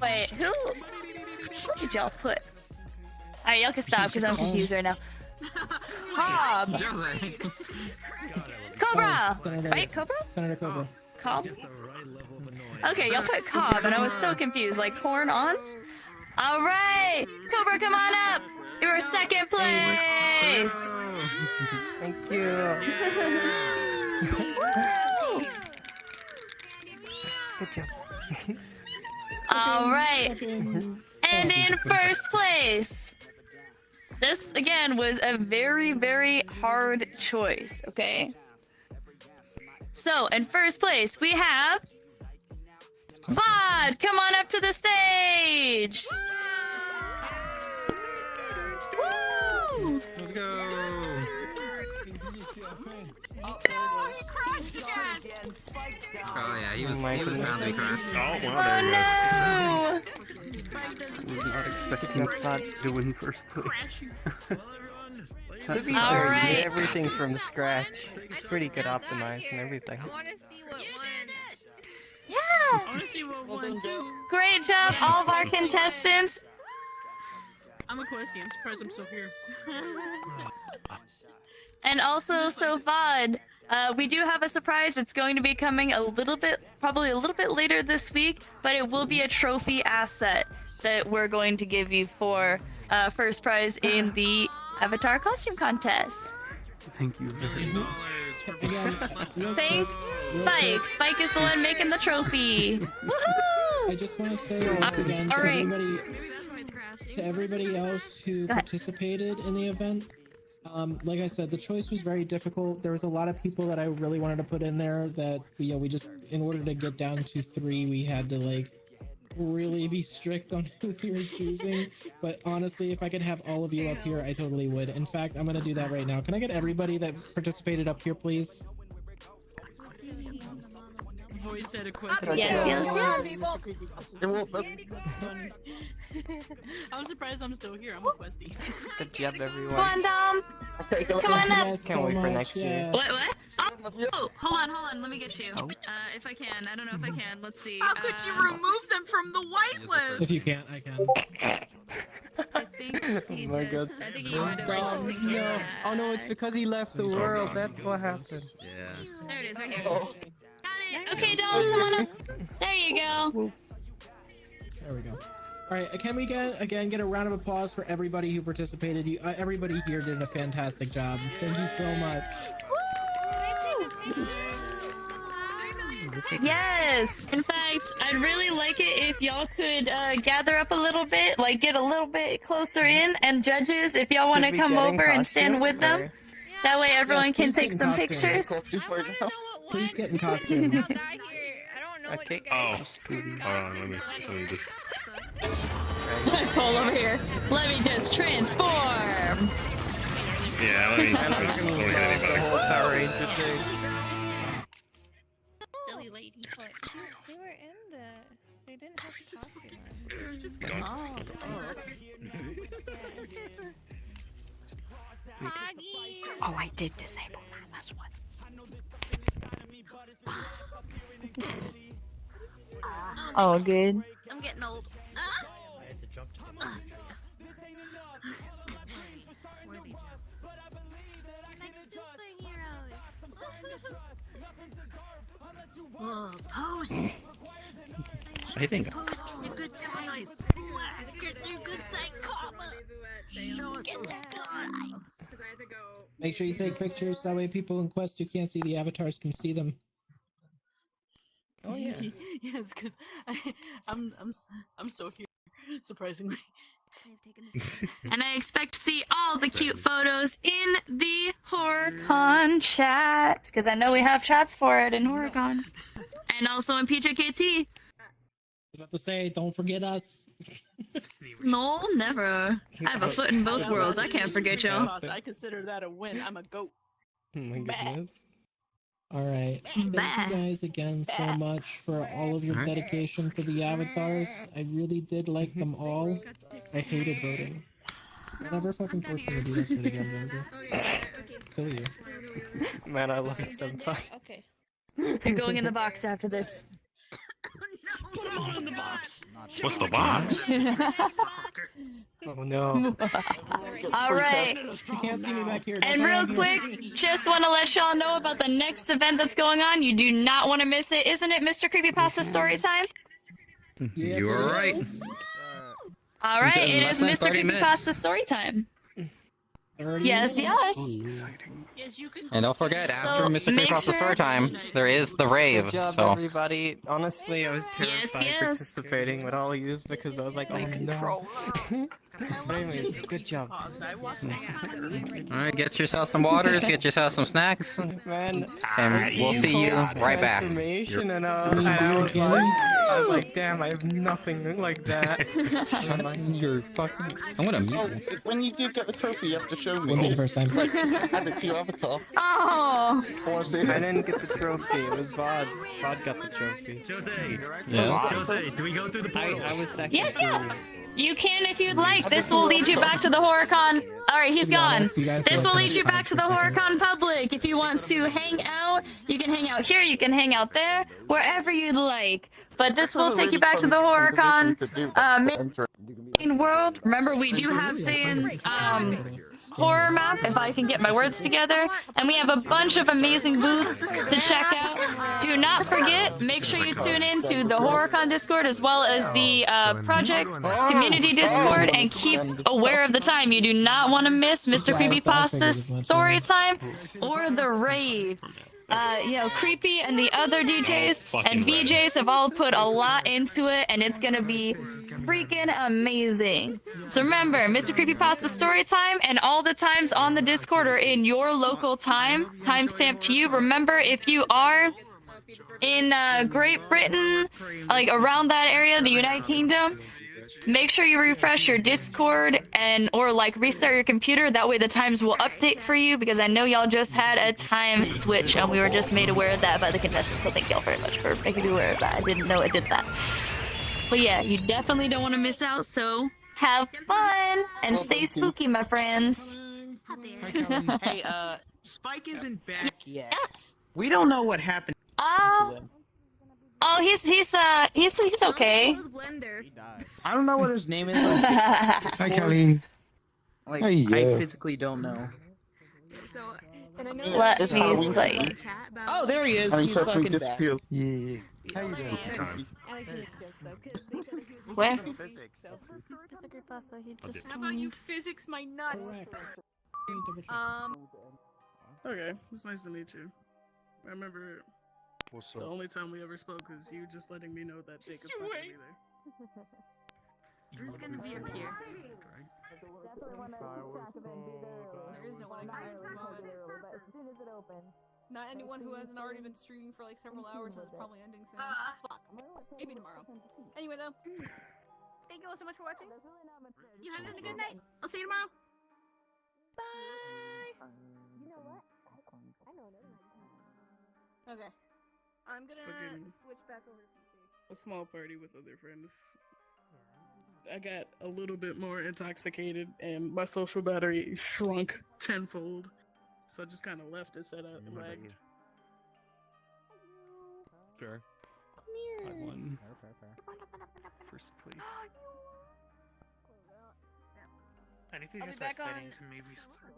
Wait, who did y'all put? Alright, y'all can stop because I'm confused right now. Cobb! Cobra! Right, Cobra? Senator Cobra. Cobb? Okay, y'all put Cobb and I was so confused. Like, corn on? Alright! Cobra, come on up! You're second place! Thank you. Woo! Good job. Alright. And in first place, this again was a very, very hard choice, okay? So, in first place, we have Vod! Come on up to the stage! Woo! Let's go. Oh yeah, he was bound to crash. Oh no! I was not expecting that to win first place. To be All fair, right. you did everything from scratch. It's pretty good optimized and everything. I want to see what won. Yeah! I want to see what won too. Great job, all of our contestants. I'm a Questy. I'm surprised I'm still here. And also, so VOD, we do have a surprise. It's going to be coming probably a little bit later this week, but it will be a trophy asset that we're going to give you for first prize in the Avatar costume contest. Thank you very much. Thank Spike. Spike is the one making the trophy. Woohoo! I just want to say once again to all right. everybody else who participated in the event. Like I said, the choice was very difficult. There was a lot of people that I really wanted to put in there that we just, in order to get down to 3, we had to like really be strict on who we were choosing. But honestly, if I could have all of you up here, I totally would. In fact, I'm gonna do that right now. Can I get everybody that participated up here, please? Voice said a question. Yes. I'm surprised I'm still here. I'm a Questy. Good job, everyone. Come on, Dom. Come on up. Can't wait for next year. What? Oh, hold on. Let me get you. If I can. I don't know if I can. Let's see. How could you remove them from the whitelist? If you can't, I can. I think he Oh my God. I think he might have reached the No. Oh no, it's because he left the world. That's what happened. Yeah. There it is, right here. Got it. Okay, Dom, come on up. There you go. There we go. All right, can we get a round of applause for everybody who participated? Everybody here did a fantastic job. Thank you so much. Yes. In fact, I'd really like it if y'all could gather up a little bit, like get a little bit closer in, and judges, if y'all want to come over and stand with them. That way everyone can take some pictures. Please get in costume. Okay. Oh, hold on, let me just. Cole over here. Let me just transform. Yeah, let me hit anybody. The whole Power Ranger thing. Silly lady. They were in the. They didn't have costume on. Oh, I did disable that. That's what. Oh, good. I'm getting old. I had to jump to the Pose. I think. Pose. You're good side. You're good side, comma. Get that good side. Make sure you take pictures, that way people in Quest who can't see the avatars can see them. Oh yeah. Yes, because I'm still here, surprisingly. And I expect to see all the cute photos in the HorrorCon chat, because I know we have chats for it in HorrorCon. And also in PJKT. I was about to say, don't forget us. No, never. I have a foot in both worlds. I can't forget y'all. I consider that a win. I'm a goat. Oh my goodness. All right. Thank you guys again so much for all of your dedication for the avatars. I really did like them all. I hated voting. Don't ever fucking force me to do that shit again, Rosie. Kill you. Man, I love Senpai. Okay. You're going in the box after this. Put them all in the box. What's the box? Oh no. All right. You can't see me back here. And real quick, just want to let y'all know about the next event that's going on. You do not want to miss it. Isn't it Mr. Creepypasta story time? You are right. All right, it Less is than Mr. 30 minutes. Creepypasta story time. Yes, yes. Yes, you can. And don't forget, after Mr. make Creepypasta sure- story time, there is the rave. Good job, So everybody. Honestly, I was terrified yes. participating with all yous because I was like, oh no. But anyways, good job. all right, get yourself some waters, get yourself some snacks, Man, and we'll see you right back. Transformation and I was like, damn, I have nothing like that. You're fucking. I'm gonna mute Oh, you. when you do get the trophy, you have to show show me. Won't be the first time. Add it to your avatar. Oh! I didn't get the trophy. It was Vod. Vod got the trophy. Jose. Yeah. Jose, do we go through the portal? I was second. Yes, yes! You can if you'd like. This will lead you back to the HorrorCon. Alright, he's gone. This will lead you back to the HorrorCon public. If you want to hang out, you can hang out here, you can hang out there, wherever you'd like. But this will take you back to the HorrorCon main world. Remember, we do have Saiyans horror map, if I can get my words together. And we have a bunch of amazing booths to check out. Do not forget, make sure you tune in to the HorrorCon Discord as well as the project community Discord, and keep aware of the time. You do not want to miss Mr. Creepypasta's story time or the raid. You know, Creepy and the other DJs and VJs have all put a lot into it, and it's gonna be freaking amazing. So remember, Mr. Creepypasta story time and all the times on the Discord are in your local time, timestamp to you. Remember, if you are in Great Britain, like around that area, the United Kingdom, make sure you refresh your Discord or like restart your computer. That way the times will update for you, because I know y'all just had a time switch and we were just made aware of that by the contestants. So thank y'all very much for making me aware of that. I didn't know it did that. But yeah, you definitely don't want to miss out. So have fun and stay spooky, my friends. Hey, Spike isn't back yet. We don't know what happened. Oh, he's okay. I don't know what his name is. Hi, Kelly. Like, Hey, I physically don't know. Let me see. Oh, there he is. He's fucking back. Yeah. How you doing? Where? How about you physics my nuts? Okay, it's nice to meet you. I remember the only time we ever spoke was you just letting me know that Jacob's not gonna be there. Who's gonna be up here? There is no one I can at the moment. Not anyone who hasn't already been streaming for like several hours and is probably ending soon. Fuck. Maybe tomorrow. Anyway though, thank you all so much for watching. You have a good night. I'll see you tomorrow. Bye. You know what? I know that. Okay. I'm gonna switch back over to PC. A small party with other friends. I got a little bit more intoxicated and my social battery shrunk tenfold. So I just kind of left it set up and lagged. Sure. Come I won. First place. And if you just like settings, maybe start.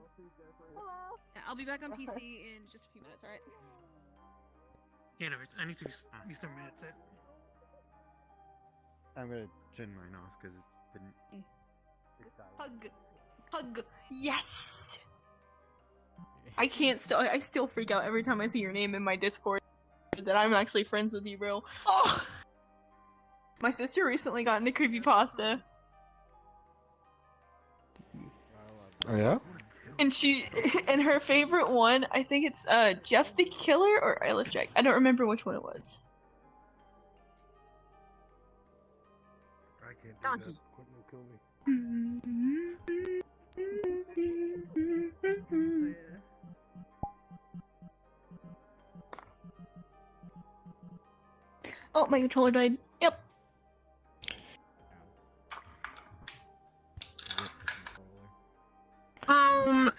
Yeah, I'll be back on PC in just a few minutes, alright? Yeah, no, I need to use some minutes. I'm gonna turn mine off because it's been. Hug. Yes. I still freak out every time I see your name in my Discord. That I'm actually friends with you, bro. Oh. My sister recently got into creepypasta. Oh yeah? And her favorite one, I think it's Jeff the Killer or Eilish Jack. I don't remember which one it was. Donkey. Oh, my controller died. Yep.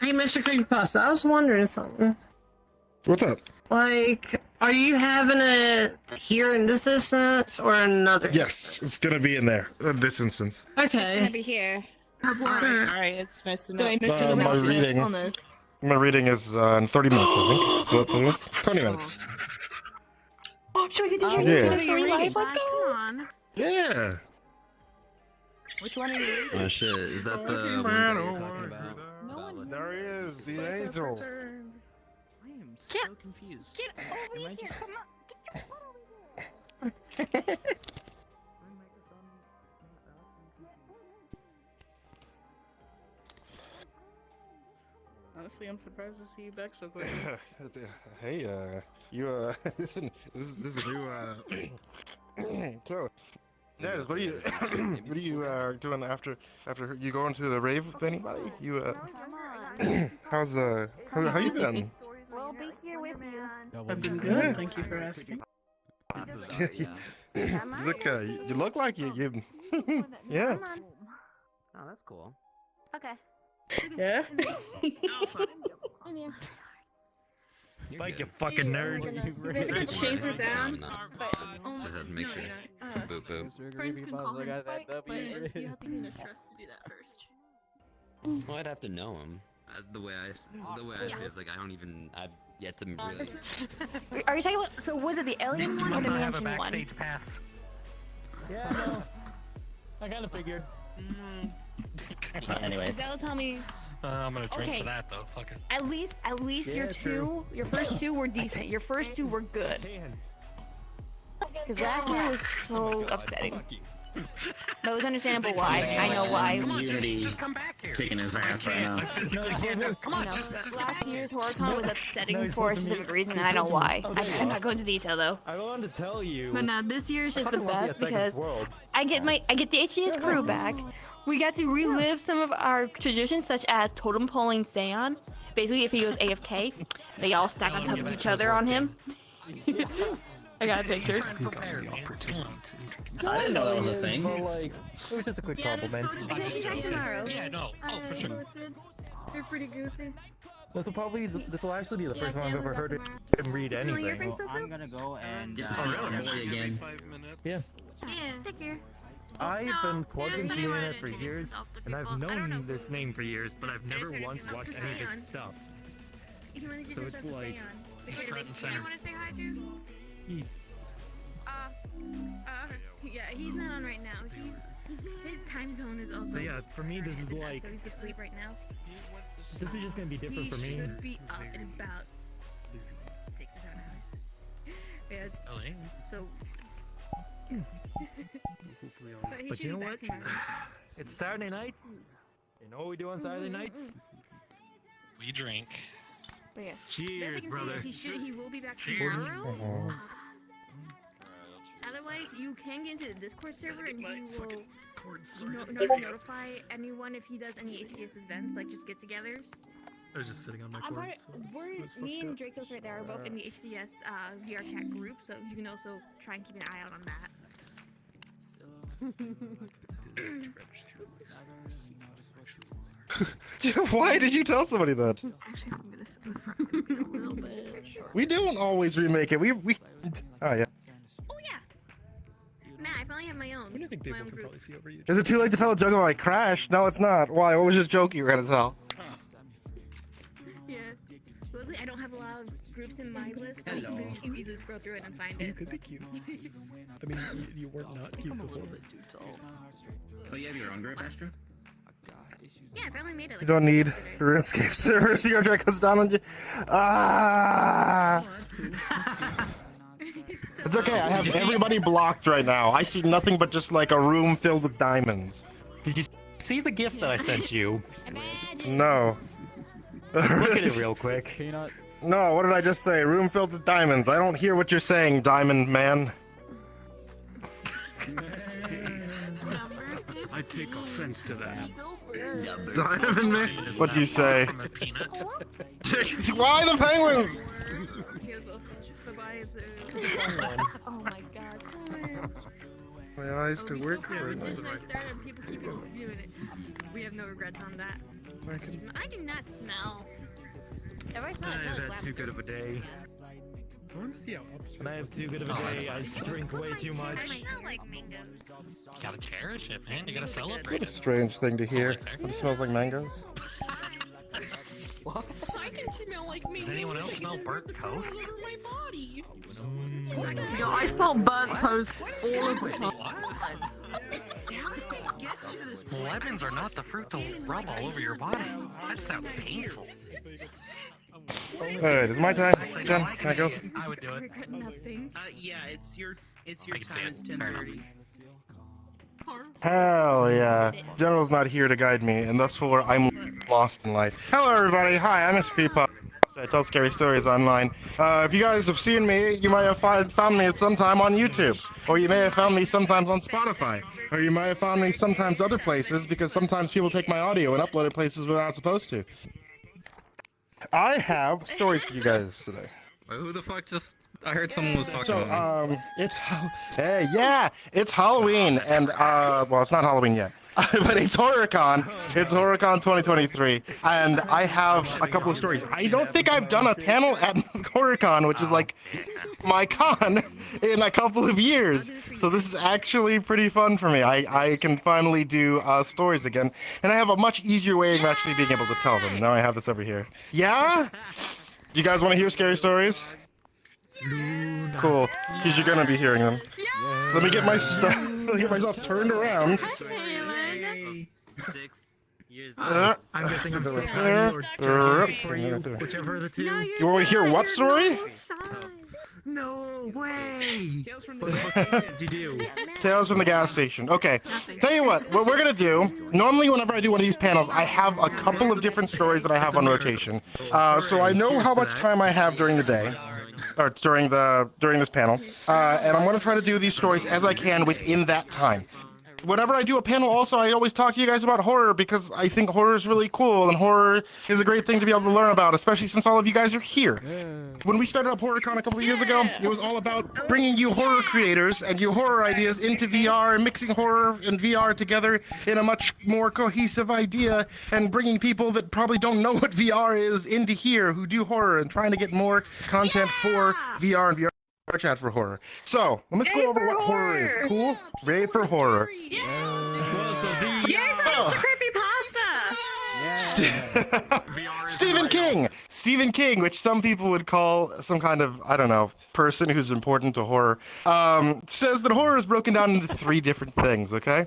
Hey, Mr. Creepypasta, I was wondering something. What's up? Like, are you having it here in this instance or another? Yes, it's gonna be in there. This instance. Okay. It's gonna be here. Alright, it's nice to know. My reading is in 30 minutes, I think. So it is 20 minutes. Oh, should we get to hear Yeah. the story live? Let's go! Come on. Yeah. Which one are you reading? Oh shit, is that the one that you're talking about? There he is, the angel. I am so confused. Get over here! Come on! Honestly, I'm surprised to see you back so quickly. Hey, you this is new so Nez, what are you doing after you go into the rave with anybody? You How's how you been? We'll be here with you. I've been good. Thank you for asking. You look like you yeah. Oh, that's cool. Okay. Yeah. Like you fucking nerd. We're gonna chase her down. Just make sure. Boop boop. Friends can call him Spike, but you have to be in a trust to do that first. Well, I'd have to know him. The way I say it's like I've yet to really. Are you talking about? So was it the alien one or the mansion one? pass. Yeah, no. I kind of figured. Anyways. That'll tell me. I'm gonna drink Okay. for that though. Fuck it. At least your true. your first two were decent. Your first two were good. Because last year was so upsetting. But it was understandable why. I know why. Unity kicking his ass right now. Last year's HorrorCon was upsetting for a specific reason, and I know why. I'm not going into detail though. I wanted to tell you. But now this year's just the best because world. I get the HDS crew back. We got to relive some of our traditions, such as totem polling Seon. Basically, if he goes AFK, they all stack on top of each other on him. I got a picture. I didn't know that was a thing. But, like, it was just a quick compliment. Tomorrow. Yeah, no. Oh, for sure. They're pretty goofy. This will actually be the first time I've ever heard him read This is one of your anything. friends, Sophie? I'm gonna go and get to see our boy again. Yeah. Yeah, take care. I've been plugging so into you the wanna internet for introduce years, yourself to and I've people. I don't know known this name for years, but I've never once watched any of his stuff. If you want to So it's like front and center. want to say hi to? Heath. Yeah, he's not on right now. His time zone is also. So yeah, for me this is like So he's asleep right now. this is just gonna be different for me. He should be up in about 6 to 7 hours. Yeah, it's, so. But you know what? It's Saturday night. You know what we do on Saturday nights? We drink. But yeah. Cheers, brother. He will be back Cheers. tomorrow. Otherwise, you can get into the Discord server and he will notify anyone if he does any HDS events, like just get-togethers. I was just sitting on my cord. Me and Draco's right there are both in the HDS VR chat group, so you can also try and keep an eye out on that. Why did you tell somebody that? Actually, I'm gonna sit in the front a little bit. We don't always remake it. We oh yeah. Oh yeah. Matt, I finally have my own. When do you think people my own can group. probably see over you? Is it too late to tell a joke about like Crash? No, it's not. Why? What was your joke you were gonna tell? Yeah. Luckily, I don't have a lot of groups in my list, so you can just easily scroll through it and find it. You could be cute. I mean, you weren't not cute before. Oh, you have your own group, Astro? Yeah, I finally made it. You don't need RuneScape servers. Your drag goes down on you. Ah. It's okay. I have everybody blocked right now. I see nothing but just like a room filled with diamonds. Did you see the gift that I sent you? No. Look at it real quick. No, what did I just say? Room filled with diamonds. I don't hear what you're saying, Diamond Man. I take offense to that. Diamond Man? What'd you say? Why the penguins? Oh my god. My eyes to work for it. Since I started, people keep reviewing it. We have no regrets on that. I do not smell. If I smell, I have had too good of a day. When I have too good of a day, I drink way too much. I smell like mangoes. You gotta cherish it, man. You gotta celebrate What a it. strange thing to hear. But it smells like mangoes. I can smell like mangoes. Does anyone else smell burnt toast? My body. Yo, I smell burnt toast all of the time. Lemons are not the fruit to rub all over your body. That sounds painful. Alright, it's my time. Jen, can I go? I would do it. Nothing. Yeah, it's your time. It's 10:30. Hell yeah. General's not here to guide me, and thus far I'm lost in life. Hello everybody, hi, I'm HyPe. I tell scary stories online. If you guys have seen me, you might have found me at some time on YouTube. Or you may have found me sometimes on Spotify. Or you might have found me sometimes other places, because sometimes people take my audio and upload it places where they're not supposed to. I have stories for you guys today. Wait, who the fuck just? I heard someone was talking So, about me. it's Halloween, and well, it's not Halloween yet, but it's HorrorCon. It's HorrorCon 2023, and I have a couple of stories. I don't think I've done a panel at HorrorCon, which is like my con, in a couple of years. So this is actually pretty fun for me. I can finally do stories again, and I have a much easier way of actually being able to tell them. Now I have this over here. Yeah? Do you guys want to hear scary stories? Cool, because you're gonna be hearing them. Let me get my stuff. Let me get myself turned around. 6 years I'm guessing I'm 6 or gigantic for you, whichever of the two. You want to hear what story? No way! Tales from the What did you do? Tales from the gas station. Okay, tell you what we're gonna do. Normally, whenever I do one of these panels, I have a couple of different stories that I have on rotation. So I know how much time I have during the day. Or during this panel, and I'm going to try to do these stories as I can within that time. Whenever I do a panel, also, I always talk to you guys about horror because I think horror is really cool, and horror is a great thing to be able to learn about, especially since all of you guys are here. When we started up HorrorCon a couple of years ago, it was all about bringing you horror creators and you horror ideas into VR, and mixing horror and VR together in a much more cohesive idea, and bringing people that probably don't know what VR is into here who do horror, and trying to get more content for VR and VR. Chat for horror. So, let's go over what horror is. Cool? Ready for horror. Yay for Mr. Creepypasta! Stephen King! Stephen King, which some people would call some kind of, I don't know, person who's important to horror, says that horror is broken down into 3 different things, okay?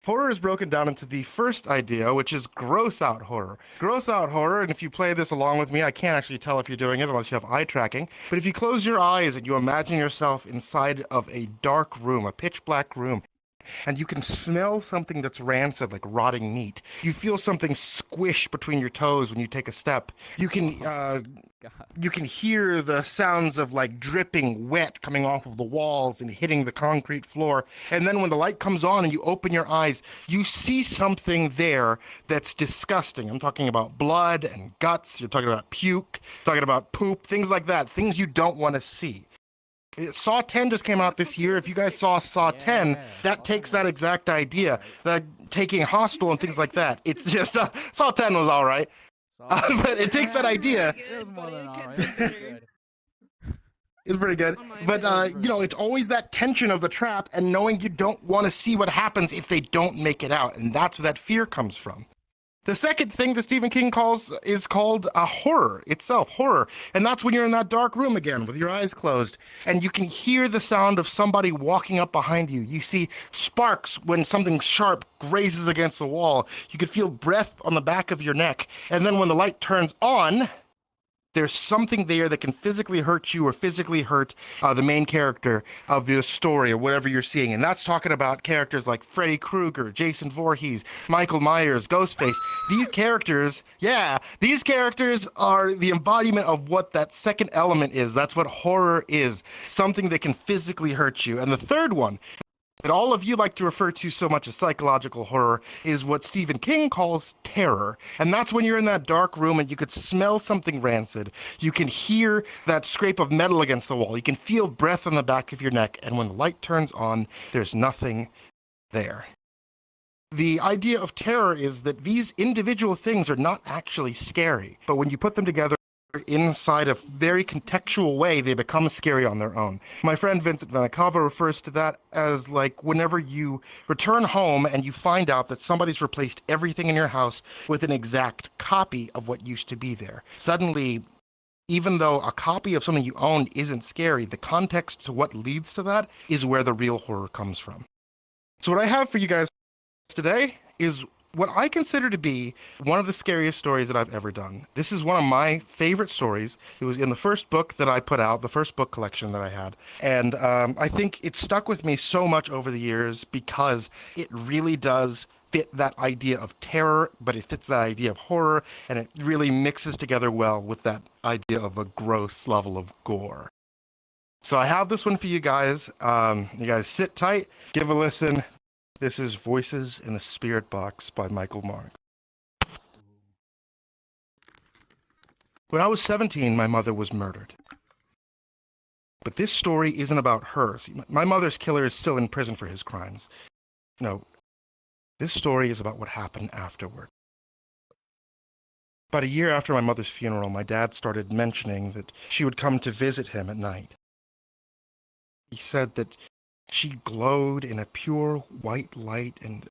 Horror is broken down into the first idea, which is gross out horror. Gross out horror, and if you play this along with me, I can't actually tell if you're doing it unless you have eye tracking, but if you close your eyes and you imagine yourself inside of a dark room, a pitch black room, and you can smell something that's rancid, like rotting meat. You feel something squish between your toes when you take a step. You can hear the sounds of like dripping wet coming off of the walls and hitting the concrete floor. And then when the light comes on and you open your eyes, you see something there that's disgusting. I'm talking about blood and guts. You're talking about puke, talking about poop, things like that, things you don't want to see. Saw 10 just came out this year. If you guys saw Saw 10, that takes that exact idea, that taking Hostel and things like that. It's just Saw 10 was all right, but it takes that idea. It's pretty good, but you know, it's always that tension of the trap and knowing you don't want to see what happens if they don't make it out, and that's where that fear comes from. The second thing that Stephen King calls is called a horror itself, horror. And that's when you're in that dark room again with your eyes closed and you can hear the sound of somebody walking up behind you. You see sparks when something sharp grazes against the wall. You can feel breath on the back of your neck. And then when the light turns on, there's something there that can physically hurt you or physically hurt the main character of this story or whatever you're seeing. And that's talking about characters like Freddy Krueger, Jason Voorhees, Michael Myers, Ghostface. These characters are the embodiment of what that second element is. That's what horror is. Something that can physically hurt you. And the third one that all of you like to refer to so much as psychological horror is what Stephen King calls terror. And that's when you're in that dark room and you could smell something rancid. You can hear that scrape of metal against the wall. You can feel breath on the back of your neck. And when the light turns on, there's nothing there. The idea of terror is that these individual things are not actually scary, but when you put them together inside a very contextual way, they become scary on their own. My friend Vincent Vanakava refers to that as like whenever you return home and you find out that somebody's replaced everything in your house with an exact copy of what used to be there. Suddenly, even though a copy of something you owned isn't scary, the context to what leads to that is where the real horror comes from. So what I have for you guys today is what I consider to be one of the scariest stories that I've ever done. This is one of my favorite stories. It was in the first book that I put out, the first book collection that I had. And I think it stuck with me so much over the years because it really does fit that idea of terror, but it fits that idea of horror, and it really mixes together well with that idea of a gross level of gore. So I have this one for you guys. You guys sit tight, give a listen. This is Voices in the Spirit Box by Michael Marks. When I was 17, my mother was murdered. But this story isn't about her. See, my mother's killer is still in prison for his crimes. No, this story is about what happened afterward. About a year after my mother's funeral, my dad started mentioning that she would come to visit him at night. He said that she glowed in a pure white light and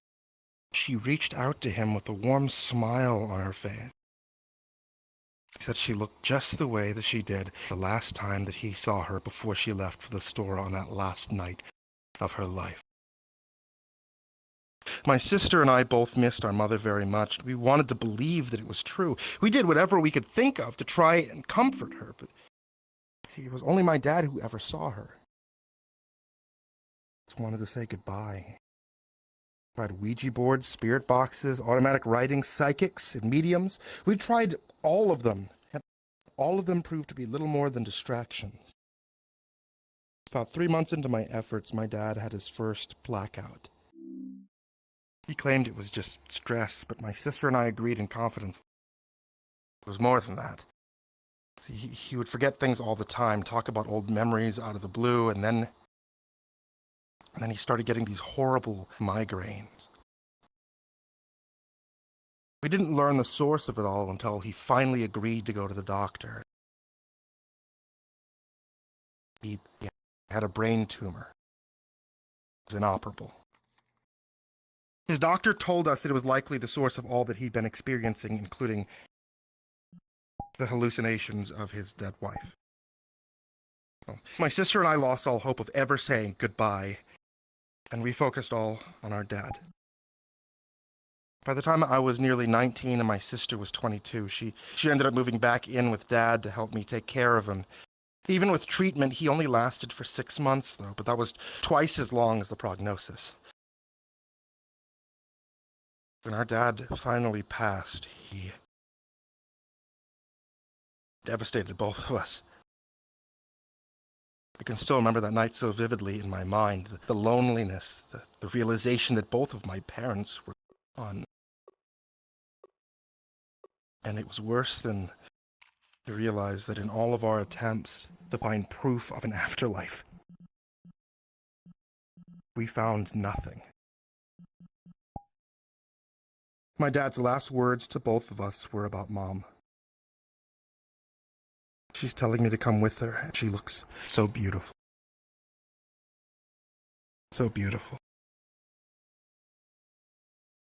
she reached out to him with a warm smile on her face. He said she looked just the way that she did the last time that he saw her before she left for the store on that last night of her life. My sister and I both missed our mother very much. We wanted to believe that it was true. We did whatever we could think of to try and comfort her, but see, it was only my dad who ever saw her. Just wanted to say goodbye. We tried Ouija boards, spirit boxes, automatic writing, psychics, and mediums. We tried all of them, and all of them proved to be little more than distractions. About 3 months into my efforts, my dad had his first blackout. He claimed it was just stress, but my sister and I agreed in confidence. It was more than that. See, he would forget things all the time, talk about old memories out of the blue, and then he started getting these horrible migraines. We didn't learn the source of it all until he finally agreed to go to the doctor. He had a brain tumor. It was inoperable. His doctor told us that it was likely the source of all that he'd been experiencing, including the hallucinations of his dead wife. Well, my sister and I lost all hope of ever saying goodbye, and we focused all on our dad. By the time I was nearly 19 and my sister was 22, she ended up moving back in with Dad to help me take care of him. Even with treatment, he only lasted for 6 months, though, but that was twice as long as the prognosis. When our dad finally passed, he devastated both of us. I can still remember that night so vividly in my mind, the loneliness, the realization that both of my parents were gone. And it was worse than to realize that in all of our attempts to find proof of an afterlife, we found nothing. My dad's last words to both of us were about Mom. She's telling me to come with her, and she looks so beautiful. So beautiful.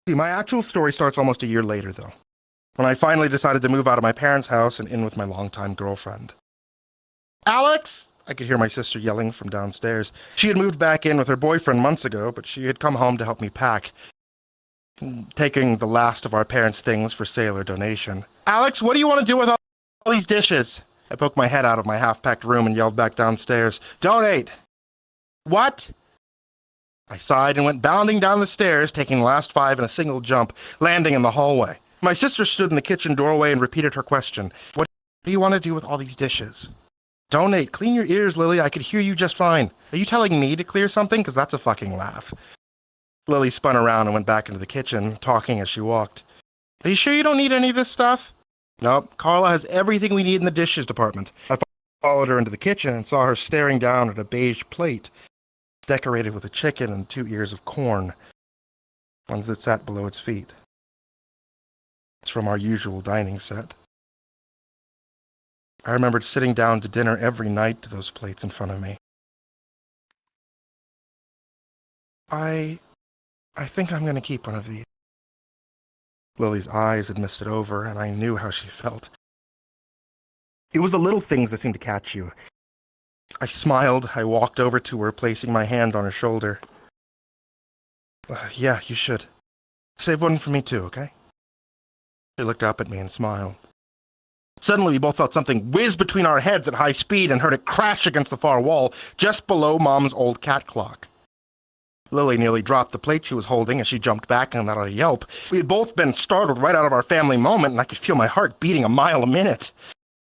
See, my actual story starts almost a year later, though, when I finally decided to move out of my parents' house and in with my longtime girlfriend. Alex! I could hear my sister yelling from downstairs. She had moved back in with her boyfriend months ago, but she had come home to help me pack, taking the last of our parents' things for sale or donation. Alex, what do you want to do with all these dishes? I poked my head out of my half-packed room and yelled back downstairs, Donate! What? I sighed and went bounding down the stairs, taking the last 5 in a single jump, landing in the hallway. My sister stood in the kitchen doorway and repeated her question. What do you want to do with all these dishes? Donate. Clean your ears, Lily. I could hear you just fine. Are you telling me to clear something? Because that's a fucking laugh. Lily spun around and went back into the kitchen, talking as she walked. Are you sure you don't need any of this stuff? Nope. Carla has everything we need in the dishes department. I followed her into the kitchen and saw her staring down at a beige plate, decorated with a chicken and 2 ears of corn, ones that sat below its feet. It's from our usual dining set. I remembered sitting down to dinner every night to those plates in front of me. I think I'm going to keep one of these. Lily's eyes had misted over, and I knew how she felt. It was the little things that seemed to catch you. I smiled. I walked over to her, placing my hand on her shoulder. Yeah, you should. Save one for me too, okay? She looked up at me and smiled. Suddenly, we both felt something whiz between our heads at high speed and heard it crash against the far wall, just below Mom's old cat clock. Lily nearly dropped the plate she was holding as she jumped back and let out a yelp. We had both been startled right out of our family moment, and I could feel my heart beating a mile a minute.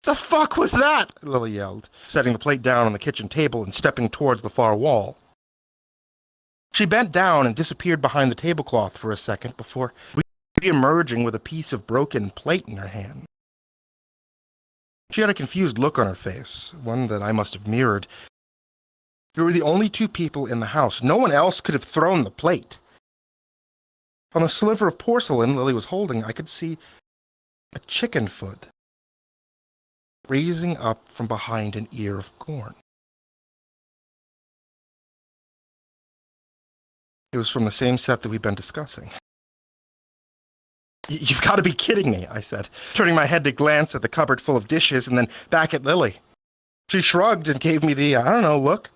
The fuck was that? Lily yelled, setting the plate down on the kitchen table and stepping towards the far wall. She bent down and disappeared behind the tablecloth for a second before re-emerging with a piece of broken plate in her hand. She had a confused look on her face, one that I must have mirrored. We were the only two people in the house. No one else could have thrown the plate. On the sliver of porcelain Lily was holding, I could see a chicken foot raising up from behind an ear of corn. It was from the same set that we'd been discussing. You've got to be kidding me, I said, turning my head to glance at the cupboard full of dishes and then back at Lily. She shrugged and gave me the, look.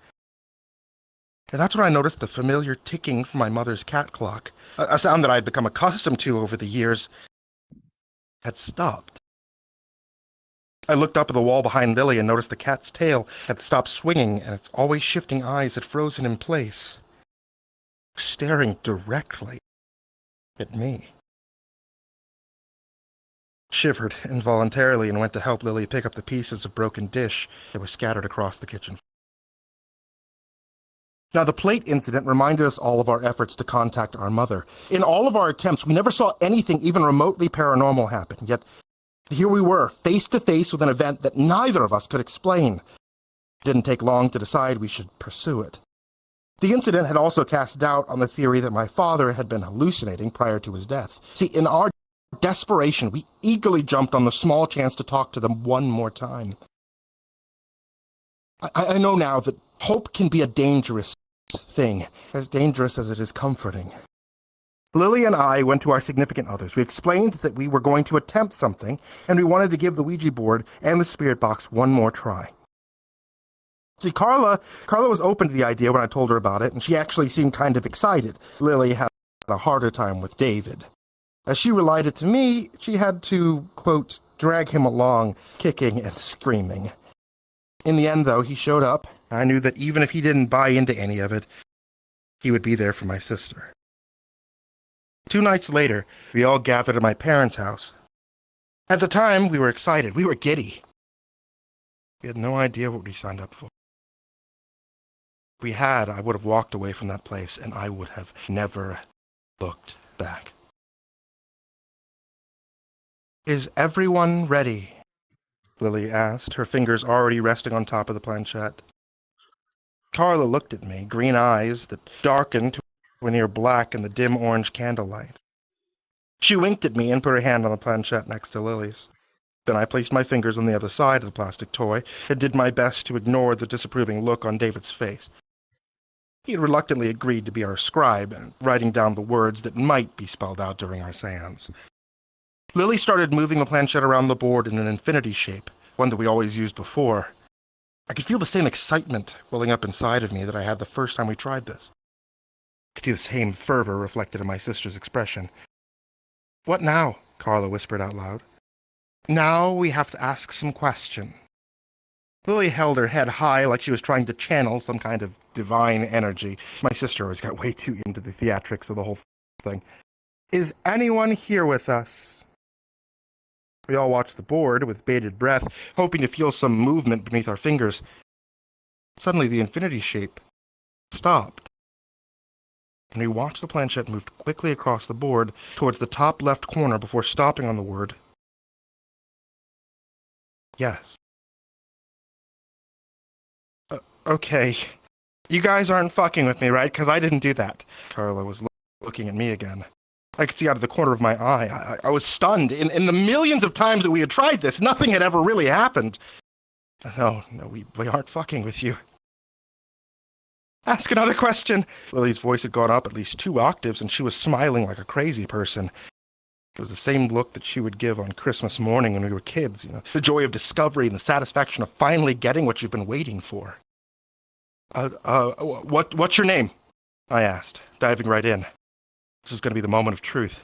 And that's when I noticed the familiar ticking from my mother's cat clock, a sound that I had become accustomed to over the years, had stopped. I looked up at the wall behind Lily and noticed the cat's tail had stopped swinging and its always shifting eyes had frozen in place, staring directly at me. Shivered involuntarily and went to help Lily pick up the pieces of broken dish that were scattered across the kitchen. Now, the plate incident reminded us all of our efforts to contact our mother. In all of our attempts, we never saw anything even remotely paranormal happen, yet here we were, face to face with an event that neither of us could explain. It didn't take long to decide we should pursue it. The incident had also cast doubt on the theory that my father had been hallucinating prior to his death. See, in our desperation, we eagerly jumped on the small chance to talk to them one more time. I know now that hope can be a dangerous thing, as dangerous as it is comforting. Lily and I went to our significant others. We explained that we were going to attempt something, and we wanted to give the Ouija board and the spirit box one more try. See, Carla was open to the idea when I told her about it, and she actually seemed kind of excited. Lily had a harder time with David. As she relied it to me, she had to, quote, drag him along, kicking and screaming. In the end, though, he showed up. I knew that even if he didn't buy into any of it, he would be there for my sister. 2 nights later, we all gathered at my parents' house. At the time, we were excited. We were giddy. We had no idea what we signed up for. If we had, I would have walked away from that place, and I would have never looked back. Is everyone ready? Lily asked, her fingers already resting on top of the planchette. Carla looked at me, green eyes that darkened to a near black in the dim orange candlelight. She winked at me and put her hand on the planchette next to Lily's. Then I placed my fingers on the other side of the plastic toy and did my best to ignore the disapproving look on David's face. He had reluctantly agreed to be our scribe, writing down the words that might be spelled out during our seance. Lily started moving the planchette around the board in an infinity shape, one that we always used before. I could feel the same excitement welling up inside of me that I had the first time we tried this. I could see the same fervor reflected in my sister's expression. What now? Carla whispered out loud. Now we have to ask some questions. Lily held her head high like she was trying to channel some kind of divine energy. My sister always got way too into the theatrics of the whole thing. Is anyone here with us? We all watched the board with bated breath, hoping to feel some movement beneath our fingers. Suddenly the infinity shape stopped, and we watched the planchette move quickly across the board towards the top left corner before stopping on the word yes. Okay. You guys aren't fucking with me, right? Because I didn't do that. Carla was looking at me again. I could see out of the corner of my eye. I was stunned. In the millions of times that we had tried this, nothing had ever really happened. No, we aren't fucking with you. Ask another question. Lily's voice had gone up at least 2 octaves, and she was smiling like a crazy person. It was the same look that she would give on Christmas morning when we were kids, the joy of discovery and the satisfaction of finally getting what you've been waiting for. What's your name? I asked, diving right in. This is going to be the moment of truth.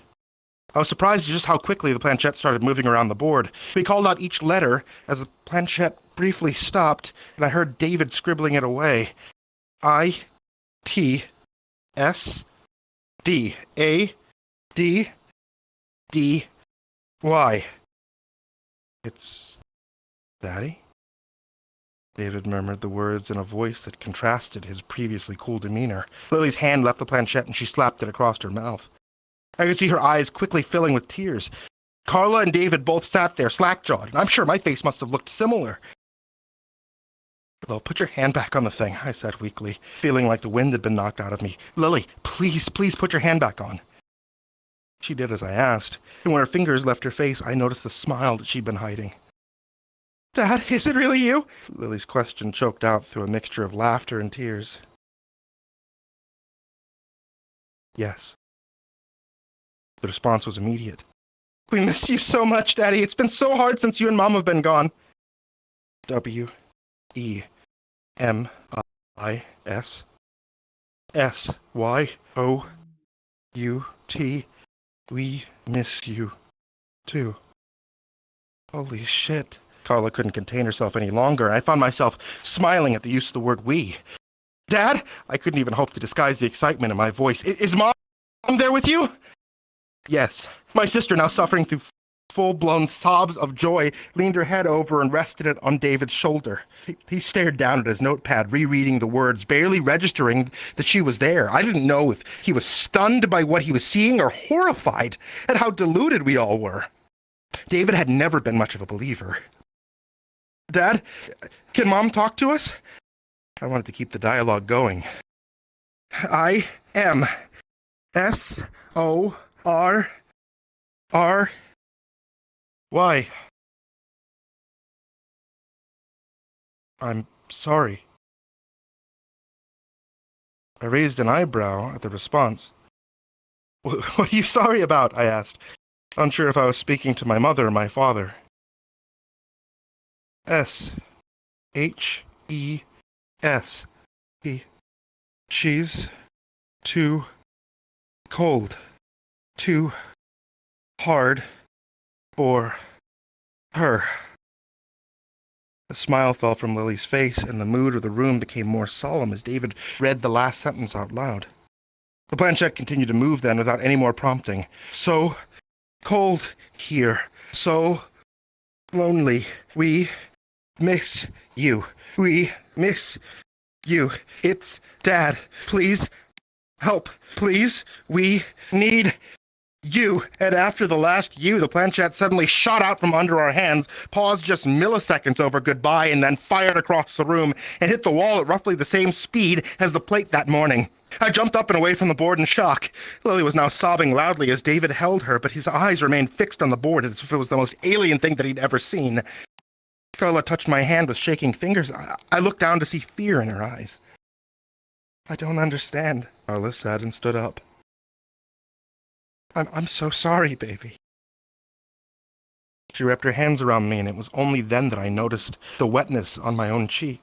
I was surprised at just how quickly the planchette started moving around the board. We called out each letter as the planchette briefly stopped, and I heard David scribbling it away. I, T, S, D, A, D, D, Y. It's Daddy? David murmured the words in a voice that contrasted his previously cool demeanor. Lily's hand left the planchette and she slapped it across her mouth. I could see her eyes quickly filling with tears. Carla and David both sat there slack-jawed, and I'm sure my face must have looked similar. Well, put your hand back on the thing, I said weakly, feeling like the wind had been knocked out of me. Lily, please put your hand back on. She did as I asked, and when her fingers left her face, I noticed the smile that she'd been hiding. Dad, is it really you? Lily's question choked out through a mixture of laughter and tears. Yes. The response was immediate. We miss you so much, Daddy. It's been so hard since you and Mom have been gone. W-E-M-I-S S-Y-O-U-T. We miss you, too. Holy shit. Carla couldn't contain herself any longer, and I found myself smiling at the use of the word we. Dad? I couldn't even hope to disguise the excitement in my voice. Is Mom there with you? Yes. My sister, now suffering through full-blown sobs of joy, leaned her head over and rested it on David's shoulder. He stared down at his notepad, rereading the words, barely registering that she was there. I didn't know if he was stunned by what he was seeing or horrified at how deluded we all were. David had never been much of a believer. Dad, can Mom talk to us? I wanted to keep the dialogue going. I am S-O-R-R-Y. I'm sorry. I raised an eyebrow at the response. What are you sorry about? I asked, unsure if I was speaking to my mother or my father. S-H-E-S. She's too cold, too hard for her. A smile fell from Lily's face, and the mood of the room became more solemn as David read the last sentence out loud. The planchette continued to move then without any more prompting. So cold here, so lonely. We miss you. We miss you. It's Dad. Please help. Please. We need you. And after the last you, the planchette suddenly shot out from under our hands, paused just milliseconds over goodbye, and then fired across the room and hit the wall at roughly the same speed as the plate that morning. I jumped up and away from the board in shock. Lily was now sobbing loudly as David held her, but his eyes remained fixed on the board as if it was the most alien thing that he'd ever seen. Carla touched my hand with shaking fingers. I looked down to see fear in her eyes. I don't understand, Carla said and stood up. I'm so sorry, baby. She wrapped her hands around me, and it was only then that I noticed the wetness on my own cheeks.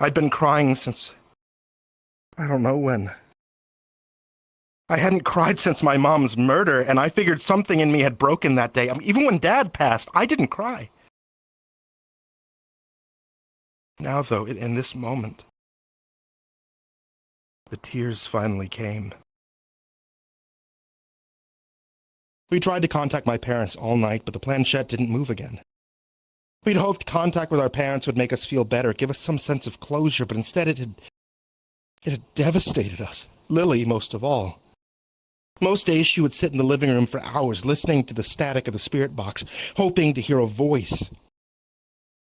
I'd been crying since I don't know when. I hadn't cried since my mom's murder, and I figured something in me had broken that day. Even when Dad passed, I didn't cry. Now, though, in this moment, the tears finally came. We tried to contact my parents all night, but the planchette didn't move again. We'd hoped contact with our parents would make us feel better, give us some sense of closure, but instead it had devastated us. Lily, most of all. Most days she would sit in the living room for hours, listening to the static of the spirit box, hoping to hear a voice.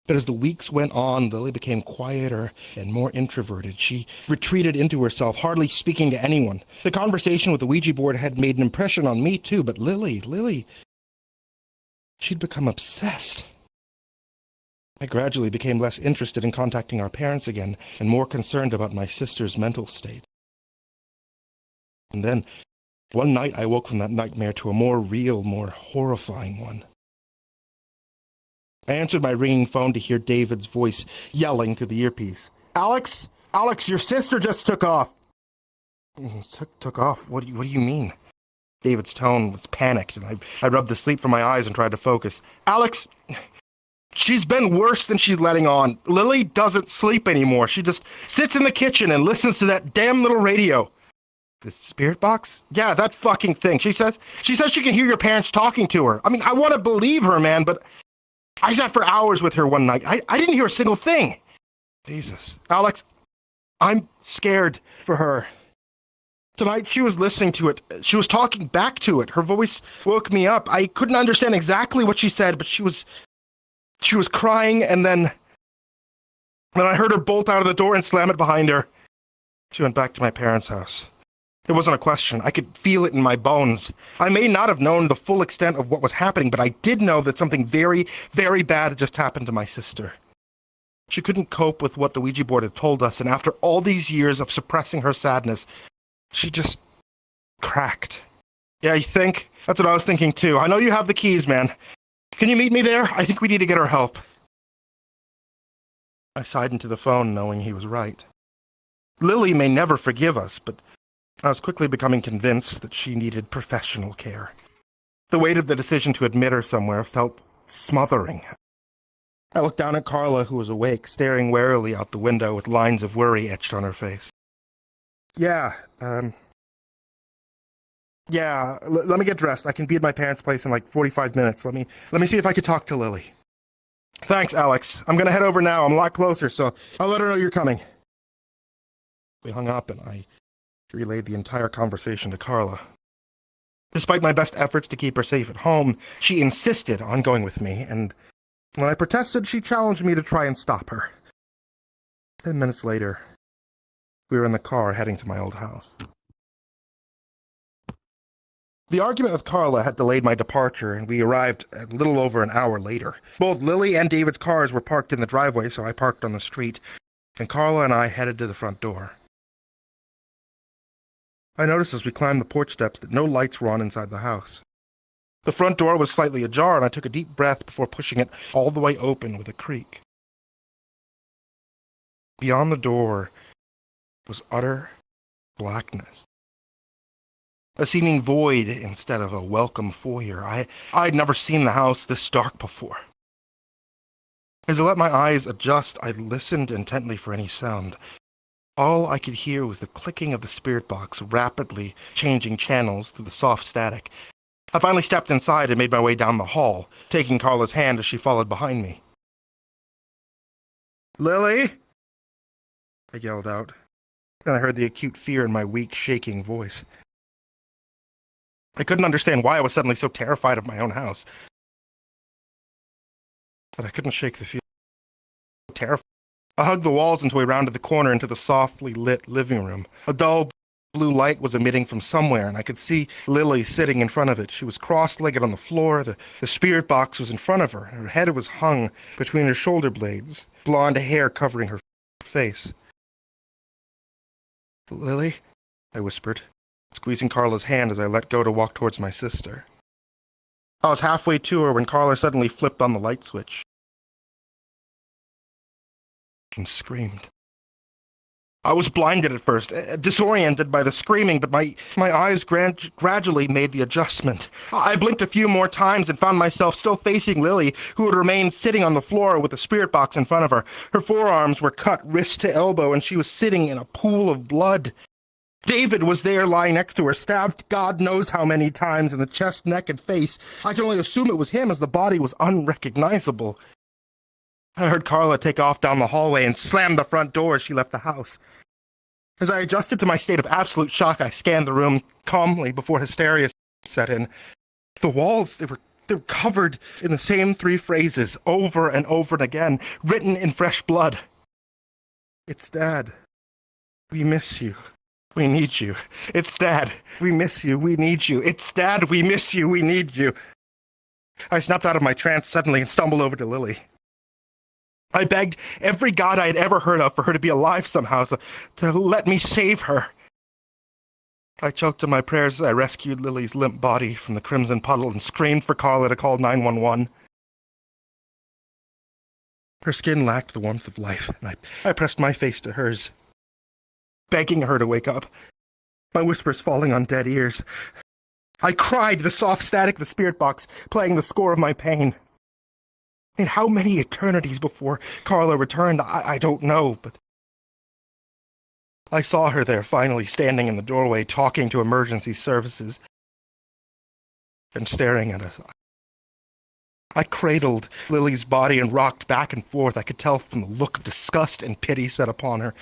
But as the weeks went on, Lily became quieter and more introverted. She retreated into herself, hardly speaking to anyone. The conversation with the Ouija board had made an impression on me too, but Lily, she'd become obsessed. I gradually became less interested in contacting our parents again, and more concerned about my sister's mental state. And then, one night I woke from that nightmare to a more real, more horrifying one. I answered my ringing phone to hear David's voice yelling through the earpiece. Alex, your sister just took off. Took off? What do you mean? David's tone was panicked, and I rubbed the sleep from my eyes and tried to focus. Alex, she's been worse than she's letting on. Lily doesn't sleep anymore. She just sits in the kitchen and listens to that damn little radio. The spirit box? Yeah, that fucking thing. She says she can hear your parents talking to her. I mean, I want to believe her, man, but I sat for hours with her one night. I didn't hear a single thing. Jesus. Alex, I'm scared for her. Tonight she was listening to it. She was talking back to it. Her voice woke me up. I couldn't understand exactly what she said, but she was crying, and then I heard her bolt out of the door and slam it behind her. She went back to my parents' house. It wasn't a question. I could feel it in my bones. I may not have known the full extent of what was happening, but I did know that something very, very bad had just happened to my sister. She couldn't cope with what the Ouija board had told us, and after all these years of suppressing her sadness, she just cracked. Yeah, you think? That's what I was thinking too. I know you have the keys, man. Can you meet me there? I think we need to get her help. I sighed into the phone, knowing he was right. Lily may never forgive us, but I was quickly becoming convinced that she needed professional care. The weight of the decision to admit her somewhere felt smothering. I looked down at Carla, who was awake, staring warily out the window with lines of worry etched on her face. Let me get dressed. I can be at my parents' place in like 45 minutes. Let me see if I could talk to Lily. Thanks, Alex. I'm gonna head over now. I'm a lot closer, so I'll let her know you're coming. We hung up, and I relayed the entire conversation to Carla. Despite my best efforts to keep her safe at home, she insisted on going with me, and when I protested, she challenged me to try and stop her. 10 minutes later, we were in the car heading to my old house. The argument with Carla had delayed my departure, and we arrived a little over an hour later. Both Lily and David's cars were parked in the driveway, so I parked on the street, and Carla and I headed to the front door. I noticed as we climbed the porch steps that no lights were on inside the house. The front door was slightly ajar, and I took a deep breath before pushing it all the way open with a creak. Beyond the door was utter blackness. A seeming void instead of a welcome foyer. I'd never seen the house this dark before. As I let my eyes adjust, I listened intently for any sound. All I could hear was the clicking of the spirit box rapidly changing channels through the soft static. I finally stepped inside and made my way down the hall, taking Carla's hand as she followed behind me. "Lily?" I yelled out. Then I heard the acute fear in my weak, shaking voice. I couldn't understand why I was suddenly so terrified of my own house. But I couldn't shake the feeling. Terrified. I hugged the walls until we rounded the corner into the softly lit living room. A dull blue light was emitting from somewhere, and I could see Lily sitting in front of it. She was cross-legged on the floor. The spirit box was in front of her. Her head was hung between her shoulder blades, blonde hair covering her face. "Lily?" I whispered, squeezing Carla's hand as I let go to walk towards my sister. I was halfway to her when Carla suddenly flipped on the light switch and screamed. I was blinded at first, disoriented by the screaming, but my eyes gradually made the adjustment. I blinked a few more times and found myself still facing Lily, who had remained sitting on the floor with the spirit box in front of her. Her forearms were cut wrist to elbow, and she was sitting in a pool of blood. David was there lying next to her, stabbed God knows how many times in the chest, neck, and face. I can only assume it was him, as the body was unrecognizable. I heard Carla take off down the hallway and slam the front door as she left the house. As I adjusted to my state of absolute shock, I scanned the room calmly before hysteria set in. The walls, they were covered in the same three phrases over and over and again, written in fresh blood. "It's Dad. We miss you. We need you. It's Dad. We miss you. We need you. It's Dad. We miss you. We need you." I snapped out of my trance suddenly and stumbled over to Lily. I begged every god I had ever heard of for her to be alive somehow, to let me save her. I choked on my prayers as I rescued Lily's limp body from the crimson puddle and screamed for Carla to call 911. Her skin lacked the warmth of life, and I pressed my face to hers, begging her to wake up, my whispers falling on dead ears. I cried, the soft static of the spirit box playing the score of my pain. And how many eternities before Carla returned, I don't know, but I saw her there finally standing in the doorway talking to emergency services and staring at us. I cradled Lily's body and rocked back and forth. I could tell from the look of disgust and pity set upon her.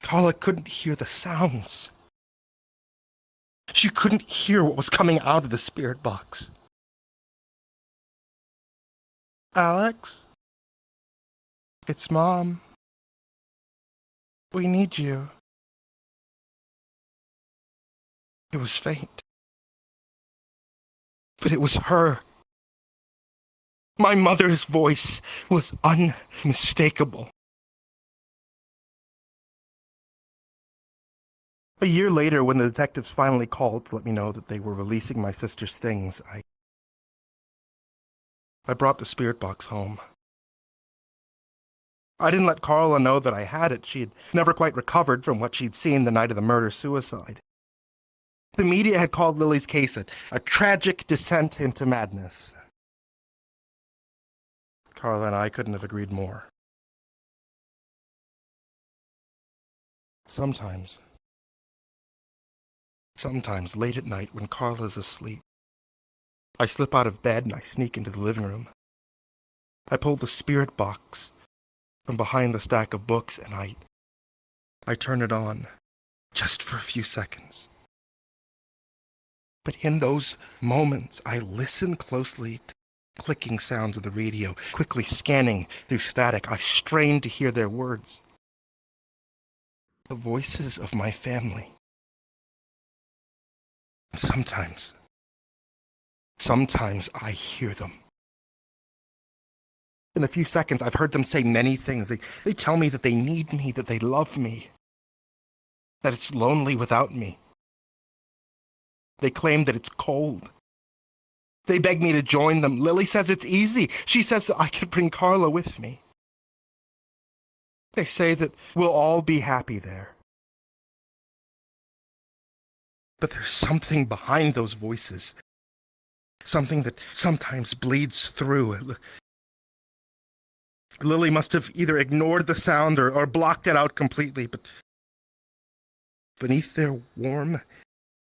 Carla couldn't hear the sounds. She couldn't hear what was coming out of the spirit box. Alex? It's Mom. We need you. It was faint. But it was her. My mother's voice was unmistakable. A year later, when the detectives finally called to let me know that they were releasing my sister's things, I brought the spirit box home. I didn't let Carla know that I had it. She had never quite recovered from what she'd seen the night of the murder-suicide. The media had called Lily's case a tragic descent into madness. Carla and I couldn't have agreed more. Sometimes, late at night when Carla's asleep, I slip out of bed and I sneak into the living room. I pull the spirit box from behind the stack of books and I turn it on, just for a few seconds. But in those moments, I listen closely to the clicking sounds of the radio, quickly scanning through static. I strain to hear their words. The voices of my family. Sometimes I hear them. In a few seconds, I've heard them say many things. They tell me that they need me, that they love me, that it's lonely without me. They claim that it's cold. They beg me to join them. Lily says it's easy. She says that I could bring Carla with me. They say that we'll all be happy there. But there's something behind those voices. Something that sometimes bleeds through. Lily must have either ignored the sound or blocked it out completely, but beneath their warm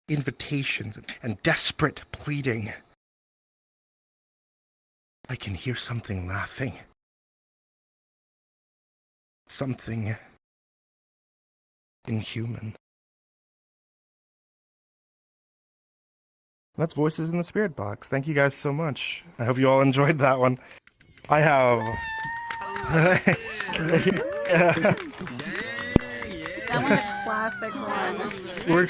invitations and desperate pleading, I can hear something laughing. Something inhuman. That's Voices in the Spirit Box. Thank you guys so much. I hope you all enjoyed that one. I have... That one's a classic one.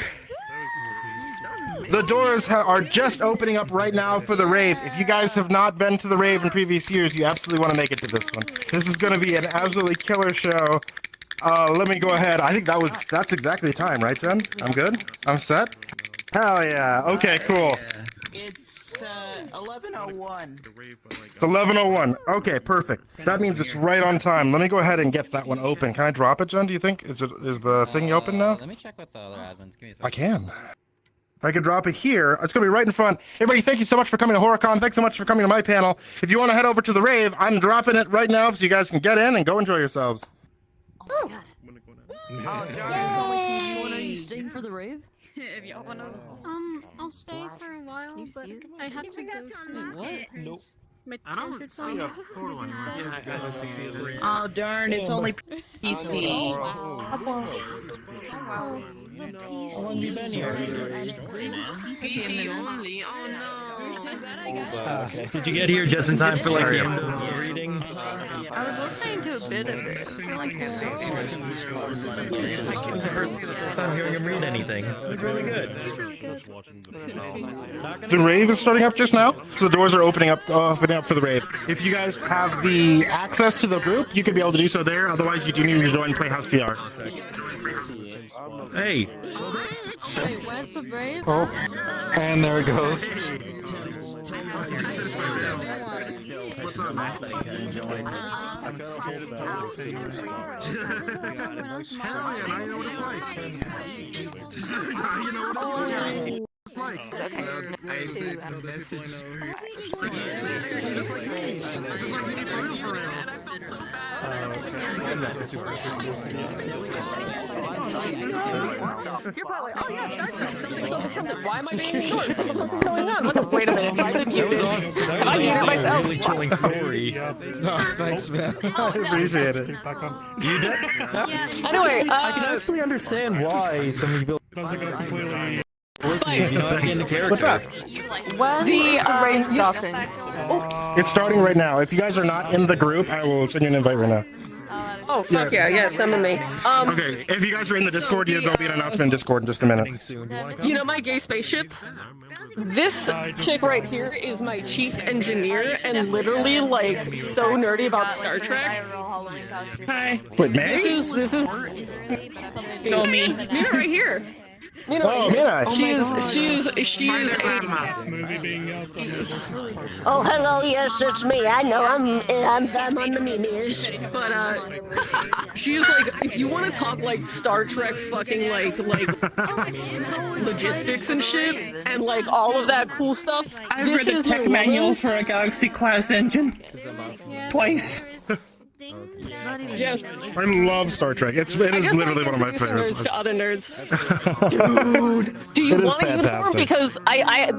The doors are just opening up right now for the rave. If you guys have not been to the rave in previous years, you absolutely want to make it to this one. This is going to be an absolutely killer show. Let me go ahead. I think that's exactly the time, right, Jen? I'm good? I'm set? Hell yeah. Okay, cool. It's 11:01. It's 11:01. Okay, perfect. That means it's right on time. Let me go ahead and get that one open. Can I drop it, Jen, do you think? Is the thing open now? Let me check with the other admins. Give me a second. I can. I could drop it here. It's going to be right in front. Everybody, thank you so much for coming to HorrorCon. Thanks so much for coming to my panel. If you want to head over to the rave, I'm dropping it right now so you guys can get in and go enjoy yourselves. Oh Oh, darn. Are you staying for the rave? If y'all wanna. I'll stay for a while, but I have to go soon. What? Nope. I don't see a portal on here. Oh darn, it's only PC. How long have you been here? PC only, oh no. Okay. Did you get here just in time for like the reading? I was listening to a bit of it for like First time hearing him read anything. It was really good. The rave is starting up just now, so the doors are opening up for the rave. If you guys have the access to the group, you could be able to do so there. Otherwise, you do need to join Playhouse VR. Hey. Wait, where's the brave? Oh, and there it goes. What's up, man? Hell yeah, now you know what it's like. Now you know what it's like. Just like me. Just like me for real. I'm not super interested. You're probably, oh yeah, something. Why am I being ignored? What the fuck is going on? Wait a minute, I didn't use it. I used it myself. Really chilling story. Oh, thanks, man. I appreciate it. You did? Anyway, I can actually understand why some of you people Spike. What's up? The race stuffing. It's starting right now. If you guys are not in the group, I will send you an invite right now. Oh fuck yeah, some of me. Okay, if you guys are in the Discord, there'll be an announcement in Discord in just a minute. You know my gay spaceship? This chick right here is my chief engineer and literally like so nerdy about Star Trek. Hi. Wait, May? This is you know me. Mina right here. Mina Oh, Mina. She's Oh hello, yes it's me. I know I'm on the memes. But she's like if you want to talk like Star Trek fucking like logistics and shit and like all of that cool stuff. I've read the tech manual for a Galaxy class engine. Twice. Yeah. I love Star Trek. It is literally one of my favorites. To other nerds. Dude, do you It is want a uniform? fantastic. Because I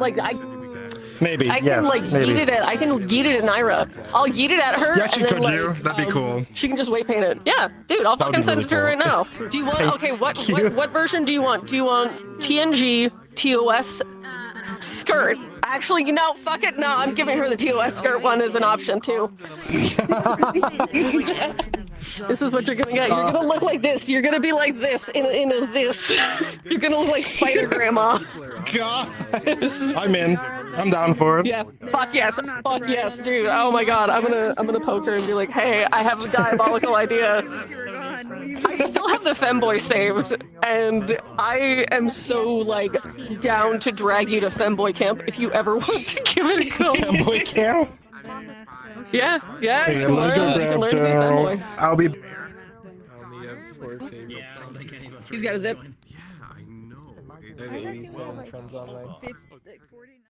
Maybe, I can yes, like maybe. yeet it at Naira. I'll yeet it at her. Yeah, she and then, could like, you. That'd be cool. She can just weight paint it. Yeah, dude, I'll That would fucking be send really it to her right cool. now. Do you want? Thank Okay, what you. what version do you want? Do you want TNG, TOS, skirt? Actually, you know, fuck it. No, I'm giving her the TOS skirt one as an option too. This is what you're gonna get. You're gonna look like this. You're gonna be like this in a this. You're gonna look like Spider Grandma. God, I'm in. I'm down for it. Yeah, fuck yes, dude. Oh my god, I'm gonna poke her and be like, hey, I have a diabolical idea. I still have the femboy saved, and I am so like down to drag you to femboy camp if you ever want to give it a go. Femboy camp? Yeah. Okay, You let's go can grab learn to be a General. femboy. I'll be. He's got a zip. There's 87 friends online.